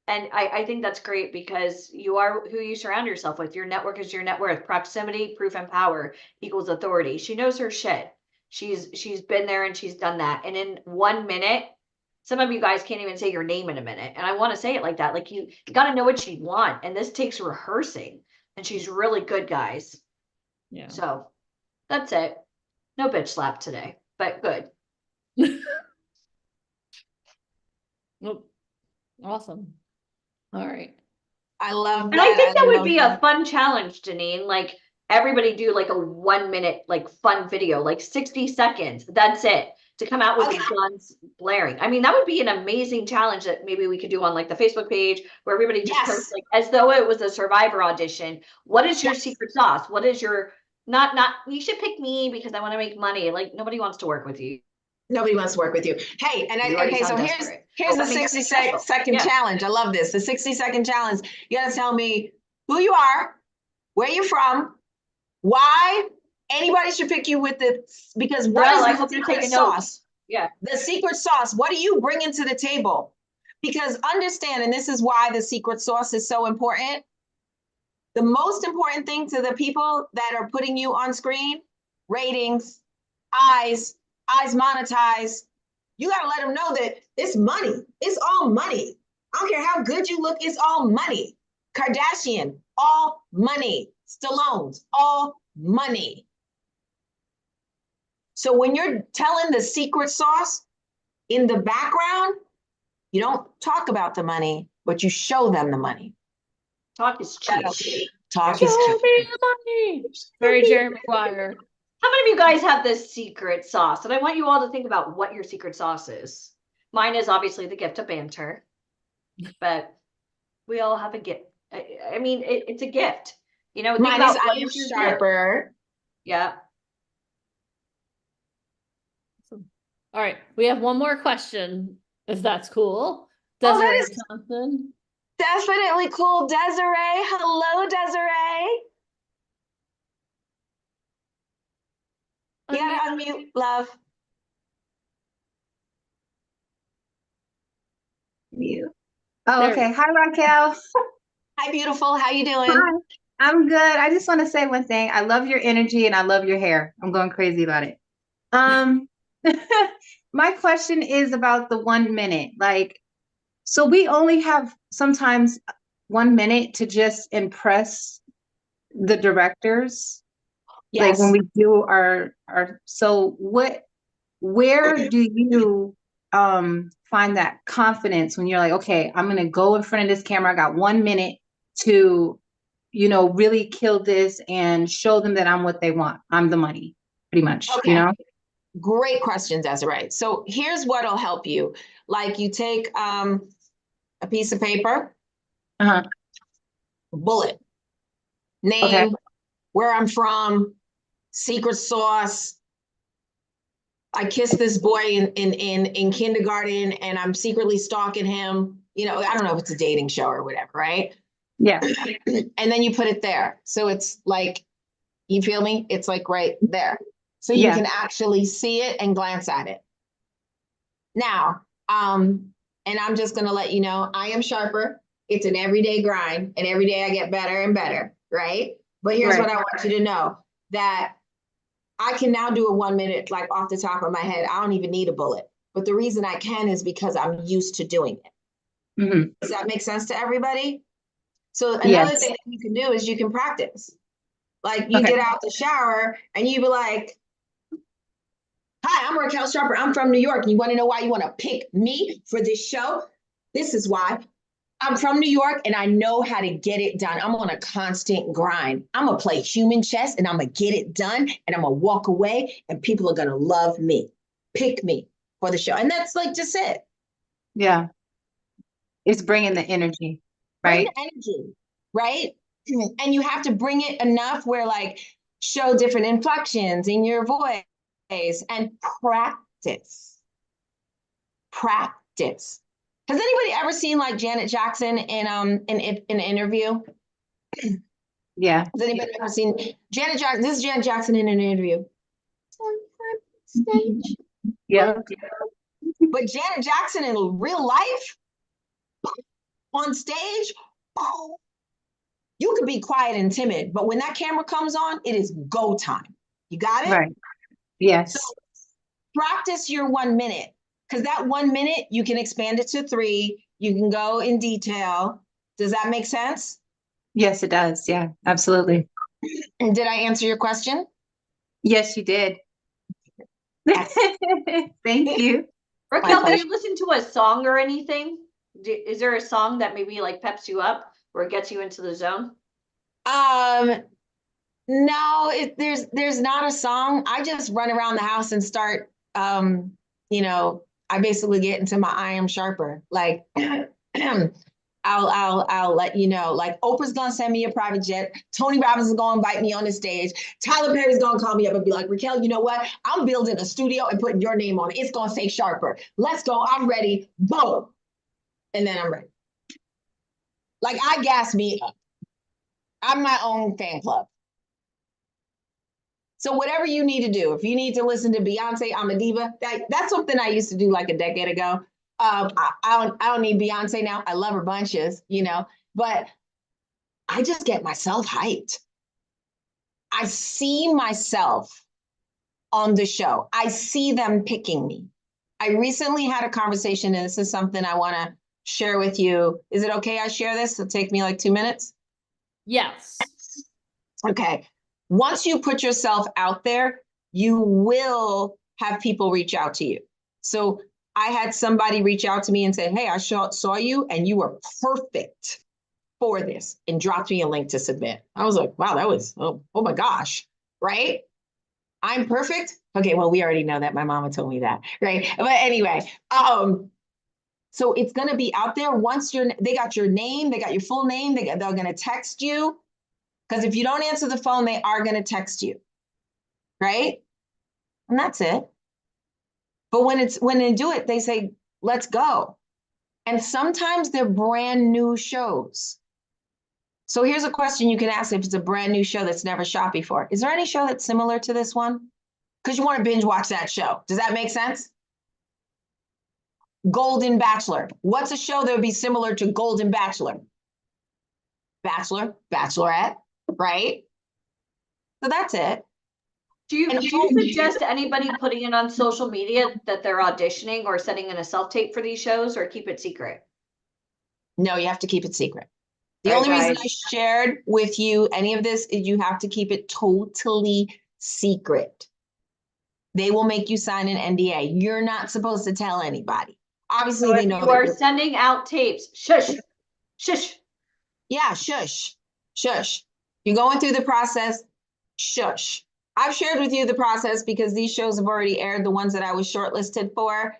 And I think that's great because you are who you surround yourself with. Your network is your net worth. Proximity, proof, and power equals authority. She knows her shit. She's been there and she's done that. And in 1 minute, some of you guys can't even say your name in a minute. And I want to say it like that. Like you got to know what you want. And this takes rehearsing. And she's really good, guys. Yeah. So that's it. No bitch slap today, but good. Nope. Awesome. All right. I love And that. I think that would love be that. a fun challenge, Janine. Like everybody do like a 1 minute, like fun video, like 60 seconds. That's it. To come out with Okay. guns blaring. I mean, that would be an amazing challenge that maybe we could do on like the Facebook page where everybody just Yes. posts like as though it was a Survivor audition. What is your Yes. secret sauce? What is your not you should pick me because I want to make money. Like nobody wants to work with you. Nobody wants to work with you. Hey, and You already okay, so sound here's desperate. here's Oh, the that makes it 60 special. second Yeah. challenge. I love this. The 60-second challenge. You gotta tell me who you are, where you're from, why anybody should pick you with the because what Well, is I the hope you're secret taking notes. sauce? Yeah. The secret sauce. What do you bring into the table? Because understand, and this is why the secret sauce is so important. The most important thing to the people that are putting you on screen, ratings, eyes monetize. You got to let them know that it's money. It's all money. I don't care how good you look. It's all money. Kardashian, all money. Stallone's, all money. So when you're telling the secret sauce in the background, you don't talk about the money, but you show them the money. Talk is cheap. Talk Show is cheap. me the money. Very Jerry Maguire. How many of you guys have this secret sauce? And I want you all to think about what your secret sauce is. Mine is obviously the gift of banter, but we all have a gift. I mean, it's a gift. You know, think Mine about is what I am is your gift. sharper. Yeah. All right. We have one more question, if that's cool. Oh, that Desiree is- Thompson. Definitely cool, Desiree. Hello, Desiree. You gotta unmute, love. Mute. Oh, There. okay. Hi, Raquel. Hi, beautiful. How you doing? Hi. I'm good. I just want to say one thing. I love your energy and I love your hair. I'm going crazy about it. My question is about the 1 minute. Like, so we only have sometimes 1 minute to just impress the directors. Like Yes. when we do our so where do you find that confidence when you're like, okay, I'm gonna go in front of this camera, I got 1 minute to, you know, really kill this and show them that I'm what they want. I'm the money, pretty much, Okay. you know? Great question, Desiree. So here's what'll help you. Like you take a piece of paper, Uh-huh. bullet, name, Okay. where I'm from, secret sauce. I kissed this boy in kindergarten and I'm secretly stalking him. You know, I don't know if it's a dating show or whatever, right? Yeah. And then you put it there. So it's like, you feel me? It's like right there. So you Yeah. can actually see it and glance at it. Now, And I'm just going to let you know, I am sharper. It's an everyday grind, and every day I get better and better, right? But here's Right. what I want you to know, that I can now do a 1 minute, like off the top of my head. I don't even need a bullet. But the reason I can is because I'm used to doing it. Mhm. Does that make sense to everybody? So another Yes. thing that you can do is you can practice. Like you Okay. get out the shower and you be like, hi, I'm Raquel Sharper. I'm from New York. And you want to know why you want to pick me for this show? This is why. I'm from New York and I know how to get it done. I'm on a constant grind. I'm going to play human chess and I'm going to get it done and I'm going to walk away and people are going to love me. Pick me for the show. And that's like just it. Yeah. It's bringing the energy, Bring right? the energy, right? And you have to bring it enough where like show different inflections in your voice and practice. Practice. Has anybody ever seen like Janet Jackson in an interview? Yeah. Has anybody ever seen Janet Jackson? This is Janet Jackson in an interview. Stage. Yeah. But Janet Jackson in real life, on stage, oh, you could be quiet and timid, but when that camera comes on, it is go time. You got it? Right. Yes. So practice your 1 minute, because that 1 minute, you can expand it to 3. You can go in detail. Does that make sense? Yes, it does. Yeah, absolutely. And did I answer your question? Yes, you did. Thank you. Raquel, do pleasure. you listen to a song or anything? Is there a song that maybe like peps you up or gets you into the zone? No, there's not a song. I just run around the house and start, I basically get into my I am sharper. Like, I'll let you know. Like Oprah's gonna send me a private jet. Tony Robbins is gonna invite me on the stage. Tyler Perry's gonna call me up and be like, Raquel, you know what? I'm building a studio and putting your name on it. It's gonna say Sharper. Let's go. I'm ready. Boom. And then I'm ready. Like I gas me up. I'm my own fan club. So whatever you need to do, if you need to listen to Beyonce, I'm a diva. That's something I used to do like a decade ago. I don't need Beyonce now. I love her bunches, but I just get myself hyped. I see myself on the show. I see them picking me. I recently had a conversation, and this is something I want to share with you. Is it okay I share this? It'll take me like 2 minutes. Yes. Okay. Once you put yourself out there, you will have people reach out to you. So I had somebody reach out to me and say, hey, I saw you and you were perfect for this, and dropped me a link to submit. I was like, wow, that was, oh my gosh, right? I'm perfect. Okay, well, we already know that. My mama told me that, right? But anyway, so it's going to be out there. Once they got your name, they got your full name, they're going to text you. Because if you don't answer the phone, they are going to text you, right? And that's it. But when they do it, they say, let's go. And sometimes they're brand new shows. So here's a question you can ask if it's a brand new show that's never shot before. Is there any show that's similar to this one? Because you want to binge watch that show. Does that make sense? Golden Bachelor. What's a show that would be similar to Golden Bachelor? Bachelor, Bachelorette, right? So that's it. Do you suggest anybody putting it on social media that they're auditioning or sending in a self-tape for these shows, or keep it secret? No, you have to keep it secret. The Right, only reason guys. I shared with you any of this is you have to keep it totally secret. They will make you sign an NDA. You're not supposed to tell anybody. Obviously, So they if know you that are you're- sending out tapes, shush, shush. Yeah, shush, shush. You're going through the process, shush. I've shared with you the process because these shows have already aired, the ones that I was shortlisted for.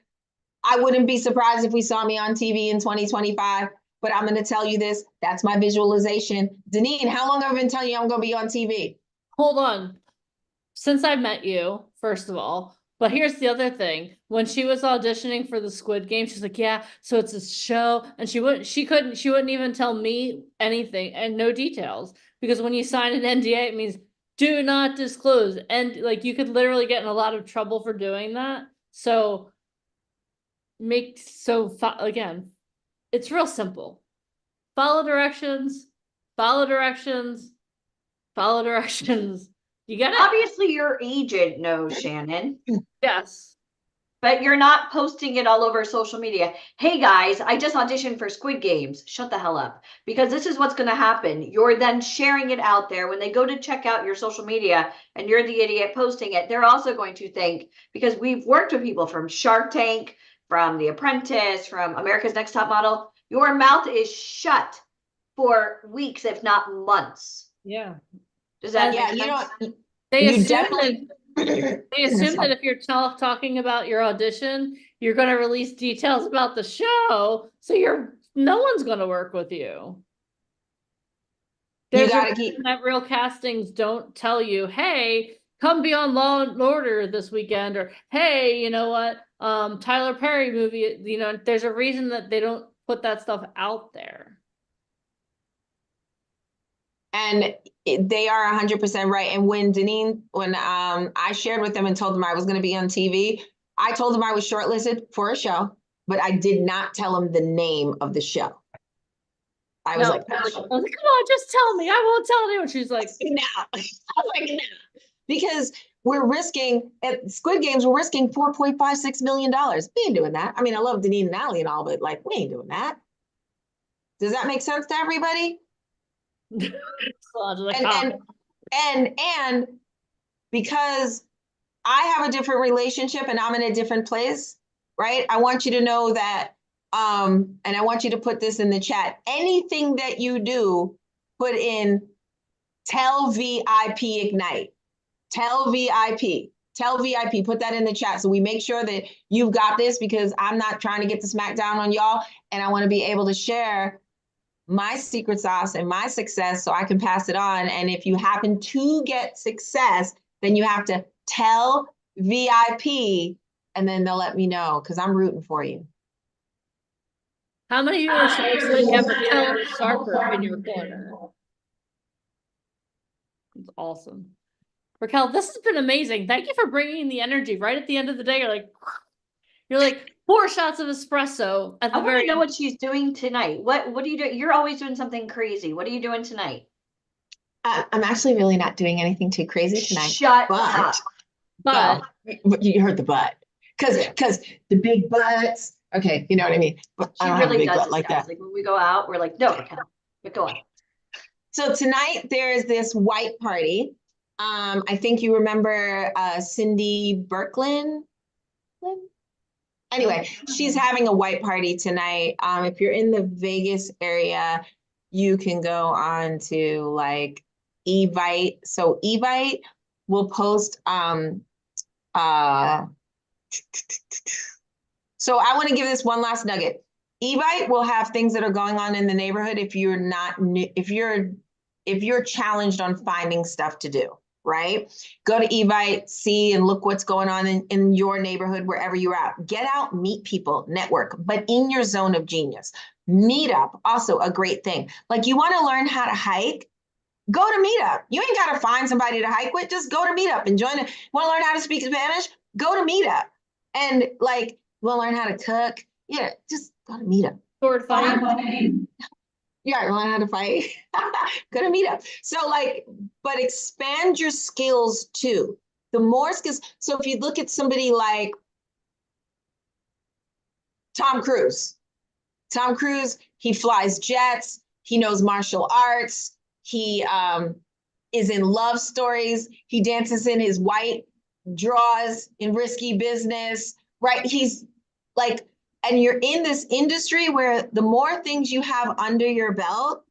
I wouldn't be surprised if we saw me on TV in 2025, but I'm going to tell you this. That's my visualization. Deneen, how long have I been telling you I'm going to be on TV? Hold on. Since I met you, first of all, but here's the other thing. When she was auditioning for the Squid Game, she's like, yeah, so it's a show. And she wouldn't even tell me anything and no details. Because when you sign an NDA, it means do not disclose. And like you could literally get in a lot of trouble for doing that. So again, it's real simple. Follow directions, follow directions, follow directions. You get it? Obviously, your agent knows, Shannon, Yes. but you're not posting it all over social media. Hey guys, I just auditioned for Squid Games. Shut the hell up. Because this is what's going to happen. You're then sharing it out there. When they go to check out your social media and you're the idiot posting it, they're also going to think, because we've worked with people from Shark Tank, from The Apprentice, from America's Next Top Model, your mouth is shut for weeks, if not months. Yeah. Does that Yeah, make you sense? don't. They You assume definitely- that they assume that if you're talking about your audition, you're going to release details about the show, so no one's going to work with you. There's gotta a keep- reason that real castings don't tell you, hey, come be on Law and Order this weekend, or hey, you know what, Tyler Perry movie, there's a reason that they don't put that stuff out there. And they are 100% right. And when I shared with them and told them I was going to be on TV, I told them I was shortlisted for a show, but I did not tell them the name of the show. I was like, come on, just tell me. I won't tell anyone. She's like, no. I was like, no. Because we're risking, at Squid Games, we're risking $4.56 million. We ain't doing that. I mean, I love Deneen and Allie and all, but like, we ain't doing that. Does that make sense to everybody? And because I have a different relationship and I'm in a different place, right? I want you to know that, and I want you to put this in the chat. Anything that you do, put in tell VIP Ignite, tell VIP, put that in the chat. So we make sure that you've got this, because I'm not trying to get the smack down on y'all. And I want to be able to share my secret sauce and my success so I can pass it on. And if you happen to get success, then you have to tell VIP, and then they'll let me know, because I'm rooting for you. how many of you are so excited you have Raquel Sharper in your corner? It's awesome. Raquel, this has been amazing. Thank you for bringing the energy right at the end of the day. You're like 4 shots of espresso at the I want very to know end. what she's doing tonight. What are you doing? You're always doing something crazy. What are you doing tonight? I'm actually really not doing anything too crazy tonight. Shut up. But But you heard the but, because the big butts. Okay, you know what I mean. But She I don't have a really big does butt this, like guys. that. Like when we go out, we're like, no, Raquel, but go on. So tonight there's this white party. I think you remember Cindy Birkland. Anyway, she's having a white party tonight. If you're in the Vegas area, you can go on to like Evite. So Evite will post so I want to give this one last nugget. Evite will have things that are going on in the neighborhood if you're not if you're challenged on finding stuff to do, right? Go to Evite, see and look what's going on in your neighborhood, wherever you're at. Get out, meet people, network, but in your zone of genius. Meetup, also a great thing. Like, you want to learn how to hike? Go to Meetup. You ain't got to find somebody to hike with. Just go to Meetup and join it. Want to learn how to speak Spanish? Go to Meetup. And like, want to learn how to cook? Yeah, just go to Meetup. sword fight. Yeah, learn how to fight. Go to Meetup. So like, but expand your skills too. The more skills. So if you look at somebody like Tom Cruise, he flies jets. He knows martial arts. He is in love stories. He dances in his white draws in Risky Business, right? He's like, and you're in this industry where the more things you have under your belt,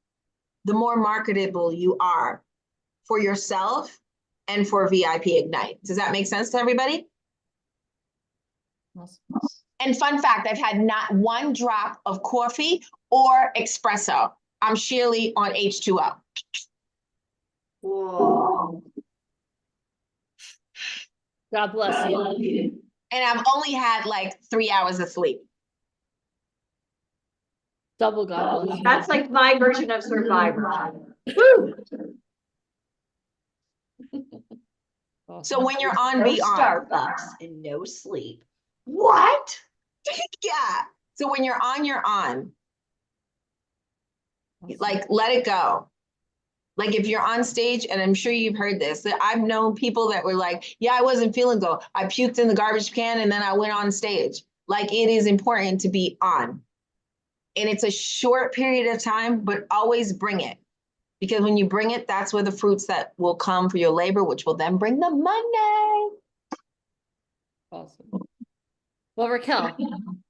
the more marketable you are for yourself and for VIP Ignite. Does that make sense to everybody? And fun fact, I've had not one drop of coffee or espresso. I'm sheerly on H2O. Whoa. God bless you. And I've only had like 3 hours of sleep. Double God bless you. That's like my version of Survivor. Woo! Awesome. So when you're on, No be on. Starbucks and no sleep. What? Yeah. So when you're on, you're on. Like, let it go. Like if you're on stage, and I'm sure you've heard this, that I've known people that were like, yeah, I wasn't feeling good. I puked in the garbage can and then I went on stage. Like it is important to be on. And it's a short period of time, but always bring it. Because when you bring it, that's where the fruits that will come for your labor, which will then bring the money. Awesome. Well, Raquel,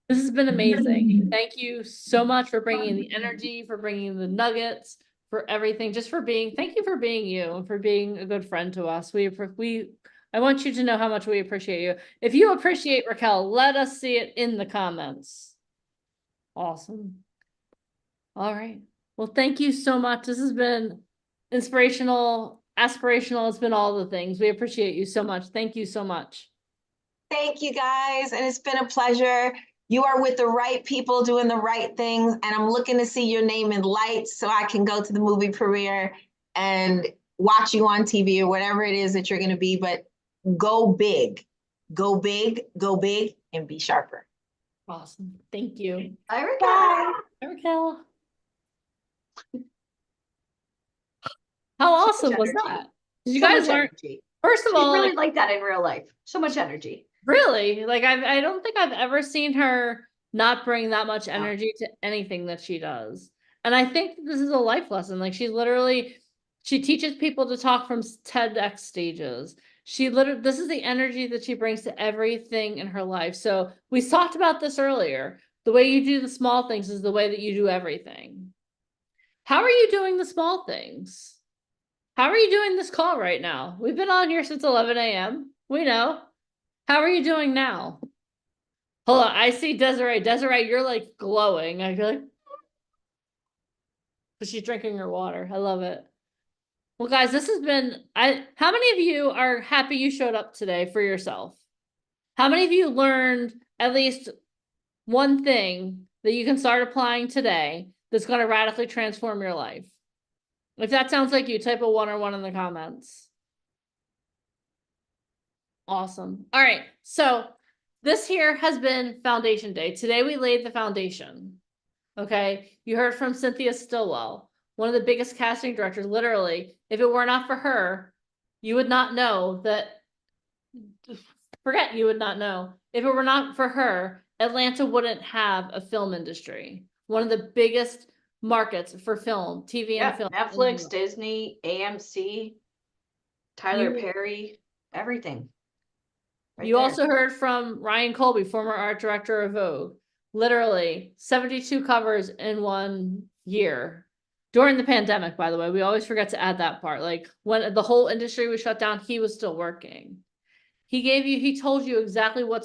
this has been amazing. Thank you so much for bringing the energy, for bringing the nuggets, for everything, just for being, thank you for being you and for being a good friend to us. I want you to know how much we appreciate you. If you appreciate Raquel, let us see it in the comments. Awesome. All right. Well, thank you so much. This has been inspirational, aspirational. It's been all the things. We appreciate you so much. Thank you so much. Thank you guys. And it's been a pleasure. You are with the right people doing the right things. And I'm looking to see your name in lights so I can go to the movie premiere and watch you on TV or whatever it is that you're going to be. But go big, go big, go big, and be sharper. Awesome. Thank you. Bye, Raquel. Bye. Hi, Raquel. How awesome was energy. that? Did you So guys much learn? energy. First of She's all, really like, like that in real life. So much energy. really, like I don't think I've ever seen her not bring that much energy to anything that she does. And I think this is a life lesson. Like she teaches people to talk from TEDx stages. This is the energy that she brings to everything in her life. So we talked about this earlier. The way you do the small things is the way that you do everything. How are you doing the small things? How are you doing this call right now? We've been on here since 11 a.m. We know. How are you doing now? Hold on, I see Desiree. Desiree, you're like glowing. I feel like but she's drinking her water. I love it. Well, guys, this has been how many of you are happy you showed up today for yourself? How many of you learned at least one thing that you can start applying today that's going to radically transform your life? If that sounds like you, type a 1 or 1 in the comments. Awesome. All right. So this here has been Foundation Day. Today we laid the foundation. Okay. You heard from Cynthia Stillwell, one of the biggest casting directors. Literally, if it were not for her, you would not know that. You would not know. If it were not for her, Atlanta wouldn't have a film industry. One of the biggest markets for film, TV and film. Netflix, Disney, AMC, Tyler Perry, everything. Right you there. also heard from Ryan Colby, former art director of Vogue. Literally 72 covers in 1 year. During the pandemic, by the way, we always forget to add that part. Like when the whole industry was shut down, he was still working. He told you exactly what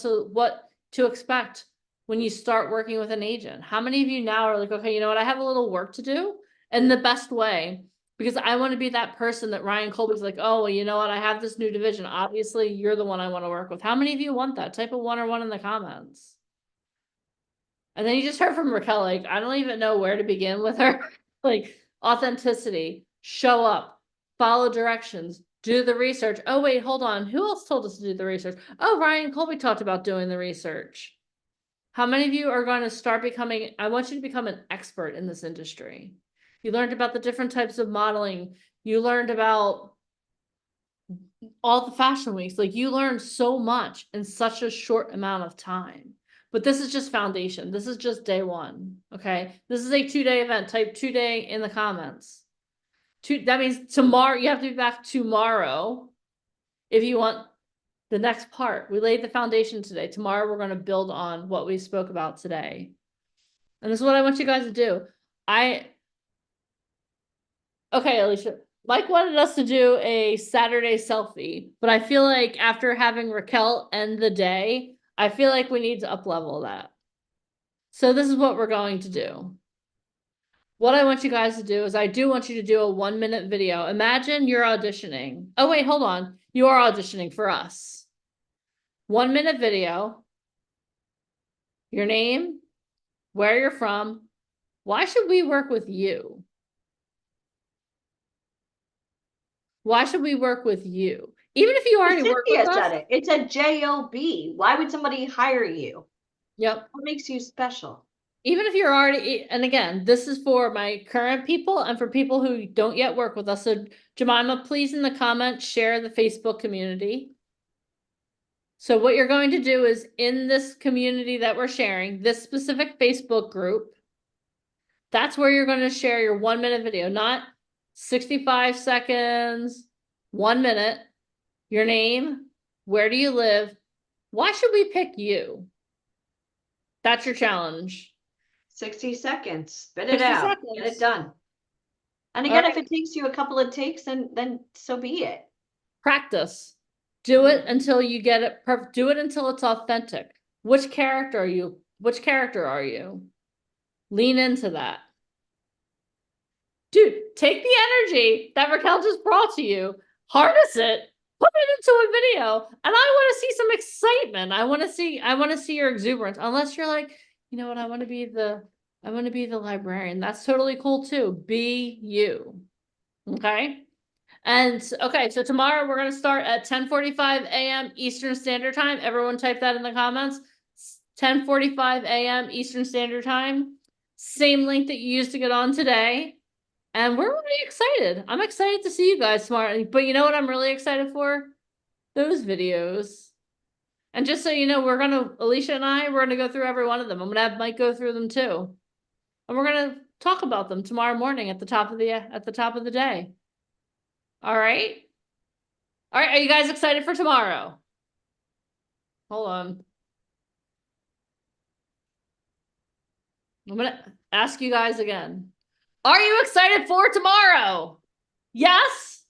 to expect when you start working with an agent. How many of you now are like, okay, you know what? I have a little work to do, and the best way, because I want to be that person that Ryan Colby's like, oh, well, you know what? I have this new division. Obviously, you're the one I want to work with. How many of you want that? Type a 1 or 1 in the comments. And then you just heard from Raquel, like, I don't even know where to begin with her. Like, authenticity, show up, follow directions, do the research. Oh, wait, hold on. Who else told us to do the research? Oh, Ryan Colby talked about doing the research. How many of you are going to start becoming, I want you to become an expert in this industry. You learned about the different types of modeling. You learned about all the fashion weeks. Like you learned so much in such a short amount of time. But this is just foundation. This is just day 1. Okay. This is a 2-day event. Type 2-day in the comments. That means tomorrow, you have to be back tomorrow if you want the next part. We laid the foundation today. Tomorrow we're going to build on what we spoke about today. And this is what I want you guys to do. Okay, Alicia, Mike wanted us to do a Saturday selfie, but I feel like after having Raquel end the day, I feel like we need to up-level that. So this is what we're going to do. What I want you guys to do is I do want you to do a 1-minute video. Imagine you're auditioning. Oh, wait, hold on. You are auditioning for us. 1-minute video. Your name, where you're from. Why should we work with you? Why should we work with you? Even if you already work with us. Said it. It's a job. Why would somebody hire you? Yep. What makes you special? Even if you're already, and again, this is for my current people and for people who don't yet work with us. So Jemima, please in the comments, share the Facebook community. So what you're going to do is in this community that we're sharing, this specific Facebook group, that's where you're going to share your 1 minute video, not 65 seconds, 1 minute, your name, where do you live? Why should we pick you? That's your challenge. 60 seconds. Spit it 60 out. seconds. Get it done. And All again, right. if it takes you a couple of takes, then so be it. Practice. Do it until you get it perfect. Do it until it's authentic. Which character are you? Which character are you? Lean into that. Dude, take the energy that Raquel just brought to you, harness it, put it into a video, and I want to see some excitement. I want to see your exuberance. Unless you're like, you know what, I want to be the librarian. That's totally cool too. Be you. Okay? And okay, so tomorrow we're gonna start at 10:45 a.m. Eastern Standard Time. Everyone type that in the comments. 10:45 a.m. Eastern Standard Time. Same link that you used to get on today. And we're really excited. I'm excited to see you guys tomorrow. But you know what I'm really excited for? Those videos. And just so you know, Alicia and we're gonna go through every one of them. I'm gonna have Mike go through them too. And we're gonna talk about them tomorrow morning at the top of the day. All right. All right. Are you guys excited for tomorrow? Hold on. I'm going to ask you guys again. Are you excited for tomorrow? Yes?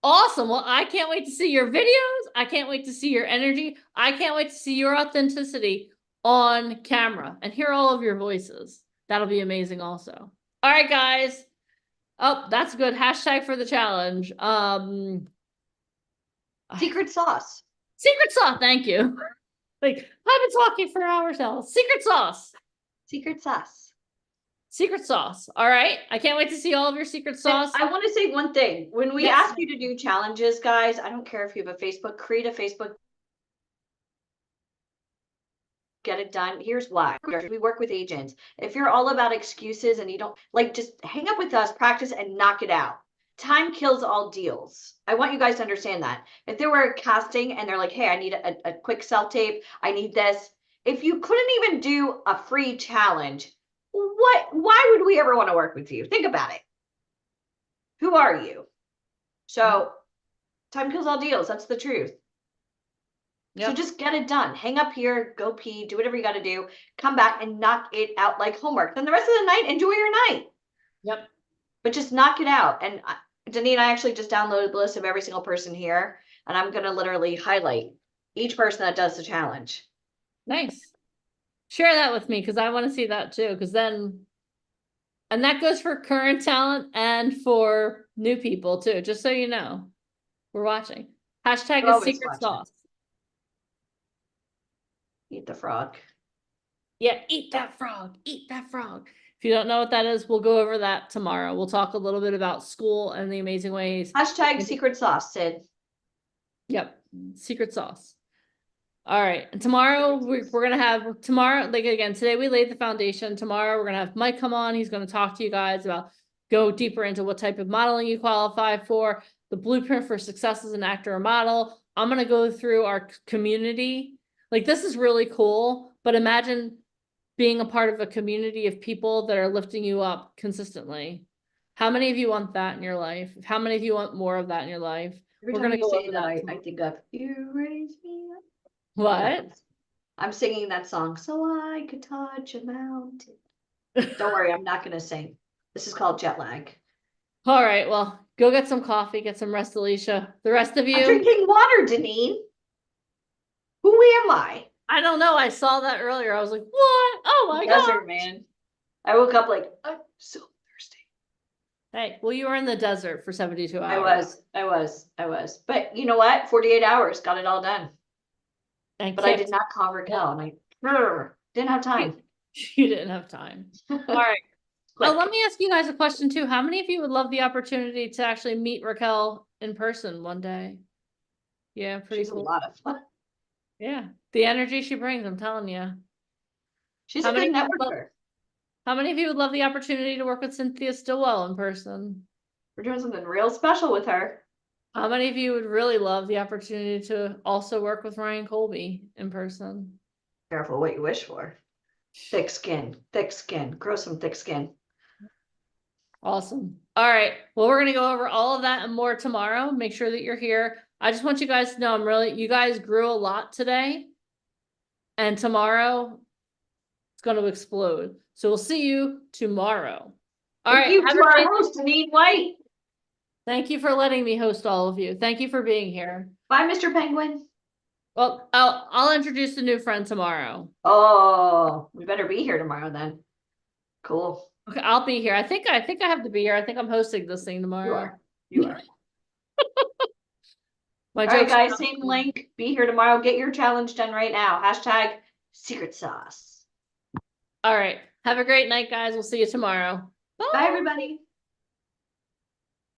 Awesome. Well, I can't wait to see your videos. I can't wait to see your energy. I can't wait to see your authenticity on camera and hear all of your voices. That'll be amazing also. All right, guys. Oh, that's good. Hashtag for the challenge. Secret sauce. Secret sauce. Thank you. Like, I've been talking for hours now. Secret sauce. Secret sauce. Secret sauce. All right. I can't wait to see all of your secret sauce. I want to say one thing. When we Yes. ask you to do challenges, guys, I don't care if you have a Facebook, create a Facebook. Get it done. Here's why. We work with agents. If you're all about excuses and you don't like, just hang up with us, practice and knock it out. Time kills all deals. I want you guys to understand that. If they were casting and they're like, hey, I need a quick self-tape, I need this. If you couldn't even do a free challenge, why would we ever want to work with you? Think about it. Who are you? So time kills all deals. That's the truth. Yep. So just get it done. Hang up here, go pee, do whatever you got to do. Come back and knock it out like homework. Then the rest of the night, enjoy your night. Yep. But just knock it out. And Deneen, I actually just downloaded the list of every single person here. And I'm going to literally highlight each person that does the challenge. Nice. Share that with me because I want to see that too. Because then, and that goes for current talent and for new people too. Just so you know, we're watching. Hashtag We're is always secret watching. sauce. Eat the frog. Yeah, eat that frog. Eat that frog. If you don't know what that is, we'll go over that tomorrow. We'll talk a little bit about school and the amazing ways. Hashtag secret sauce, Sid. Yep, secret sauce. All right, and tomorrow we're gonna have like again, today we laid the foundation. Tomorrow we're gonna have Mike come on. He's gonna talk to you guys about go deeper into what type of modeling you qualify for, the blueprint for success as an actor or model. I'm gonna go through our community. Like this is really cool, but imagine being a part of a community of people that are lifting you up consistently. How many of you want that in your life? How many of you want more of that in your life? Every We're time gonna you go say over that, that I think of you raise me up. What? I'm singing that song so I could touch a mountain. Don't worry, I'm not gonna sing. This is called jet lag. All right, well, go get some coffee, get some rest, Alicia. The rest of I'm you, drinking water, Deneen. Who am I? I don't know. I saw that earlier. I was like, what? Oh my Desert god. man. I woke up like, I'm so thirsty. Hey, well, you were in the desert for 72 hours. I was. But you know what? 48 hours, got it all done. And But I kicked. did not call Raquel and I didn't have time. You didn't have time. All right. Quick. Oh, let me ask you guys a question too. How many of you would love the opportunity to actually meet Raquel in person one day? Yeah, pretty She's a cool. lot of fun. Yeah, the energy she brings, I'm telling you. She's How a good many people- networker. How many of you would love the opportunity to work with Cynthia Stillwell in person? We're doing something real special with her. How many of you would really love the opportunity to also work with Ryan Colby in person? Careful what you wish for. Thick skin, grow some thick skin. Awesome. All right. Well, we're going to go over all of that and more tomorrow. Make sure that you're here. I just want you guys to know you guys grew a lot today. And tomorrow it's going to explode. So we'll see you tomorrow. All Thank right. you have to a our great- host, Deneen White. Thank you for letting me host all of you. Thank you for being here. Bye, Mr. Penguin. Well, I'll introduce a new friend tomorrow. Oh, we better be here tomorrow then. Cool. Okay, I'll be here. I think I have to be here. I think I'm hosting this thing You tomorrow. are. You are. My All right, joke's guys, not- same link. Be here tomorrow. Get your challenge done right now. Hashtag secret sauce. All right. Have a great night, guys. We'll see you tomorrow. Bye, everybody.